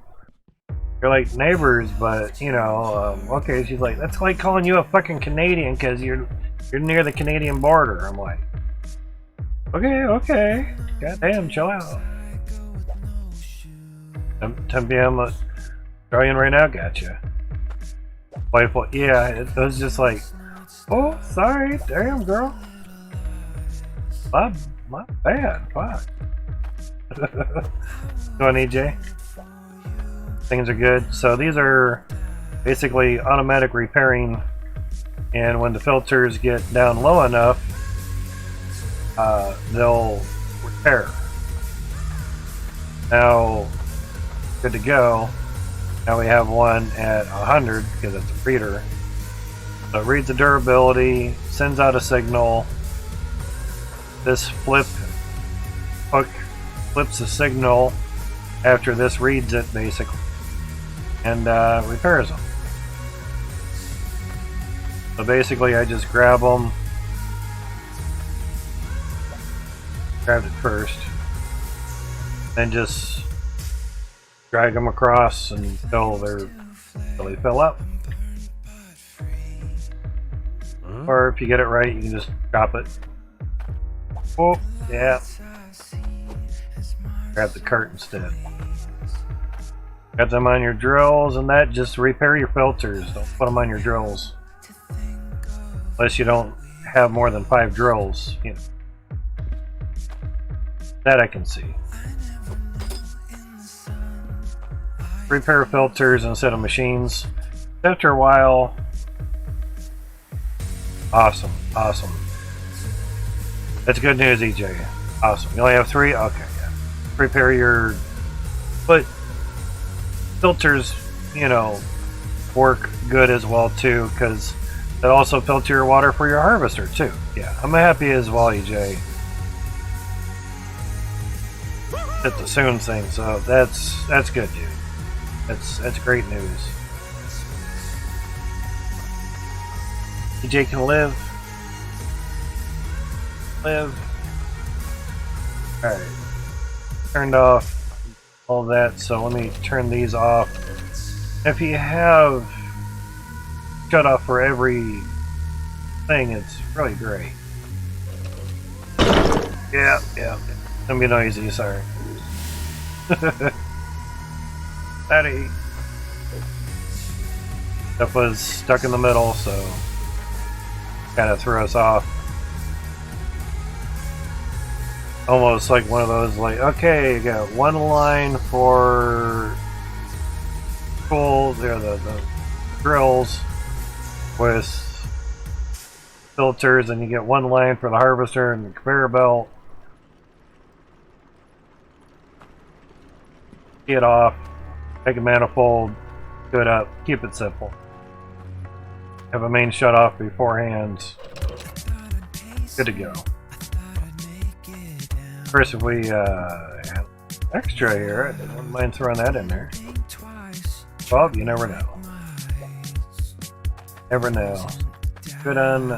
You're like neighbors, but, you know, okay. She's like, that's like calling you a fucking Canadian because you're near the Canadian border. I'm like, okay. Goddamn, chill out. 10 p.m. Australian right now, gotcha. Wife, yeah, it was just like, oh, sorry, damn, girl. My bad, fuck. Going EJ? Things are good. So these are basically automatic repairing, and when the filters get down low enough, they'll repair. Now, good to go. Now we have one at 100 because it's a reader. So it reads the durability, sends out a signal. This hook flips the signal after this reads it, basically, and repairs them. So basically, I just grab them. Grabbed it first, then just drag them across until they really fill up. Or if you get it right, you can just drop it. Oh, yeah. Grab the cart instead. Got them on your drills, and that just repair your filters. Don't put them on your drills. Unless you don't have more than 5 drills, you know. That I can see. Repair filters instead of machines. After a while, awesome. That's good news, EJ. Awesome. You only have 3? Okay, yeah. Repair your... But filters, you know, work good as well, too, because that also filter your water for your harvester, too. Yeah, I'm happy as well, EJ. Hit the soon thing, so that's good, dude. That's great news. EJ can live. Alright. Turned off all that, so let me turn these off. If you have shut off for every thing, it's really great. Yeah. It's gonna be noisy, sorry. Daddy. Stuff was stuck in the middle, so kind of threw us off. Almost like one of those, like, okay, you got one line for tools, there, the drills with filters, and you get one line for the harvester and the conveyor belt. Get off, take a manifold, do it up, keep it simple. Have a main shut off beforehand. Good to go. Of course, if we have extra here, I wouldn't mind throwing that in there. Well, you never know. Never know. Good on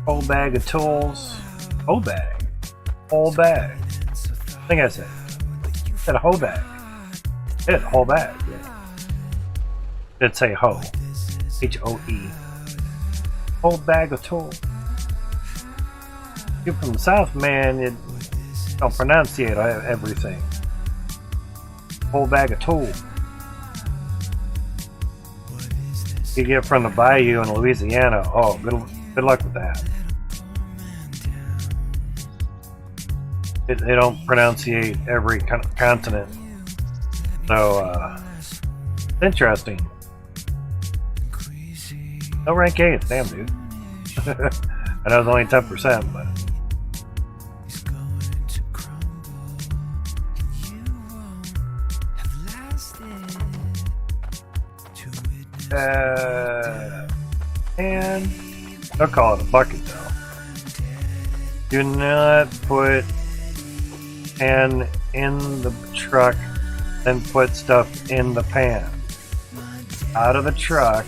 whole bag of tools. Whole bag. Whole bag. I think I said a whole bag. It whole bag. Yeah. Did say hoe. H-O-E. Whole bag of tools. You're from the South, man. You don't pronunciate everything. Whole bag of tools. You get from the bayou in Louisiana. Oh, good luck with that. They don't pronunciate every continent. So, it's interesting. No rank 8, damn dude. I know it's only 10%, but. And they'll call it a bucket though. Do not put pan in the truck, then put stuff in the pan. Out of the truck,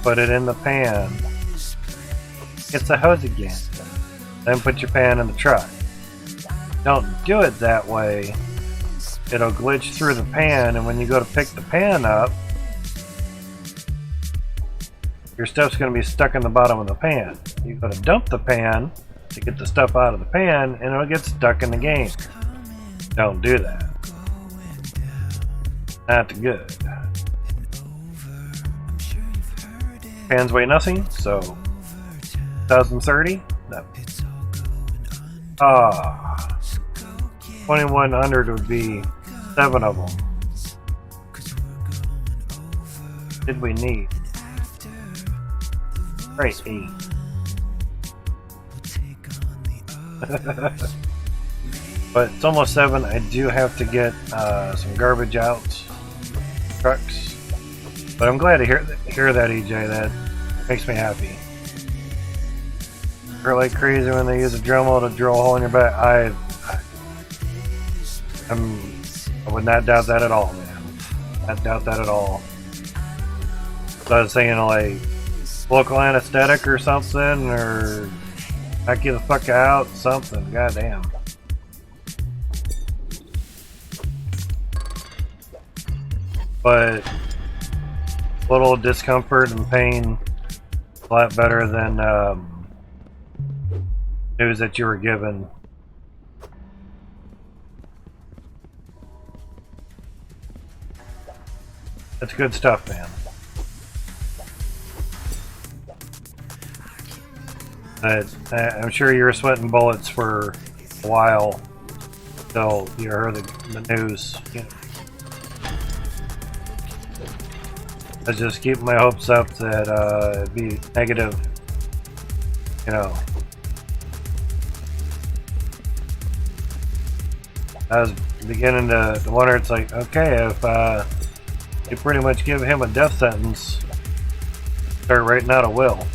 put it in the pan. It's a hose again. Then put your pan in the truck. Don't do it that way. It'll glitch through the pan, and when you go to pick the pan up, your stuff's going to be stuck in the bottom of the pan. You go to dump the pan to get the stuff out of the pan, and it'll get stuck in the game. Don't do that. Not good. Pans weigh nothing, so 2030? No. 2100 would be 7 of them. Did we need? Right, 8. But it's almost 7. I do have to get some garbage out trucks. But I'm glad to hear that, EJ. That makes me happy. They're like crazy when they use a Dremel to drill a hole in your back. I would not doubt that at all, man. Not doubt that at all. So I was saying, like, local anesthetic or something, or knock you the fuck out, something. Goddamn. But a little discomfort and pain, a lot better than news that you were given. That's good stuff, man. I'm sure you were sweating bullets for a while until you heard the news. I was just keeping my hopes up that it'd be negative, you know. I was beginning to wonder, it's like, okay, if you pretty much give him a death sentence, start writing out a will.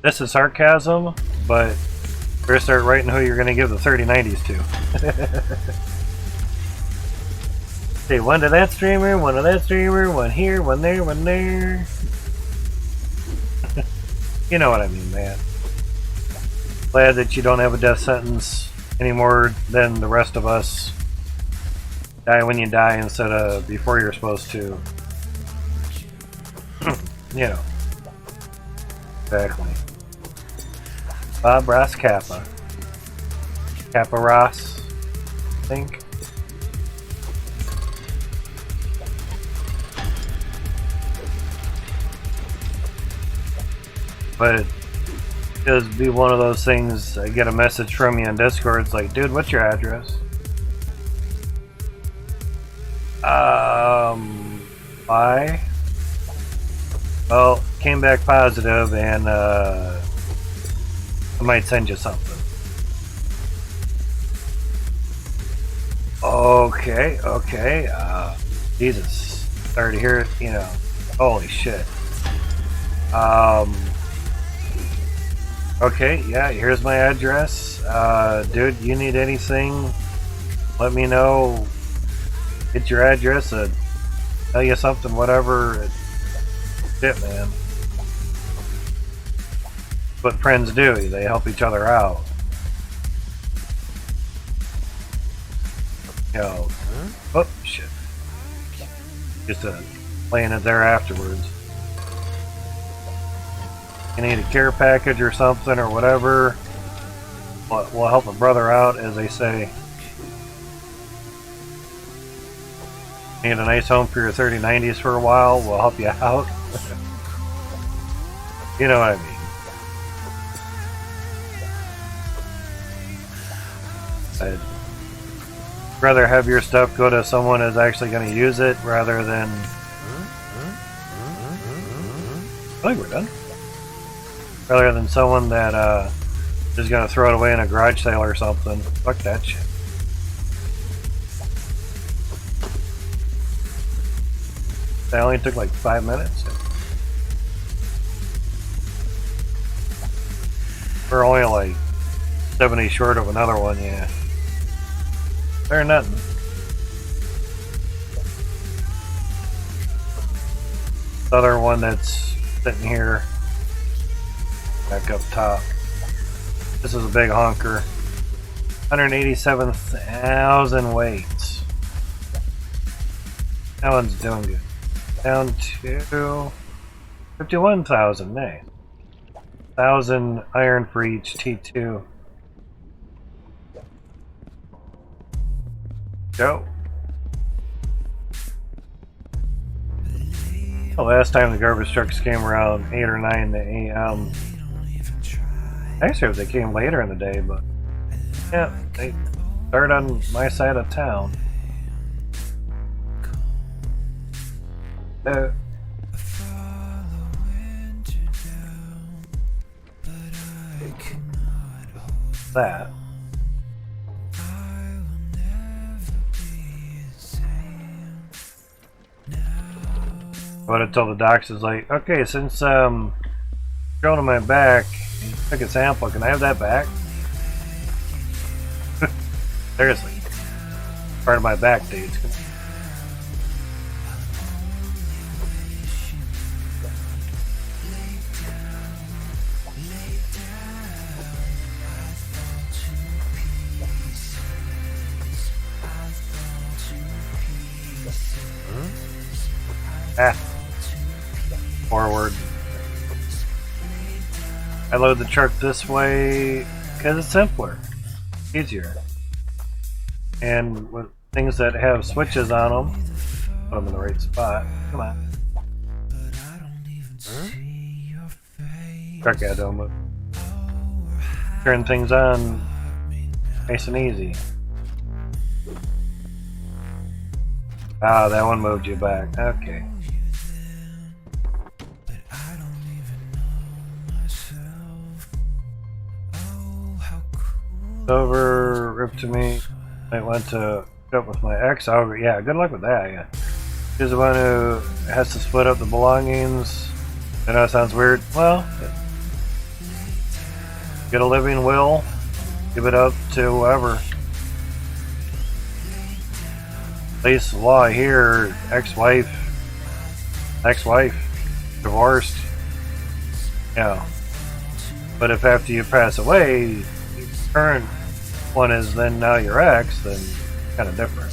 This is sarcasm, but better start writing who you're going to give the 3090s to. Say one to that streamer, one to that streamer, one here, one there, one there. You know what I mean, man. Glad that you don't have a death sentence any more than the rest of us. Die when you die instead of before you're supposed to. you know. Exactly. Bob Ross Kappa. Kappa Ross, I think. But it does be one of those things, I get a message from you on Discord, it's like, dude, what's your address? Why? Well, came back positive and I might send you something. Okay, okay, Jesus. Sorry to hear it, you know, holy shit. Okay, yeah, here's my address. Dude, you need anything, let me know. Get your address, tell you something, whatever. Shit, man. What friends do, they help each other out. You know, oh, shit. Just playing it there afterwards. You need a care package or something or whatever, we'll help a brother out, as they say. Need a nice home for your 3090s for a while, we'll help you out. You know what I mean. I'd rather have your stuff go to someone who's actually going to use it rather than... I think we're done. Rather than someone that is going to throw it away in a garage sale or something. Fuck that shit. That only took like 5 minutes. We're only like 70 short of another one, yeah. Fair nothing. The other one that's sitting here. Back up top. This is a big honker. 187,000 weights. That one's doing good. Down to 51,000. Nice. 1,000 iron for each T2. Go. The last time the garbage trucks came around 8 or 9 a.m. Actually, if they came later in the day, but yeah, they start on my side of town. That. But until the doc's is like, okay, since going to my back, took a sample, can I have that back? Seriously. Part of my back dates. Forward. I load the truck this way because it's simpler, easier, and with things that have switches on them, put them in the right spot. Come on. Truck I don't move. Turn things on nice and easy. Ah, that one moved you back. Okay. Over, ripped to me. I went to up with my ex. Oh, yeah, good luck with that. Yeah, she's the one who has to split up the belongings. I know it sounds weird. Well, get a living will, give it up to whoever. At least the law here, ex-wife, divorced. Yeah. But if after you pass away, current one is then now your ex, then kind of different.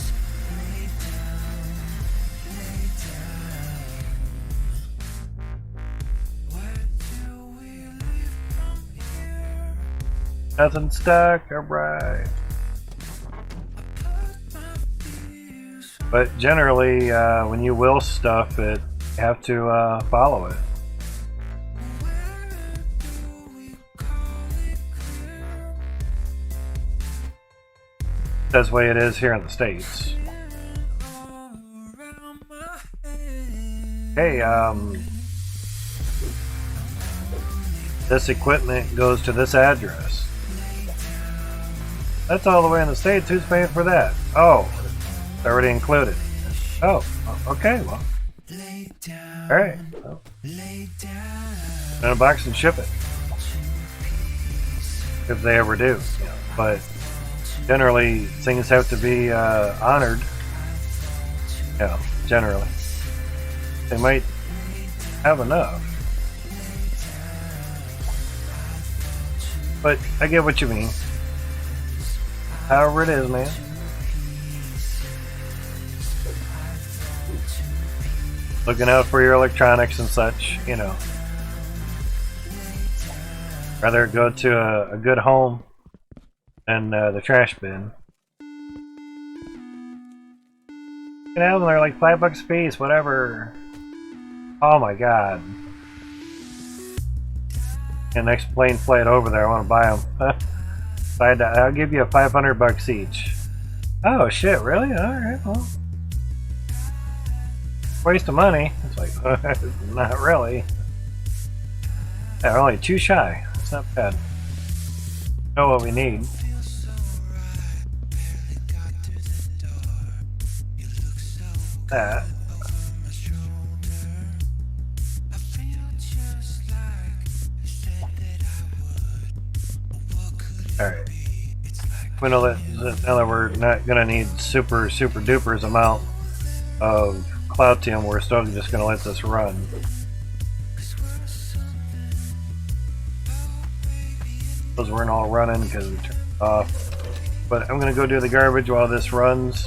Nothing stuck, alright. But generally, when you will stuff it, you have to follow it. That's the way it is here in the States. Hey, this equipment goes to this address. That's all the way in the States. Who's paying for that? Oh, it's already included. Oh, okay, well. Alright. Well, unbox and ship it. If they ever do. But generally, things have to be honored. Yeah, generally. They might have enough. But I get what you mean. However it is, man. Looking out for your electronics and such, you know. Rather go to a good home than the trash bin. You can have them, they're like $5 a piece, whatever. Oh my god. And next plane flight over there, I want to buy them. I'll give you $500 each. Oh shit, really? Alright, well. Waste of money. It's like, not really. Yeah, we're only 2 shy. It's not bad. Know what we need. That. Alright. We know that now that we're not gonna need super dupers amount of Cloutium, we're still just gonna let this run. Those weren't all running because we turned it off. But I'm gonna go do the garbage while this runs.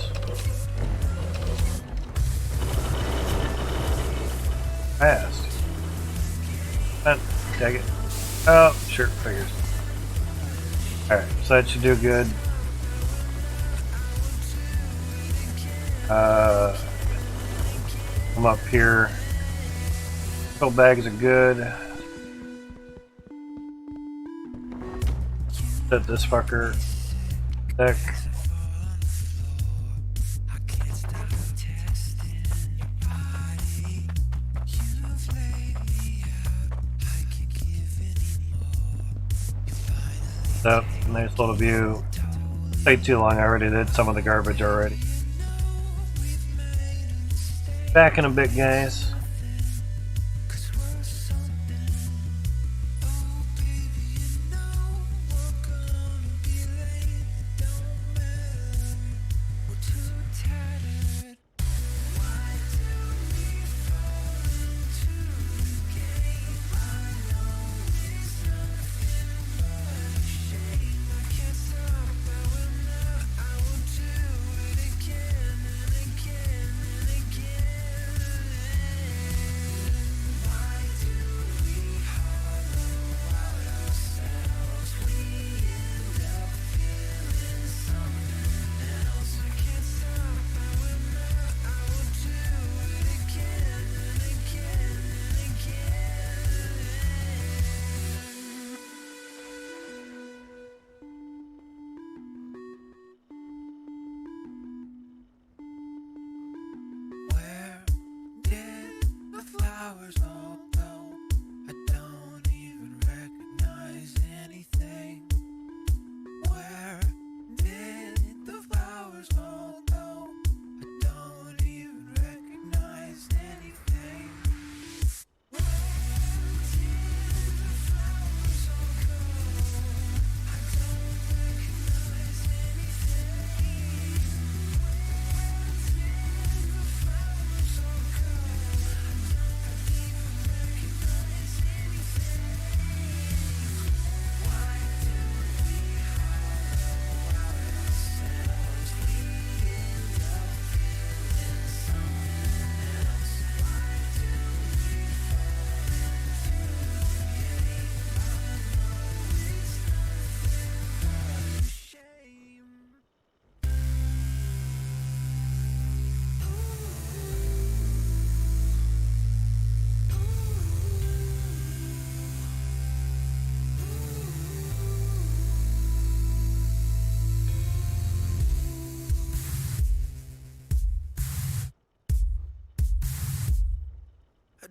Fast. Take it. Oh, sure, figures. Alright, so that should do good. I'm up here. Fill bags are good. Set this fucker. Deck. That nice little view. Stayed too long. I already did some of the garbage already. Back in a bit, guys.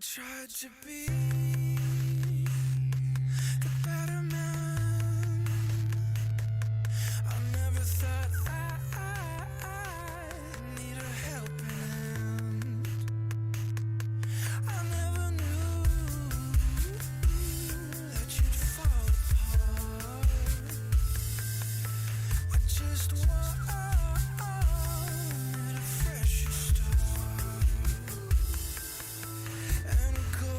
tried to be the better man. I never thought I'd need a helping hand. I never knew that you'd fall apart. I just wanted a fresh start and go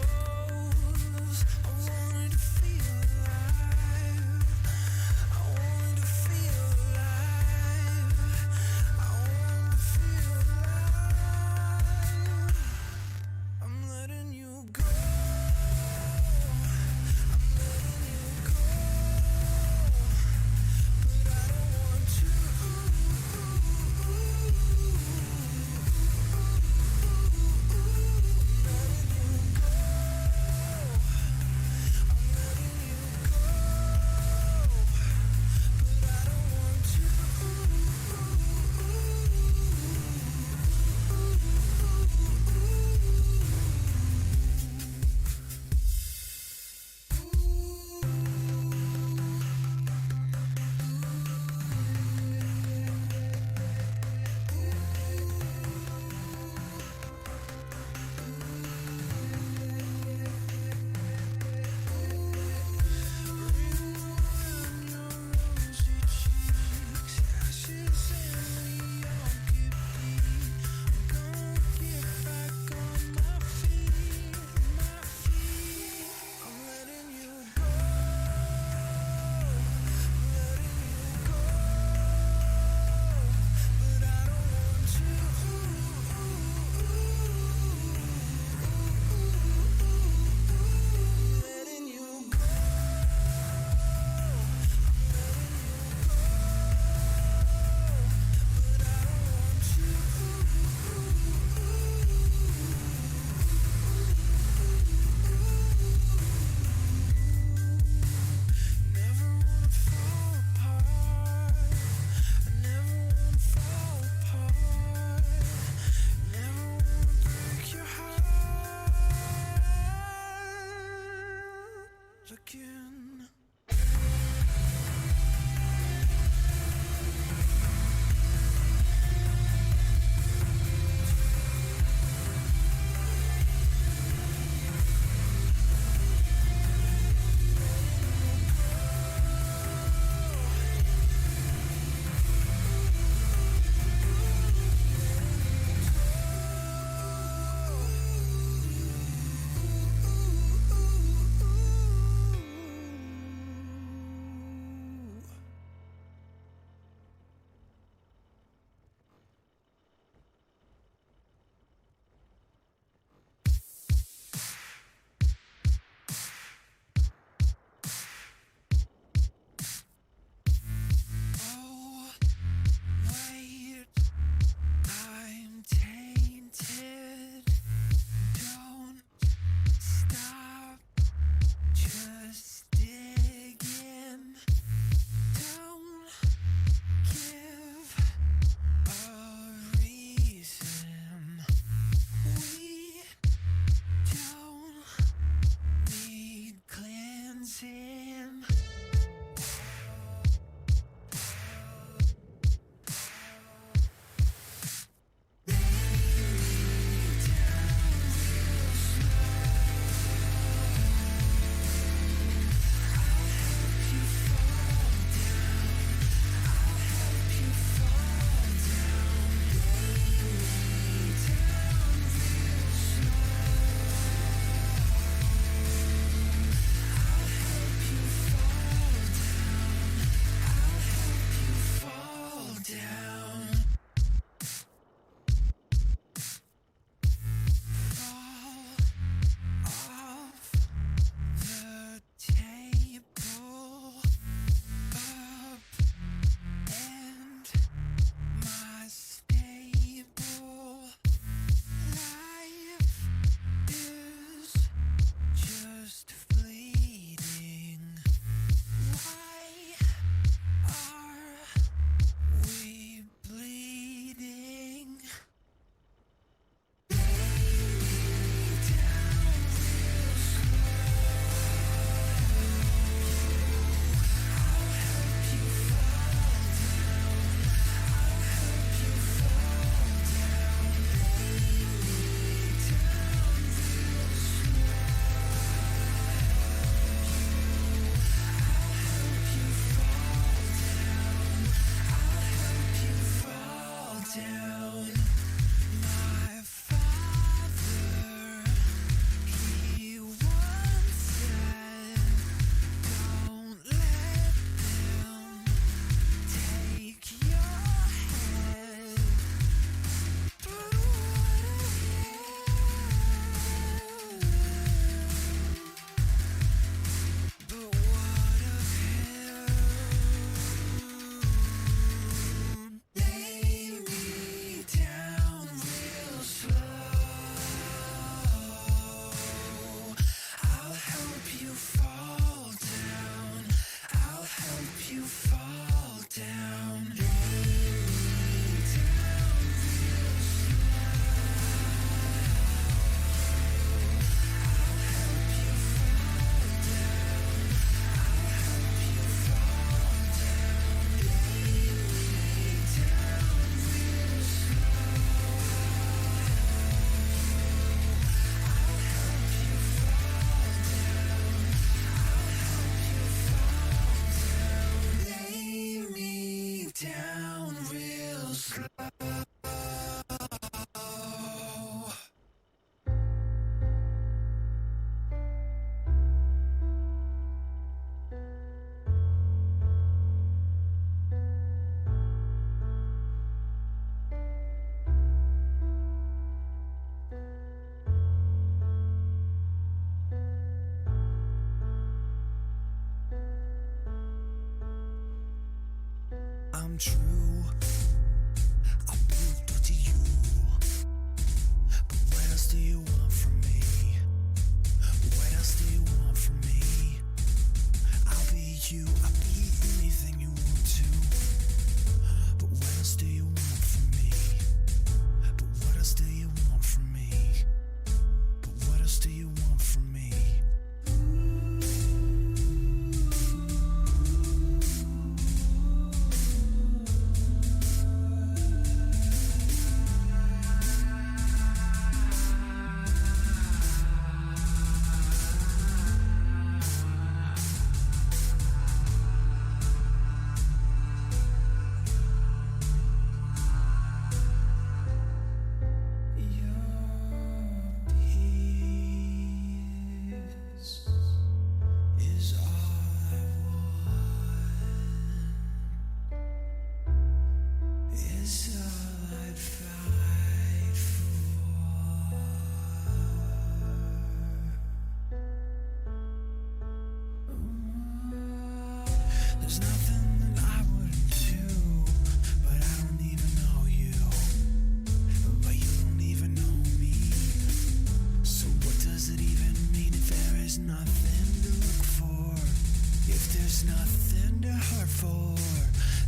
for.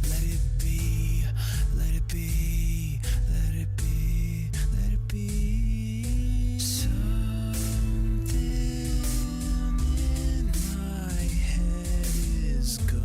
Let it be, let it be, let it be, let it be. Something in my head is gone.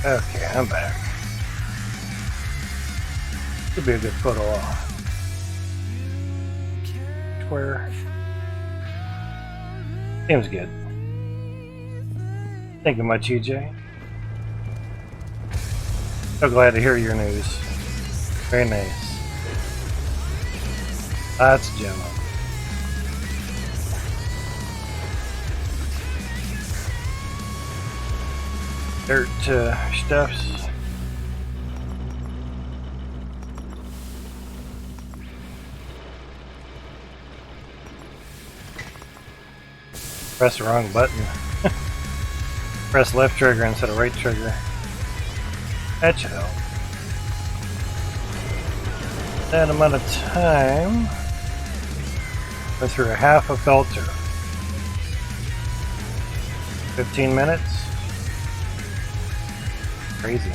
Okay, I'm back. Could be a good photo off. Square. Seems good. Thank you much, EJ. So glad to hear your news. Very nice. That's Gemma. Dirt stuffs. Press the wrong button. Press left trigger instead of right trigger. That should help. That amount of time. Go through a half a filter. 15 minutes. Crazy.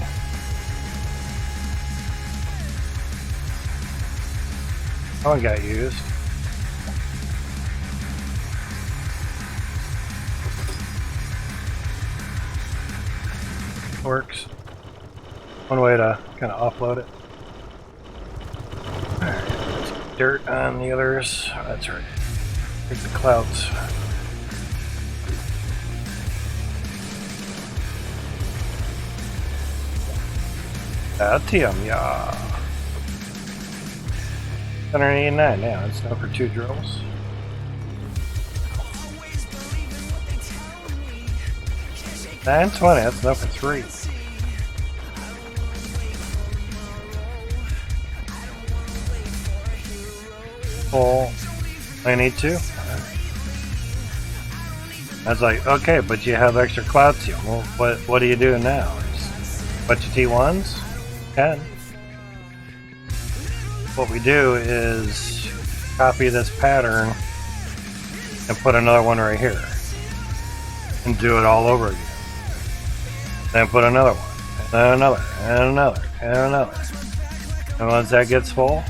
One got used. Works. One way to kind of offload it. Alright, dirt on the others. Oh, that's right. Here's the clouds. Yeah. 189 now. It's now for 2 drills. $9.20. That's enough for 3. Full. I need 2. I was like, okay, but you have extra cloud seal. Well, what do you do now? Just a bunch of T1s? Can. What we do is copy this pattern and put another one right here. And do it all over again. Then put another one, and another, and another, and another. And once that gets full,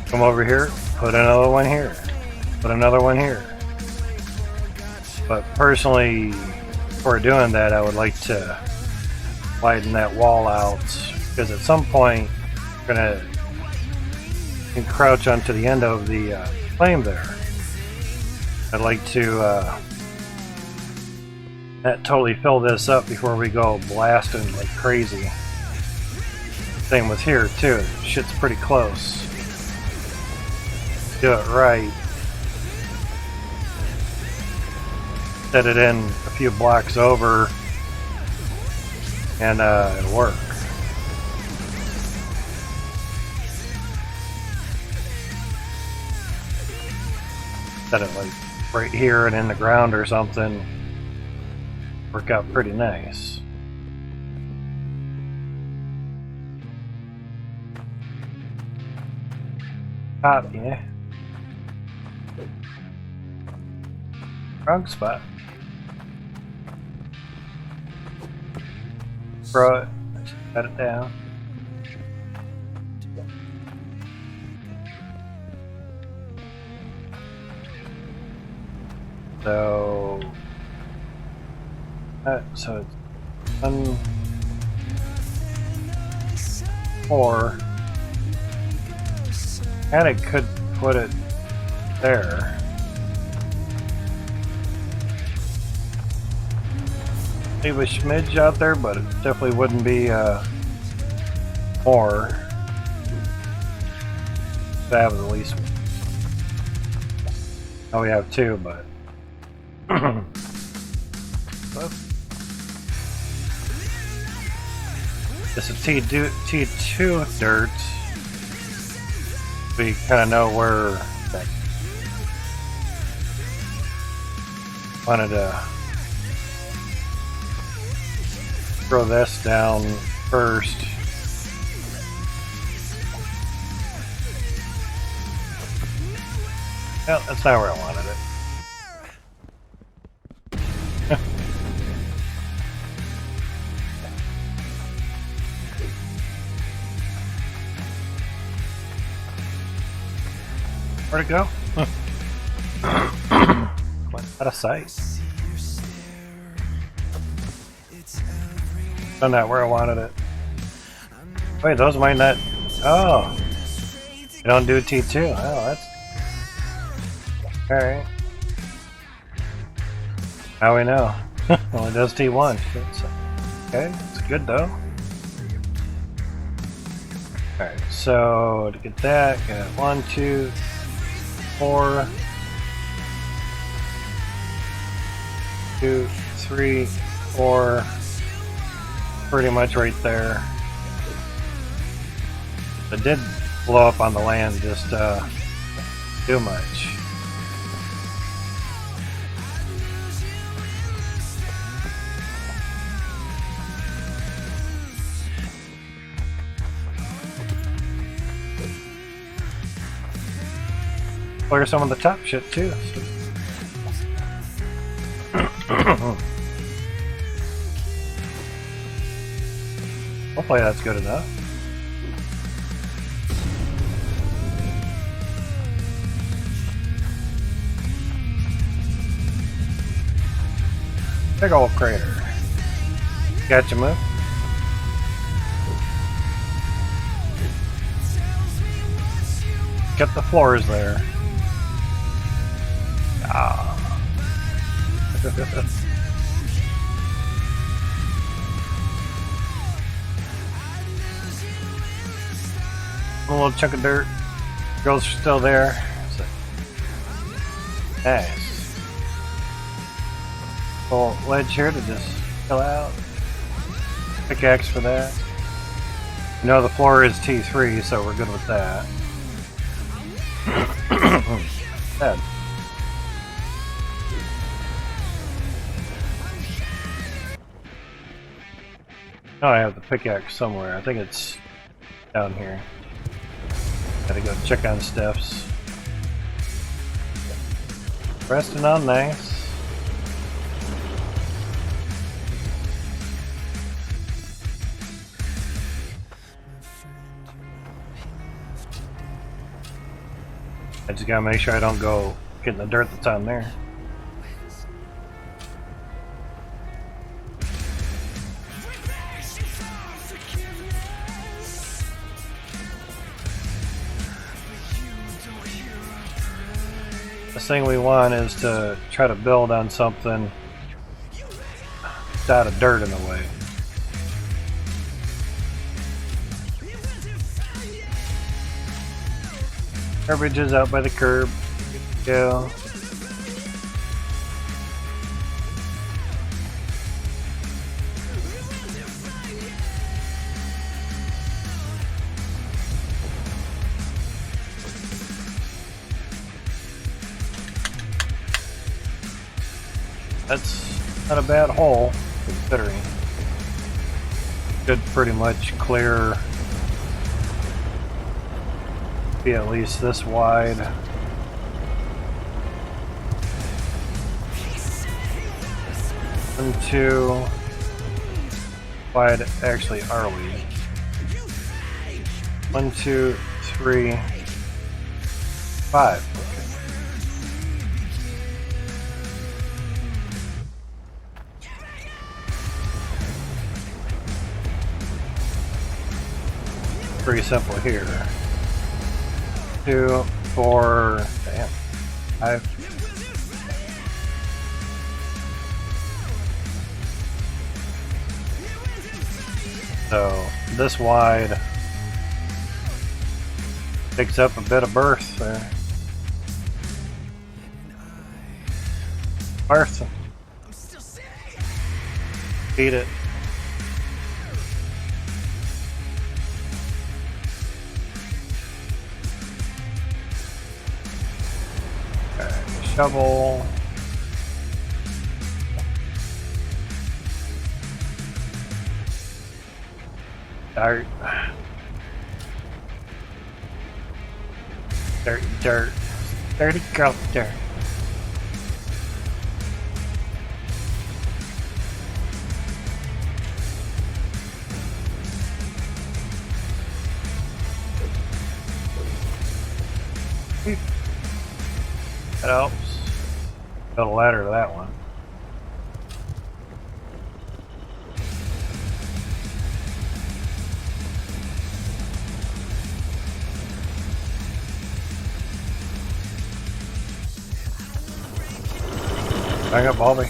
come over here, put another one here, put another one here. But personally, for doing that, I would like to widen that wall out, because at some point, you're going to encroach onto the end of the flame there. I'd like to totally fill this up before we go blasting like crazy. Same with here too. Shit's pretty close. Do it right. Set it in a few blocks over, and it'll work. Set it like right here and in the ground or something. Work out pretty nice. Copy. Wrong spot. Throw it. Set it down. So it's 1, 4, and it could put it there. Leave a smidge out there, but it definitely wouldn't be more. To have at least. Oh, we have 2, but. This is T2 dirt. We kind of know where that wanted to throw this down first. Well, that's not where I wanted it. Where'd it go? Out of sight. Done that where I wanted it. Wait, those might not. Oh, you don't do T2. Oh, that's alright. Now we know. Well, it does T1. Okay, it's good though. Alright, so to get that, got 1, 2, 4, 2, 3, 4, pretty much right there. It did blow up on the land, just too much. Clear some of the top shit too. Hopefully that's good enough. Big old crater. Gotcha, move. Kept the floors there. Ah. A little chunk of dirt. Girls are still there. So, nice. Little ledge here to just fill out. Pickaxe for that. You know the floor is T3, so we're good with that. Bad. Oh, I have the pickaxe somewhere. I think it's down here. Gotta go check on Steph's. Resting on nice. I just gotta make sure I don't go get in the dirt that's on there. The thing we want is to try to build on something without a dirt in the way. Garbage is out by the curb. Go. That's not a bad hole, considering. Should pretty much clear, be at least this wide. One, two. Wide actually are we? 1, 2, 3, 5. Pretty simple here. 2, 4, damn, 5. So this wide takes up a bit of berth there. Berth. Beat it. Shovel. Dirt. Dirt, dirt. Dirty girl dirt. That helps. Build a ladder to that one. Back up, Bobby.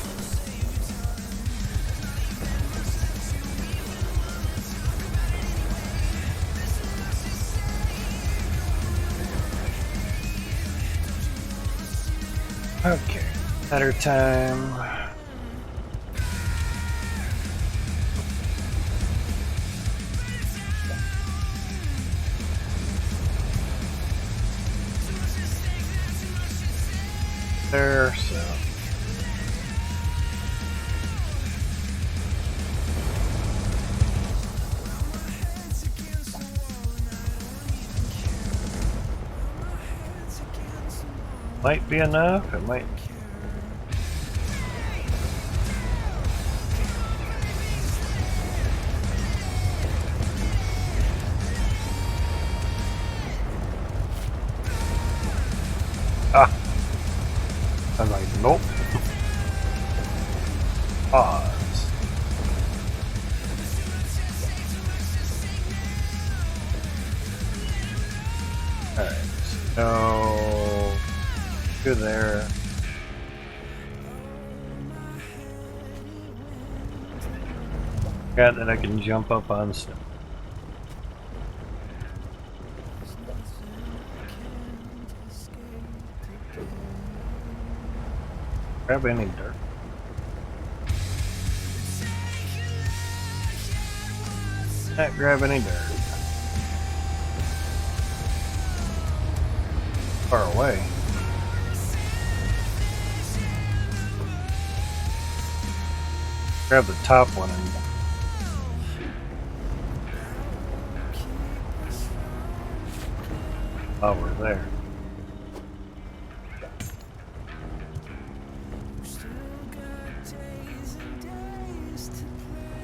Okay, better time. There, so. Might be enough, it might. Ah! I'm like, nope. Pause. Alright, so good there. Got that I can jump up on stuff. Grab any dirt. Not grab any dirt. Far away. Grab the top one and while we're there. Still got days and days to play.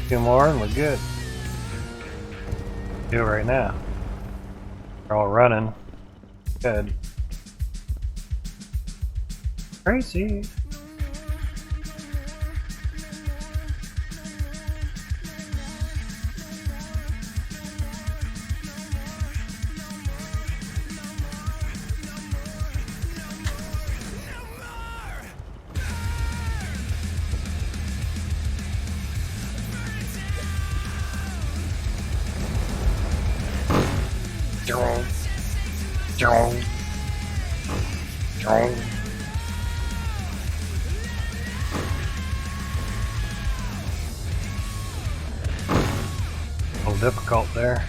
Two more and we're good. Do it right now. We're all running. Good. Crazy. A little difficult there.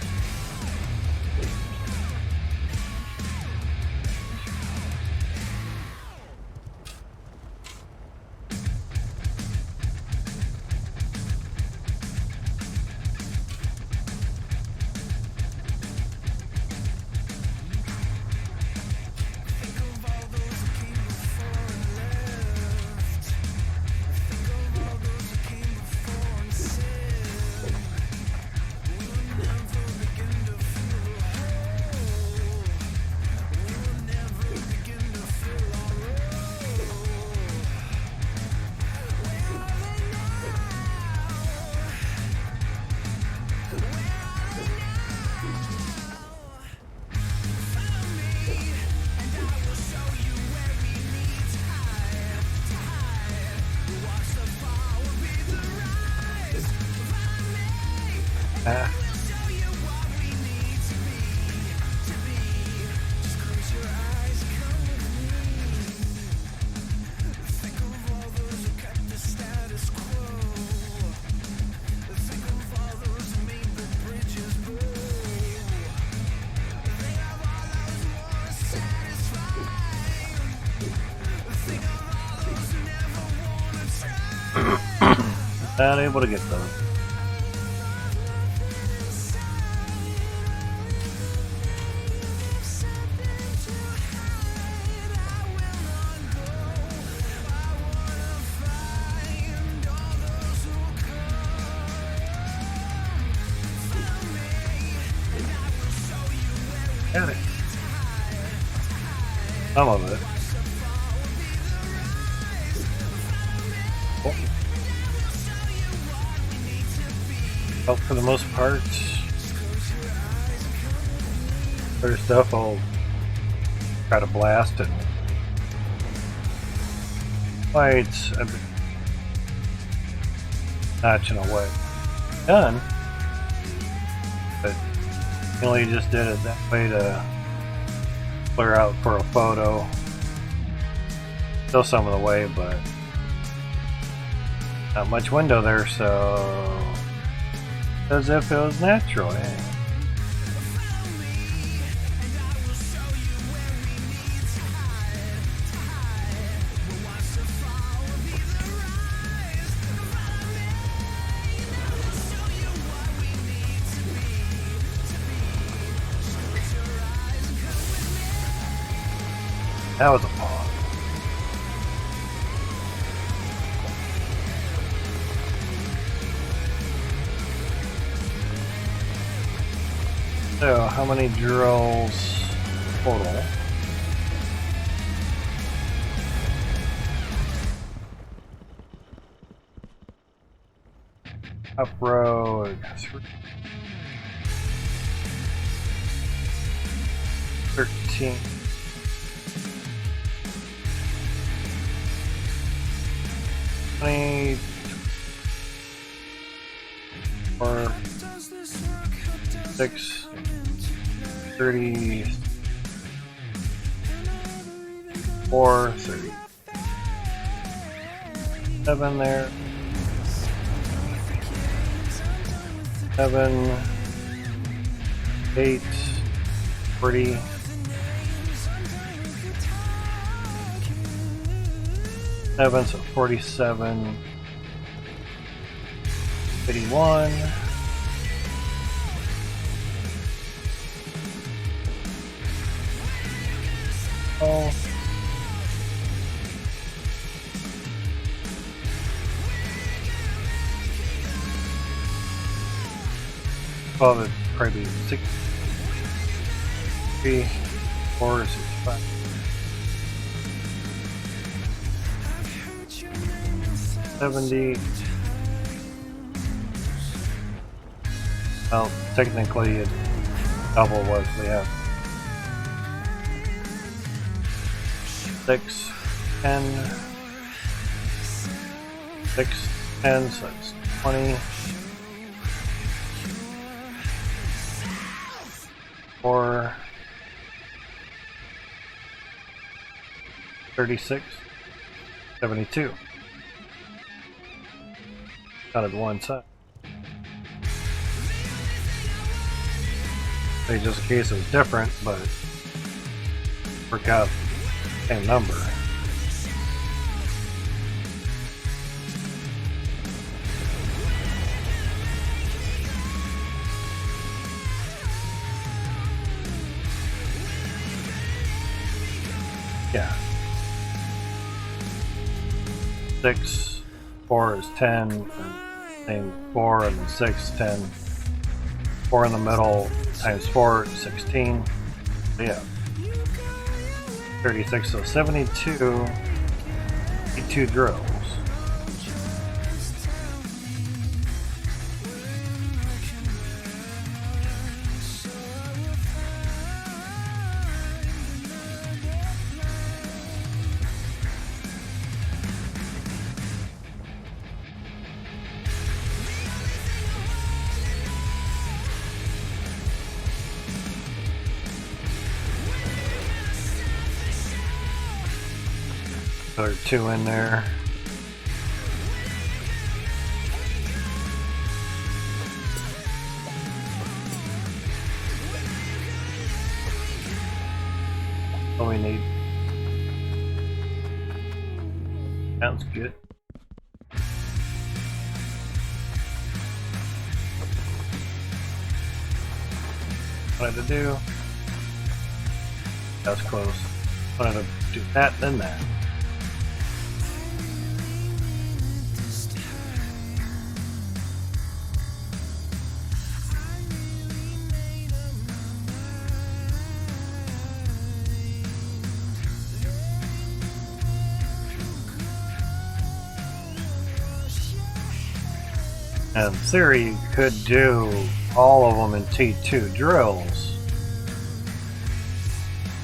Not able to get those. Got it. Some of it. Well, for the most part, there's stuff I'll try to blast and fights. I've been notching away. Done, but you only just did it that way to clear out for a photo. Still some of the way, but not much window there, so as if it was natural. Eh? That was a pause. So, how many drills total? Up road 13. 20, 4, 6, 30, 4, 30. 7 there. 7, 8, 40. So 47, 81, oh, well, it'd probably be 6, 3, 4, 6, 5. Well, technically it's double what we have. 6, 10, 6, 10, so it's 20. 4, 36, 72. Out of one side. Say just in case it was different, but work out the same number. Yeah. 6, 4 is 10, and same 4, and then 6, 10. 4 in the middle times 4 is 16. So yeah. 36, so 72. 82 drills. There are 2 in there. All we need. Sounds good. What I had to do. That was close. Wanted to do that, then that. In theory, you could do all of them in T2 drills,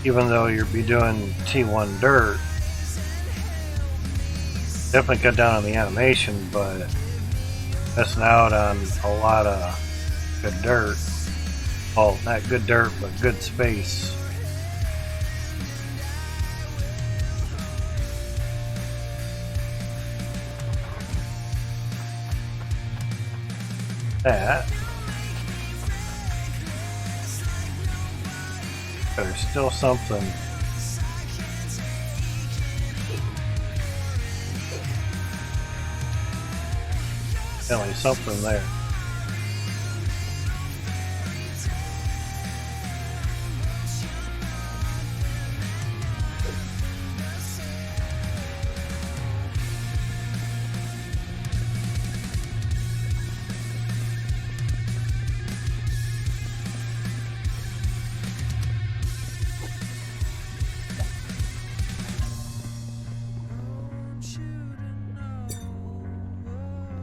even though you'd be doing T1 dirt. Definitely cut down on the animation, but missing out on a lot of good dirt. Well, not good dirt, but good space. That. But there's still something. Definitely something there.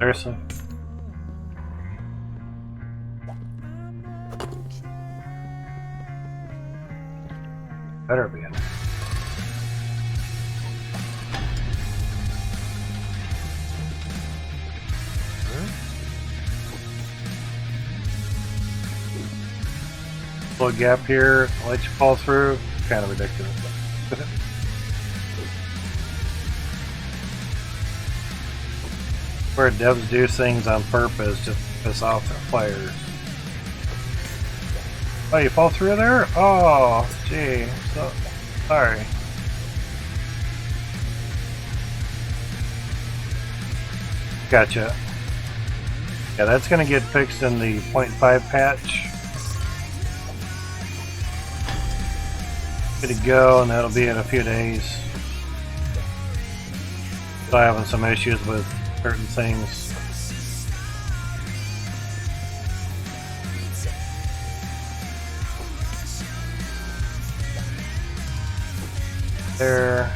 Seriously? Better be in. Little gap here, I'll let you fall through. Kind of ridiculous. Where devs do things on purpose just to piss off their players. Oh, you fall through there? Oh, gee. So, sorry. Gotcha. Yeah, that's gonna get fixed in the 0.5 patch. Good to go, and that'll be in a few days. Still having some issues with certain things. There.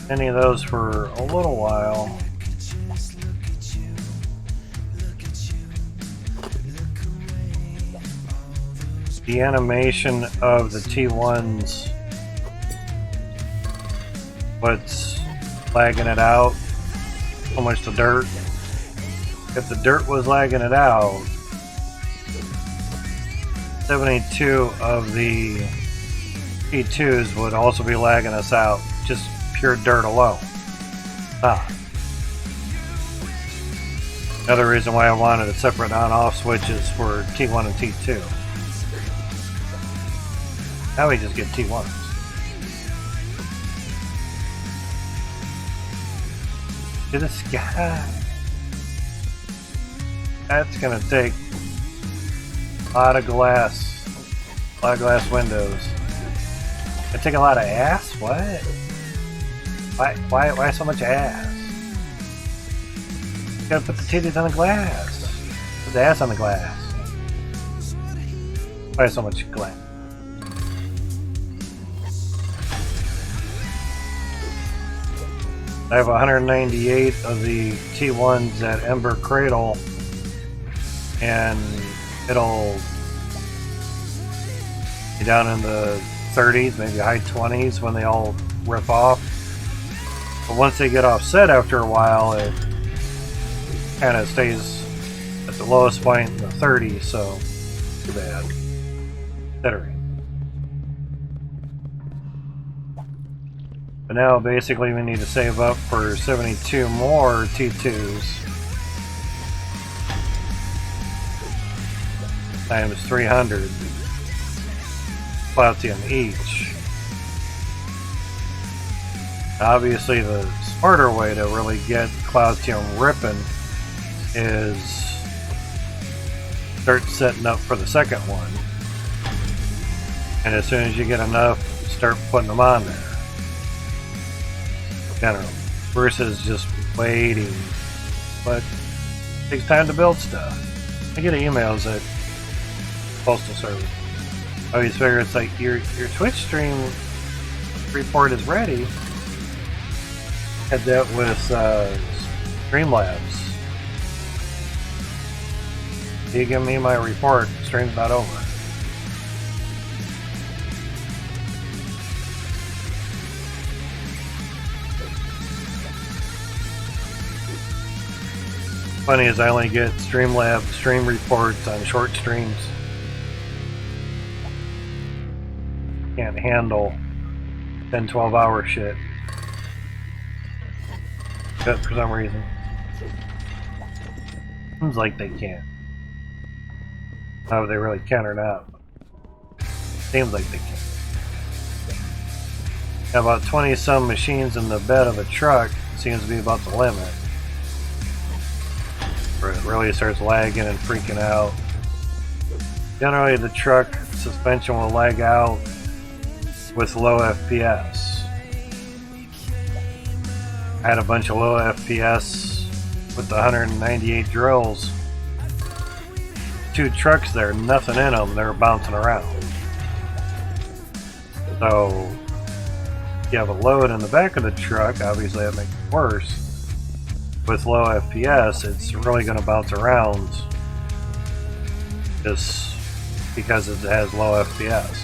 Any of those for a little while. The animation of the T1s, what's lagging it out, so much the dirt. If the dirt was lagging it out, 72 of the T2s would also be lagging us out, just pure dirt alone. Another reason why I wanted a separate on-off switches for T1 and T2. Now we just get T1s. To the sky. That's gonna take a lot of glass windows. I take a lot of ass? What? Why so much ass? You gotta put the titties on the glass. Put the ass on the glass. Why so much glass? I have 198 of the T1s at Ember Cradle, and it'll be down in the 30s, maybe high 20s when they all rip off. But once they get offset after a while, it kind of stays at the lowest point in the 30s, so too bad. Considering. But now basically we need to save up for 72 more T2s. Times 300 Platinum each. Obviously the smarter way to really get Platinum ripping is start setting up for the second one. And as soon as you get enough, start putting them on there. Generally. Versus just waiting. But it takes time to build stuff. I get emails at Postal Service. I always figure it's like your Twitch stream report is ready. Had that with Streamlabs. You give me my report, stream's not over. Funny is I only get Streamlabs stream reports on short streams. Can't handle 10-12 hour shit. But for some reason. Seems like they can. How they really can or not. Seems like they can. About 20 some machines in the bed of a truck seems to be about the limit. Where it really starts lagging and freaking out. Generally the truck suspension will lag out with low FPS. I had a bunch of low FPS with the 198 drills. 2 trucks there, nothing in them, they were bouncing around. So, if you have a load in the back of the truck, obviously that makes it worse. With low FPS, it's really going to bounce around just because it has low FPS.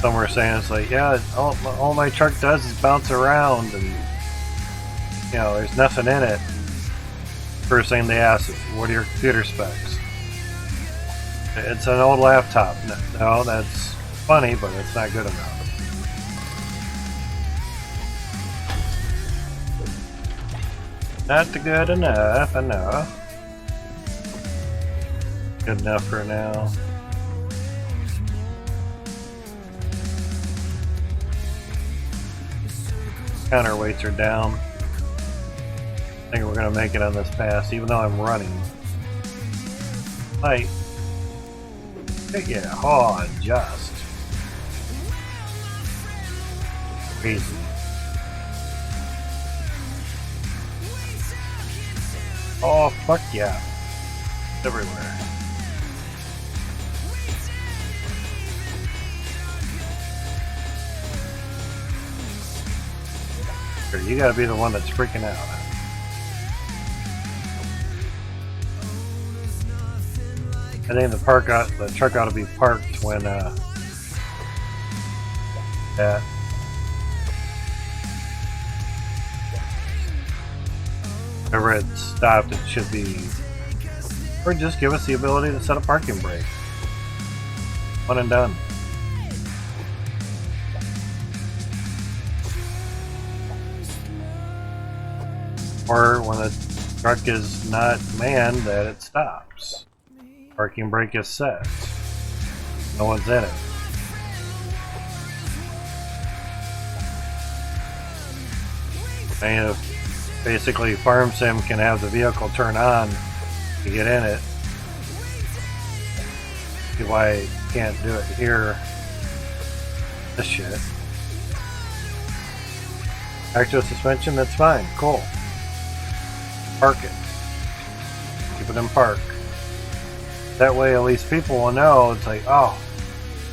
Some were saying it's like, yeah, all my truck does is bounce around and, you know, there's nothing in it. First thing they ask is, what are your computer specs? It's an old laptop. No, that's funny, but it's not good enough. Not good enough, enough. Good enough for now. Counterweights are down. I think we're gonna make it on this pass, even though I'm running. Like, yeah, oh, just crazy. Oh, fuck yeah. Everywhere. You gotta be the one that's freaking out. I think the truck ought to be parked when that. Whenever it stopped, it should be, or just give us the ability to set a parking brake. One and done. Or when the truck is not manned, that it stops. Parking brake is set. No one's in it. And if basically Farm Sim can have the vehicle turn on to get in it, see why I can't do it here. This shit. Active suspension, that's fine. Cool. Park it. Keep it in park. That way at least people will know, it's like, oh,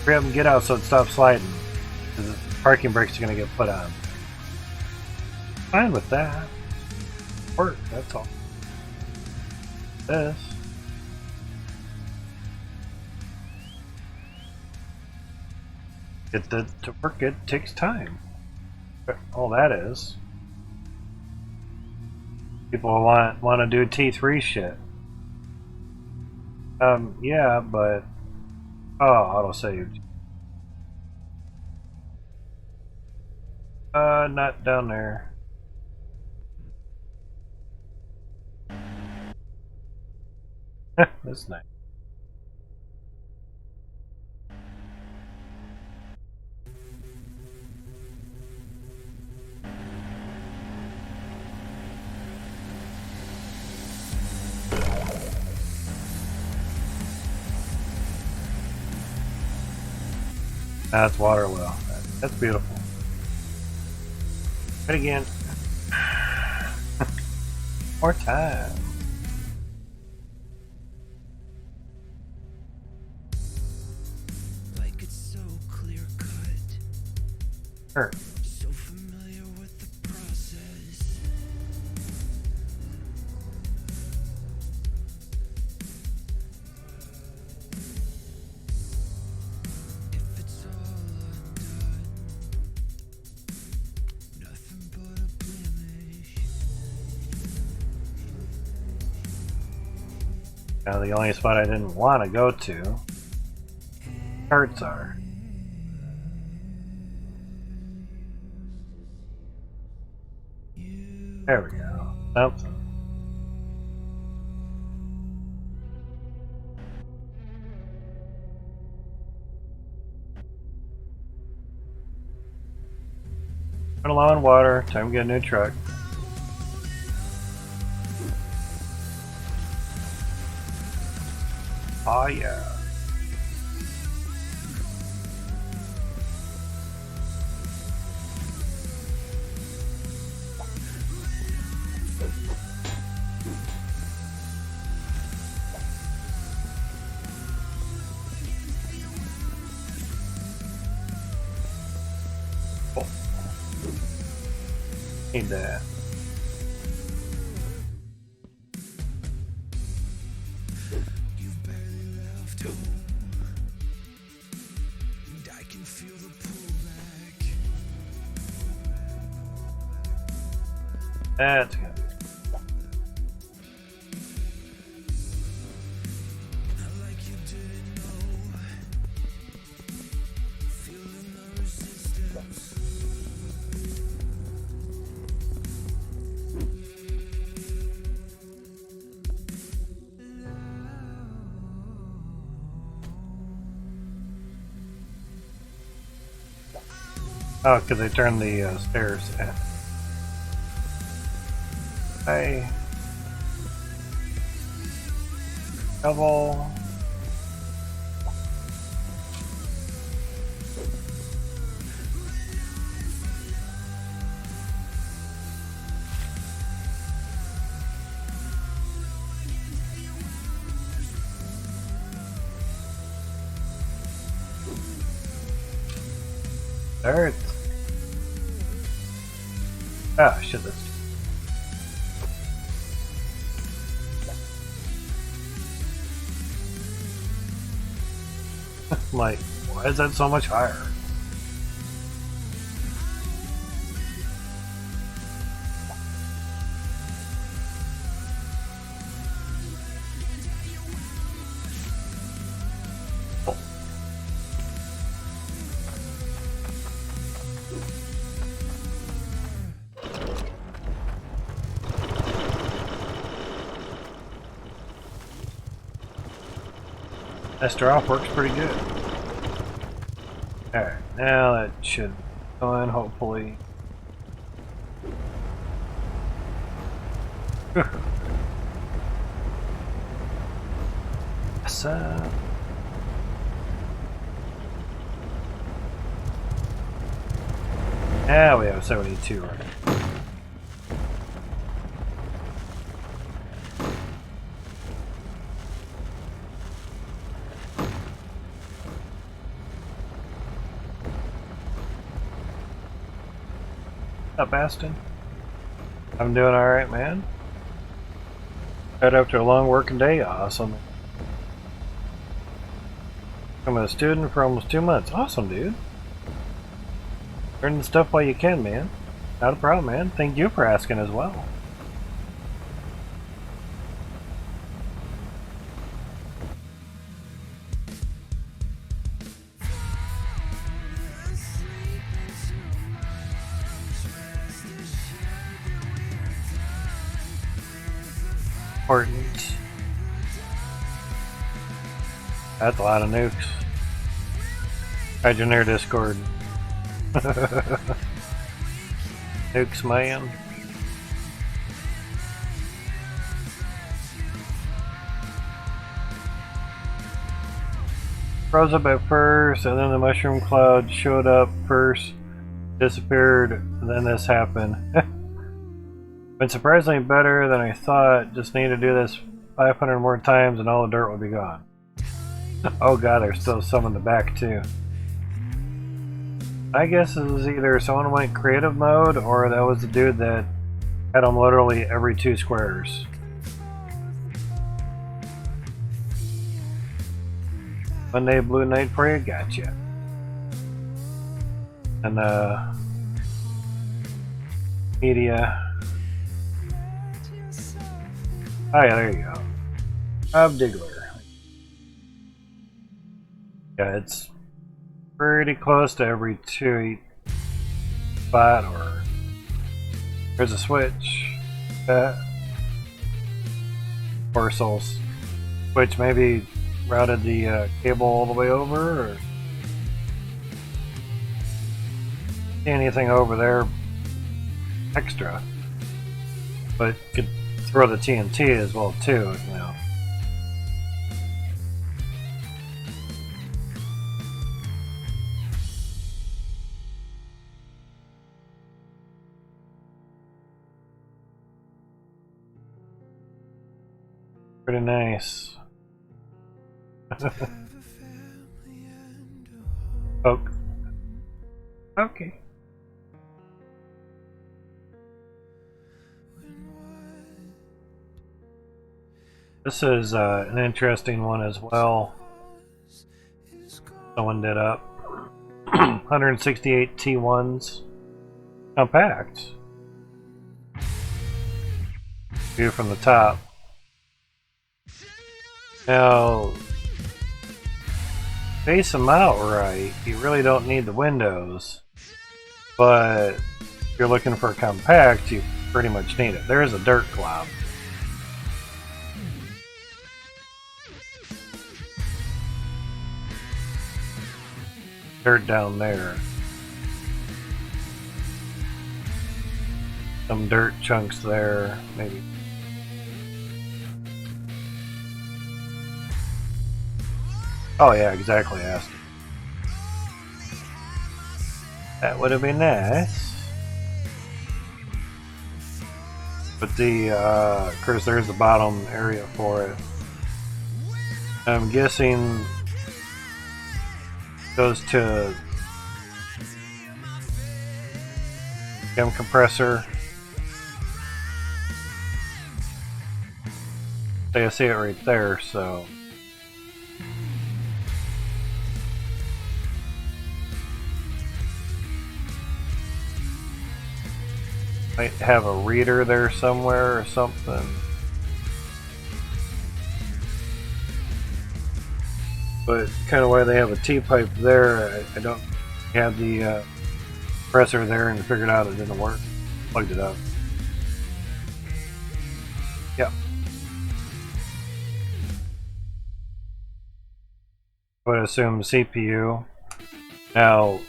hurry up and get out so it stops sliding. Because the parking brakes are going to get put on. Fine with that. Work, that's all. This. Get that to work, it takes time. All that is. People want to do T3 shit. Yeah, but autosave. Not down there. That's nice. That's water well. That's beautiful. But again, more time. Like it's so clear cut. Sure. So familiar with the process. If it's all undone, nothing but a blemish. Now the only spot I didn't want to go to, carts are. There we go. Something. Run low on water. Time to get a new truck. Oh yeah. Cool. Need that. You've barely left home, and I can feel the pullback. That's gonna be. Not like you didn't know. Feeling the resistance. Oh, because they turned the stairs in. Hey. Double. There. Ah, shit, that's... Like, why is that so much higher? That drop works pretty good. Alright, now that should go in, hopefully. So... Now we have 72 right. Up, Aston? I'm doing alright, man. Got after a long working day, awesome. I'm a student for almost 2 months. Awesome, dude. Learning stuff while you can, man. Not a problem, man. Thank you for asking as well. Important. That's a lot of nukes. Hydroneer Discord. Nukes, man. Froze up at first, and then the mushroom cloud showed up first, disappeared, and then this happened. Been surprisingly better than I thought. Just need to do this 500 more times and all the dirt will be gone. Oh god, there's still some in the back too. I guess it was either someone went creative mode or that was the dude that had them literally every 2 squares. Monday Blue Night for you, gotcha. And media. Oh yeah, there you go. Bob Diggler. Yeah, it's pretty close to every 2 spot, or there's a switch. Parcels. Which maybe routed the cable all the way over, or see anything over there extra. But could throw the TNT as well too, you know. Pretty nice. Oh. Okay. This is an interesting one as well. Someone did up 168 T1s. Compact. View from the top. Now, face them out right, you really don't need the windows. But if you're looking for compact, you pretty much need it. There is a dirt cloud. Dirt down there. some dirt chunks there, maybe. Oh yeah, exactly, Aston. That would have been nice. But the, of course there's the bottom area for it. I'm guessing goes to chem compressor. I see it right there, so might have a reader there somewhere or something. But kind of why they have a T-pipe there, I don't have the compressor there and figured out it didn't work. Plugged it up. Yep. I would assume CPU. Now,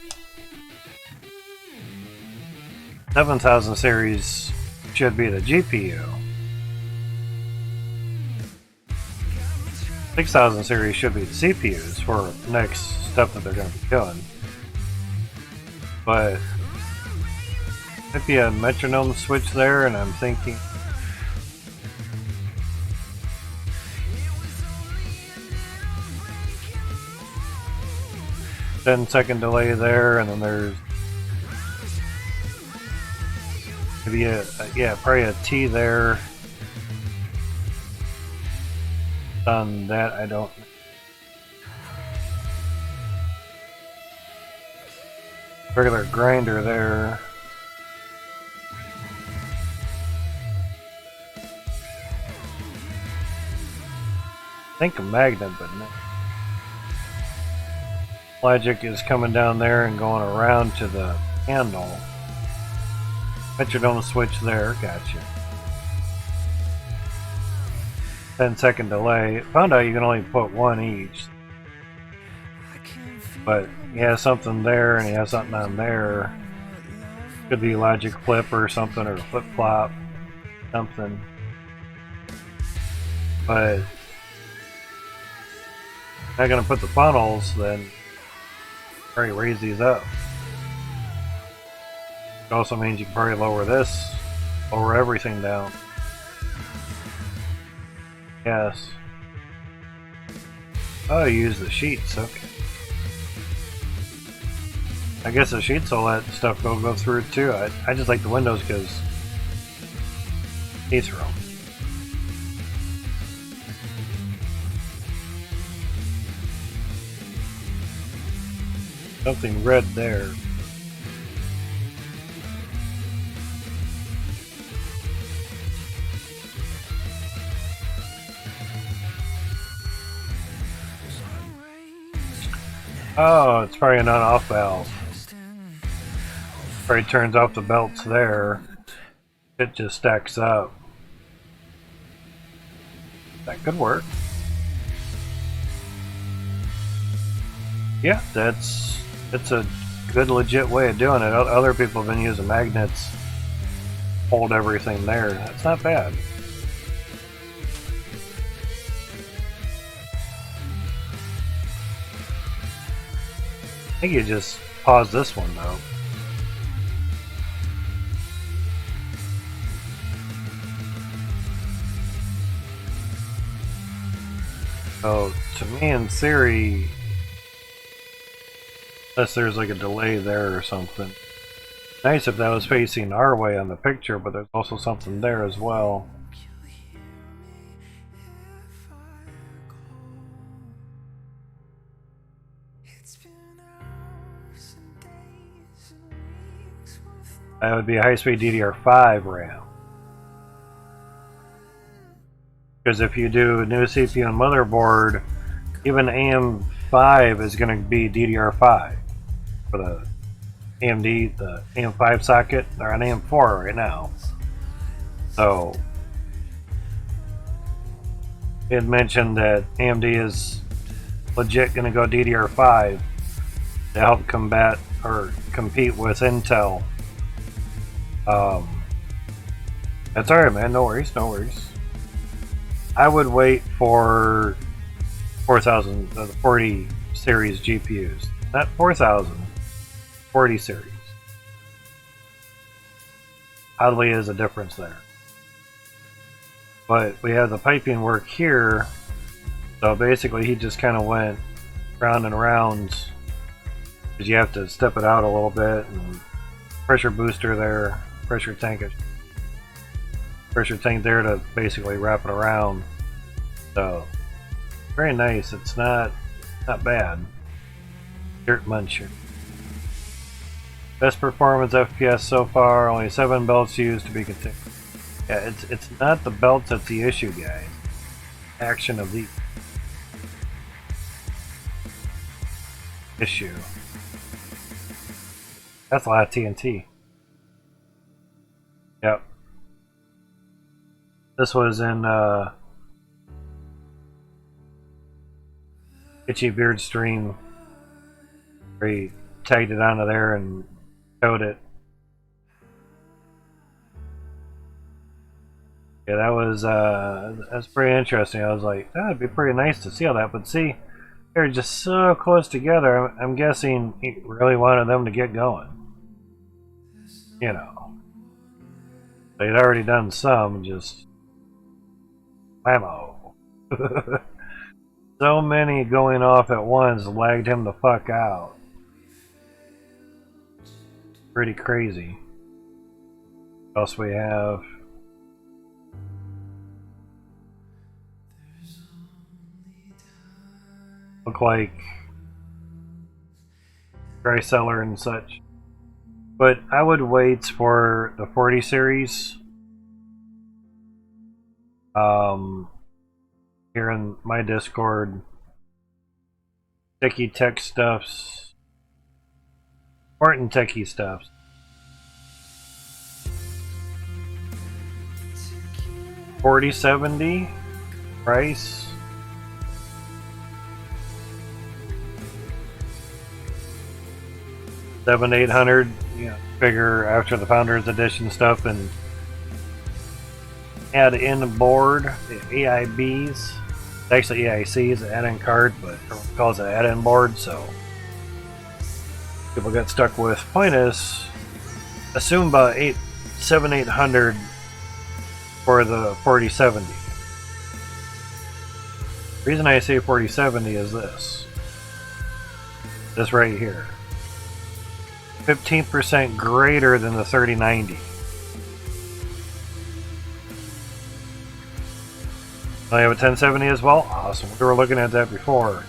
7000 series should be the GPU. 6000 series should be the CPUs for next stuff that they're going to be doing. But might be a metronome switch there, and I'm thinking "10-second delay there," and then there's maybe yeah, probably a T there. On that, I don't. Regular grinder there. I think a magnet, but no. Logic is coming down there and going around to the handle. Metronome switch there, gotcha. 10-second delay. Found out you can only put one each. But he has something there and he has something on there. Could be logic flip or something, or flip flop. Something. But if not gonna put the funnels, then probably raise these up. It also means you can probably lower this, lower everything down. Yes. Oh, you use the sheets, okay. I guess the sheets will let stuff go through it too. I just like the windows because see through them. Something red there. Oh, it's probably an on-off valve. Probably turns off the belts there. It just stacks up. That could work. Yeah, it's a good legit way of doing it. Other people have been using magnets, hold everything there. That's not bad. I think you just pause this one though. So to me in theory, unless there's like a delay there or something. Nice if that was facing our way on the picture, but there's also something there as well. That would be a high-speed DDR5 RAM. Because if you do new CPU and motherboard, even AM5 is going to be DDR5 for the AMD, the AM5 socket. They're on AM4 right now. So it had mentioned that AMD is legit going to go DDR5 to help combat or compete with Intel That's alright, man. No worries, no worries. I would wait for 4000, the 40 series GPUs. Not 4000, 40 series. Oddly is a difference there. But we have the piping work here, so basically he just kind of went round and rounds, because you have to step it out a little bit, and pressure booster there, pressure tank there to basically wrap it around. So very nice. It's not bad. Dirt muncher. Best performance FPS so far. Only 7 belts used to be continued. Yeah, it's not the belts that's the issue, guys. Action of the issue. That's a lot of TNT. Yep. This was in Itchy Beard stream where he tagged it onto there and showed it. Yeah, that's pretty interesting. I was like, that'd be pretty nice to see all that, but see, they're just so close together. I'm guessing he really wanted them to get going. You know, they'd already done some, just whammo. So many going off at once lagged him the fuck out. Pretty crazy. What else we have? Look like dry cellar and such. But I would wait for the 40 series. Here in my Discord, techie tech stuffs, important techie stuffs. $4070 price. $700-800. Yeah, figure after the Founders Edition stuff and add in board the AIBs. It's actually AICs, the add-in card, but everyone calls it add-in board, so people get stuck with. Point is, assume about $700-800 for the 4070. The reason I say 4070 is this right here. 15% greater than the 3090. I have a 1070 as well? Awesome. We were looking at that before.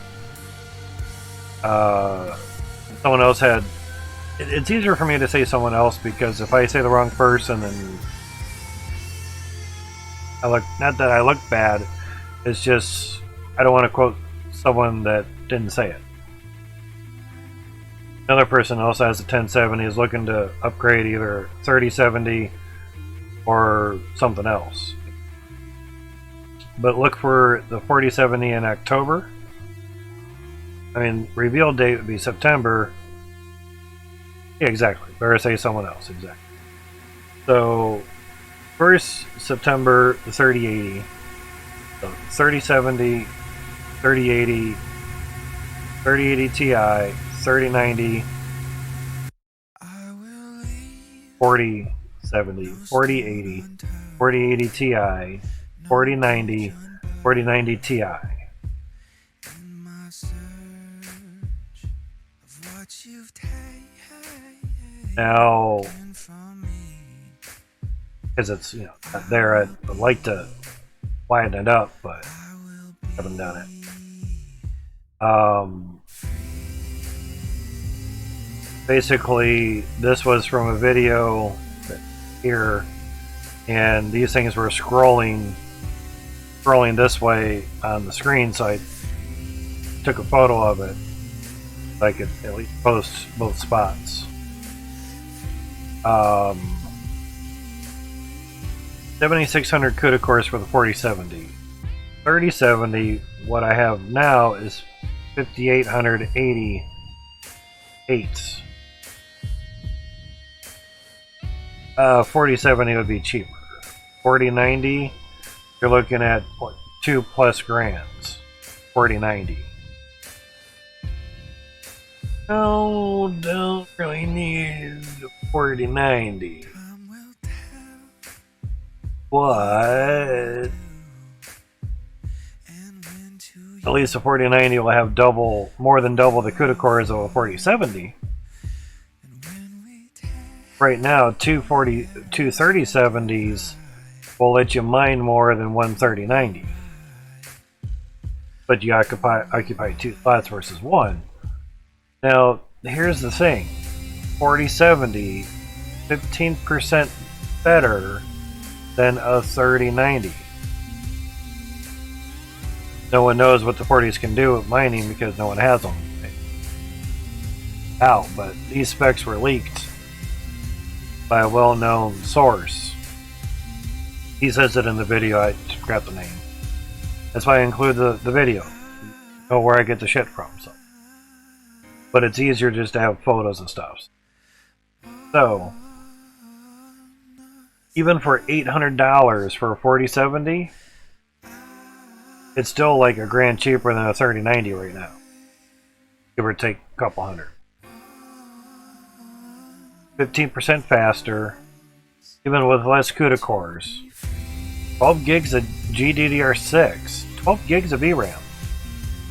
Someone else had... It's easier for me to say someone else because if I say the wrong person, then I look... Not that I look bad. It's just... I don't want to quote someone that didn't say it. Another person also has a 1070, is looking to upgrade either 3070 or something else. But look for the 4070 in October. I mean, reveal date would be September. Yeah, exactly. Better say someone else, exactly. So, first September, the 3080. So 3070, 3080, 3080 Ti, 3090, 4070, 4080, 4080 Ti, 4090, 4090 Ti. Now, because it's, you know, not there, I'd like to widen it up, but haven't done it. Basically, this was from a video here, and these things were scrolling this way on the screen, so I took a photo of it so I could at least post both spots. 7600 CUDA cores for the 4070. 3070, what I have now is 5888. 4070 would be cheaper. 4090, you're looking at what, 2+ grands. 4090. No, don't really need 4090. But at least a 4090 will have more than double the CUDA cores of a 4070. Right now, two 3070s will let you mine more than one 3090. But you occupy 2 slots versus 1. Now, here's the thing. 4070, 15% better than a 3090. No one knows what the 40s can do with mining because no one has them out, but these specs were leaked by a well-known source. He says it in the video, I forgot the name. That's why I include the video. You know where I get the shit from. So. But it's easier just to have photos and stuff. So, even for $800 for a 4070, it's still like a grand cheaper than a 3090 right now. Give or take a couple hundred. 15% faster, even with less CUDA cores. 12 gigs of GDDR6, 12 gigs of VRAM.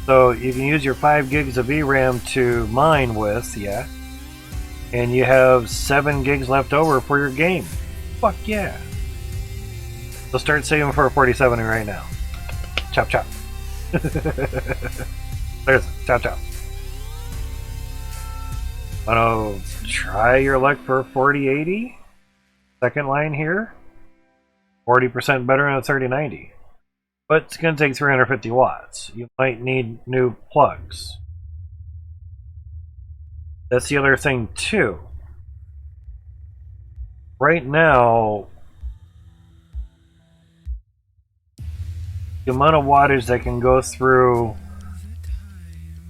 So you can use your 5 gigs of VRAM to mine with, yeah. And you have 7 gigs left over for your game. Fuck yeah. So start saving for a 4070 right now. Chop chop. There's chop chop. Wanna try your luck for a 4080? Second line here. 40% better than a 3090. But it's going to take 350 watts. You might need new plugs. That's the other thing too. Right now, the amount of wattage that can go through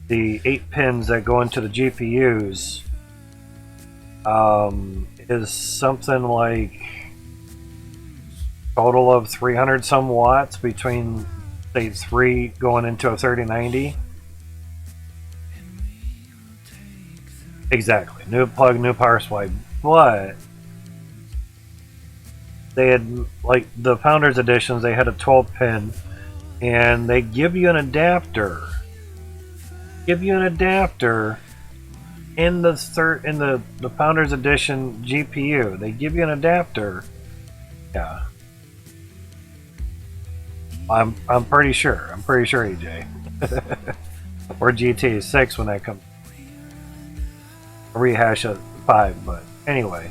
the 8 pins that go into the GPUs is something like total of 300 some watts between, say, 3 going into a 3090. Exactly. New plug, new power supply. But they had, like, the Founders Editions, they had a 12 pin, and they give you an adapter. In the Founders Edition GPU. They give you an adapter. Yeah. I'm pretty sure, EJ. Or GTA 6 when that comes. A rehash of 5, but anyway.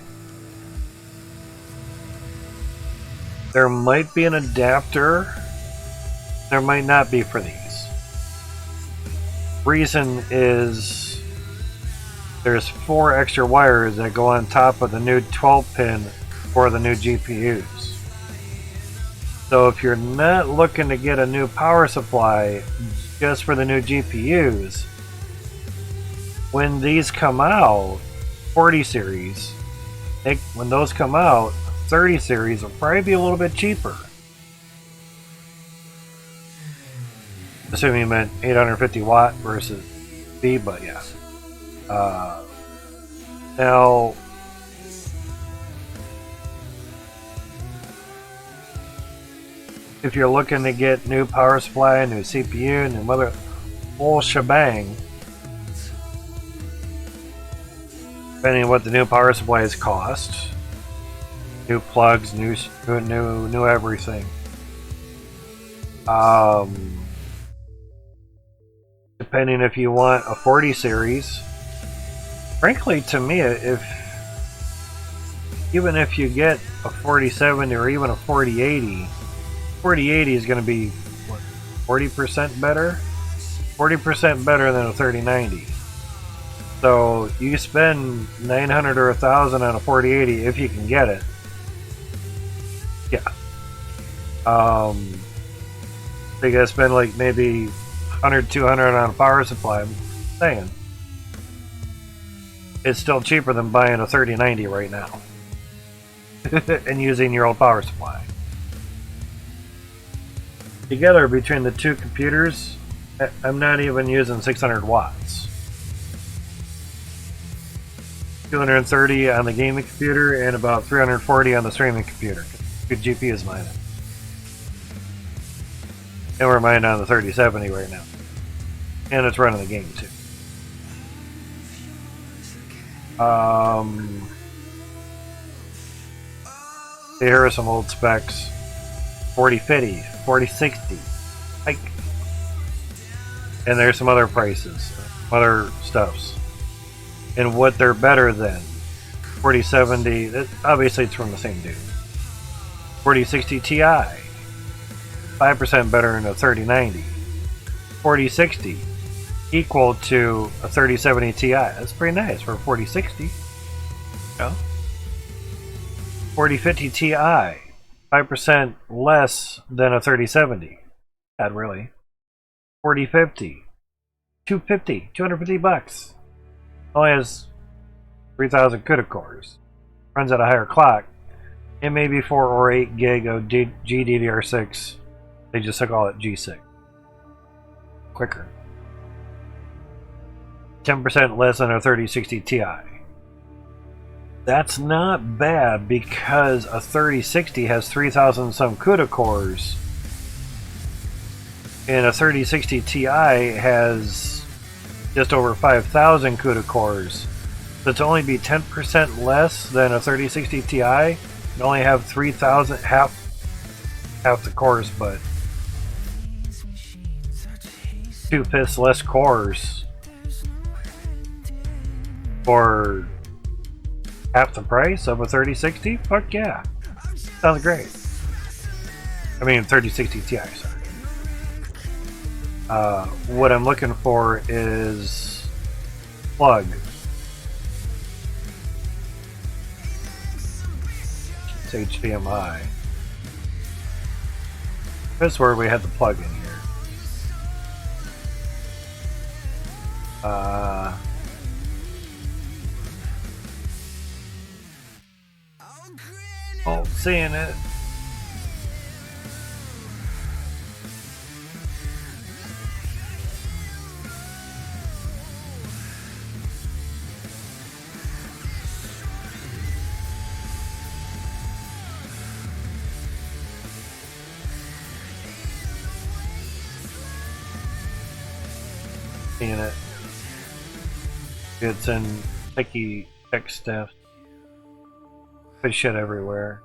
There might be an adapter. There might not be for these. Reason is there's 4 extra wires that go on top of the new 12 pin for the new GPUs. So if you're not looking to get a new power supply just for the new GPUs, when these come out, 40 series, when those come out, 30 series will probably be a little bit cheaper. Assuming you meant 850 watt versus B, but yeah. Now, if you're looking to get new power supply, new CPU, new mother, whole shebang, depending on what the new power supplies cost, new plugs, new everything. Depending if you want a 40 series, frankly, to me, even if you get a 4070 or even a 4080, 4080 is going to be what, 40% better? 40% better than a 3090. So you spend $900 or $1,000 on a 4080 if you can get it. Yeah. So you gotta spend like maybe $100, $200 on a power supply. I'm saying it's still cheaper than buying a 3090 right now and using your old power supply. Together between the two computers, I'm not even using 600 watts. 230 on the gaming computer and about 340 on the streaming computer. Good GPU is mine. And we're mining on the 3070 right now. And it's running the game too. Here are some old specs. 4050, 4060, like, and there's some other prices, other stuffs, and what they're better than. 4070, obviously it's from the same dude. 4060 Ti, 5% better than a 3090. 4060 equal to a 3070 Ti. That's pretty nice for a 4060. No. 4050 Ti, 5% less than a 3070. Not really. 4050, 250 bucks. Only has 3,000 CUDA cores. Runs at a higher clock. It may be 4 or 8 gig of GDDR6. They just call it G6. Quicker. 10% less than a 3060 Ti. That's not bad because a 3060 has 3,000 some CUDA cores, and a 3060 Ti has just over 5,000 CUDA cores. So to only be 10% less than a 3060 Ti, and only have 3,000, half the cores, but 2/5 less cores for half the price of a 3060? Fuck yeah. Sounds great. I mean 3060 Ti, sorry. What I'm looking for is plug. It's HDMI. That's where we had the plug in here. Oh, seeing it. Seeing it. It's in techie tech stuff. Put shit everywhere.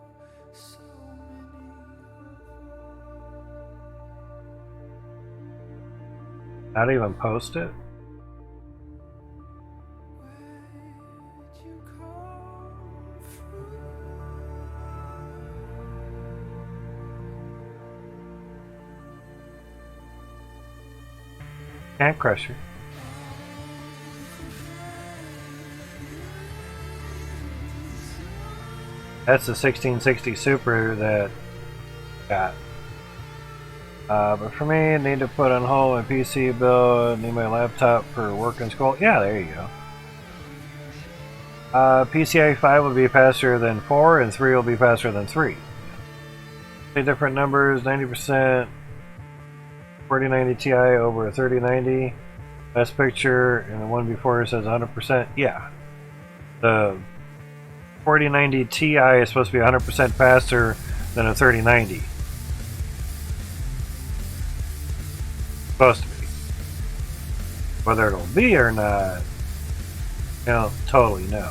Not even post it? Can't crush her. That's the 1660 Super that I got. But for me, I need to put on hold my PC build, need my laptop for work and school. Yeah, there you go. PCI 5 will be faster than 4, and 3 will be faster than 3. Different numbers, 90%, 4090 Ti over a 3090. Last picture, and the one before says 100%. Yeah. The 4090 Ti is supposed to be 100% faster than a 3090. Supposed to be. Whether it'll be or not, I don't totally know.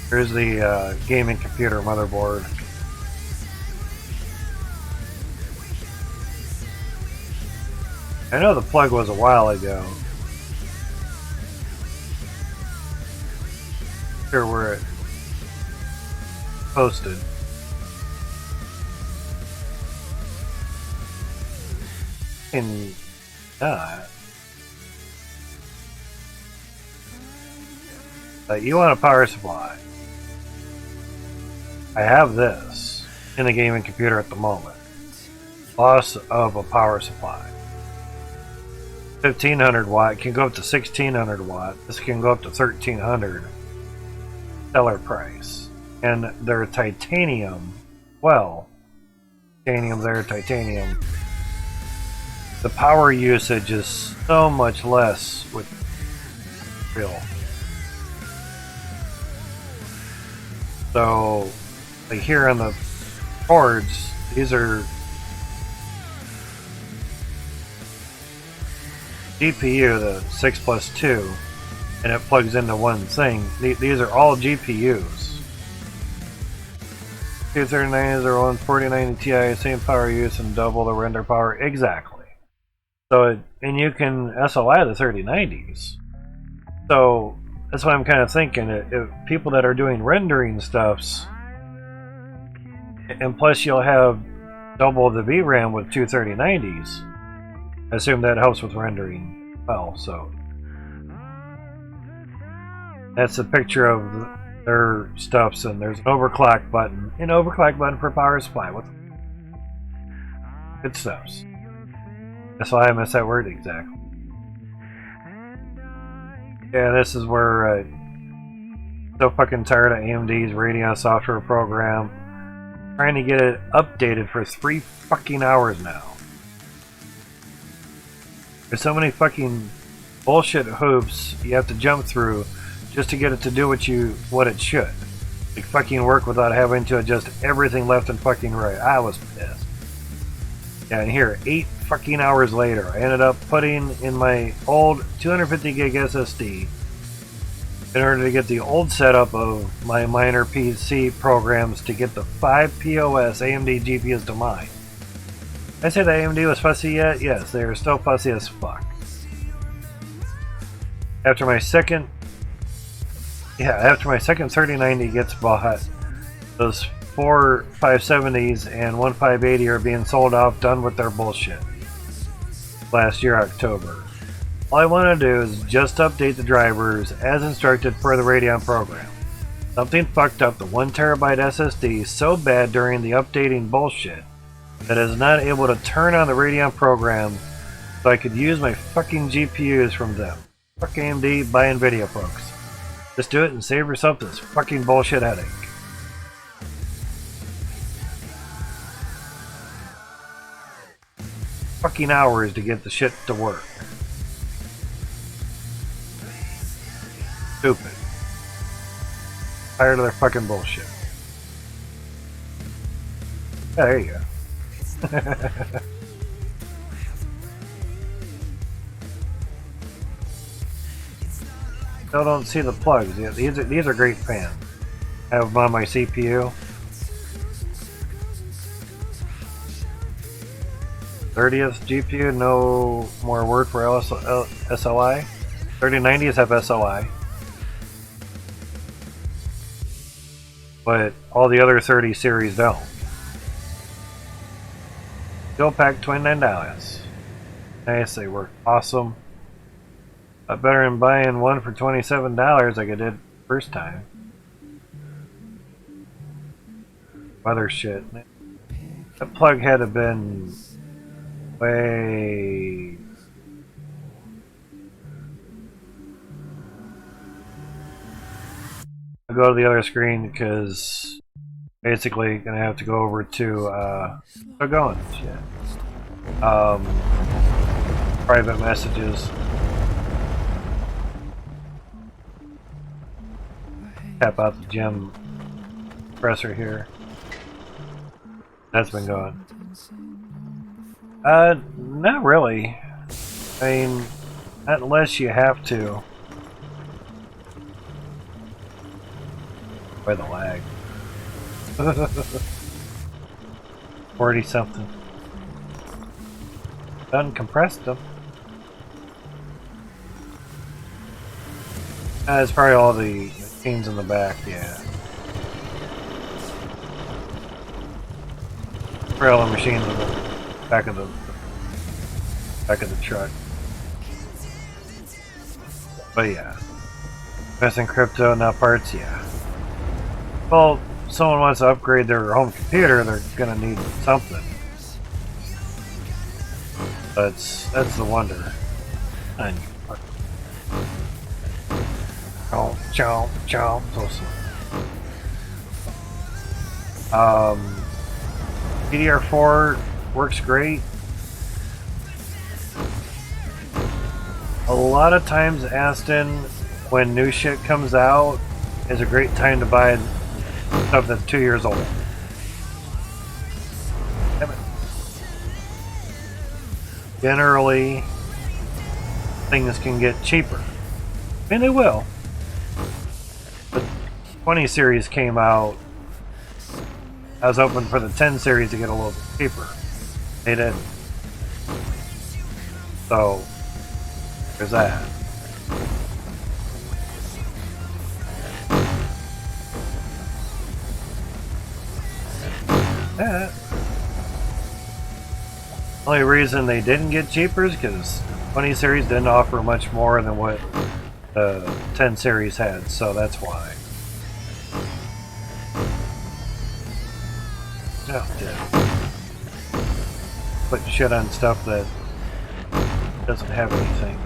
Here's the gaming computer motherboard. I know the plug was a while ago. Here where it posted. In that. You want a power supply. I have this in the gaming computer at the moment. Loss of a power supply. 1500 watt can go up to 1600 watt. This can go up to 1300. Seller price. And they're titanium well. Titanium there, titanium. The power usage is so much less with real. So, like here on the boards, these are GPU, the 6+2, and it plugs into one thing. These are all GPUs. 239s are on 4090 Ti, same power use and double the render power. Exactly. So, and you can SOI the 3090s. So, that's why I'm kind of thinking, if people that are doing rendering stuffs, and plus you'll have double the VRAM with two 3090s, I assume that helps with rendering well, so. That's a picture of their stuffs, and there's an overclock button. An overclock button for power supply. What? Good stuffs. That's why I missed that word exactly. Yeah, this is where so fucking tired of AMD's Radeon software program. Trying to get it updated for 3 fucking hours now. There's so many fucking bullshit hoops you have to jump through just to get it to do what it should. Like fucking work without having to adjust everything left and fucking right. I was pissed. Yeah, and here, 8 fucking hours later, I ended up putting in my old 250 gig SSD in order to get the old setup of my minor PC programs to get the 5 POS AMD GPUs to mine. I said AMD was fussy yet? Yes, they are still fussy as fuck. After my second 3090 gets bought, those 4 570s and 1 580 are being sold off, done with their bullshit. Last year, October. All I want to do is just update the drivers as instructed per the Radeon program. Something fucked up the 1TB SSD so bad during the updating bullshit that is not able to turn on the Radeon program so I could use my fucking GPUs from them. Fuck AMD, buy NVIDIA, folks. Just do it and save yourself this fucking bullshit headache. Fucking hours to get the shit to work. Stupid. Tired of their fucking bullshit. Yeah, there you go. Still don't see the plugs. Yeah, these are great fans. I have them on my CPU. 30th GPU, no more word for SOI. 3090s have SOI. But all the other 30 series don't. Still pack $29. Nice, they work awesome. Better than buying one for $27 like I did first time. Other shit. That plug had to been way... I'll go to the other screen because basically gonna have to go over to still going, shit. Private messages. Tap out the gem compressor here. That's been going. Not really. I mean, not unless you have to. By the lag. 40 something. Done compressed them. It's probably all the machines in the back, yeah. Probably all the machines in the back of the truck. But yeah. Missing crypto, not parts, yeah. Well, if someone wants to upgrade their home computer, they're gonna need something. That's the wonder. And chomp, chomp, chomp, so slow. DDR4 works great. A lot of times, Aston, when new shit comes out, is a great time to buy stuff that's 2 years old. Generally, things can get cheaper. I mean, they will. The 20 series came out. I was hoping for the 10 series to get a little bit cheaper. They didn't. So, there's that. That. Only reason they didn't get cheaper is because 20 series didn't offer much more than what the 10 series had, so that's why. Oh, damn. Put shit on stuff that doesn't have anything.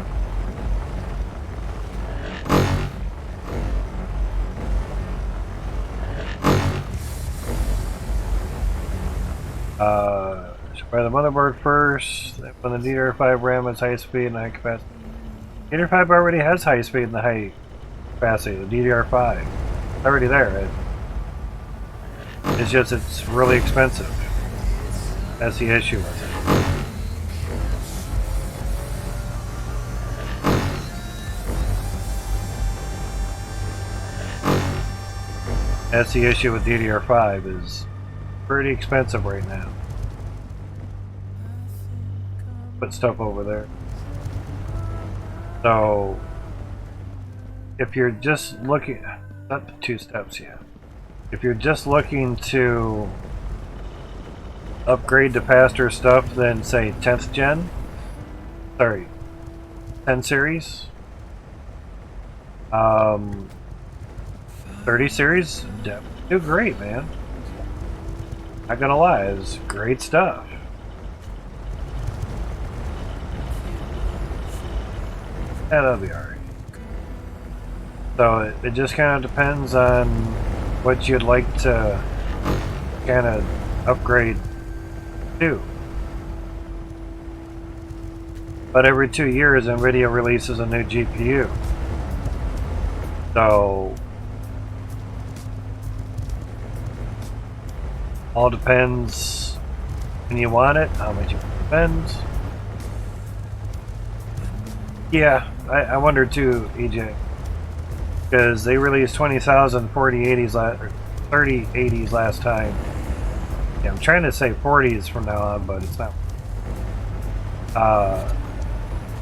Should buy the motherboard first. When the DDR5 RAM is high speed and high capacity. DDR5 already has high speed and the high capacity. The DDR5, it's already there. It's just it's really expensive. That's the issue with it. That's the issue with DDR5 is pretty expensive right now. Put stuff over there. So if you're just looking, not the 2 steps yet. If you're just looking to upgrade to faster stuff than say 10th gen, sorry, 10 series, 30 series, do great, man. Not gonna lie, it's great stuff. Yeah, that'll be alright. So it just kind of depends on what you'd like to kind of upgrade to. But every 2 years, NVIDIA releases a new GPU. So all depends when you want it, how much you spend. Yeah, I wonder too, EJ, because they released 20,000 4080s, 3080s last time. Yeah, I'm trying to say 40s from now on, but it's not.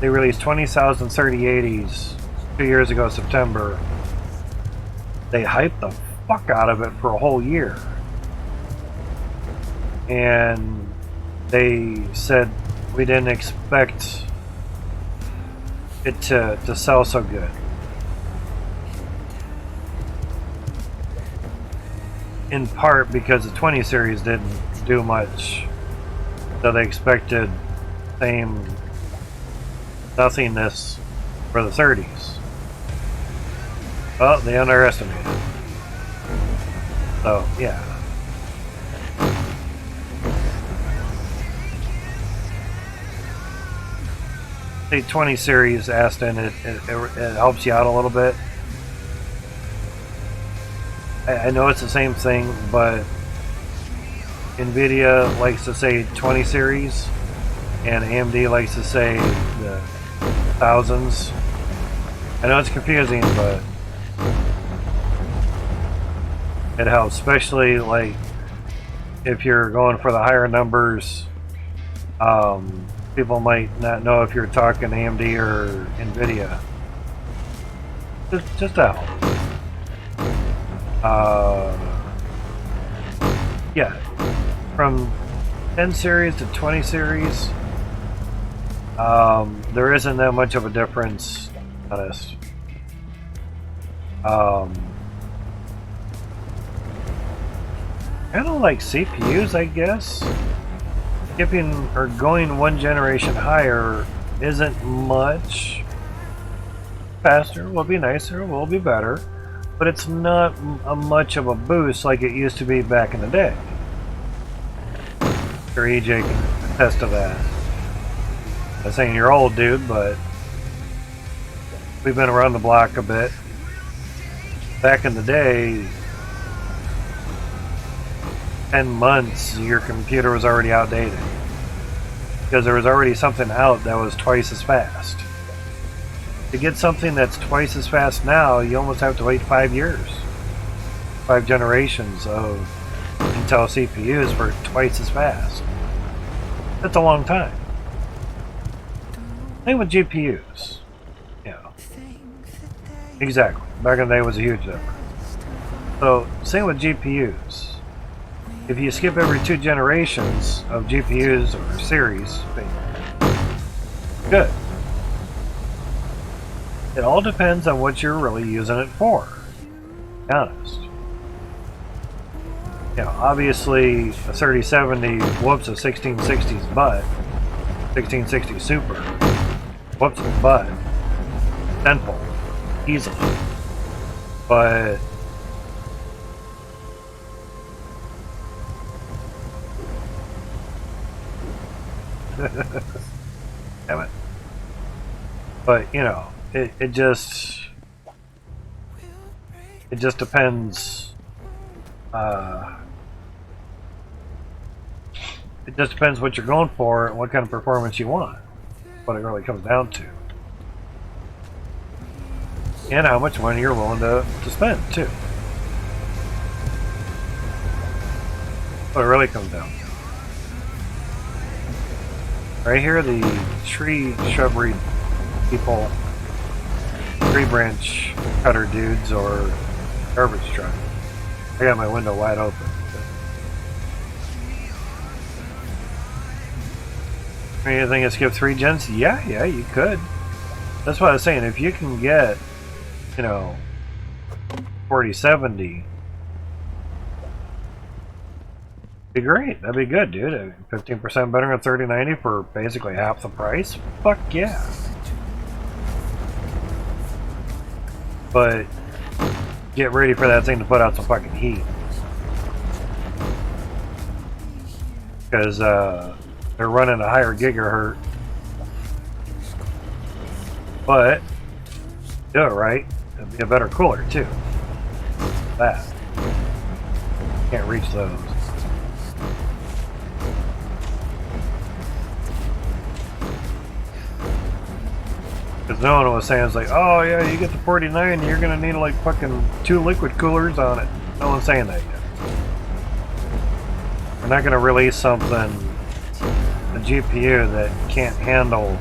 They released 20,000 3080s 2 years ago, September. They hyped the fuck out of it for a whole year. And they said we didn't expect it to sell so good. In part because the 20 series didn't do much, so they expected same nothingness for the 30s. Well, they underestimated. So yeah. The 20 series, Aston, it helps you out a little bit. I know it's the same thing, but NVIDIA likes to say 20 series, and AMD likes to say the thousands. I know it's confusing, but it helps, especially like if you're going for the higher numbers. People might not know if you're talking AMD or NVIDIA. Just to help. Yeah, from 10 series to 20 series, there isn't that much of a difference, honest. Kind of like CPUs, I guess. Skipping or going one generation higher isn't much faster. Will be nicer, will be better, but it's not much of a boost like it used to be back in the day. Sure, EJ can attest to that. I'm saying you're old, dude, but we've been around the block a bit. Back in the day, 10 months, your computer was already outdated. Because there was already something out that was twice as fast. To get something that's twice as fast now, you almost have to wait 5 years. 5 generations of Intel CPUs for twice as fast. That's a long time. Same with GPUs. Yeah. Exactly. Back in the day was a huge difference. So, same with GPUs. If you skip every 2 generations of GPUs or series, good. It all depends on what you're really using it for. To be honest. You know, obviously a 3070 whoops a 1660's butt. 1660 Super whoops its butt. Tenfold. Easily. But damn it. But you know, it just depends. It just depends what you're going for and what kind of performance you want. What it really comes down to, and how much money you're willing to spend too. What it really comes down to. Right here, the tree shrubbery people, tree branch cutter dudes, or garbage truck. I got my window wide open. You think I skip 3 gens? Yeah, you could. That's what I was saying. If you can get, you know, 4070, be great. That'd be good, dude. 15% better than 3090 for basically half the price. Fuck yeah. But get ready for that thing to put out some fucking heat. Because they're running a higher gigahertz. But do it right. It'll be a better cooler too. That. Can't reach those. Because no one was saying, it's like, oh yeah, you get the 49, you're gonna need like fucking 2 liquid coolers on it. No one's saying that yet. We're not gonna release something, a GPU that can't handle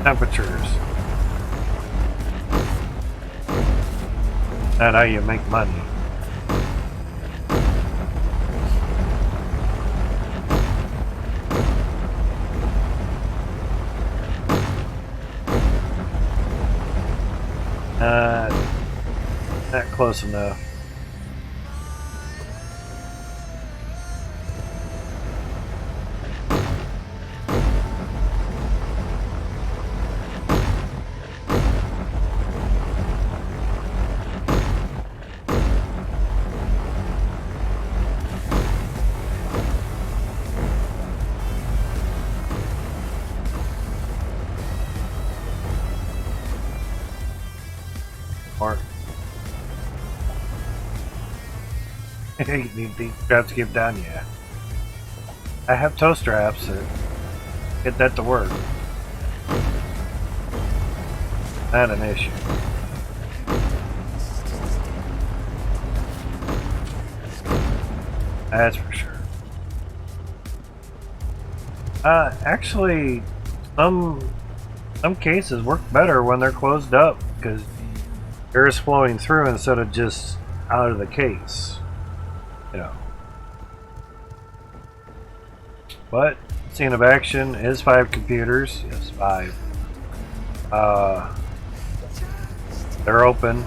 temperatures. Not how you make money. Not close enough. Mark. The straps keep down, yeah. I have toe straps that get that to work. Not an issue. That's for sure. Actually, some cases work better when they're closed up because air is flowing through instead of just out of the case. You know. But SceneOfAction is 5 computers. Yes, 5. They're open.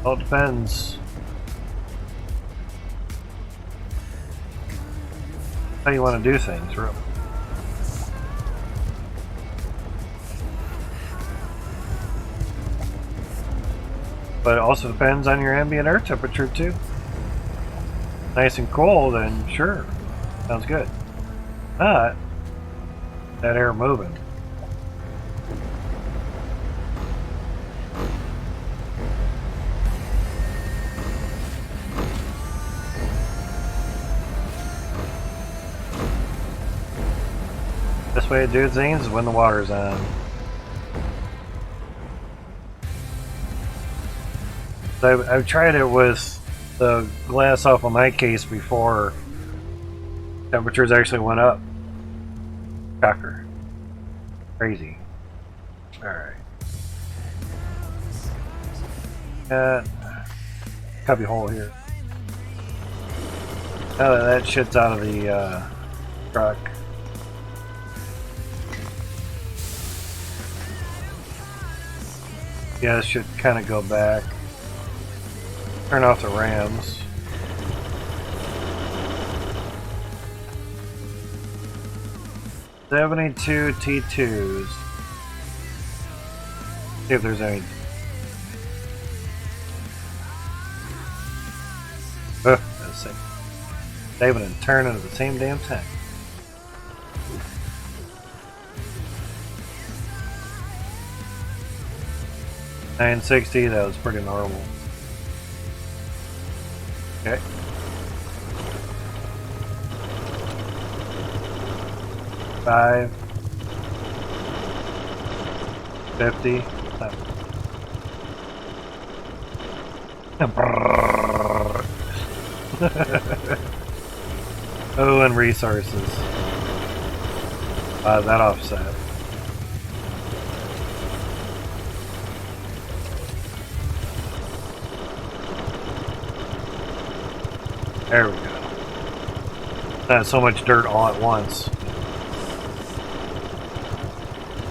All depends how you want to do things, really. But it also depends on your ambient air temperature too. nice and cool, then sure. Sounds good. Not that air moving. Best way to do things is when the water's on. I've tried it with the glass off of my case before temperatures actually went up. Shocker. Crazy. Alright. Got cubby hole here. Now that shit's out of the truck. Yeah, this should kind of go back. Turn off the rams. $72 T2s. See if there's any. Let's see. Saving and turning at the same damn time. $960, that was pretty normal. Okay. $5 $50 Oh, and resources. That offset. There we go. Not so much dirt all at once.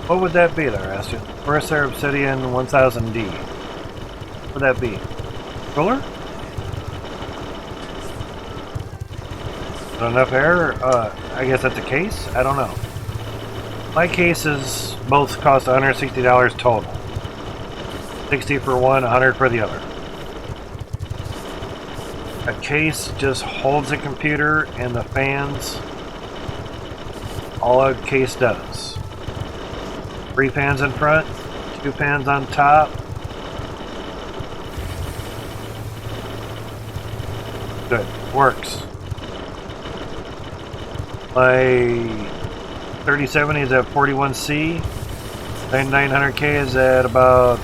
What would that be there, Aston? First Air Obsidian 1000D. What would that be? Cooler? Not enough air? I guess that's a case? I don't know. My cases both cost $160 total. 60 for one, 100 for the other. A case just holds a computer and the fans. All a case does. 3 fans in front, 2 fans on top. Good, works. My 3070 is at 41C. 9900K is at about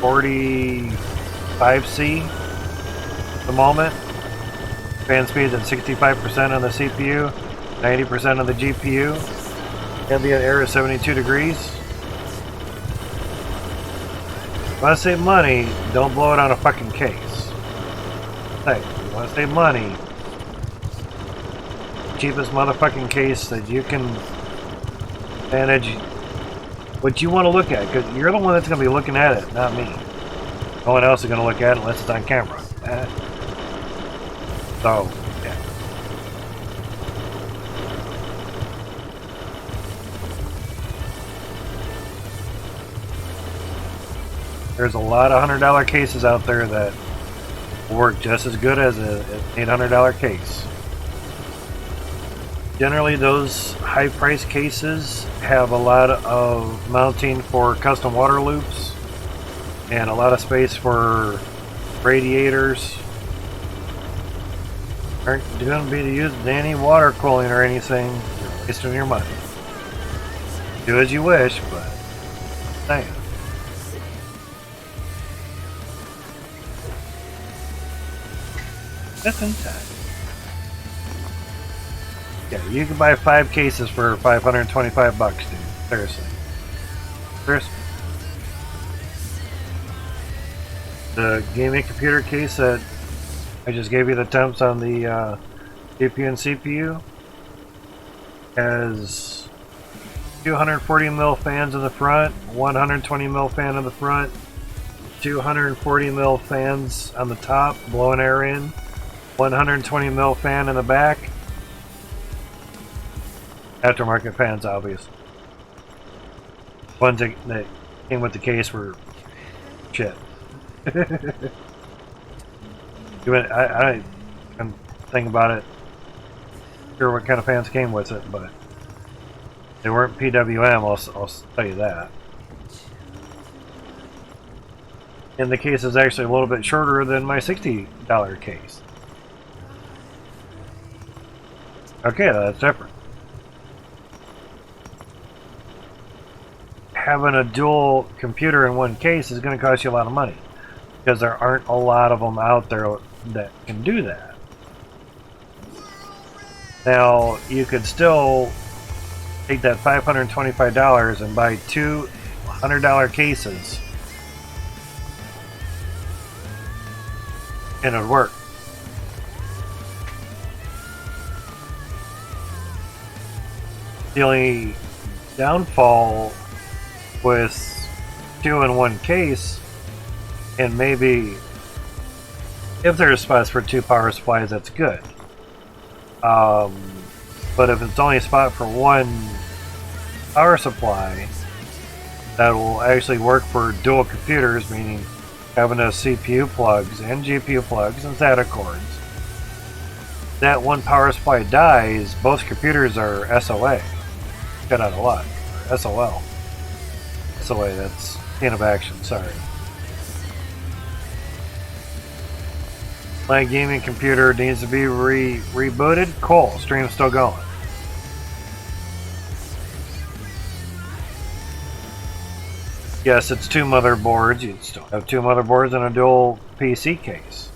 45C at the moment. Fan speed at 65% on the CPU, 90% on the GPU. Ambient air is 72 degrees. If you want to save money, don't blow it on a fucking case. Hey, if you want to save money, cheapest motherfucking case that you can manage what you want to look at, because you're the one that's going to be looking at it, not me. No one else is going to look at it unless it's on camera. So, yeah. There's a lot of $100 cases out there that work just as good as an $800 case. Generally, those high-priced cases have a lot of mounting for custom water loops and a lot of space for radiators. Aren't going to be used any water cooling or anything. You're wasting your money. Do as you wish, but damn. Just in time. Yeah, you can buy 5 cases for $525, dude. Seriously. Seriously. The gaming computer case that I just gave you the temps on the GPU and CPU has 240mm fans in the front, 120mm fan in the front, 240mm fans on the top, blowing air in, 120mm fan in the back. Aftermarket fans, obviously. Ones that came with the case were shit. I'm thing about it. Sure, what kind of fans came with it, but they weren't PWM. I'll tell you that. And the case is actually a little bit shorter than my $60 case. Okay, that's different. Having a dual computer in one case is going to cost you a lot of money because there aren't a lot of them out there that can do that. Now, you could still take that $525 and buy two $100 cases and it'd work. The only downfall with two in one case, and maybe if there's spots for two power supplies, that's good. But if it's only a spot for one power supply, that will actually work for dual computers, meaning having a CPU plugs and GPU plugs and SATA cords. That one power supply dies, both computers are SOA. Got out a lot. SOL. SOA, that's SceneOfAction, sorry. My gaming computer needs to be rebooted. Cool, stream's still going. Yes, it's two motherboards. You'd still have two motherboards and a dual PC case.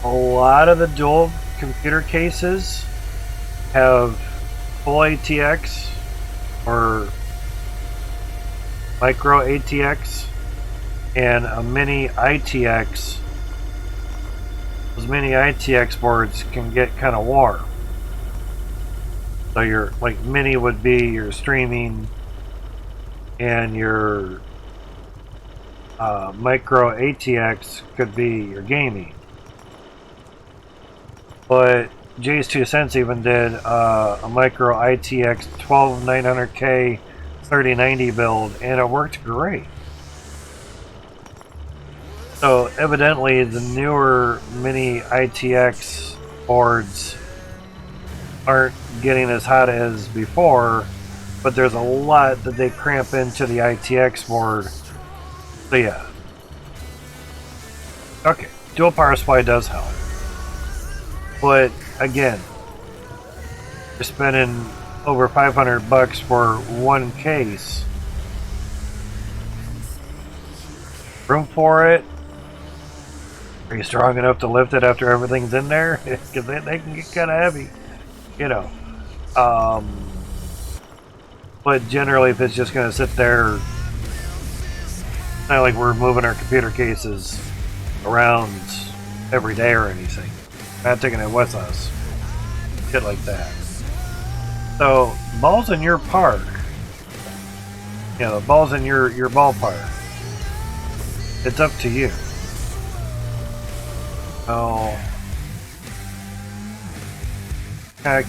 A lot of the dual computer cases have full ATX or micro ATX and a mini ITX. Those mini ITX boards can get kind of warm. So your mini would be your streaming, and your micro ATX could be your gaming. But Jay's 2 cents even did a micro ITX 12900K 3090 build, and it worked great. So evidently the newer mini ITX boards aren't getting as hot as before, but there's a lot that they cramp into the ITX board. So yeah. Okay, dual power supply does help. But again, you're spending over $500 for one case. Room for it? Are you strong enough to lift it after everything's in there? Because they can get kind of heavy, you know. But generally, if it's just going to sit there, it's not like we're moving our computer cases around every day or anything. Not taking it with us. Shit like that. So, ball's in your park. You know, the ball's in your ballpark. It's up to you. Oh. Okay.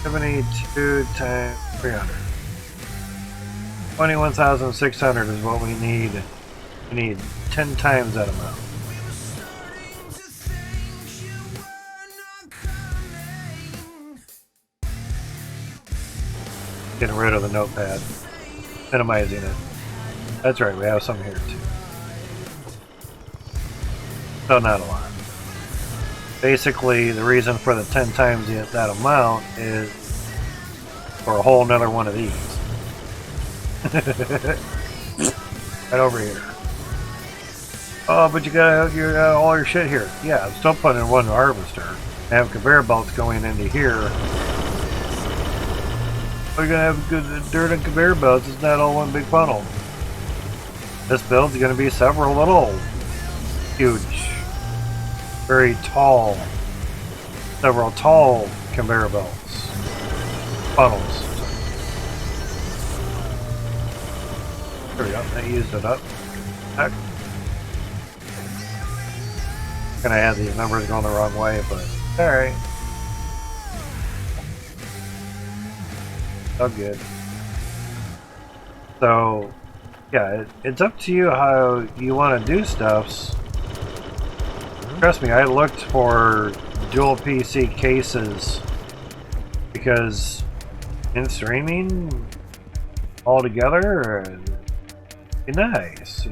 72 times 300. 21,600 is what we need. We need 10 times that amount. Getting rid of the notepad. Minimizing it. That's right, we have some here too. So not a lot. Basically, the reason for the 10 times that amount is for a whole nother one of these. Right over here. Oh, but you got all your shit here. Yeah, I'm still putting in one harvester. I have conveyor belts going into here. We're gonna have good dirt and conveyor belts. It's not all one big funnel. This build's gonna be several little, huge, very tall, several tall conveyor belts, funnels. There we go. I used it up. Heck. Gonna have these numbers going the wrong way, but all right. Oh, good. So, yeah, it's up to you how you want to do stuffs. Trust me, I looked for dual PC cases because in streaming all together, it'd be nice.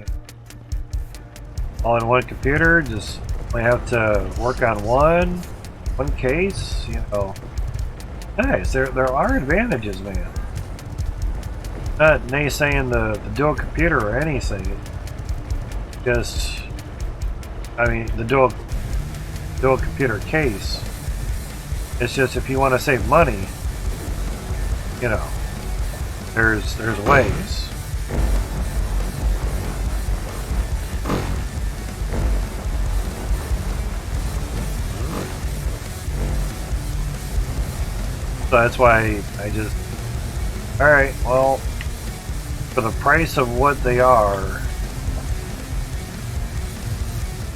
All in one computer, just only have to work on one case, you know. Nice. There are advantages, man. Not naysaying the dual computer or anything. Just, I mean, the dual computer case. It's just if you want to save money, you know, there's ways. So that's why I just, alright, well, for the price of what they are,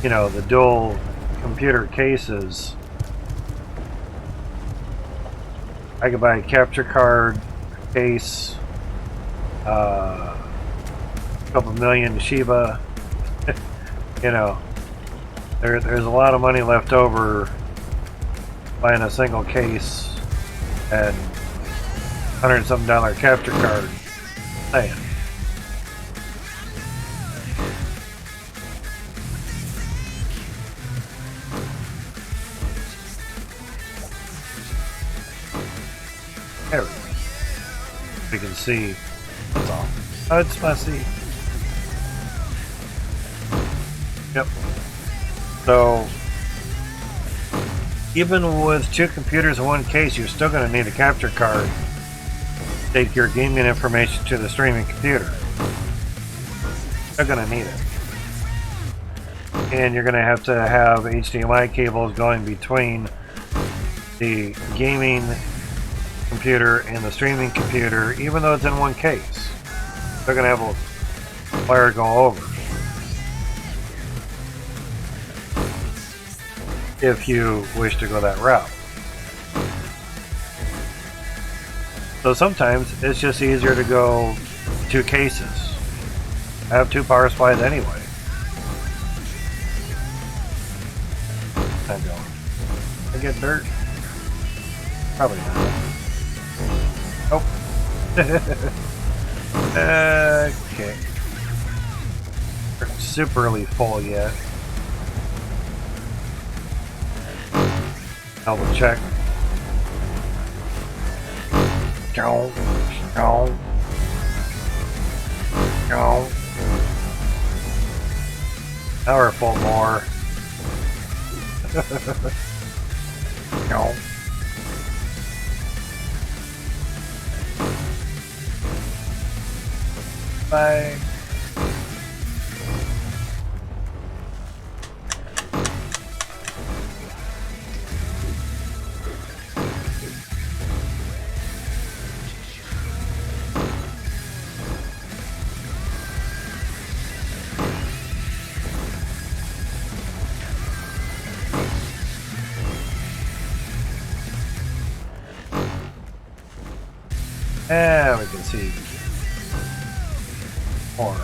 you know, the dual computer cases, I could buy a capture card case, a couple million Shiba, you know, there's a lot of money left over buying a single case and $100-something capture card. Saying. There we go. We can see. That's all. Oh, it's messy. Yep. So, even with two computers in one case, you're still going to need a capture card to take your gaming information to the streaming computer. They're going to need it. And you're going to have HDMI cables going between the gaming computer and the streaming computer, even though it's in one case. They're going to have a wire go over. If you wish to go that route. So sometimes it's just easier to go two cases. I have two power supplies anyway. I'm going. I get dirt? Probably not. Nope. Okay. We're superly full yet. Double check. Go. Go. Go. Now we're full more. Go. Bye. And we can see more.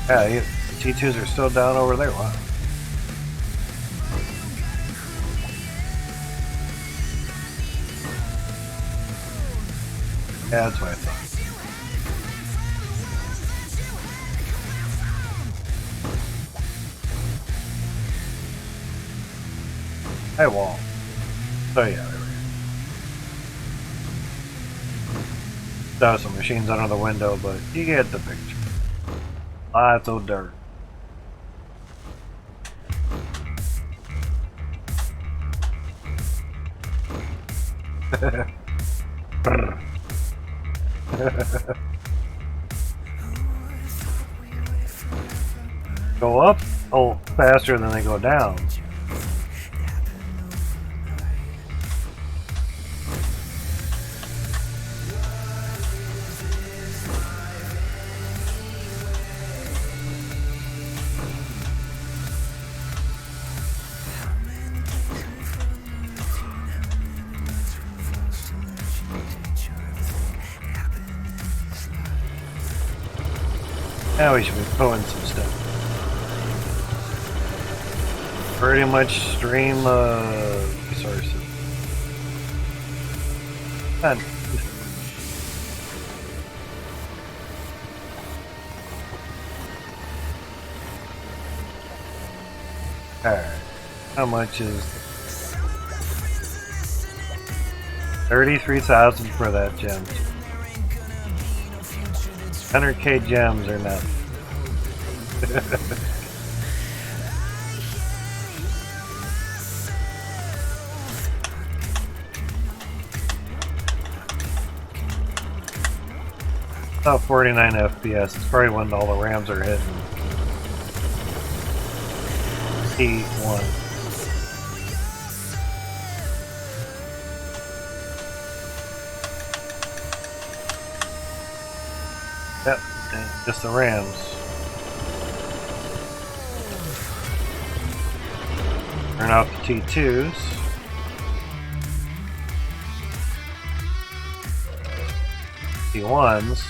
Yeah, the T2s are still down over there. Wow. Yeah, that's what I thought. Hey, wall. So yeah, there we go. There are some machines under the window, but you get the picture. Lots of dirt. Go up faster than they go down. Now we should be pulling some stuff. pretty much stream resources. Done. Alright, how much is 33,000 for that gem? 100k gems or nothing. About 49 FPS. It's probably when all the RAMs are hitting T1. Yep, and just the RAMs. Turn off the T2s. T1s.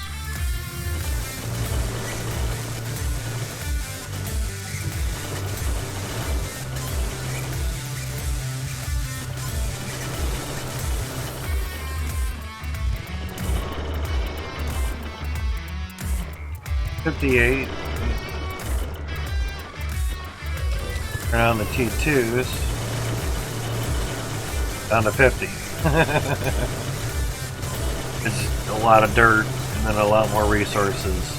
$58. Turn on the T2s. Down to 50. It's a lot of dirt and then a lot more resources.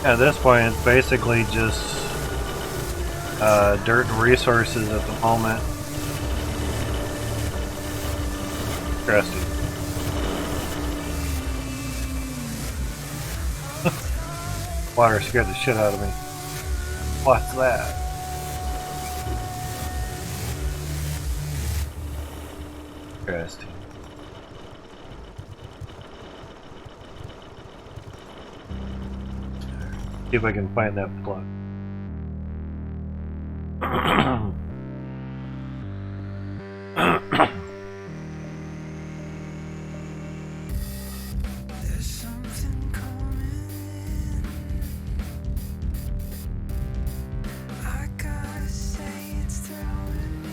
At this point, it's basically just dirt and resources at the moment. Interesting. Water scared the shit out of me. What's that? Interesting. See if I can find that plug. There's something coming. I gotta say it's throwing me.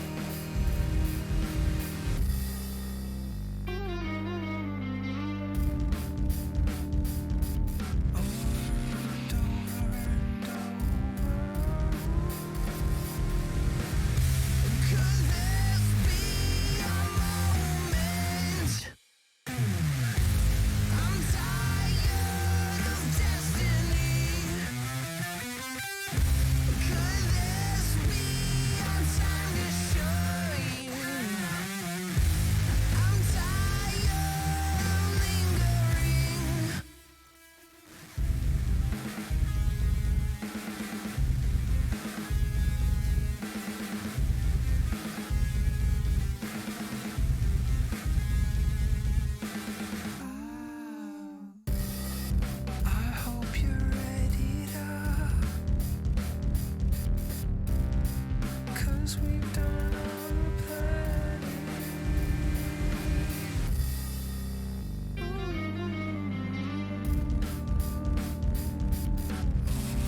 We've done our planning.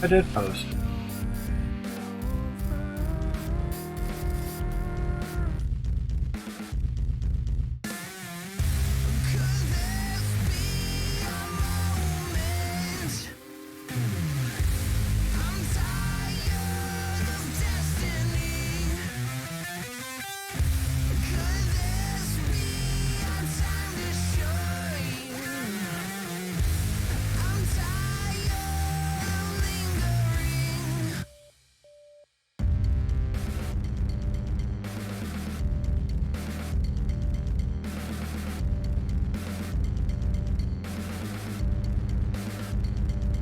I did post.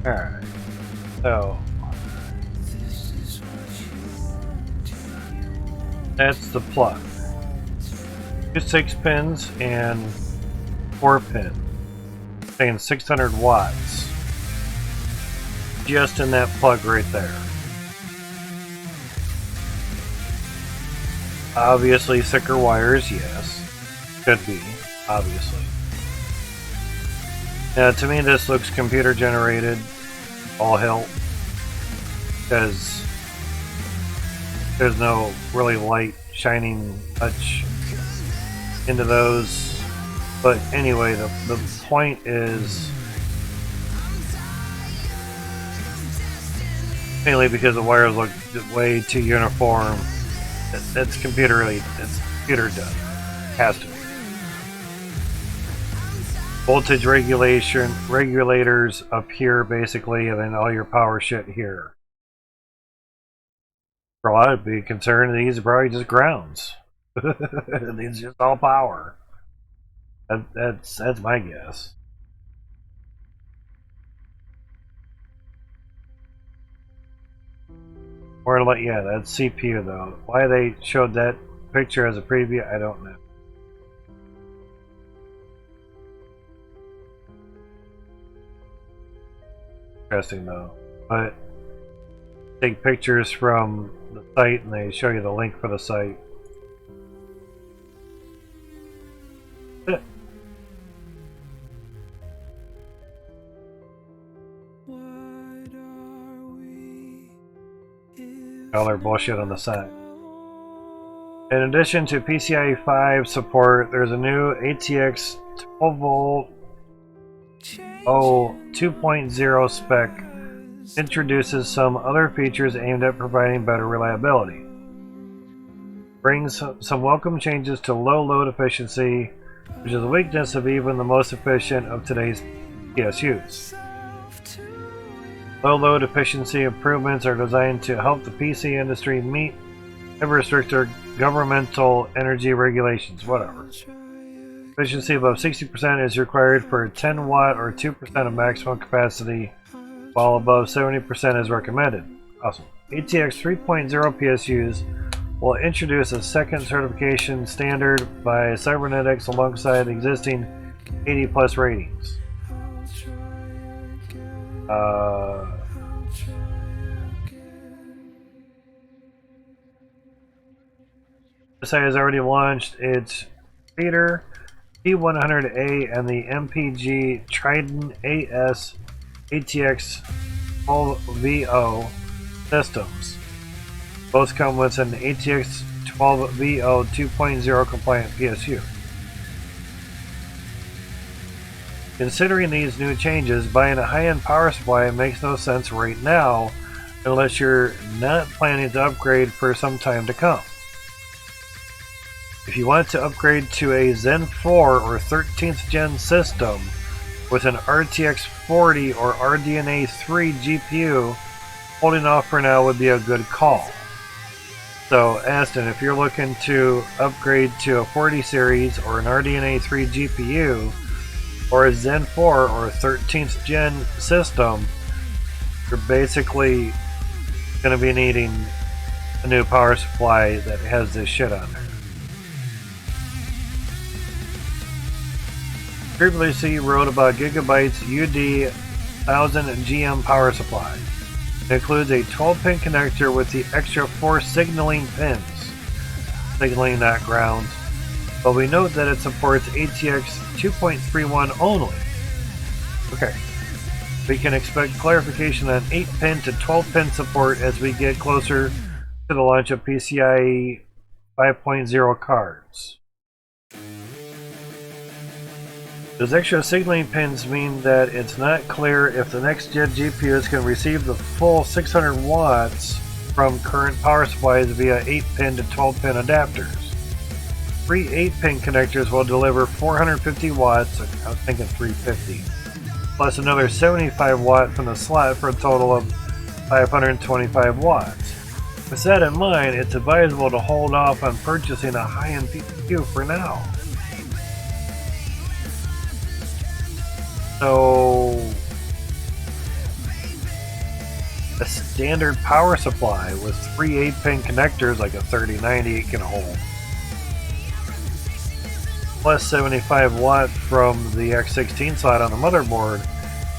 Alright, so This is what you want to That's the plug. 2 6 pins and 4 pin. Saying 600 watts. Just in that plug right there. Obviously thicker wires, yes. Could be, obviously. Now to me this looks computer generated. All hell. Because there's no really light shining much into those. But anyway, the point is mainly because the wires look way too uniform. It's computer really, it's computer done. Has to be. Voltage regulators up here basically, and then all your power shit here. For a lot of people concerned, these are probably just grounds. These are just all power. That's my guess. Or like, yeah, that's CPU though. Why they showed that picture as a preview, I don't know. Interesting though, but take pictures from the site and they show you the link for the site. All their bullshit on the side. In addition to PCIe 5 support, there's a new ATX 12V 2.0 spec. Introduces some other features aimed at providing better reliability. Brings some welcome changes to low load efficiency, which is a weakness of even the most efficient of today's PSUs. Low load efficiency improvements are designed to help the PC industry meet ever stricter governmental energy regulations, whatever. Efficiency above 60% is required for 10 watt or 2% of maximum capacity, while above 70% is recommended. Awesome. ATX 3.0 PSUs will introduce a second certification standard by Cybernetics alongside existing 80 plus ratings. SI has already launched its Reader P100A and the MPG Trident AS ATX 12VO systems. Both come with an ATX 12VO 2.0 compliant PSU. Considering these new changes, buying a high-end power supply makes no sense right now unless you're not planning to upgrade for some time to come. If you want to upgrade to a Zen 4 or 13th gen system with an RTX 40 or RDNA 3 GPU, holding off for now would be a good call. So Aston, if you're looking to upgrade to a 40 series or an RDNA 3 GPU or a Zen 4 or a 13th gen system, you're basically going to be needing a new power supply that has this shit on there. Previously wrote about Gigabyte's UD 1000 GM power supply. It includes a 12-pin connector with the extra 4 signaling pins, signaling not grounds, but we note that it supports ATX 2.31 only. Okay, we can expect clarification on 8-pin to 12-pin support as we get closer to the launch of PCIe 5.0 cards. Those extra signaling pins mean that it's not clear if the next gen GPUs can receive the full 600 watts from current power supplies via 8-pin to 12-pin adapters. 3 8-pin connectors will deliver 450 watts, I was thinking 350, plus another 75 watt from the slot for a total of 525 watts. With that in mind, it's advisable to hold off on purchasing a high-end PPU for now. So a standard power supply with 3 8-pin connectors like a 3090 can hold. Plus 75 watt from the X16 slot on the motherboard,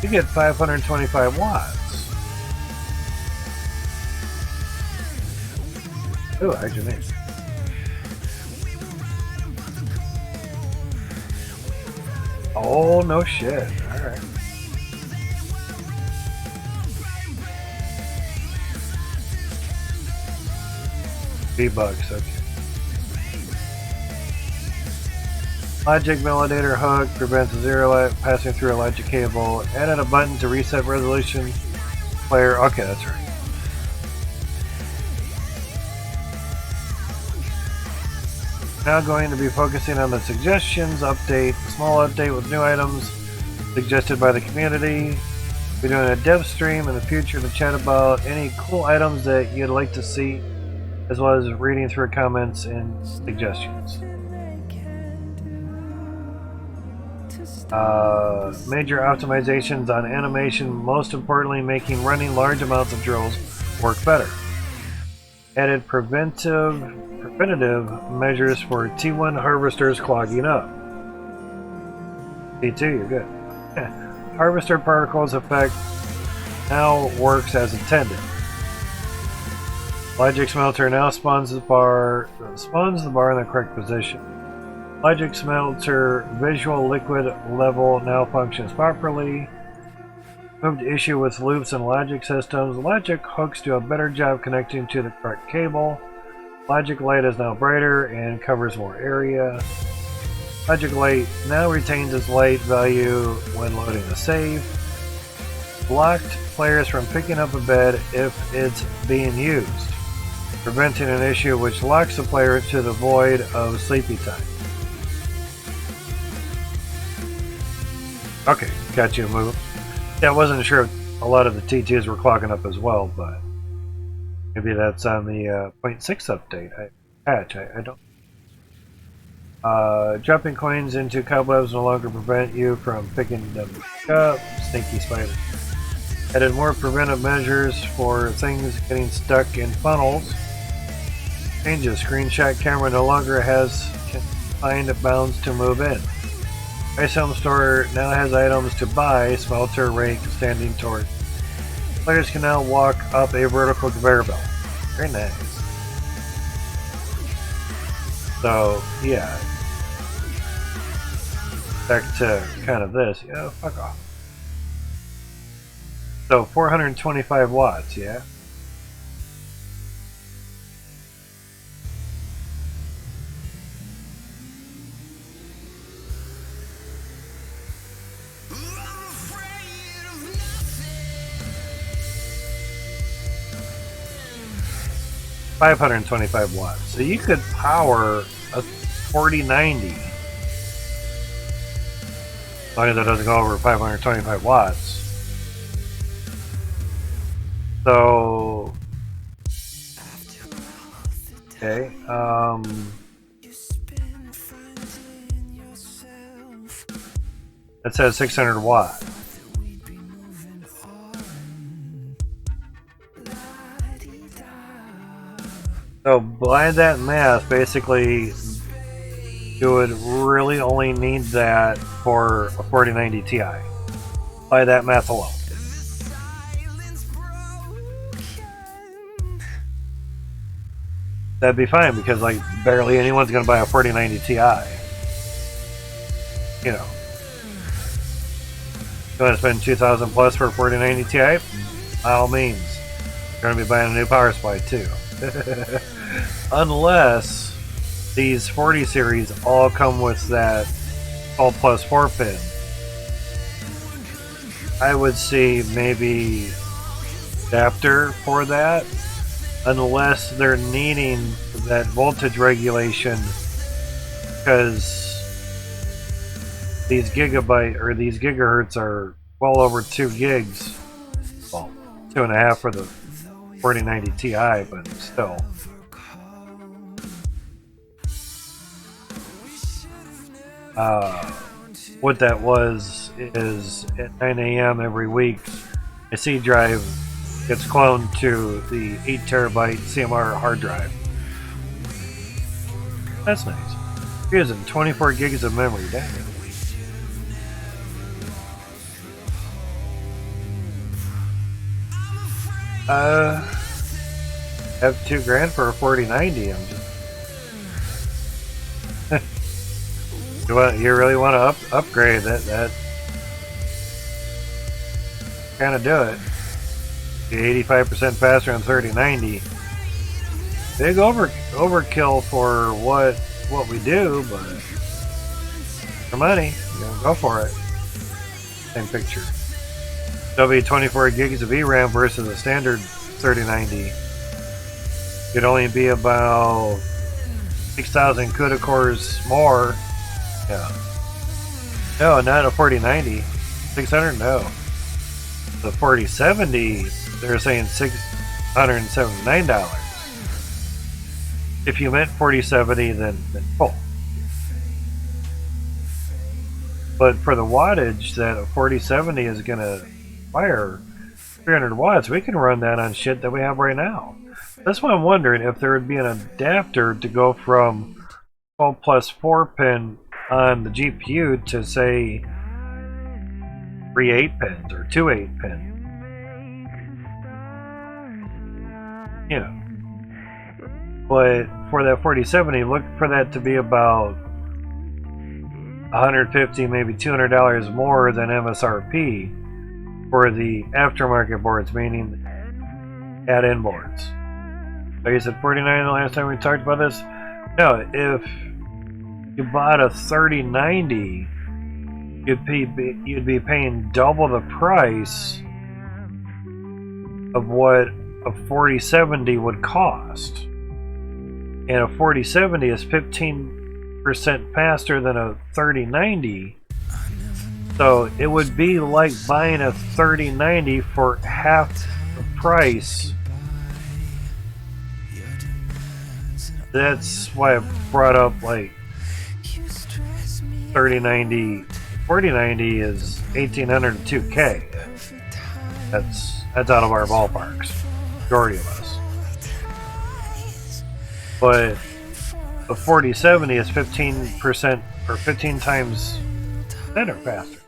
you get 525 watts. Ooh, Hydroneer. Oh, no shit. Alright. V-Bucks, okay. Logic validator hook prevents zero light passing through a logic cable. Added a button to reset resolution player. Okay, that's right. Now going to be focusing on the suggestions update, a small update with new items suggested by the community. We're doing a dev stream in the future to chat about any cool items that you'd like to see, as well as reading through comments and suggestions. Major optimizations on animation, most importantly making running large amounts of drills work better. Added preventative measures for T1 harvesters clogging up. T2, you're good. Harvester particles effect now works as intended. Logic smelter now spawns the bar in the correct position. Logic smelter visual liquid level now functions properly. Moved issue with loops and logic systems. Logic hooks do a better job connecting to the correct cable. Logic light is now brighter and covers more area. Logic light now retains its light value when loading a save. Blocked players from picking up a bed if it's being used, preventing an issue which locks the player to the void of sleepy time. Okay, got you a move. Yeah, I wasn't sure if a lot of the T2s were clogging up as well, but maybe that's on the 0.6 update patch. I don't. Dropping coins into cobwebs no longer prevent you from picking them up. Sneaky spider. Added more preventive measures for things getting stuck in funnels. Changes. Screenshot camera no longer has confined bounds to move in. Ice Home Store now has items to buy, smelter, rake, standing torch. Players can now walk up a vertical conveyor belt. Very nice. So, yeah. Back to kind of this. Yeah, fuck off. So, 425 watts, yeah? $525 watts. So you could power a 4090. As long as it doesn't go over 525 watts. So okay, it says 600 watts. So by that math, basically, you would really only need that for a 4090 Ti. By that math alone. That'd be fine because like barely anyone's gonna buy a 4090 Ti. You know. You want to spend $2,000 plus for a 4090 Ti? By all means. You're gonna be buying a new power supply too. Unless these 40 series all come with that 12 plus 4 pin. I would see maybe adapter for that, unless they're needing that voltage regulation, because these gigahertz are well over 2 gigs. Well, 2.5 for the 4090 Ti, but still. What that was is at 9 a.m. every week, a C drive gets cloned to the 8 terabyte CMR hard drive. That's nice. Using 24 gigs of memory. Damn it. Have $2,000 for a 4090. I'm just. you really want to upgrade that? Kind of do it. The 85% faster on 3090. Big overkill for what we do, but for money, go for it. Same picture. There'll be 24 gigs of VRAM versus a standard 3090. It'd only be about 6,000 CUDA cores more. Yeah. No, not a 4090. 600, no. The 4070, they're saying $679. If you meant 4070, then full. But for the wattage that a 4070 is going to fire, 300 watts, we can run that on shit that we have right now. That's why I'm wondering if there would be an adapter to go from 12 plus 4 pin on the GPU to say 3 8 pins or 2 8 pins. Yeah. But for that 4070, look for that to be about $150, maybe $200 more than MSRP for the aftermarket boards, meaning add-in boards. So you said 49 the last time we talked about this? No, if you bought a 3090, you'd be paying double the price of what a 4070 would cost. And a 4070 is 15% faster than a 3090. So it would be like buying a 3090 for half the price. That's why I brought up like 3090, 4090 is 1800 to 2K. That's out of our ballparks, majority of us. But the 4070 is 15% or 15 times better, faster.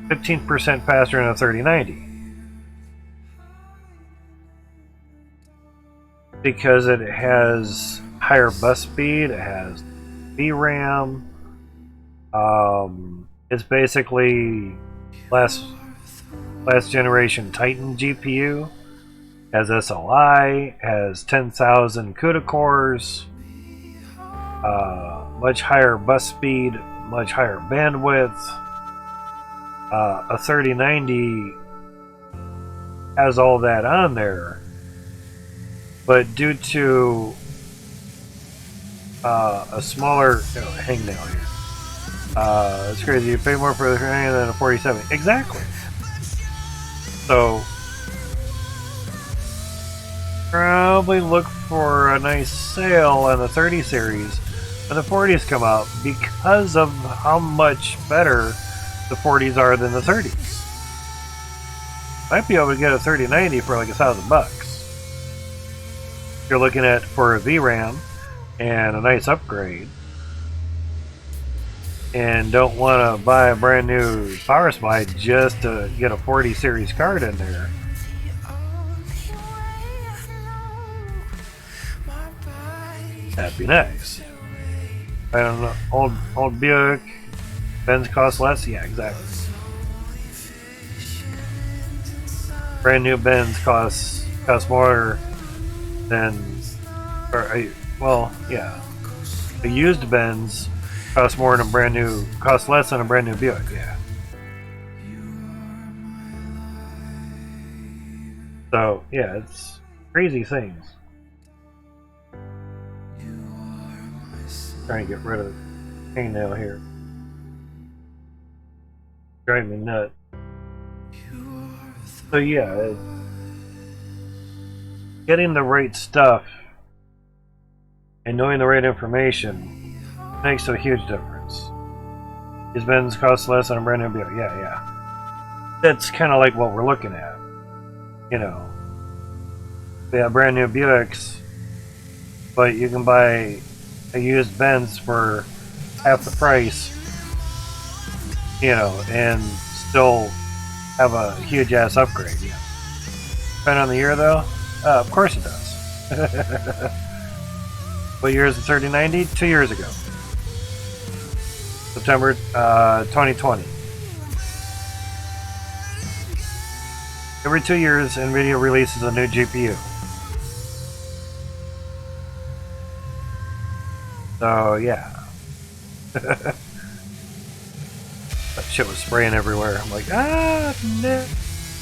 15% faster than a 3090. Because it has higher bus speed, it has VRAM. It's basically last generation Titan GPU. Has SLI, has 10,000 CUDA cores, much higher bus speed, much higher bandwidth. A 3090 has all that on there. But due to a smaller hangnail here, it's crazy. You pay more for the 30 than a 47. Exactly. So probably look for a nice sale on the 30 series when the 40s come out because of how much better the 40s are than the 30s. Might be able to get a 3090 for like $1,000. You're looking at for a VRAM and a nice upgrade and don't want to buy a brand new power supply just to get a 40 series card in there. That'd be nice. I don't know, old Buick Benz cost less? Yeah, exactly. Brand new Benz costs more than, well, yeah. A used Benz costs more than costs less than a brand new Buick, yeah. So, yeah, it's crazy things. Trying to get rid of the hangnail here. Driving me nuts. So, yeah, getting the right stuff and knowing the right information makes a huge difference. These Benz cost less than a brand new Buick. Yeah. that's kind of like what we're looking at. You know, we have brand new Buicks, but you can buy a used Benz for half the price, you know, and still have a huge ass upgrade. Yeah. Depending on the year, though, of course it does. What year is the 3090? 2 years ago, September 2020. Every 2 years, NVIDIA releases a new GPU. So yeah. That shit was spraying everywhere. I'm like, no.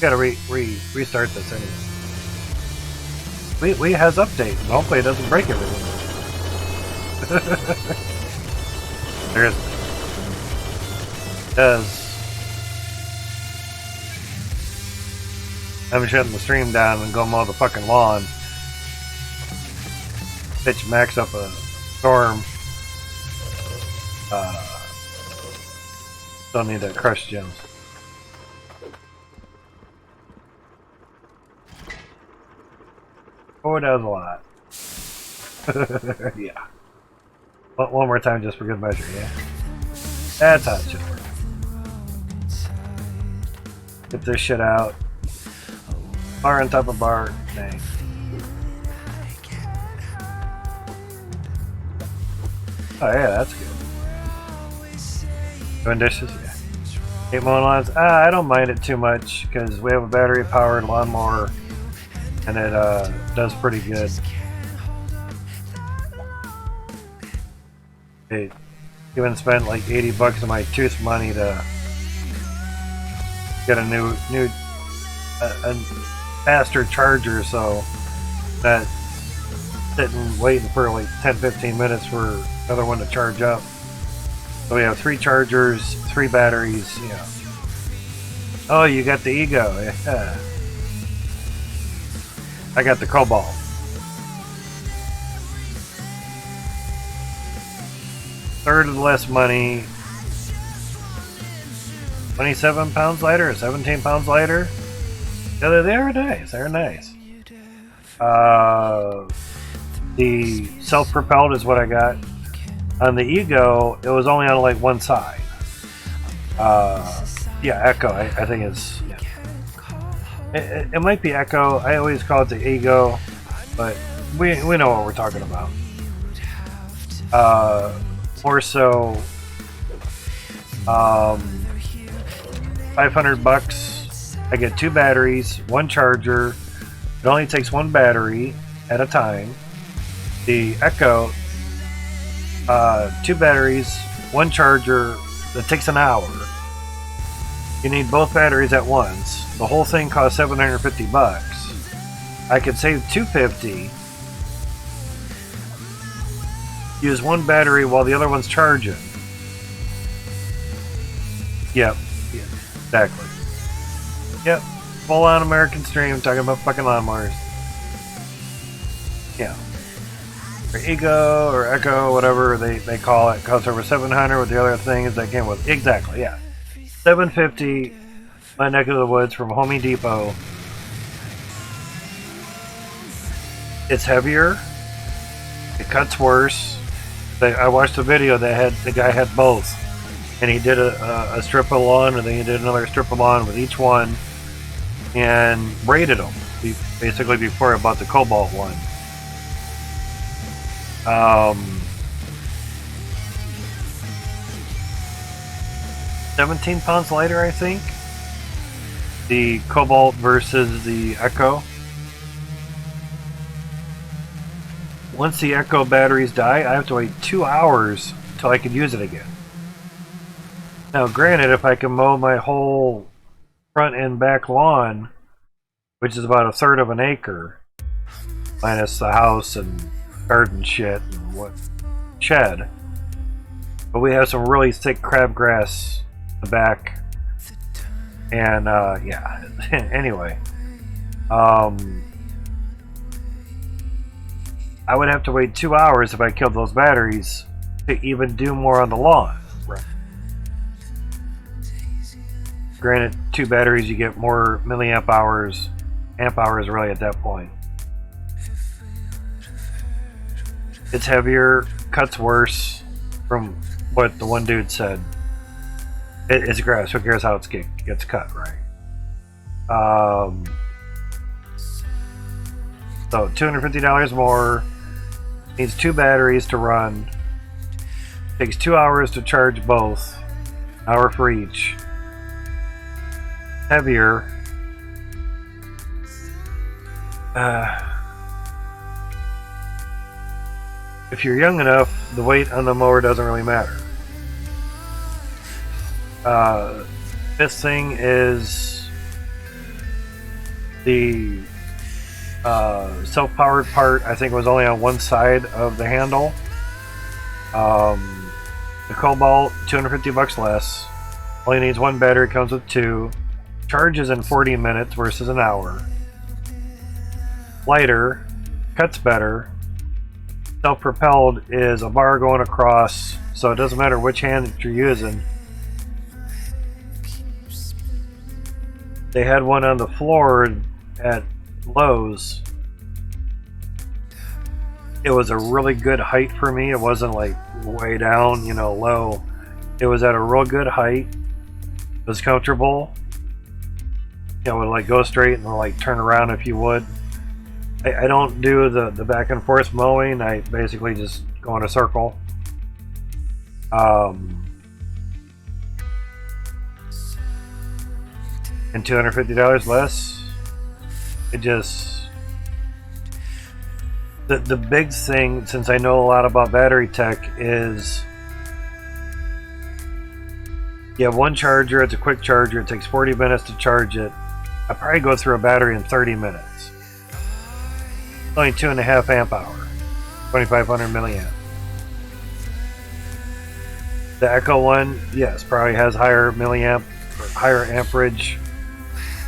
Gotta restart this anyway. We has updates, and hopefully it doesn't break everything. There is. It does. I'm shutting the stream down and go mow the fucking lawn. Bitch max up a storm. Don't need that crushed gems. Oh, that was a lot. Yeah. One more time just for good measure, yeah? That's how it should work. Get this shit out. Bar on top of bar. Dang. Oh yeah, that's good. Doing dishes? Yeah. 8 mowing lawns? I don't mind it too much because we have a battery powered lawnmower and it does pretty good. It even spent like $80 of my tooth money to get a new a faster charger, so that sitting waiting for like 10-15 minutes for another one to charge up. So we have 3 chargers, 3 batteries, you know. Oh, you got the Ego. Yeah. I got the Cobalt. Third of less money. 27 pounds lighter or 17 pounds lighter. Yeah, they are nice. They're nice. The self-propelled is what I got. On the Ego, it was only on like one side. Yeah, Echo. I think it's. Yeah. It might be Echo. I always call it the Ego, but we know what we're talking about. More so, $500. I get 2 batteries, 1 charger. It only takes 1 battery at a time. The Echo, 2 batteries, 1 charger. That takes an hour. You need both batteries at once. The whole thing costs $750. I could save $250. Use 1 battery while the other one's charging. Yep. Yeah, exactly. Yep. Full on American stream talking about fucking lawnmowers. Yeah. Or Ego or Echo, whatever they call it, costs over $700 with the other things that came with. Exactly, yeah. $750, my neck of the woods from Home Depot. It's heavier. It cuts worse. I watched a video that had the guy had both, and he did a strip of lawn, and then he did another strip of lawn with each one, and braided them basically before I bought the Cobalt one. 17 pounds lighter, I think. The Cobalt versus the Echo. Once the Echo batteries die, I have to wait 2 hours till I can use it again. Now, granted, if I can mow my whole front and back lawn, which is about 1/3 of an acre, minus the house and garden shit and what shed, but we have some really thick crabgrass in the back, and yeah. Anyway, I would have to wait 2 hours if I killed those batteries to even do more on the lawn. Right. Granted, 2 batteries, you get more milliamp hours, amp hours really at that point. It's heavier, cuts worse, from what the one dude said. It's grass. Who cares how it gets cut, right? So $250 more. Needs 2 batteries to run. Takes 2 hours to charge both. Hour for each. Heavier. If you're young enough, the weight on the mower doesn't really matter. This thing is the self-powered part. I think was only on one side of the handle. The Cobalt, $250 less. Only needs 1 battery, comes with 2. Charges in 40 minutes versus an hour. Lighter, cuts better. Self-propelled is a bar going across, so it doesn't matter which hand that you're using. They had one on the floor at Lowe's. It was a really good height for me. It wasn't like way down, you know, low. It was at a real good height. It was comfortable. You know, it would like go straight and like turn around if you would. I don't do the back and forth mowing. I basically just go in a circle. And $250 less. It just the big thing, since I know a lot about battery tech, is you have one charger. It's a quick charger. It takes 40 minutes to charge it. I probably go through a battery in 30 minutes. Only 2.5 amp hour, 2,500 milliamp. The Echo one, yes, probably has higher milliamp, or higher amperage,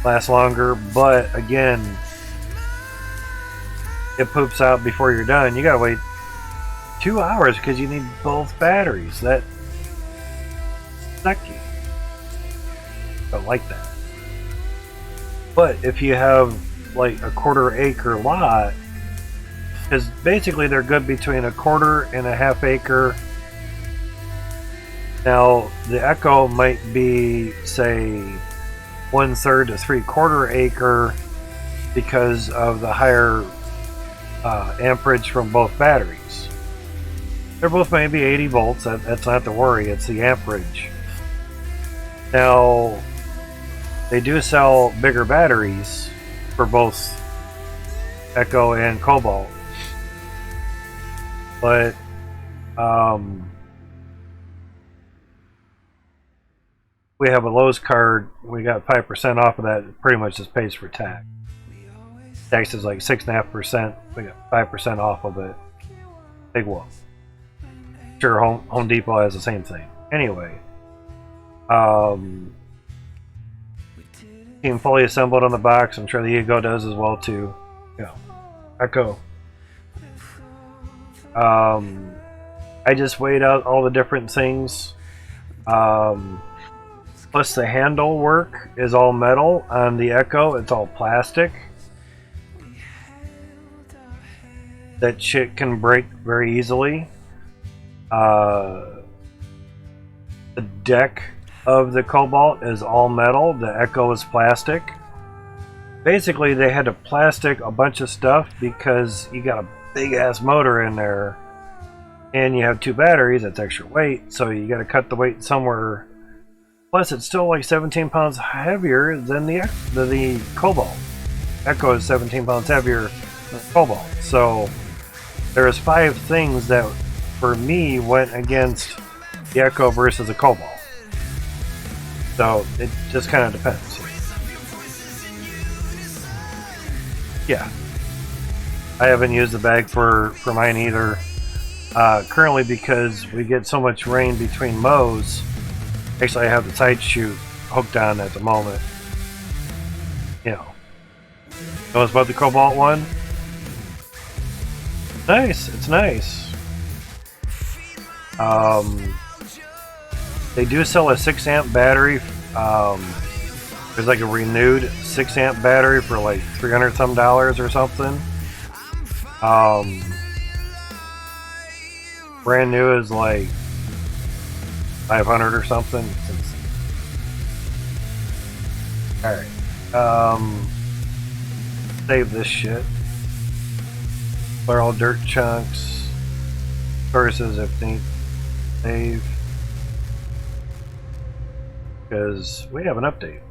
lasts longer, but again, it poops out before you're done. You gotta wait 2 hours because you need both batteries. That's sucky. Don't like that. But if you have like a 1/4 acre lot, because basically they're good between a 1/4 and a 1/2 acre. Now the Echo might be, say, 1/3 to 3/4 acre because of the higher amperage from both batteries. They're both maybe 80 volts. That's not the worry. It's the amperage. Now they do sell bigger batteries for both Echo and Cobalt. But we have a Lowe's card. We got 5% off of that. It pretty much just pays for tax. Tax is like 6.5%. We got 5% off of it. Big whoop. Sure, Home Depot has the same thing. Anyway, came fully assembled on the box. I'm sure the Ego does as well too. Yeah, Echo. I just weighed out all the different things. Plus the handle work is all metal. On the Echo, it's all plastic. That shit can break very easily. The deck of the Cobalt is all metal. The Echo is plastic. Basically, they had to plastic a bunch of stuff because you got a big ass motor in there and you have 2 batteries. That's extra weight, so you got to cut the weight somewhere. Plus it's still like 17 pounds heavier than the Cobalt. Echo is 17 pounds heavier than Cobalt. So there's 5 things that for me went against the Echo versus the Cobalt. So it just kind of depends. Yeah, I haven't used the bag for mine either. Currently, because we get so much rain between mows. Actually, I have the side chute hooked on at the moment. You know what's about the Cobalt one? Nice, it's nice. They do sell a 6 amp battery There's like a renewed 6-amp battery for like $300 some or something. Brand new is like 500 or something. Alright. Save this shit. Clear all dirt chunks. Sources if need. Save. Because we have an update.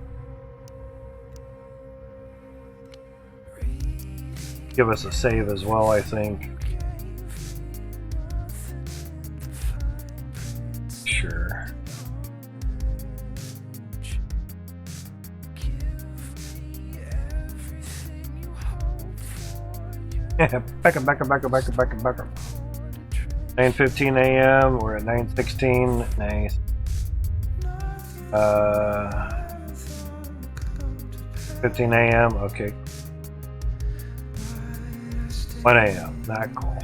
Give us a save as well, I think. Sure. Yeah, back up. 9:15 a.m. We're at 9:16. Nice. 15 a.m. Okay. 1 a.m. Not cool.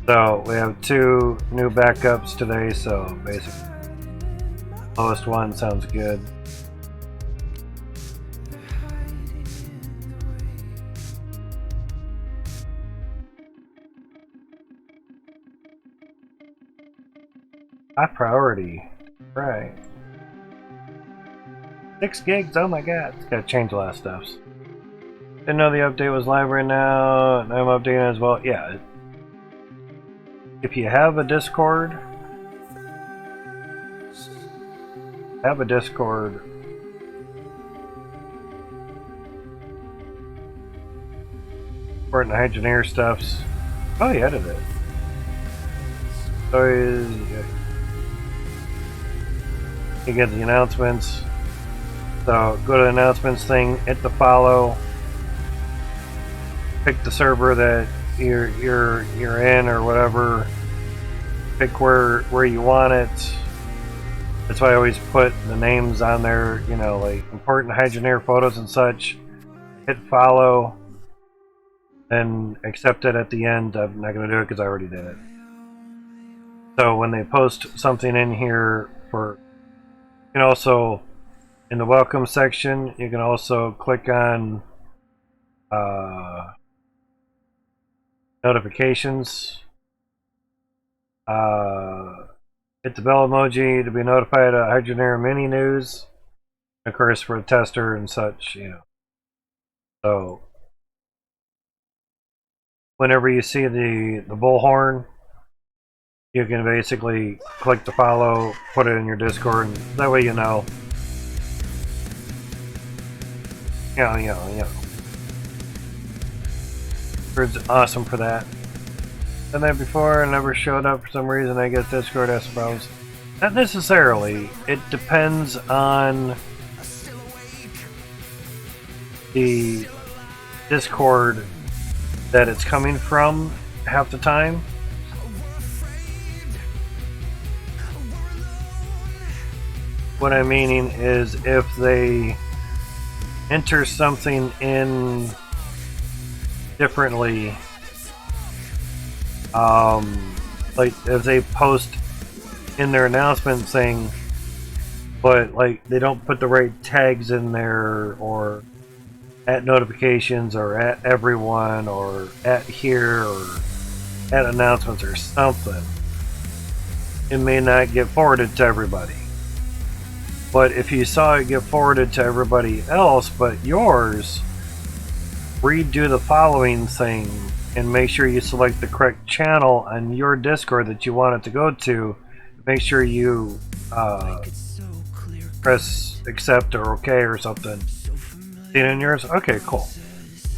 So we have 2 new backups today. So basically, lowest one sounds good. High priority. Right. 6 gigs, oh my god. It's gotta change a lot of stuff. Didn't know the update was live right now, and I'm updating as well. Yeah. If you have a Discord, supporting the Hydroneer stuffs. Oh, you edited it. So you get the announcements. So go to the announcements thing, hit the follow, pick the server that you're in or whatever, pick where you want it. That's why I always put the names on there, you know, like important Hydroneer photos and such. Hit follow, and accept it at the end. I'm not going to do it because I already did it. So when they post something in here for, you can also, in the welcome section, you can also click on notifications. Hit the bell emoji to be notified of Hydroneer mini news. Of course, for a tester and such, you know. So whenever you see the bullhorn, you can basically click the follow, put it in your Discord, and that way you know. Yeah. It's awesome for that. Done that before and never showed up for some reason. I guess Discord has problems. Not necessarily. It depends on the Discord that it's coming from half the time. What I'm meaning is if they enter something in differently, like if they post in their announcement thing, but like they don't put the right tags in there, or at notifications, or at everyone, or at here, or at announcements or something, it may not get forwarded to everybody. But if you saw it get forwarded to everybody else but yours, redo the following thing and make sure you select the correct channel on your Discord that you want it to go to. Make sure you press accept or okay or something. See it in yours? Okay, cool.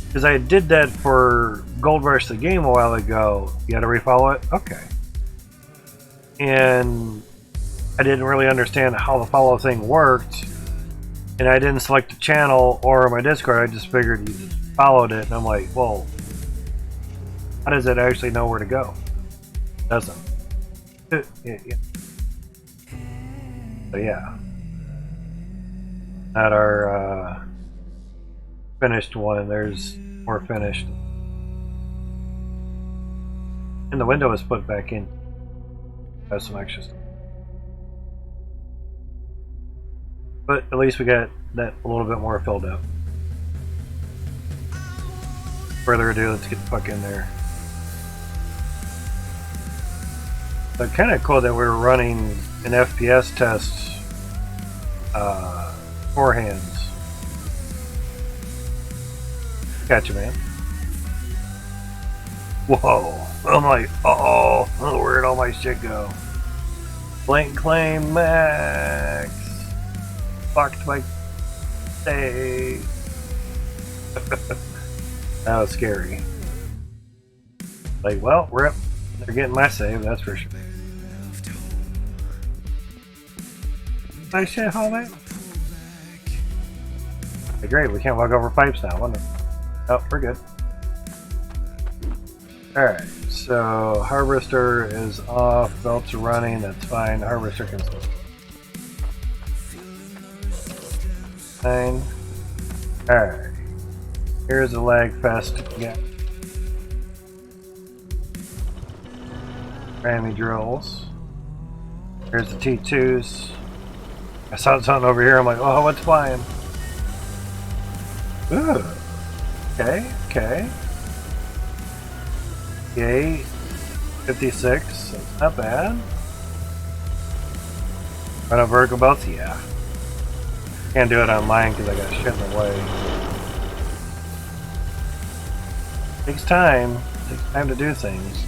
Because I did that for Gold Rush the game a while ago. You had to refollow it? Okay. And I didn't really understand how the follow thing worked, and I didn't select the channel or my Discord. I just figured you just followed it, and I'm like, well, how does it actually know where to go? It doesn't. Yeah. So yeah, not our finished one. There's more finished, and the window is put back in. Has some extra stuff. But at least we got that a little bit more filled up. Further ado, let's get the fuck in there. But kind of cool that we were running an FPS test beforehand. Gotcha, man. Whoa! I'm like, uh-oh, where'd all my shit go? Blank claim max. Fucked my save. That was scary. Like, well, rip. They're getting my save, that's for sure. Nice shit, homie. Okay, great, we can't walk over pipes now. Wonderful. Oh, we're good. Alright, so Harvester is off, belts are running, that's fine. Harvester can still. Fine. Alright. Here's the lag fest again. Grammy drills. Here's the T2s. I saw something over here, I'm like, oh, what's flying? Ooh. Okay, okay. Yay. 56, that's not bad. Run a vertical belts? Yeah. Can't do it on mine because I got shit in the way. Takes time. Takes time to do things.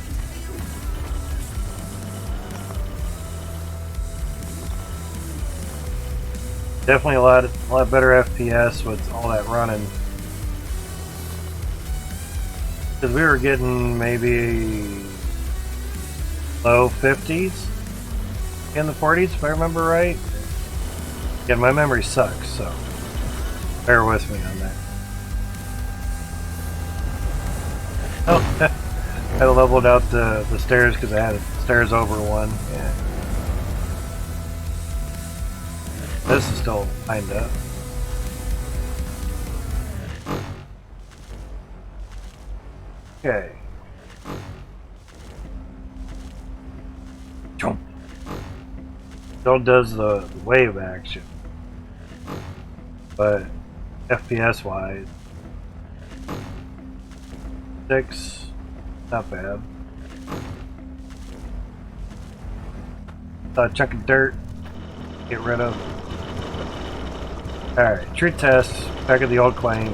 Definitely a lot better FPS with all that running. Because we were getting maybe low 50s in the 40s, if I remember right. Yeah, my memory sucks, so bear with me on that. Oh, I leveled out the stairs because I had stairs over one. Yeah. This is still lined up. Okay. Jump. Still does the wave action, but FPS wise, 6, not bad. Chunk of dirt, get rid of. Alright, treat test, back at the old claim.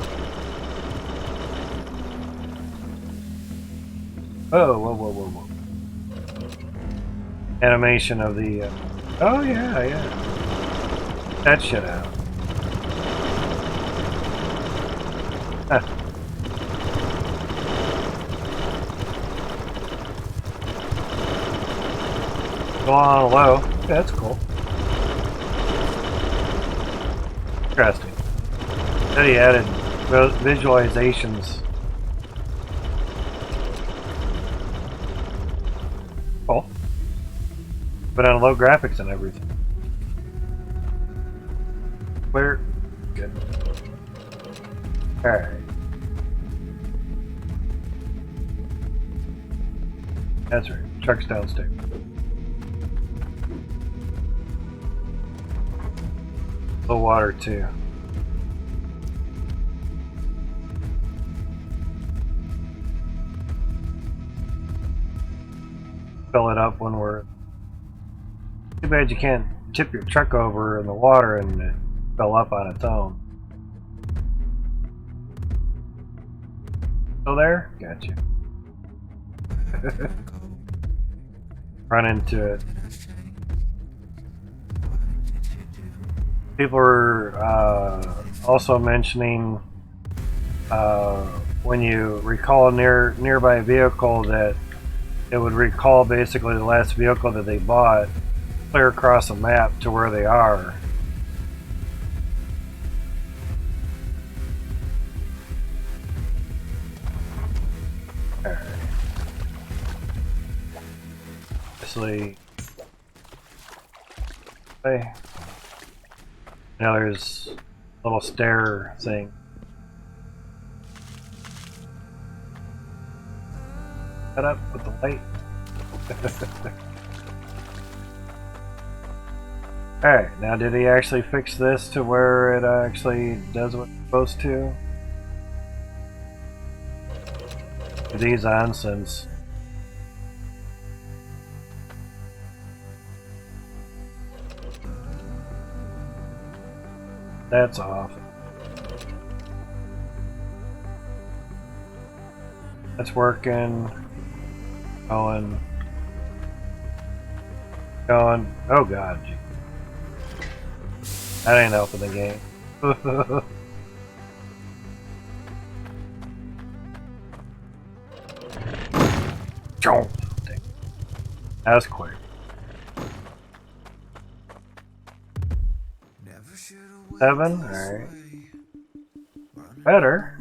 Oh, whoa, whoa, whoa, whoa. Animation of the, oh yeah, yeah. That shit out. Huh. Go on low. Yeah, that's cool. Interesting. Then he added visualizations. Cool. But on low graphics and everything. Clear. Good. Alright. That's right. Truck's downstairs. Low water too. Fill it up when we're. Too bad you can't tip your truck over in the water and it fill up on its own. Still there? Gotcha. Run into it. People are also mentioning when you recall a nearby vehicle that it would recall basically the last vehicle that they bought clear across a map to where they are. Alright. Obviously, hey. Now there's a little stair thing. Set up with the light. Alright, now did he actually fix this to where it actually does what it's supposed to? These on since that's off. That's working. Going. Oh god. That ain't helping the game. That's quick. Seven? Alright. Better.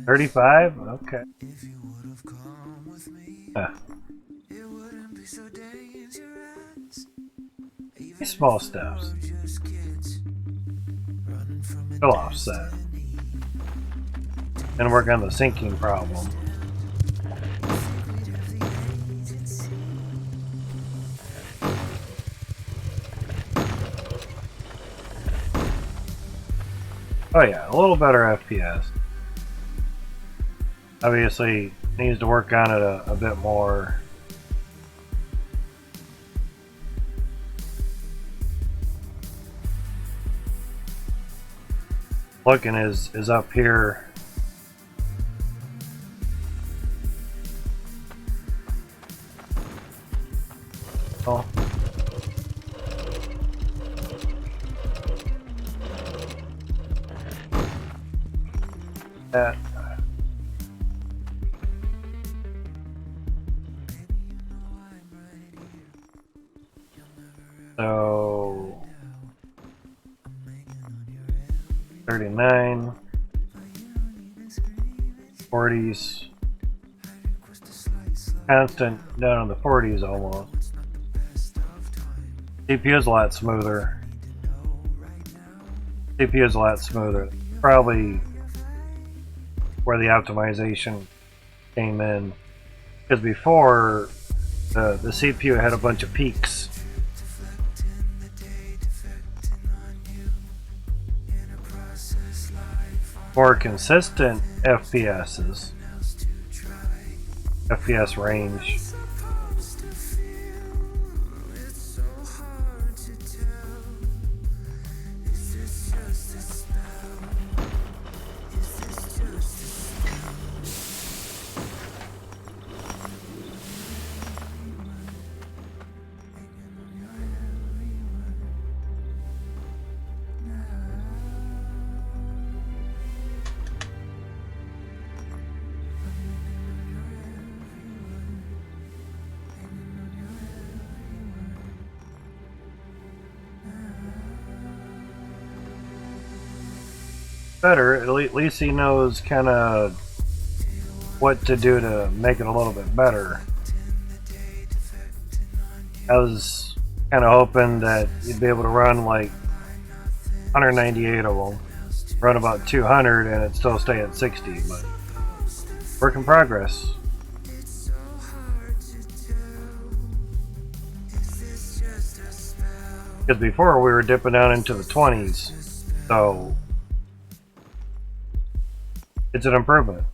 35? Okay. These small steps. Still offset. And work on the syncing problem. Oh yeah, a little better FPS. Obviously, needs to work on it a bit more. Looking is up here. Oh. That. So 39 40s constant down on the 40s almost. CPU is a lot smoother. CPU is a lot smoother. Probably where the optimization came in, because before the CPU had a bunch of peaks. More consistent FPS range. Better, at least he knows kind of what to do to make it a little bit better. I was kind of hoping that you'd be able to run like 198 of them, run about 200 and it'd still stay at 60, but work in progress. Because before we were dipping down into the 20s, so it's an improvement.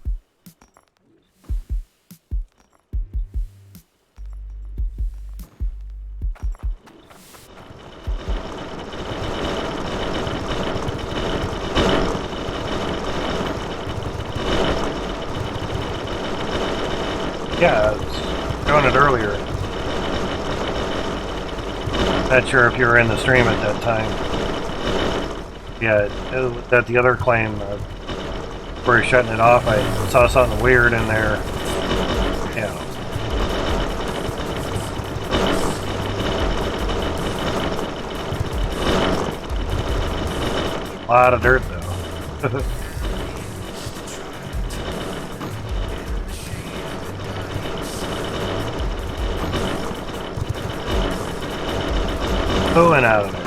Yeah, I was doing it earlier. Not sure if you were in the stream at that time. Yeah, it was at the other claim. Before shutting it off, I saw something weird in there. Yeah. A lot of dirt though. Pulling out of there.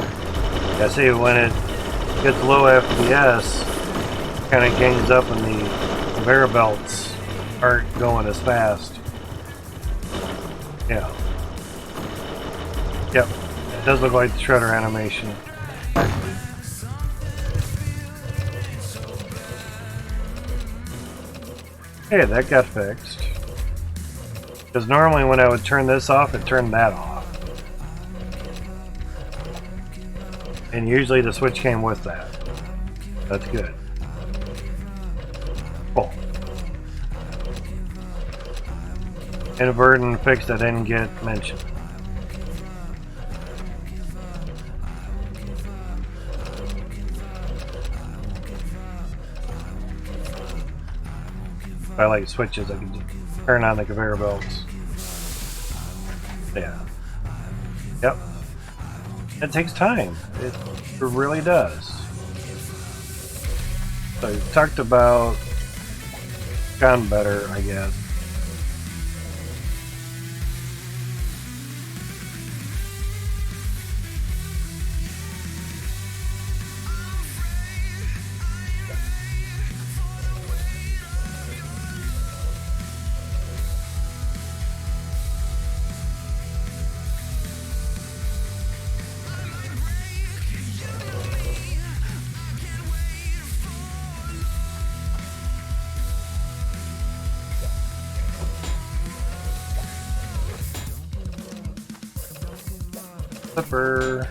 Yeah, see, when it gets low FPS, kind of gangs up and the conveyor belts aren't going as fast. Yeah. Yep. Does look like the shredder animation. Okay, that got fixed. Because normally when I would turn this off, it turned that off. And usually the switch came with that. That's good. Cool. Inadvertent fix that didn't get mentioned. If I like switches, I can just turn on the conveyor belts. Yeah. Yep. It takes time. It really does. So we talked about gotten better, I guess. Flipper.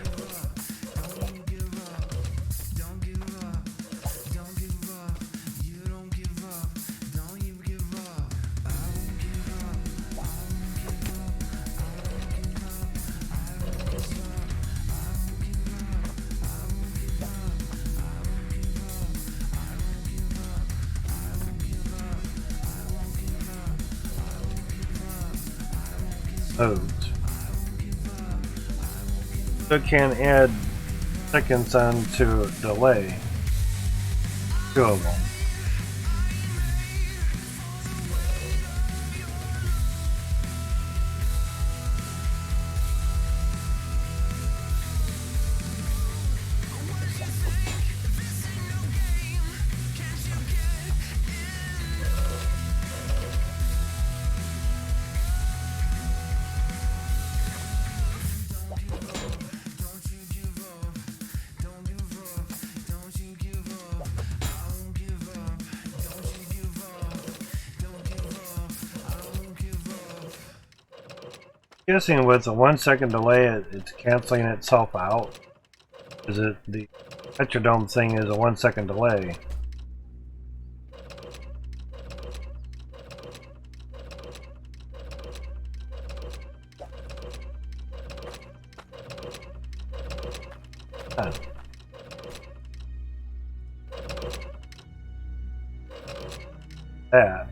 Modes. So it can add seconds onto delay. 2 of them. Guessing with a 1 second delay, it's canceling itself out. Is it the Metrodome thing is a 1 second delay? Huh. That.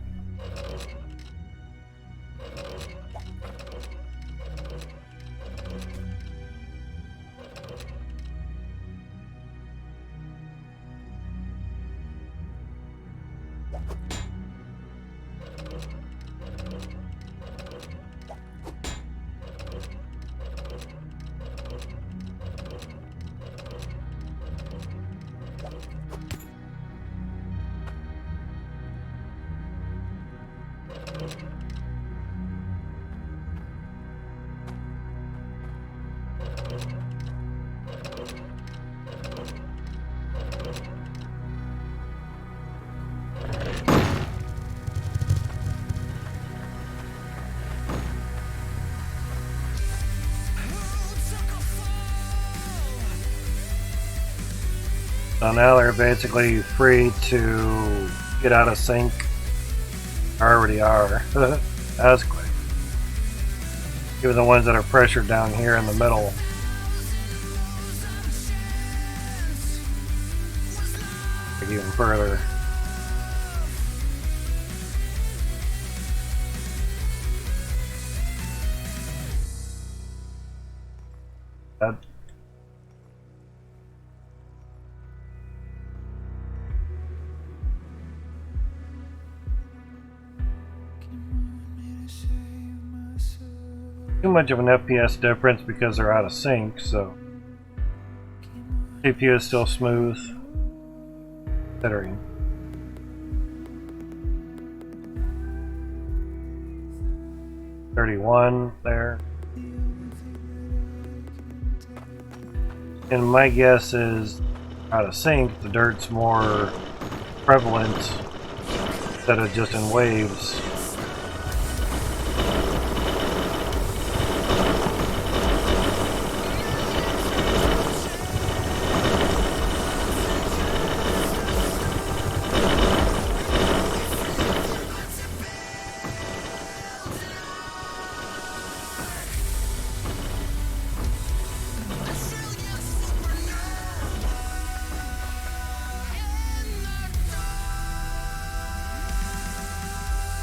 So now they're basically free to get out of sync. Already are. That's quick. Even the ones that are pressured down here in the middle. Like even further. That too much of an FPS difference because they're out of sync, so CPU is still smooth, considering. $31 there. And my guess is out of sync, the dirt's more prevalent instead of just in waves.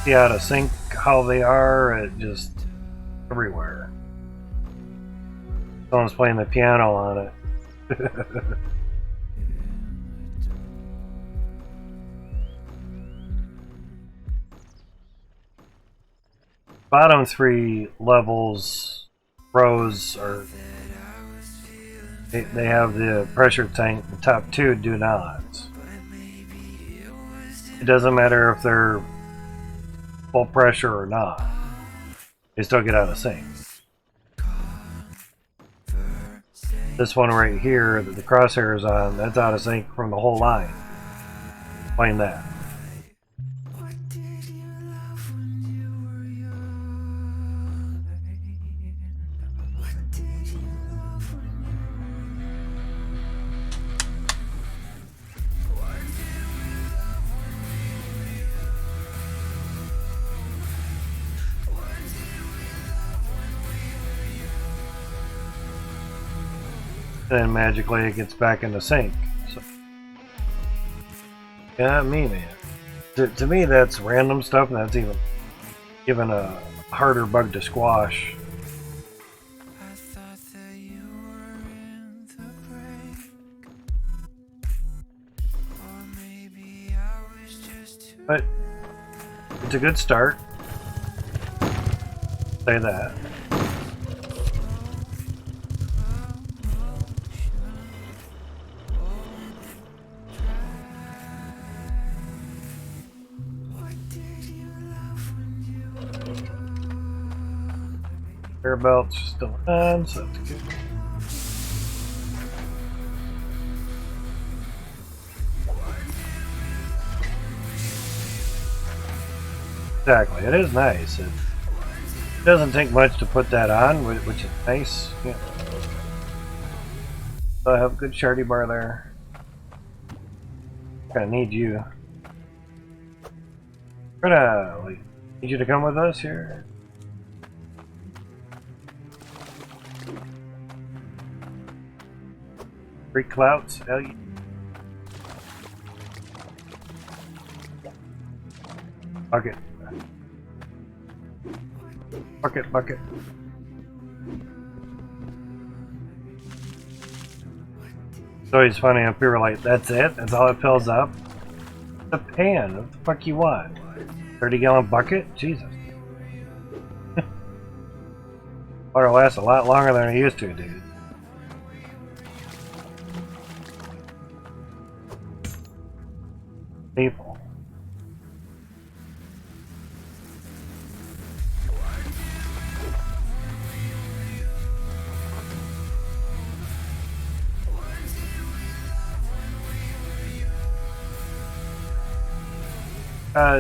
See out of sync how they are, it just everywhere. Someone's playing the piano on it. Bottom 3 levels, rows, are they have the pressure tank. The top 2 do not. It doesn't matter if they're full pressure or not. They still get out of sync. This one right here that the crosshair is on, that's out of sync from the whole line. Playing that. And then magically it gets back into sync. So, yeah, me, man. To me, that's random stuff, and that's even a harder bug to squash. I thought that you were in the break. Or maybe I was just too But it's a good start. Say that. Air belts still on, so that's good. Exactly, it is nice. It doesn't take much to put that on, which is nice. Yeah. So I have a good shardy bar there. Gonna need you. We're gonna need you to come with us here. Free clouts, hell yeah. Bucket. Bucket, bucket. It's always funny when people are like, that's it? That's all it fills up? The pan, what the fuck you want? 30-gallon bucket? Jesus. Water lasts a lot longer than it used to, dude. People.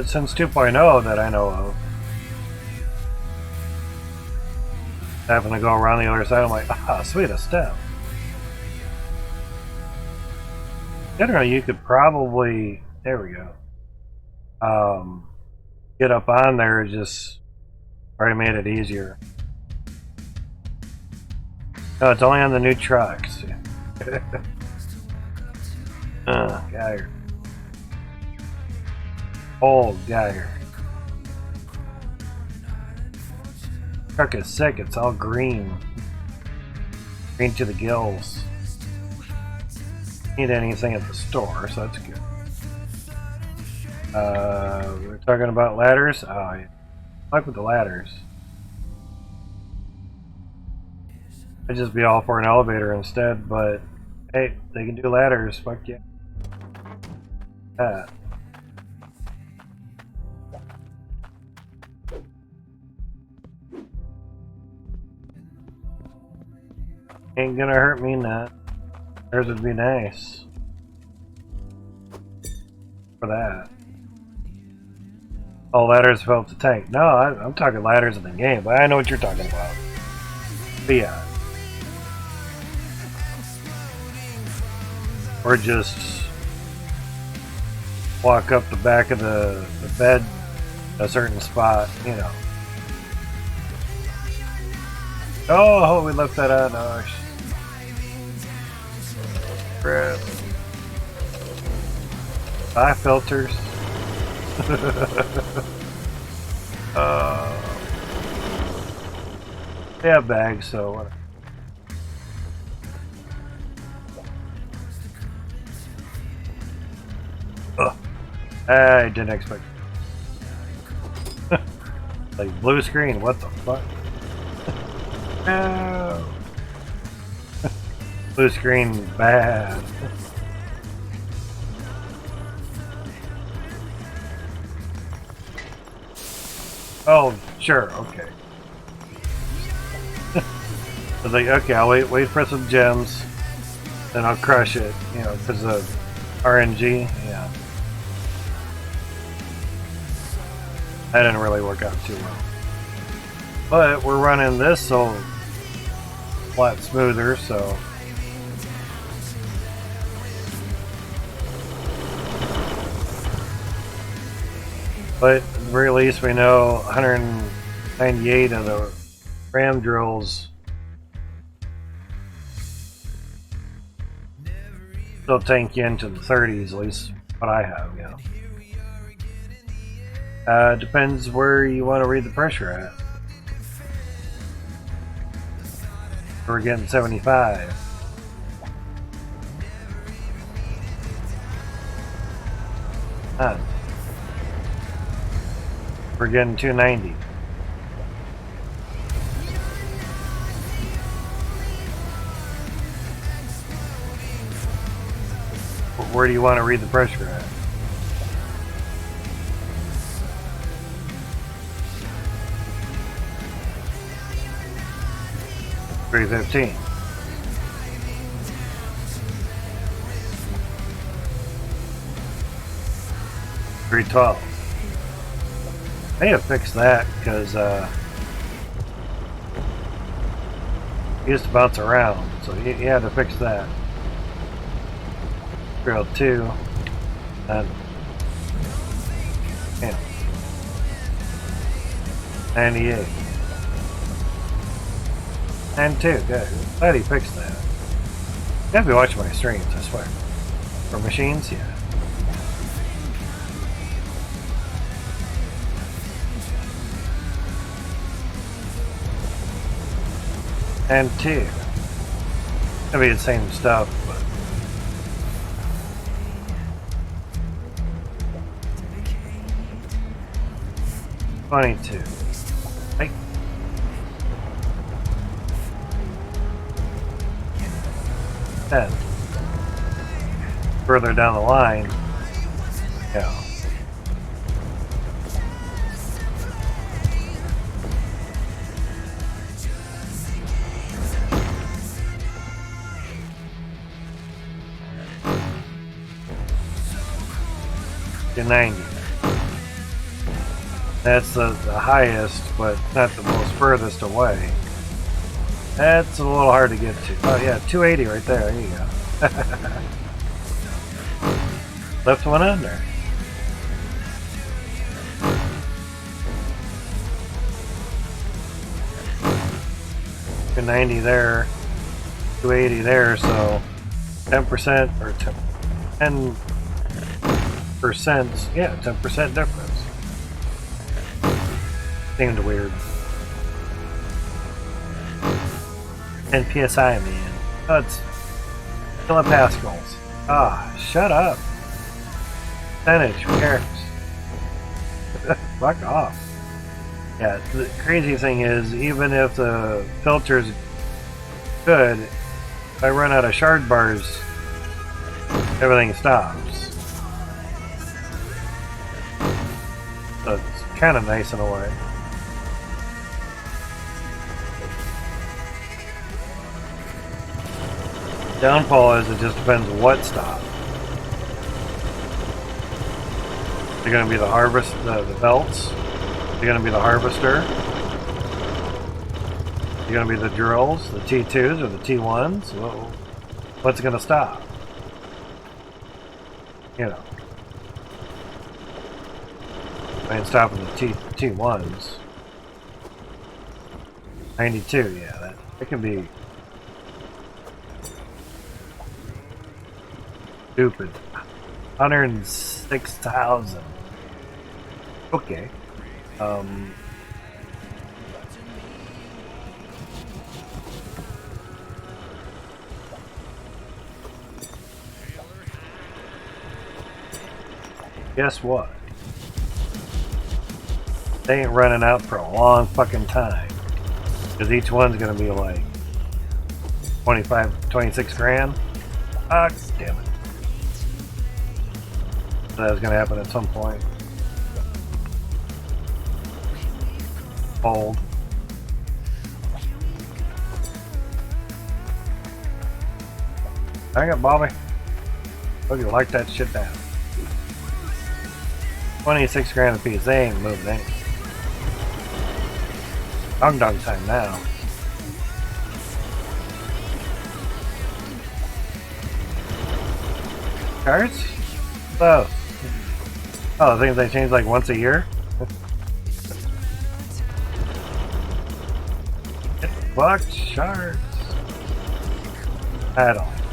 Since 2.0 that I know of. Having to go around the other side, I'm like, ah, sweet, a step. Generally, you could probably, there we go, get up on there, just already made it easier. No, it's only on the new trucks. Geiger. Old Geiger. Truck is sick, it's all green. Green to the gills. Need anything at the store, so that's good. We're talking about ladders. Oh, yeah. I like with the ladders. I'd just be all for an elevator instead, but hey, they can do ladders. Fuck yeah. That. Ain't gonna hurt me none. Theirs would be nice for that. Oh, ladders fill up the tank. No, I'm talking ladders in the game, but I know what you're talking about. But yeah. Or just walk up the back of the bed a certain spot, you know. Oh, we left that out. Oh, crap. 5 filters. They have bags, so whatever. I didn't expect it. Like blue screen, what the fuck? No. Blue screen bad. Oh, sure, okay. I was like, okay, I'll wait for some gems, then I'll crush it, you know, because of RNG, yeah. That didn't really work out too well. But we're running this so a lot smoother, so. But at the very least we know 198 of the ram drills still tank you into the 30s, at least what I have, you know. Depends where you want to read the pressure at. We're getting 75. We're getting 290. Where do you want to read the pressure at? $315. $312. They have fixed that because he used to bounce around, so he had to fix that. 302 and yeah, 98 and 2. Good. Glad he fixed that. You gotta be watching my streams, I swear. For machines, yeah. And 2. It'll be the same stuff, but 22. Hey. Then further down the line, yeah. To 90. That's the highest, but not the most furthest away. That's a little hard to get to. Oh yeah, 280 right there. There you go. Left one under. $290 there, 280 there, so 10% or 10%, yeah, 10% difference. Seemed weird. And PSI, man. Oh, it's kilopascals. Ah, shut up. Percentage, who cares? Fuck off. Yeah, the crazy thing is, even if the filter's good, if I run out of shard bars, everything stops. So it's kind of nice in a way. Downfall is it just depends what stop. They're going to be the harvest, the belts. They're going to be the harvester. They're going to be the drills, the T2s or the T1s. Whoa. What's going to stop? You know. I ain't stopping the T1s. 92, yeah, that can be stupid. 106,000. Okay. Guess what? They ain't running out for a long fucking time. Because each one's gonna be like 25, 26 grand. Ah, damn it. That's gonna happen at some point. Hold. Dang it, Bobby. Hope you like that shit down. 26 grand a piece. They ain't moving, ain't. Dong dong time now. Cards? Oh. Oh, I think they change like once a year? Fuck sharks. I don't like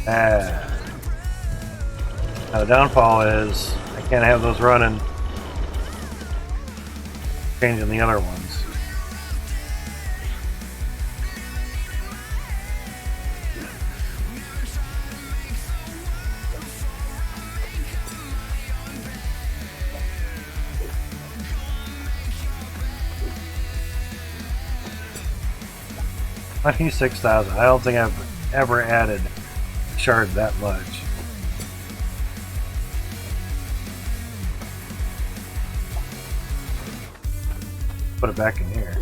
that. Now the downfall is I can't have those running. Changing the other ones. $26,000. I don't think I've ever added shard that much. Put it back in here.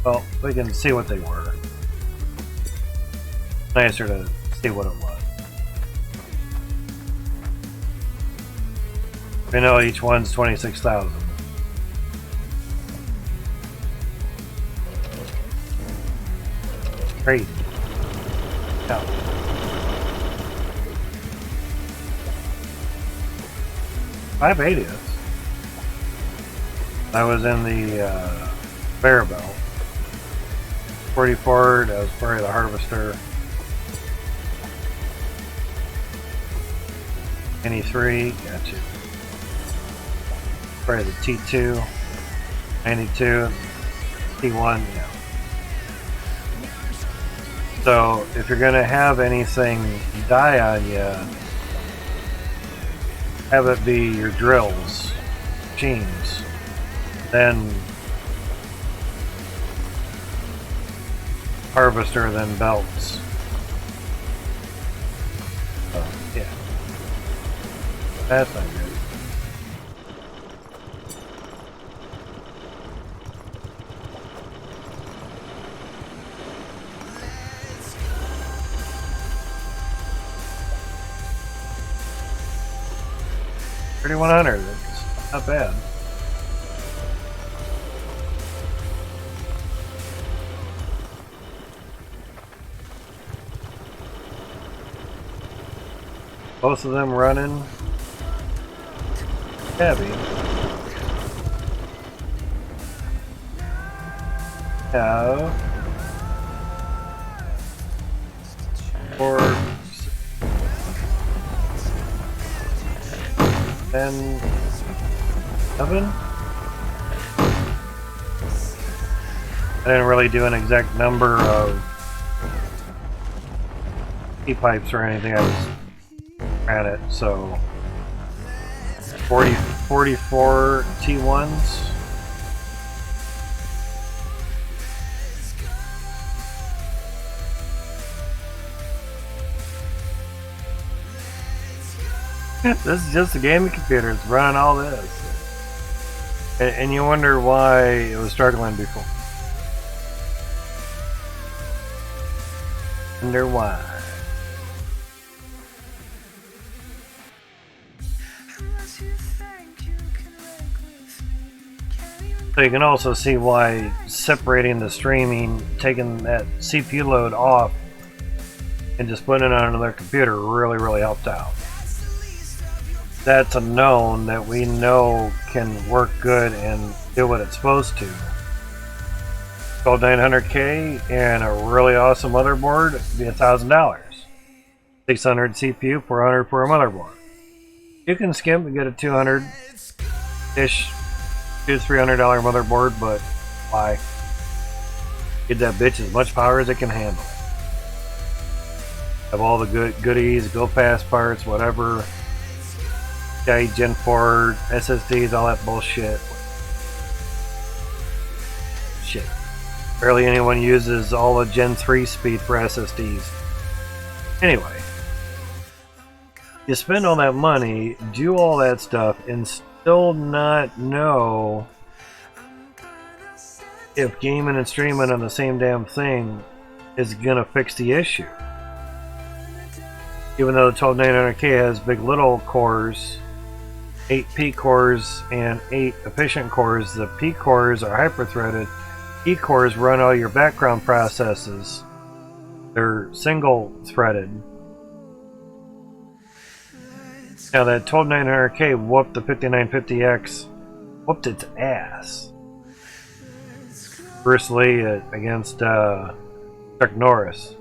Well, we can see what they were. Nicer to see what it was. We know each one's 26,000. Crazy. No. $580. I was in the bear belt. 44. That was probably the harvester. 93. Gotcha. Probably the T2. 92. T1. Yeah. So, if you're going to have anything die on you, have it be your drills, machines, then harvester, then belts. So, yeah. That's not good. $3,100. That's not bad. Both of them running heavy. Now, for 10, 7. I didn't really do an exact number of T-pipes or anything. I was at it, so 44 T1s. This is just a gaming computer. It's running all this. And you wonder why it was struggling before. Wonder why. So you can also see why separating the streaming, taking that CPU load off, and just putting it on another computer really helped out. That's a known that we know can work good and do what it's supposed to. Called 900K and a really awesome motherboard would be $1,000. 600 CPU, 400 for a motherboard. You can skimp and get a 200-ish, $200-300 motherboard, but why? Get that bitch as much power as it can handle. Have all the goodies, go fast parts, whatever. Gen 4 SSDs, all that bullshit. Shit. Barely anyone uses all the Gen 3 speed for SSDs. Anyway, you spend all that money, do all that stuff, and still not know if gaming and streaming on the same damn thing is gonna fix the issue. Even though the 12900K has big little cores, 8 P cores and 8 efficient cores, the P cores are hyper-threaded. E cores run all your background processes. They're single-threaded. Now that 12900K whooped the 5950X, whooped its ass. Bruce Lee against Chuck Norris.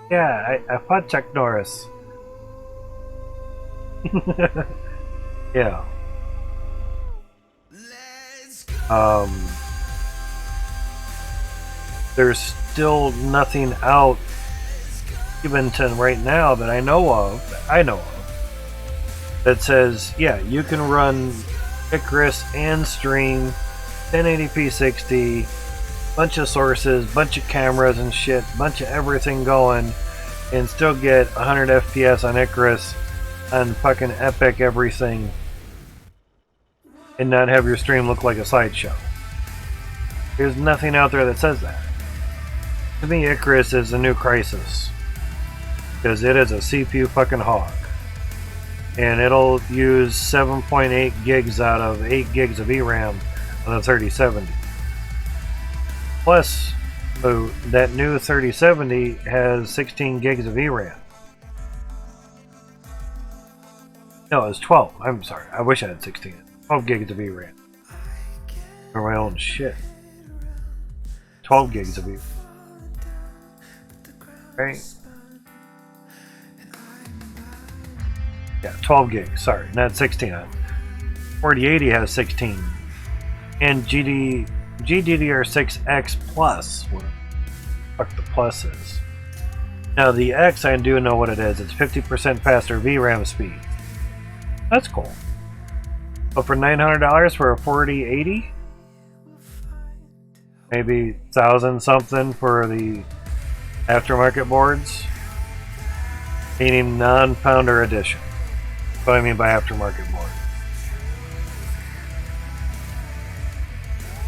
Yeah, I fought Chuck Norris. Yeah. There's still nothing out, even to right now, that I know of, that says, yeah, you can run Icarus and stream 1080p 60, bunch of sources, bunch of cameras and shit, bunch of everything going, and still get 100 FPS on Icarus on fucking epic everything, and not have your stream look like a sideshow. There's nothing out there that says that. To me, Icarus is a new Crisis, because it is a CPU fucking hog, and it'll use 7.8 gigs out of 8 gigs of VRAM on the 3070. Plus, that new 3070 has 16 gigs of VRAM. No, it's 12. I'm sorry. I wish I had 16. 12 gigs of VRAM. For my own shit. 12 gigs of VRAM. Right? Yeah, 12 gigs. Sorry, not 16. 4080 has 16. And GDDR6X Plus. What the fuck the plus is. Now, the X, I do know what it is. It's 50% faster VRAM speed. That's cool. But for $900 for a 4080, maybe 1,000 something for the aftermarket boards, meaning non-founder edition. That's what I mean by aftermarket board.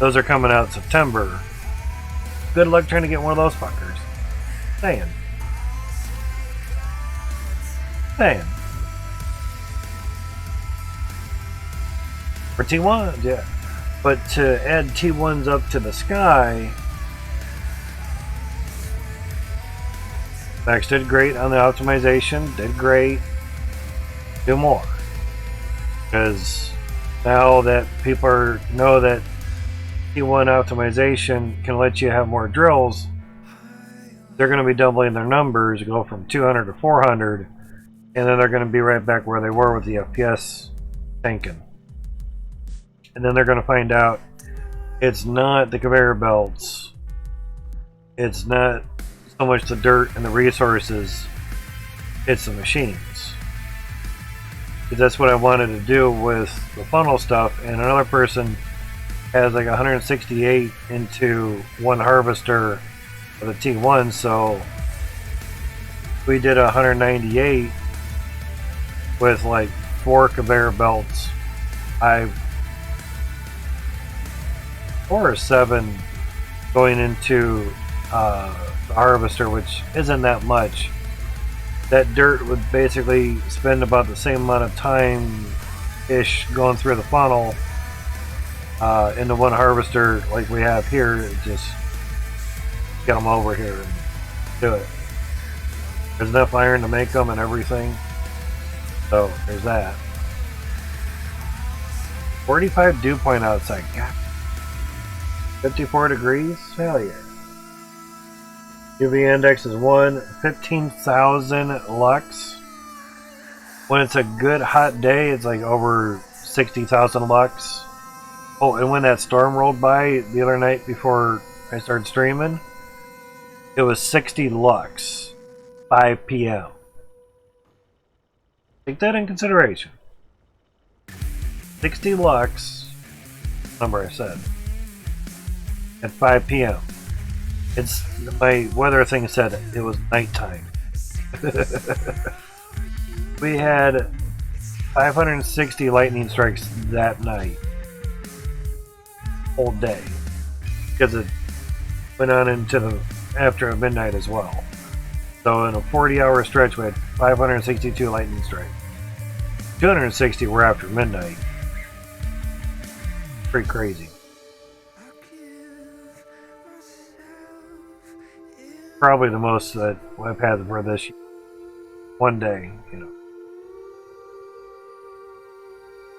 Those are coming out in September. Good luck trying to get one of those fuckers. Saying. For T1, yeah. But to add T1s up to the sky, Max did great on the optimization, did great. Do more. Because now that people know that T1 optimization can let you have more drills, they're going to be doubling their numbers, go from 200 to 400, and then they're going to be right back where they were with the FPS tanking. And then they're going to find out it's not the conveyor belts, it's not so much the dirt and the resources, it's the machines. Because that's what I wanted to do with the funnel stuff, and another person has like 168 into one harvester of the T1, so we did 198 with like 4 conveyor belts, 5 4 or 7 going into the harvester, which isn't that much. That dirt would basically spend about the same amount of time ish going through the funnel into one harvester like we have here. Just get them over here and do it. There's enough iron to make them and everything. So there's that. 45 dew point outside. God. 54 degrees? Hell yeah. UV index is 1, 15,000 lux. When it's a good hot day, it's like over 60,000 lux. Oh, and when that storm rolled by the other night before I started streaming, it was 60 lux, 5 p.m. Take that in consideration. 60 lux, number I said, at 5 p.m. It's my weather thing said it was nighttime. We had 560 lightning strikes that night, whole day, because it went on into the after midnight as well. So in a 40-hour stretch, we had 562 lightning strikes. 260 were after midnight. Pretty crazy. Probably the most that I've had for this one day, you know.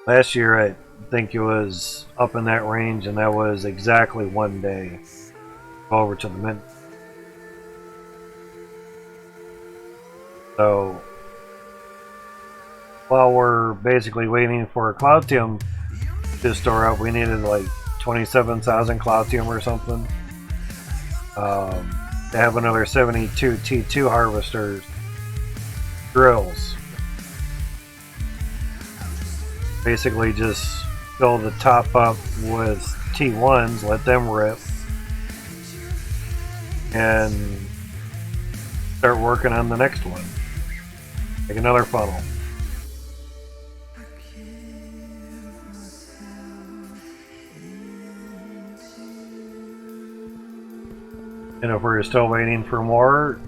Last year, I think it was up in that range, and that was exactly one day over to the mid. So, while we're basically waiting for Cloudtium to store up, we needed like 27,000 Cloudtium or something. To have another 72 T2 harvesters drills. Basically just fill the top up with T1s, let them rip, and start working on the next one. Make another funnel. And if we're still waiting for more,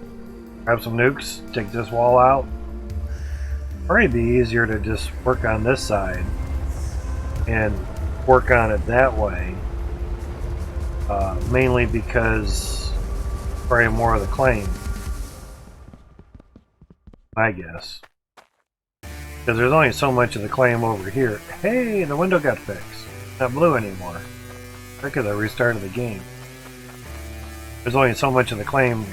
grab some nukes, take this wall out. Probably be easier to just work on this side and work on it that way. Mainly because probably more of the claim, I guess. Because there's only so much of the claim over here. Hey, the window got fixed. Not blue anymore. Because I restarted the game. There's only so much of the claim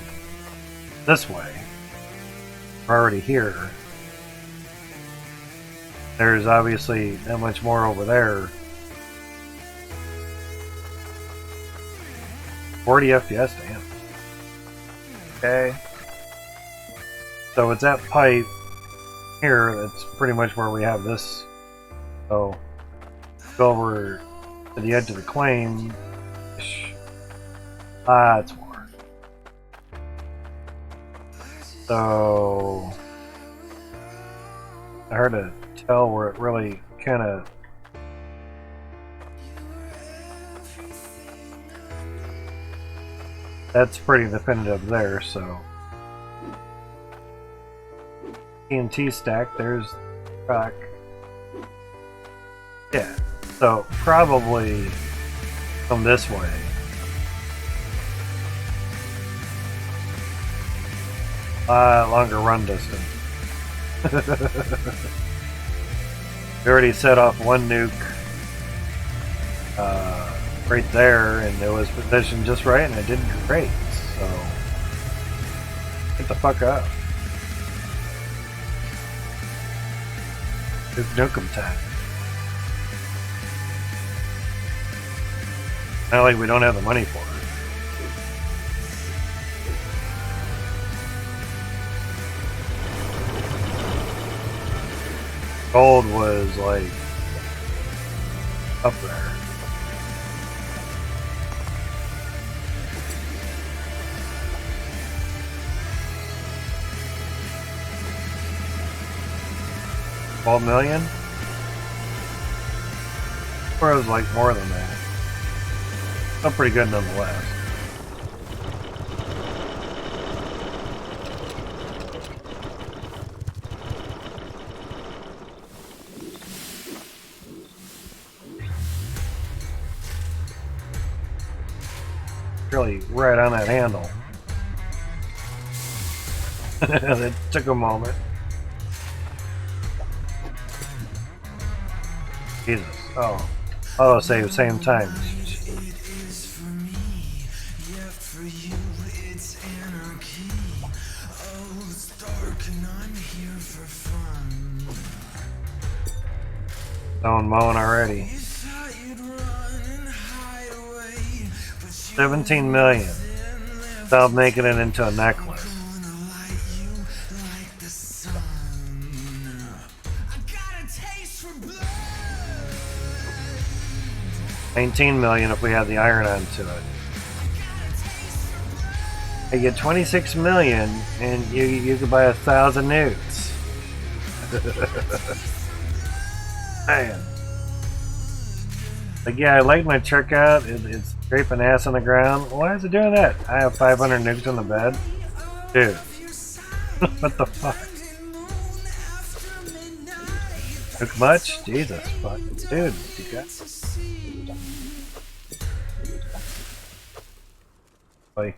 this way. We're already here. There's obviously that much more over there. 40 FPS, damn. Okay. So it's that pipe here that's pretty much where we have this. So go over to the edge of the claim. That's more. So I heard to tell where it really kind of that's pretty definitive there. So TNT stack, there's rock. Yeah, so probably from this way. Longer run distance. We already set off one nuke right there, and it was positioned just right, and it did great. So get the fuck up. It's nuke 'em time. Not like we don't have the money for it. Gold was like up there. $12 million? Or it was like more than that. Still pretty good nonetheless. Really right on that handle. It took a moment. Jesus. Oh. Auto save same time. It is for me, yet for you it's anarchy. Oh, it's dark and I'm here for fun. Someone mowing already. You thought you'd run and hide away, but you 17 million. Without making it into a necklace. gonna light you like the sun. I got a taste for blood. 19 million if we had the iron onto it. You get 26 million and you could buy 1,000 nukes. Man. Like, yeah, I like my trick out. It's scraping ass on the ground. Why is it doing that? I have 500 nukes on the bed. Dude. What the fuck? Took much? Jesus fuck. Dude, you got... Boy.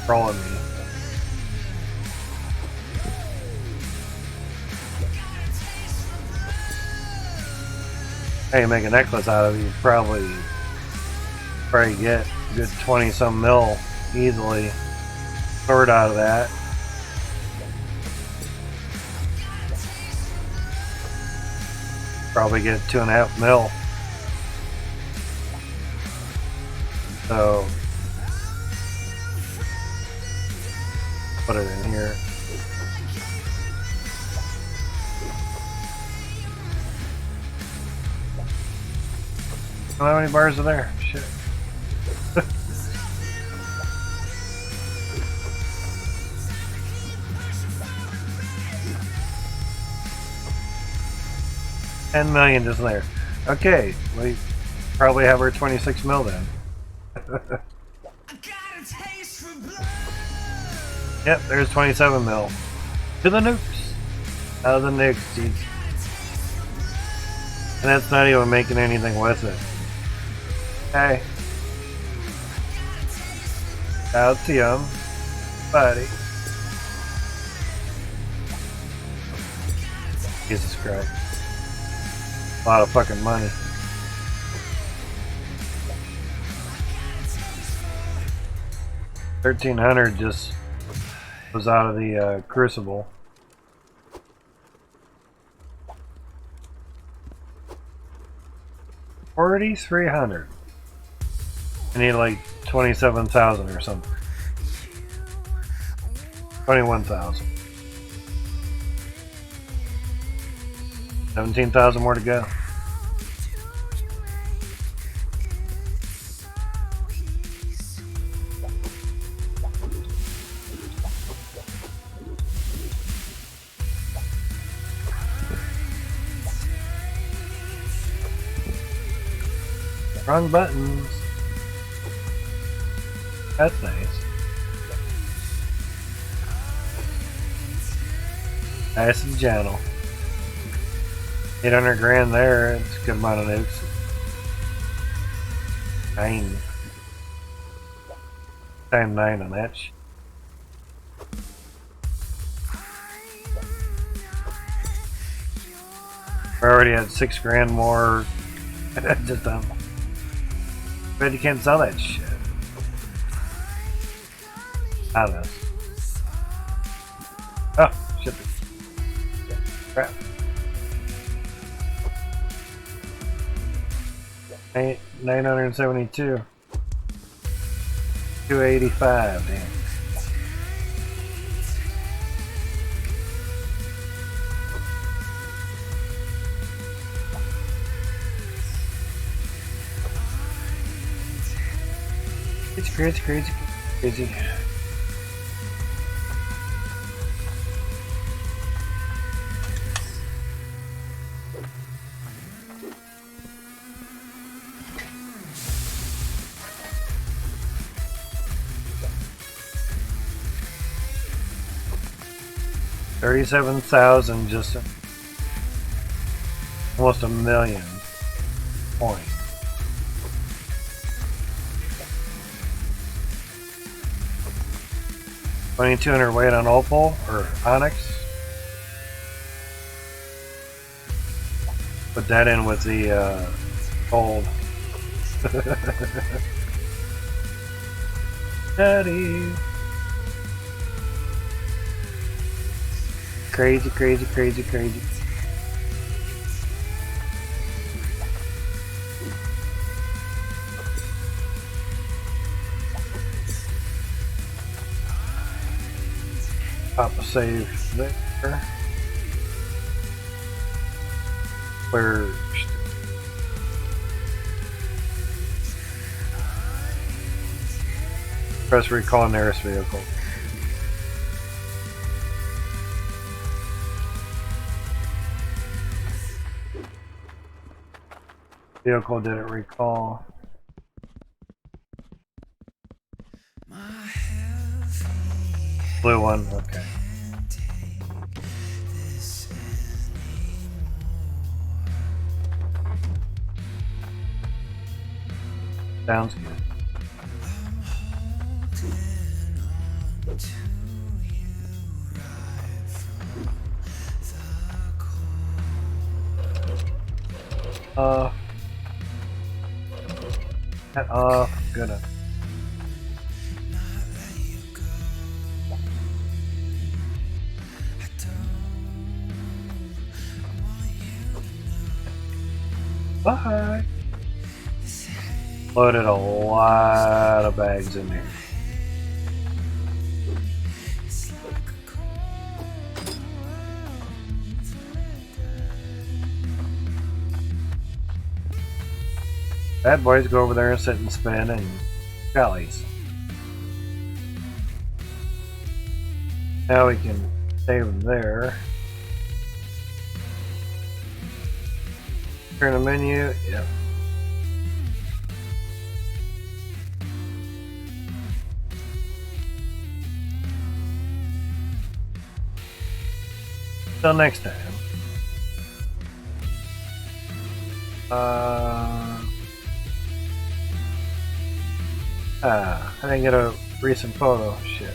Trolling me. Hey, you make a necklace out of it, you probably get a good 20 some mil easily stored out of that. Probably get 2.5 mil. So put it in here. How many bars are there? Shit. $10 million just there. Okay, we probably have our 26 mil then. Yep, there's 27 mil. To the nukes. Out of the nukes, dude. And that's not even making anything with it. Hey. Out to you, buddy. Jesus Christ. A lot of fucking money. $1,300 just was out of the crucible. $4,300. I need like 27,000 or something. 21,000. 17,000 more to go. Wrong buttons. That's nice. Nice and gentle. 800 grand there. It's a good amount of nukes. 9. Time 9 on that shit. We already had 6 grand more. Just bet you can't sell that shit. I don't know. Oh, shit. Crap. 972. 285, damn. It's crazy, crazy, crazy. 37,000, just almost a million points. $2,200 weight on opal or onyx. Put that in with the gold. Daddy. Crazy, crazy, crazy, crazy. Pop a save there. Where press recall nearest vehicle. Vehicle didn't recall. Blue one, okay. Sounds good. That off, gonna. Bye. Loaded a lot of bags in there. Bad boys, go over there and sit and spin and gollies. Now we can save there. Turn the menu, yep. Till next time. I didn't get a recent photo. Shit.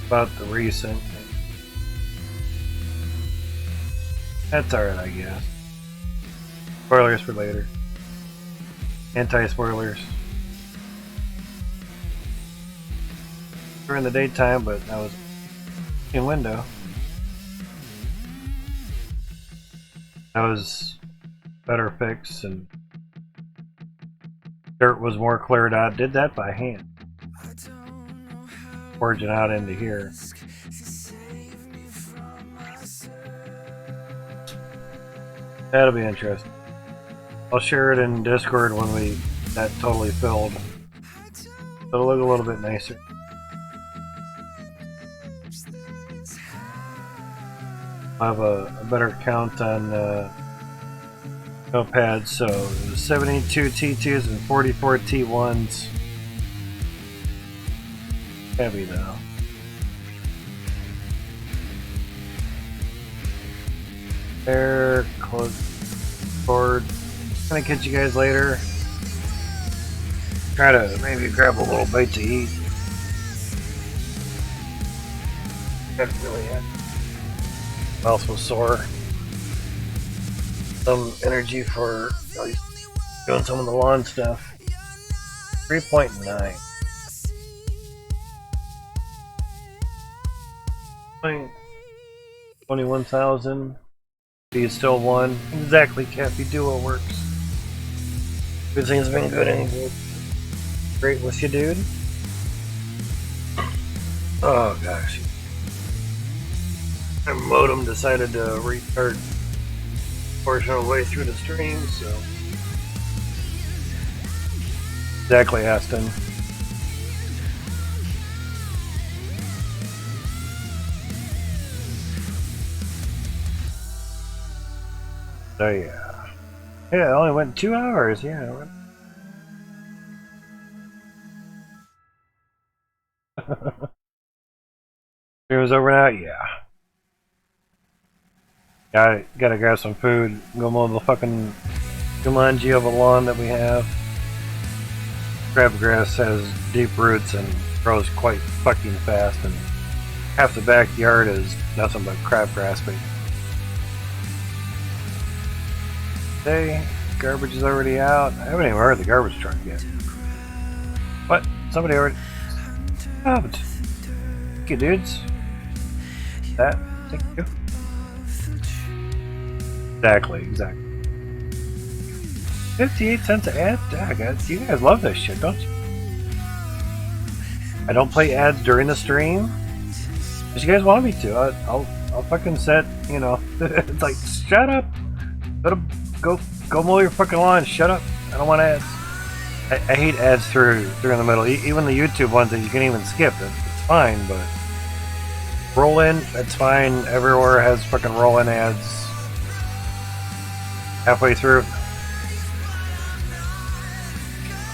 About the recent. That's alright, I guess. Spoilers for later. Anti-spoilers. During the daytime, but that was in window. That was better fix, and dirt was more cleared out. Did that by hand. Forging out into here. That'll be interesting. I'll share it in Discord when that totally filled. It'll look a little bit nicer. I'll have a better count on notepads. So it was 72 T2s and 44 T1s. Heavy though. There, close board. Gonna catch you guys later. Try to maybe grab a little bite to eat. That really had. Mouth was sore. Some energy for doing some of the lawn stuff. 3.9. 21,000. Be still one. Exactly, Cappy Duo works. Everything's been good and great with you, dude. Oh gosh. My modem decided to restart a portion of the way through the stream, so. Exactly, Aston. So yeah. Yeah, it only went 2 hours, yeah. It was over now, yeah. Gotta grab some food, go mow the fucking Jumanji of a lawn that we have. Crabgrass has deep roots and grows quite fucking fast, and half the backyard is nothing but crabgrass. But hey, garbage is already out. I haven't even heard the garbage truck yet. What? Somebody already stopped. Thank you, dudes. That, thank you. Exactly. 58 cents an ad? Guys, you guys love this shit, don't you? I don't play ads during the stream. If you guys want me to, I'll fucking set, you know, it's like, shut up. Go mow your fucking lawn, shut up. I don't want ads. I hate ads through in the middle. Even the YouTube ones that you can even skip, it's fine, but roll in, that's fine. Everywhere has fucking roll in ads. Halfway through.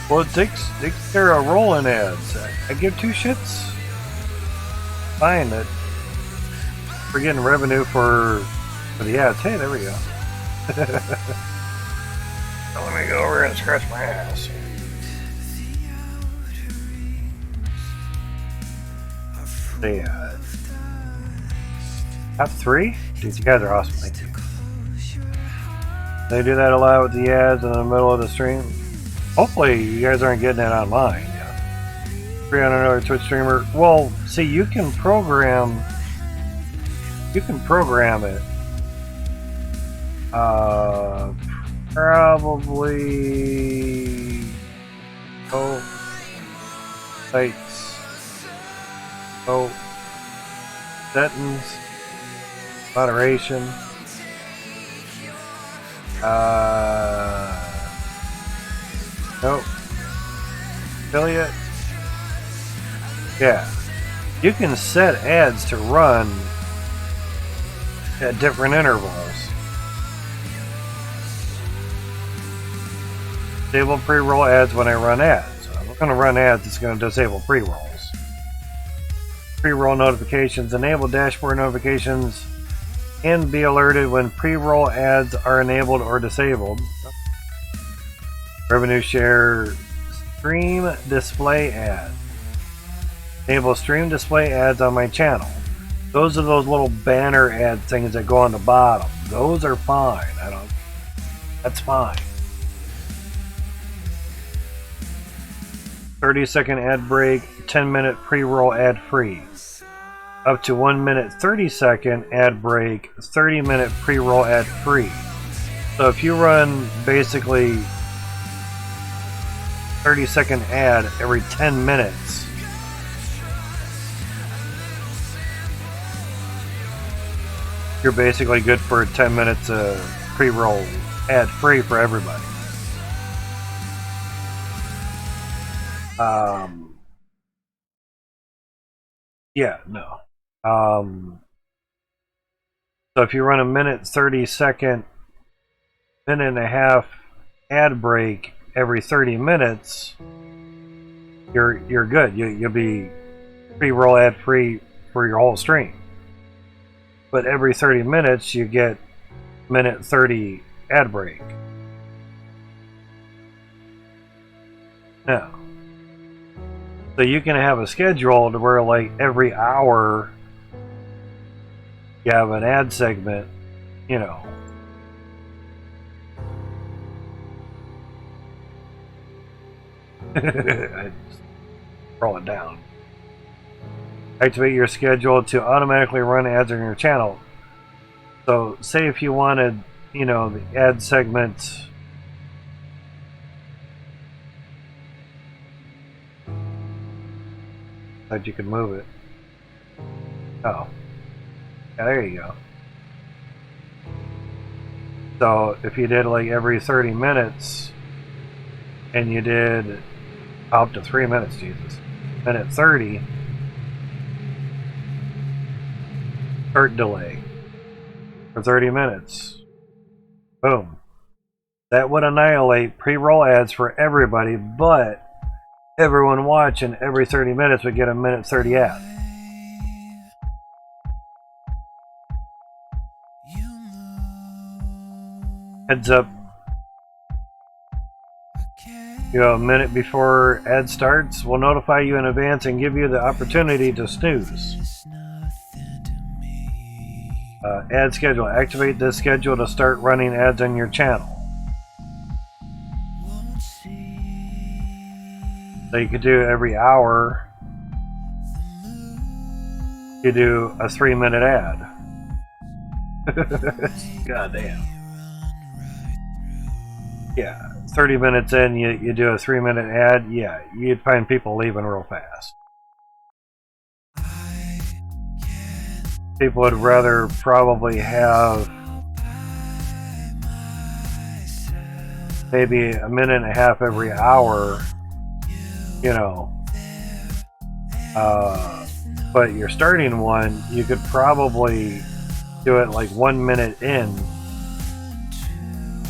Well, it takes care of rolling ads. I give 2 shits. Fine, that we're getting revenue for the ads. Hey, there we go. Let me go over and scratch my ass. Yeah. Top 3? Dude, you guys are awesome. Thank you. They do that a lot with the ads in the middle of the stream. Hopefully you guys aren't getting it online. Yeah. Free on another Twitch streamer. Well, see, you can program it. Probably sites. Settings. Moderation. Nope. Affiliate. Yeah. You can set ads to run at different intervals. Disable pre-roll ads when I run ads. So I'm going to run ads, it's going to disable pre-rolls. Pre-roll notifications. Enable dashboard notifications and be alerted when pre-roll ads are enabled or disabled. Revenue share, stream display ads. Enable stream display ads on my channel. Those are those little banner ad things that go on the bottom. Those are fine. That's fine. 30-second ad break, 10-minute pre-roll ad free. Up to 1 minute 30-second ad break, 30-minute pre-roll ad free. So if you run basically 30-second ad every 10 minutes, you're basically good for 10 minutes of pre-roll ad free for everybody. Yeah, no. So if you run a minute 30-second, minute and a half ad break every 30 minutes, you're good. You'll be pre-roll ad free for your whole stream. But every 30 minutes you get minute 30 ad break. Now, so you can have a schedule to where like every hour you have an ad segment, you know. I just roll it down. Activate your schedule to automatically run ads on your channel. So say if you wanted, you know, the ad segment that you could move it. Oh. Yeah, there you go. So if you did like every 30 minutes and you did up to 3 minutes, Jesus. Minute 30 start delay for 30 minutes. Boom. That would annihilate pre-roll ads for everybody, but everyone watching every 30 minutes would get a minute 30 ad. Heads up. You know, a minute before ad starts, we'll notify you in advance and give you the opportunity to snooze. Ad schedule. Activate this schedule to start running ads on your channel. So you could do every hour, you do a 3-minute ad. God damn. Yeah, 30 minutes in, you do a 3-minute ad. Yeah, you'd find people leaving real fast. People would rather probably have maybe a minute and a half every hour, you know. But your starting one, you could probably do it like 1 minute in,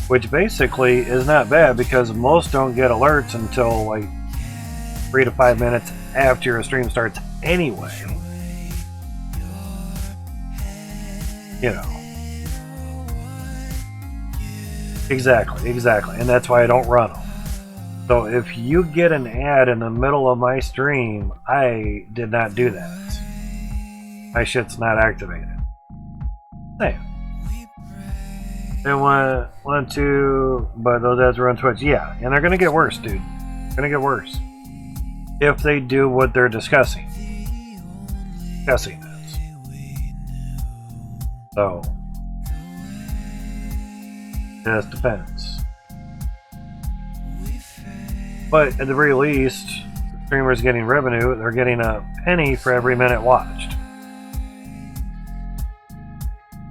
which basically is not bad because most don't get alerts until like 3 to 5 minutes after your stream starts anyway. You know. Exactly. And that's why I don't run them. So if you get an ad in the middle of my stream, I did not do that. My shit's not activated. Same. They want to, but those ads are on Twitch. Yeah, and they're gonna get worse, dude. They're gonna get worse if they do what they're discussing. Discussing this. So, it just depends. But at the very least, the streamer's getting revenue. They're getting a penny for every minute watched.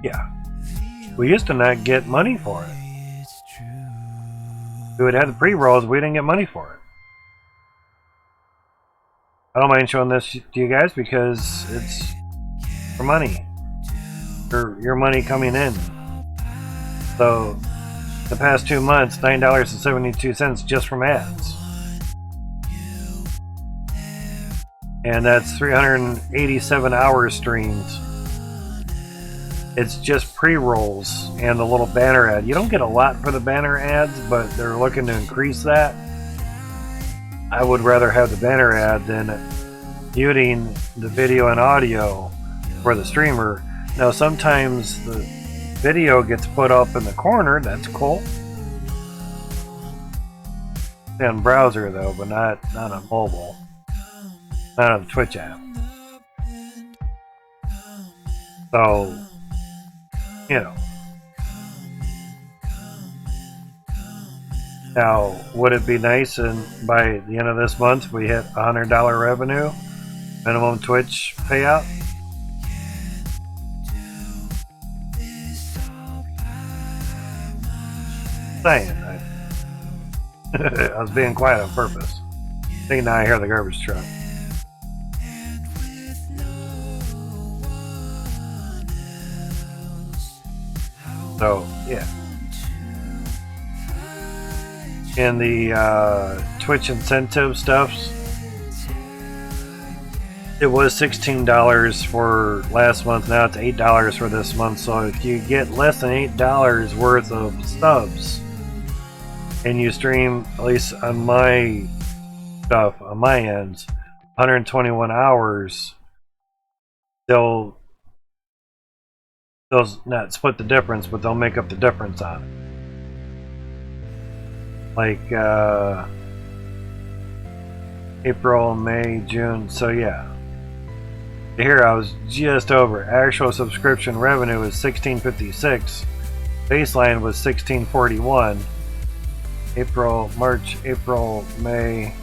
Yeah. We used to not get money for it. We would have the pre-rolls, we didn't get money for it. I don't mind showing this to you guys because it's for money. For your money coming in. So, the past 2 months, $9.72 just from ads. And that's 387 hours streamed. It's just pre-rolls and the little banner ad. You don't get a lot for the banner ads, but they're looking to increase that. I would rather have the banner ad than muting the video and audio for the streamer. Now, sometimes the video gets put up in the corner. That's cool. On browser, though, but not on mobile. Not on the Twitch app. So, you know. Now, would it be nice and by the end of this month we hit $100 revenue? Minimum Twitch payout? Saying I was being quiet on purpose. I think now I hear the garbage truck. So yeah, and the Twitch incentive stuffs, it was $16 for last month. Now it's $8 for this month. So if you get less than $8 worth of subs and you stream, at least on my stuff, on my ends, 121 hours, they'll not split the difference, but they'll make up the difference on it. Like April, May, June. So yeah. Here I was just over. Actual subscription revenue was $16.56. Baseline was $16.41. April, March, April, May.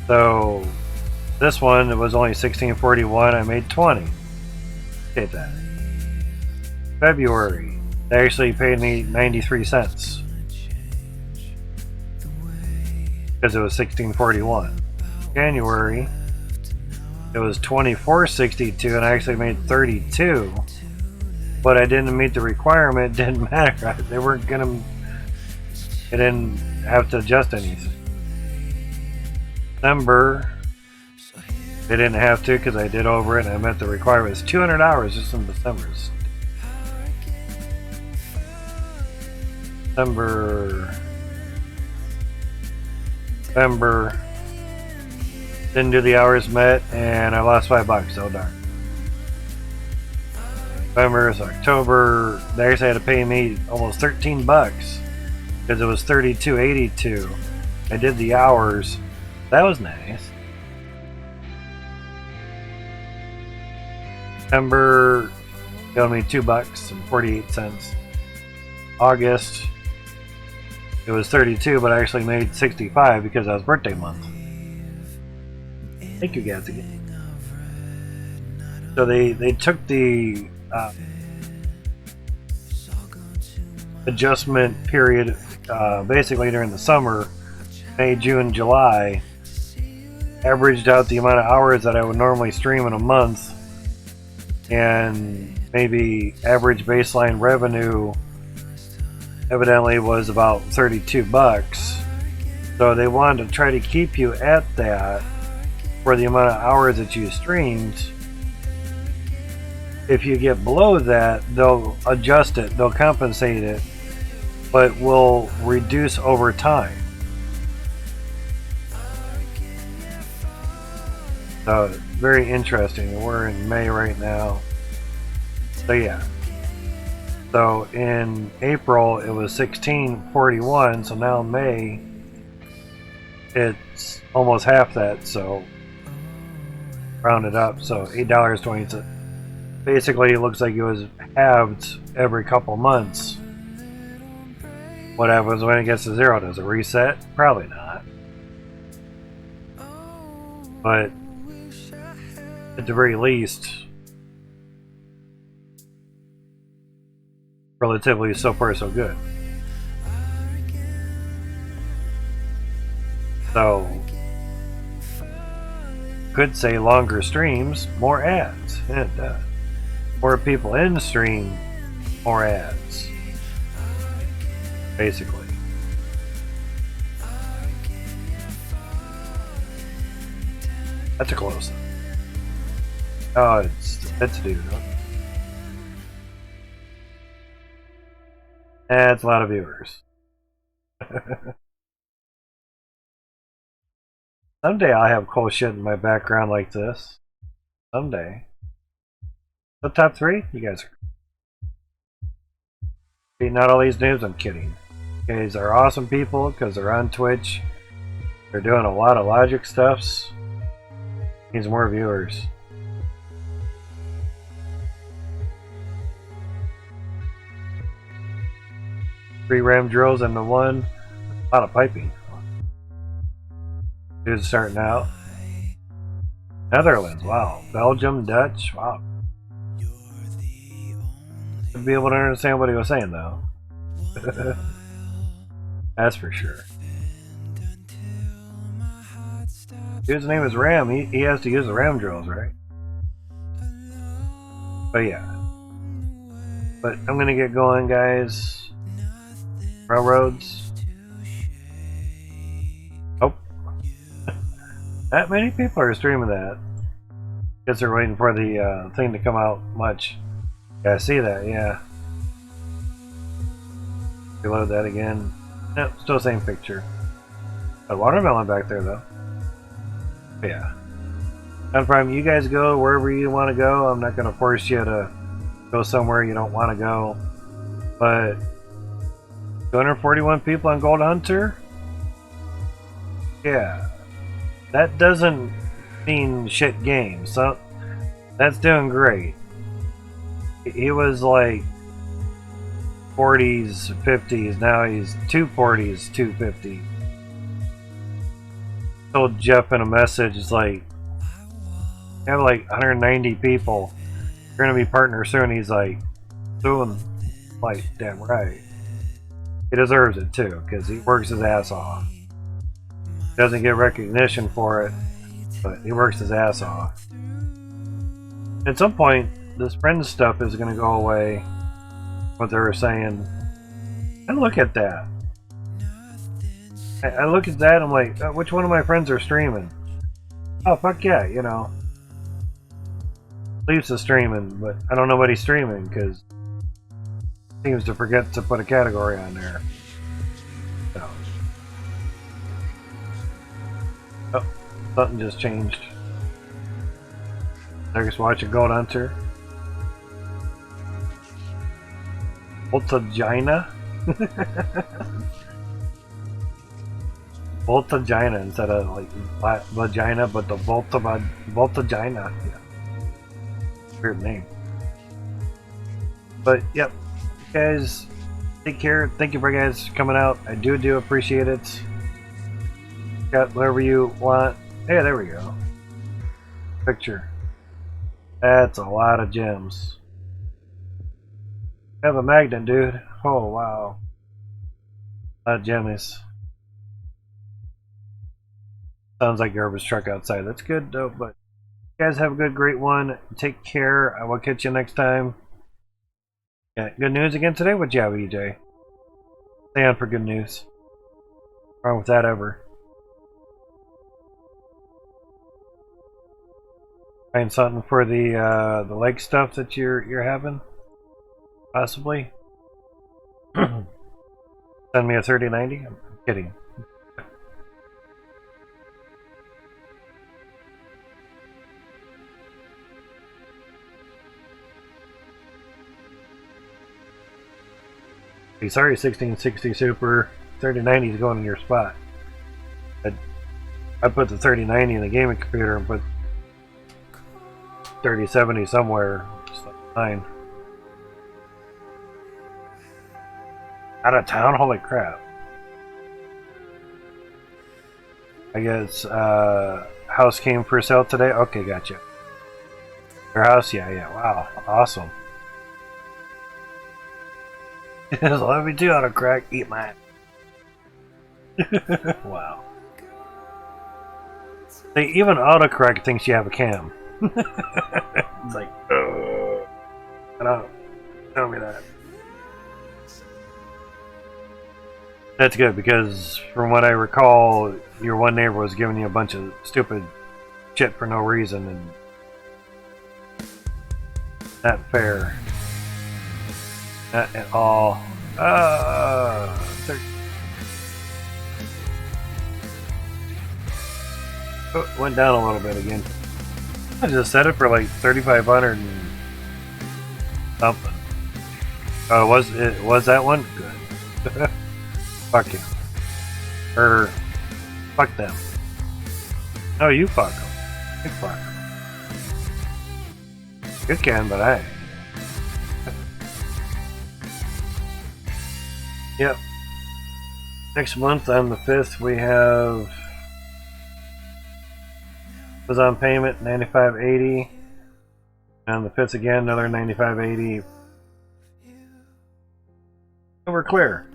So this one, it was only $16.41. I made $20. Get that. February, they actually paid me 93 cents because it was $16.41. January, it was $24.62, and I actually made $32. but I didn't meet the requirement. It didn't matter. They weren't gonna. They didn't have to adjust anything. December, they didn't have to because I did over it and I met the requirements. 200 hours just in December. November, didn't do the hours met, and I lost $5. Oh darn. November, October, they actually had to pay me almost $13 because it was $32.82. I did the hours. That was nice. September, they owed me $2.48. August, it was 32, but I actually made 65 because that was birthday month. Thank you guys again. So they took the adjustment period basically during the summer, May, June, July, averaged out the amount of hours that I would normally stream in a month, and maybe average baseline revenue evidently was about $32. So they wanted to try to keep you at that for the amount of hours that you streamed. If you get below that, they'll adjust it, they'll compensate it, but will reduce over time. So very interesting. We're in May right now. So yeah. So in April it was $16.41, so now May it's almost half that, so round it up, so $8.20. Basically it looks like it was halved every couple months. What happens when it gets to zero? Does it reset? Probably not. But at the very least, relatively so far so good. So could say longer streams, more ads. Yeah, it does. More people in the stream, more ads. Basically. That's a close up. Oh, it's a dude. Huh? That's a lot of viewers. Someday I'll have cool shit in my background like this. Someday. The top 3? You guys are beating out all these noobs? I'm kidding. You guys are awesome people because they're on Twitch. They're doing a lot of logic stuffs. Needs more viewers. Three ram drills into one. A lot of piping. Dude's starting out. Netherlands, wow. Belgium, Dutch, wow. I'd be able to understand what he was saying though. That's for sure. Dude's name is Ram. He has to use the ram drills, right? But yeah. But I'm gonna get going, guys. Railroads. Oh. Not many people are streaming that. Guess they're waiting for the thing to come out much. Yeah, I see that, yeah. Reload that again. Nope, still same picture. A watermelon back there though. Yeah. Not a problem. You guys go wherever you want to go. I'm not going to force you to go somewhere you don't want to go. But 241 people on Gold Hunter? Yeah. That doesn't mean shit game. So that's doing great. He was like 40s, 50s. Now he's 240s, 250. Told Jeff in a message, it's like, I have like 190 people. You're gonna be partners soon. He's like, doing like damn right. He deserves it too, because he works his ass off. Doesn't get recognition for it, but he works his ass off. At some point, this friend stuff is gonna go away. What they were saying. And look at that. I look at that, I'm like, which one of my friends are streaming? Oh, fuck yeah, you know. Leaves is streaming, but I don't know what he's streaming, because he seems to forget to put a category on there. So. Oh, something just changed. I guess watching Gold Hunter. Voltagina? Voltagina instead of like vagina, but the Voltagina. Yeah. Weird name. But yep, guys, take care. Thank you for guys coming out. I do appreciate it. Got whatever you want. Hey, there we go. Picture. That's a lot of gems. Have a magnet, dude. Oh wow. A lot of gemmies. Sounds like garbage truck outside. That's good though, but you guys have a great one. Take care. I will catch you next time. Yeah, good news again today? What you have, EJ? Stay on for good news. What's wrong with that ever? Find something for the leg stuff that you're having? Possibly? Send me a 3090? I'm kidding. Hey, sorry, 1660 Super. 3090 is going in your spot. I put the 3090 in the gaming computer and put 3070 somewhere. Just like fine. Out of town? Holy crap. I guess house came for sale today? Okay, gotcha. Your house? Yeah. Wow. Awesome. So let me do auto crack, eat mine. Wow. See, even autocorrect thinks you have a cam. It's like, don't tell me that. That's good because from what I recall, your one neighbor was giving you a bunch of stupid shit for no reason and not fair. Not at all. Went down a little bit again. I just set it for like 3,500 and something. Oh, was that one? Good. Fuck you. Or fuck them. No, you fuck them. You fuck them. You can, but I. Yep. Next month on the 5th we have Amazon payment $95.80. And on the 5th again another $95.80. And we're clear.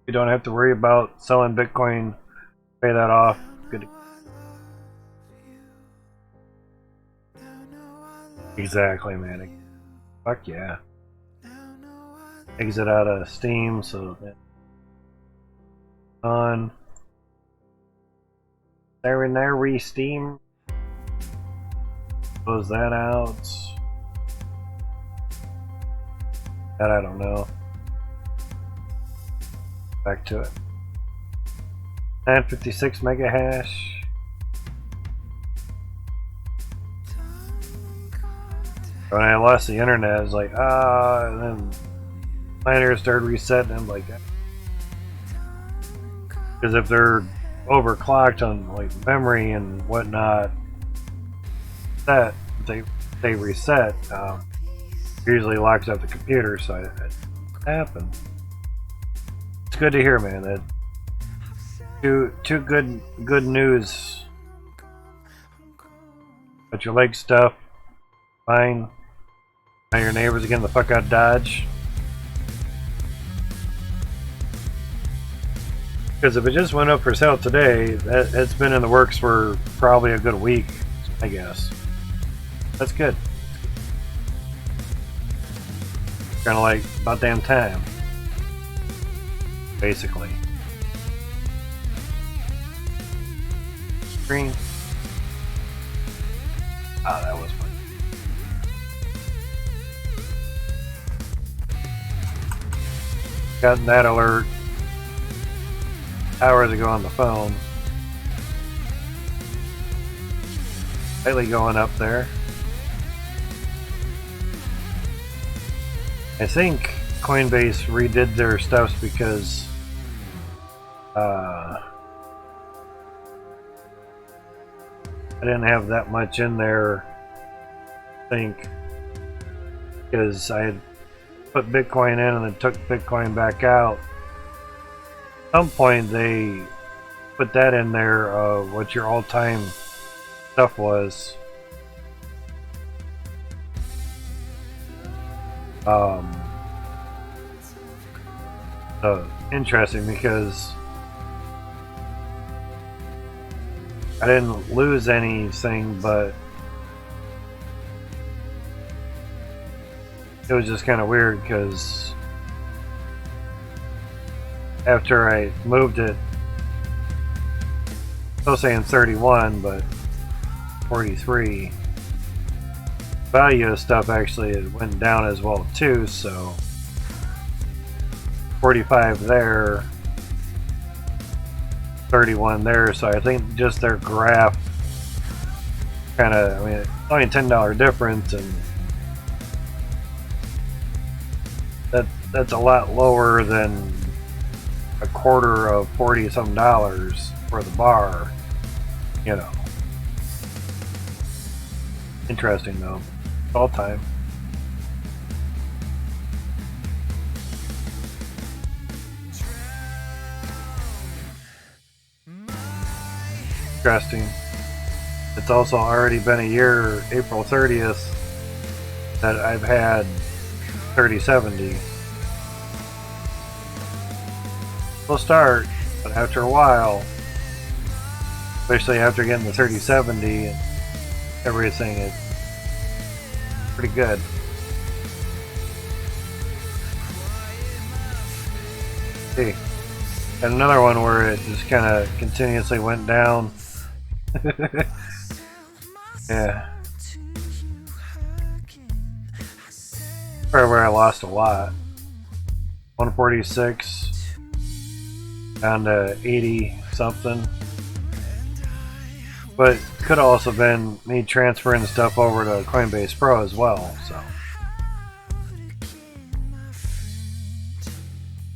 You don't have to worry about selling Bitcoin. Pay that off. Good. Exactly, man. Fuck yeah. Exit out of Steam, so that on there and there re-Steam. Close that out. That I don't know. Back to it. 956 mega hash. When I lost the internet, I was like, and then miners started resetting. I'm like, because if they're overclocked on like memory and whatnot, that they reset. Usually locks up the computer, so it happened. It's good to hear, man. That two good news. But your leg stuff, fine. Now your neighbors again the fuck out Dodge. Because if it just went up for sale today, it's been in the works for probably a good week. I guess. That's good. Kind of like about damn time. Basically. Screen. Ah, that was fun. Got that alert hours ago on the phone. Slightly going up there. I think Coinbase redid their stuffs because I didn't have that much in there, I think, because I had put Bitcoin in and then took Bitcoin back out. At some point they put that in there, what your all-time stuff was. So interesting because I didn't lose anything, but it was just kind of weird because after I moved it, still saying 31, but 43. Value of stuff actually it went down as well too, so 45 there, 31 there, so I think just their graph kind of, I mean, it's only a $10 difference, and that's a lot lower than a quarter of $40-some for the bar, you know. Interesting though, all time. Interesting. It's also already been a year, April 30th, that I've had 3070. We'll start, but after a while, especially after getting the 3070 and everything, it's pretty good. See, and another one where it just kind of continuously went down. Yeah. Probably where I lost a lot. 146 down to 80 something. But could have also been me transferring stuff over to Coinbase Pro as well, so.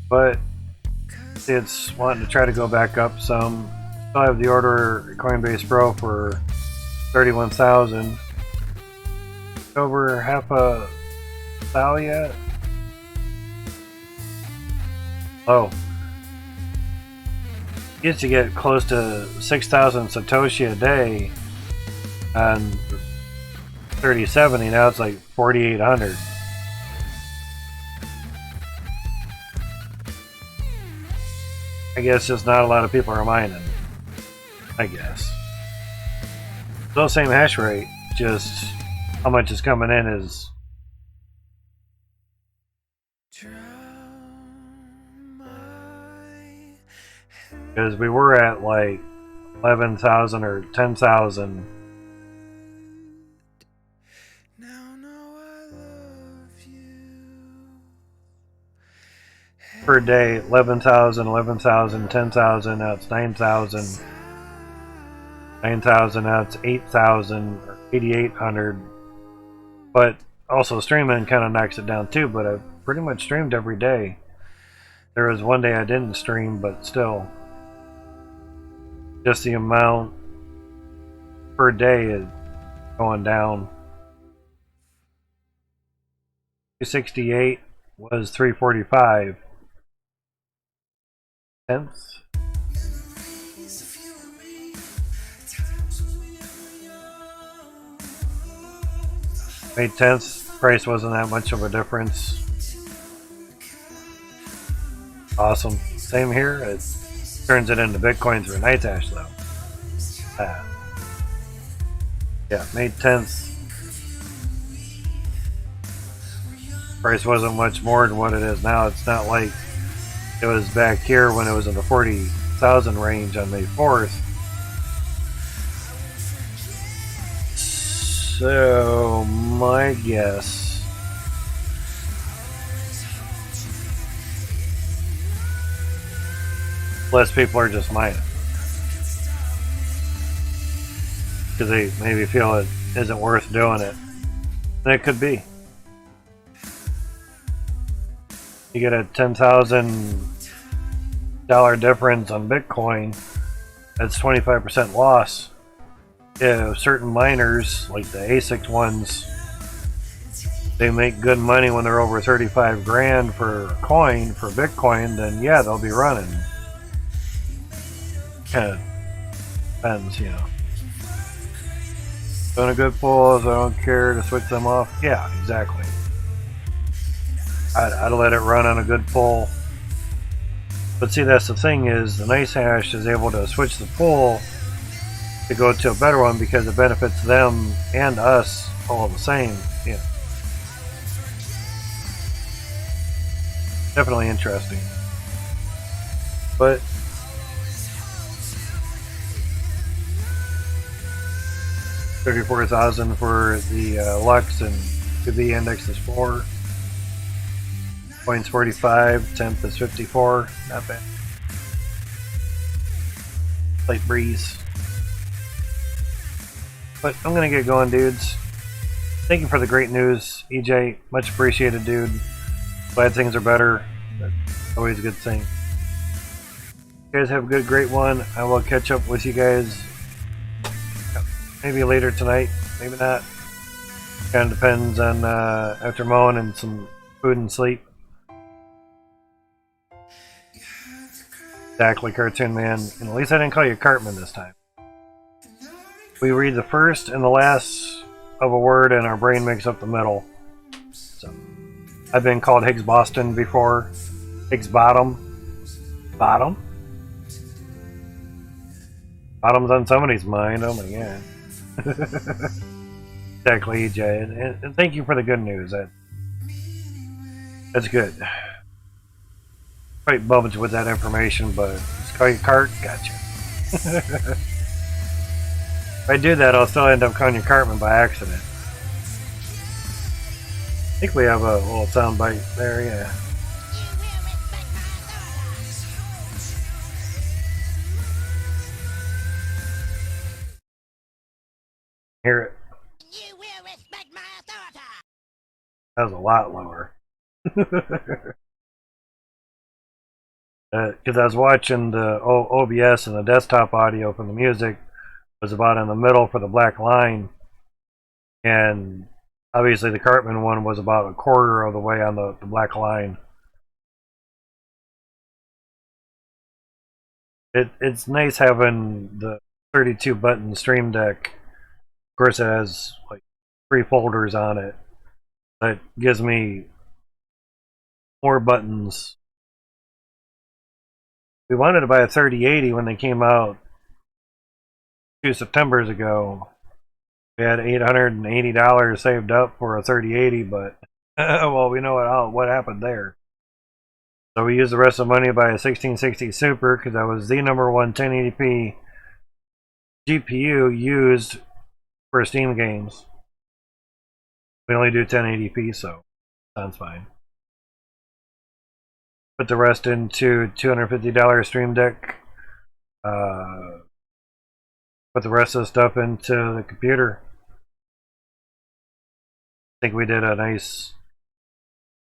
But it's wanting to try to go back up some. Still have the order Coinbase Pro for 31,000. Over half a thou yet? Oh. Used to get close to 6,000 Satoshi a day on 3070, now it's like 4,800. I guess just not a lot of people are mining, I guess. Still same hash rate, just how much is coming in is because we were at like 11,000 or 10,000 per day. 11,000, 11,000, 10,000, now it's 9,000. 9,000, now it's 8,000 or 8,800. But also streaming kind of knocks it down too, but I've pretty much streamed every day. There was one day I didn't stream, but still. Just the amount per day is going down. 268 was 345 cents. 8 cents. Price wasn't that much of a difference. Awesome. Same here. It turns it into Bitcoin through NightHash though. Yeah, May 10th. Price wasn't much more than what it is now. It's not like it was back here when it was in the 40,000 range on May 4th. So, my guess. Less people are just mining. Because they maybe feel it isn't worth doing it. And it could be. You get a $10,000 difference on Bitcoin, that's 25% loss. Yeah, certain miners, like the ASIC ones, they make good money when they're over 35 grand for a coin, for Bitcoin, then yeah, they'll be running. Kind of depends, you know. Doing a good pull, I don't care to switch them off. Yeah, exactly. I'd let it run on a good pull. But see, that's the thing is, the nice hash is able to switch the pull to go to a better one because it benefits them and us all the same. Yeah. Definitely interesting. But $34,000 for the Lux, and to be index is 4. Points 45, temp is 54. Not bad. Light breeze. But I'm gonna get going, dudes. Thank you for the great news, EJ. Much appreciated, dude. Glad things are better. That's always a good thing. You guys have a good, great one. I will catch up with you guys maybe later tonight, maybe not. Kind of depends on after mowing and some food and sleep. Exactly, Cartoon Man. And at least I didn't call you Cartman this time. We read the first and the last of a word and our brain makes up the middle. So, I've been called Higgs Boston before. Higgs Bottom. Bottom? Bottom's on somebody's mind. Oh my god. Exactly, EJ. And thank you for the good news. That's good. Quite bummed with that information, but just call you Cart? Gotcha. If I do that, I'll still end up calling you Cartman by accident. I think we have a little sound bite there, yeah. Hear it. You will respect my authority. That was a lot lower. Because I was watching the OBS and the desktop audio from the music was about in the middle for the black line, and obviously the Cartman one was about a quarter of the way on the black line. It's nice having the 32 button Stream Deck. Of course, it has like 3 folders on it. That gives me more buttons. We wanted to buy a 3080 when they came out 2 Septembers ago. We had $880 saved up for a 3080, but well, we know what happened there. So we used the rest of the money to buy a 1660 Super because that was the number one 1080p GPU used for Steam games. We only do 1080p, so sounds fine. Put the rest into $250 Stream Deck. Put the rest of the stuff into the computer. I think we did a nice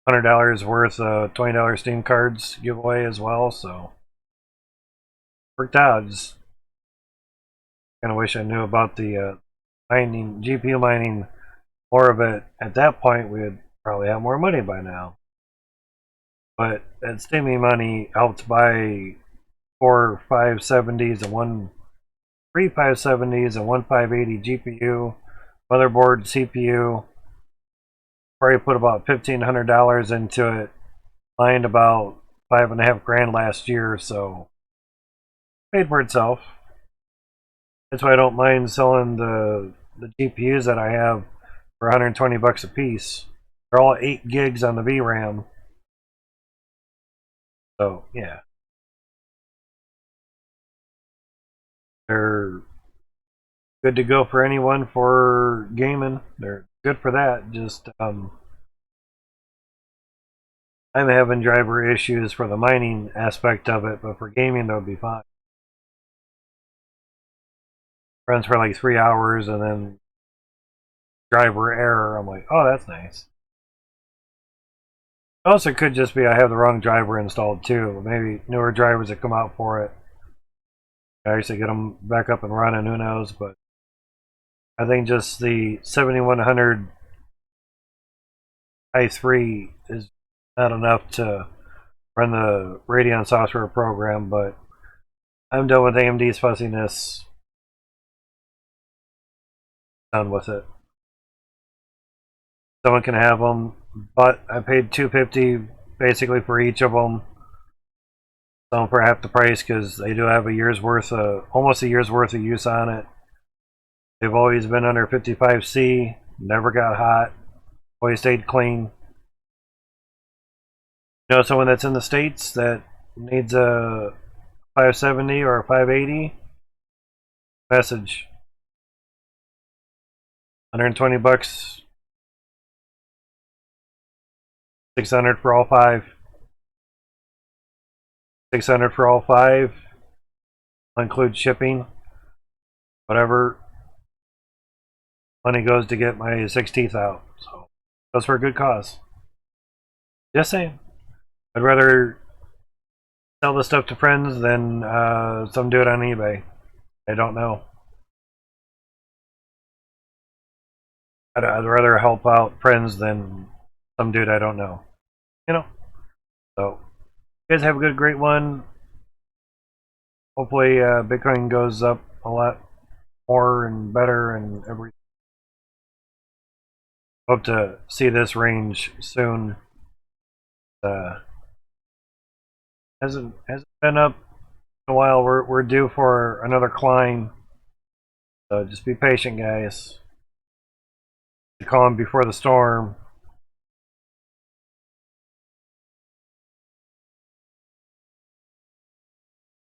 $100 worth of $20 Steam cards giveaway as well, so worked out. Just kind of wish I knew about the mining, GPU mining, more of it. At that point, we would probably have more money by now. But that Steamy money helped buy 4 570s and 3 570s and 1 580 GPU, motherboard, CPU. Probably put about $1,500 into it. Mined about $5.5 grand last year, so paid for itself. That's why I don't mind selling the the GPUs that I have for 120 bucks a piece. They're all 8 gigs on the VRAM. So yeah, they're good to go for anyone for gaming. They're good for that. Just I'm having driver issues for the mining aspect of it, but for gaming they'll be fine. Runs for like 3 hours and then driver error. I'm like, oh, that's nice. Also, it could just be I have the wrong driver installed too. Maybe newer drivers that come out for it, I actually get them back up and running. Who knows? But I think just the 7100 i3 is not enough to run the Radeon software program. But I'm done with AMD's fussiness. Done with it. Someone can have them, but I paid $250 basically for each of them. Some for half the price because they do have a year's worth of, almost a year's worth of use on it. They've always been under 55C, never got hot, always stayed clean. You know, someone that's in the States that needs a 570 or a 580, message. 120 bucks, 600 for all 5. 600 for all 5. Include shipping. Whatever. Money goes to get my 6 teeth out. So goes for a good cause. Just saying. I'd rather sell this stuff to friends than some do it on eBay. I don't know. I'd rather help out friends than some dude I don't know. You know? So, you guys have a great one. Hopefully, Bitcoin goes up a lot more and better and everything. Hope to see this range soon. Hasn't been up in a while. We're due for another climb. So just be patient, guys. The calm before the storm.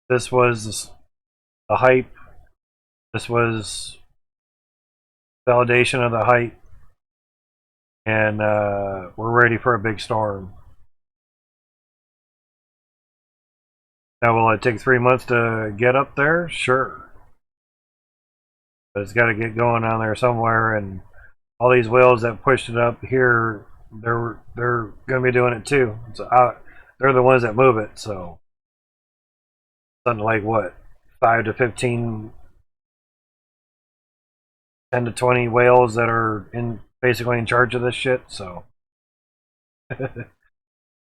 This was the hype. This was validation of the hype. And we're ready for a big storm. Now, will it take 3 months to get up there? Sure. But it's got to get going on there somewhere, and all these whales that pushed it up here, they're going to be doing it too. So they're the ones that move it, so something like what, 5 to 15, 10 to 20 whales that are basically in charge of this shit, so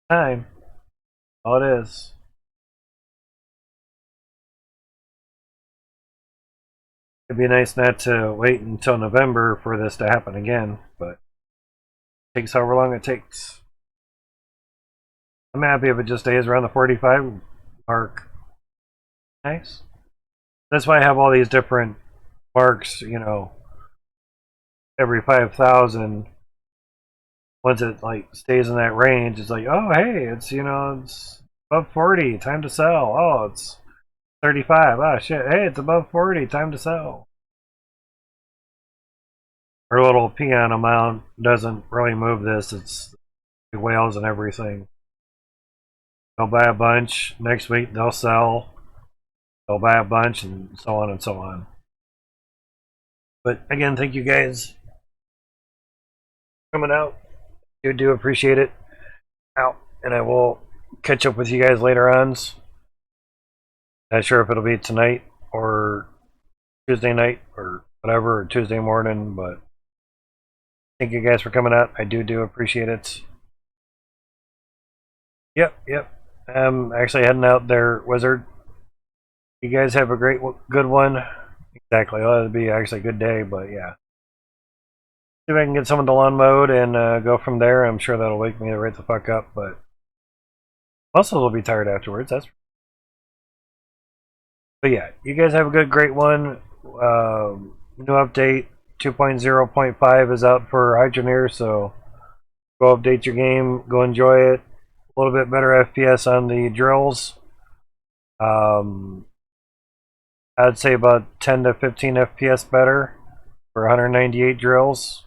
time. All it is. It'd be nice not to wait until November for this to happen again, but it takes however long it takes. I'm happy if it just stays around the 45 mark. Nice. That's why I have all these different marks, you know, every 5,000. Once it like stays in that range, it's like, oh hey, it's, you know, it's above 40, time to sell. Oh, it's 35. Ah shit, hey, it's above 40, time to sell. Our little peon amount doesn't really move this. It's the whales and everything. They'll buy a bunch. Next week they'll sell. They'll buy a bunch, and so on and so on. But again, thank you guys for coming out. I do appreciate it. Out, and I will catch up with you guys later on. Not sure if it'll be tonight or Tuesday night or whatever, or Tuesday morning, but thank you guys for coming out. I do appreciate it. Yep. I'm actually heading out there, Wizard. You guys have a good one. Exactly. Well, it'll be actually a good day, but yeah. See if I can get some of the lawn mowed and go from there. I'm sure that'll wake me right the fuck up, but muscles will be tired afterwards. But yeah, you guys have a great one. New update. 2.0.5 is out for Hydroneer, so go update your game, go enjoy it. A little bit better FPS on the drills. I'd say about 10 to 15 FPS better for 198 drills.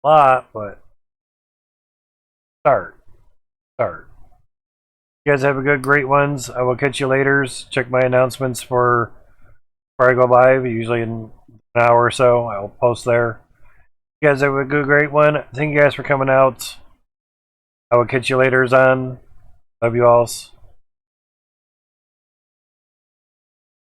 A lot, but start. You guys have a great ones. I will catch you later. Check my announcements for before I go live, usually in an hour or so. I'll post there. You guys have a great one. Thank you guys for coming out. I will catch you later, on. Love you all.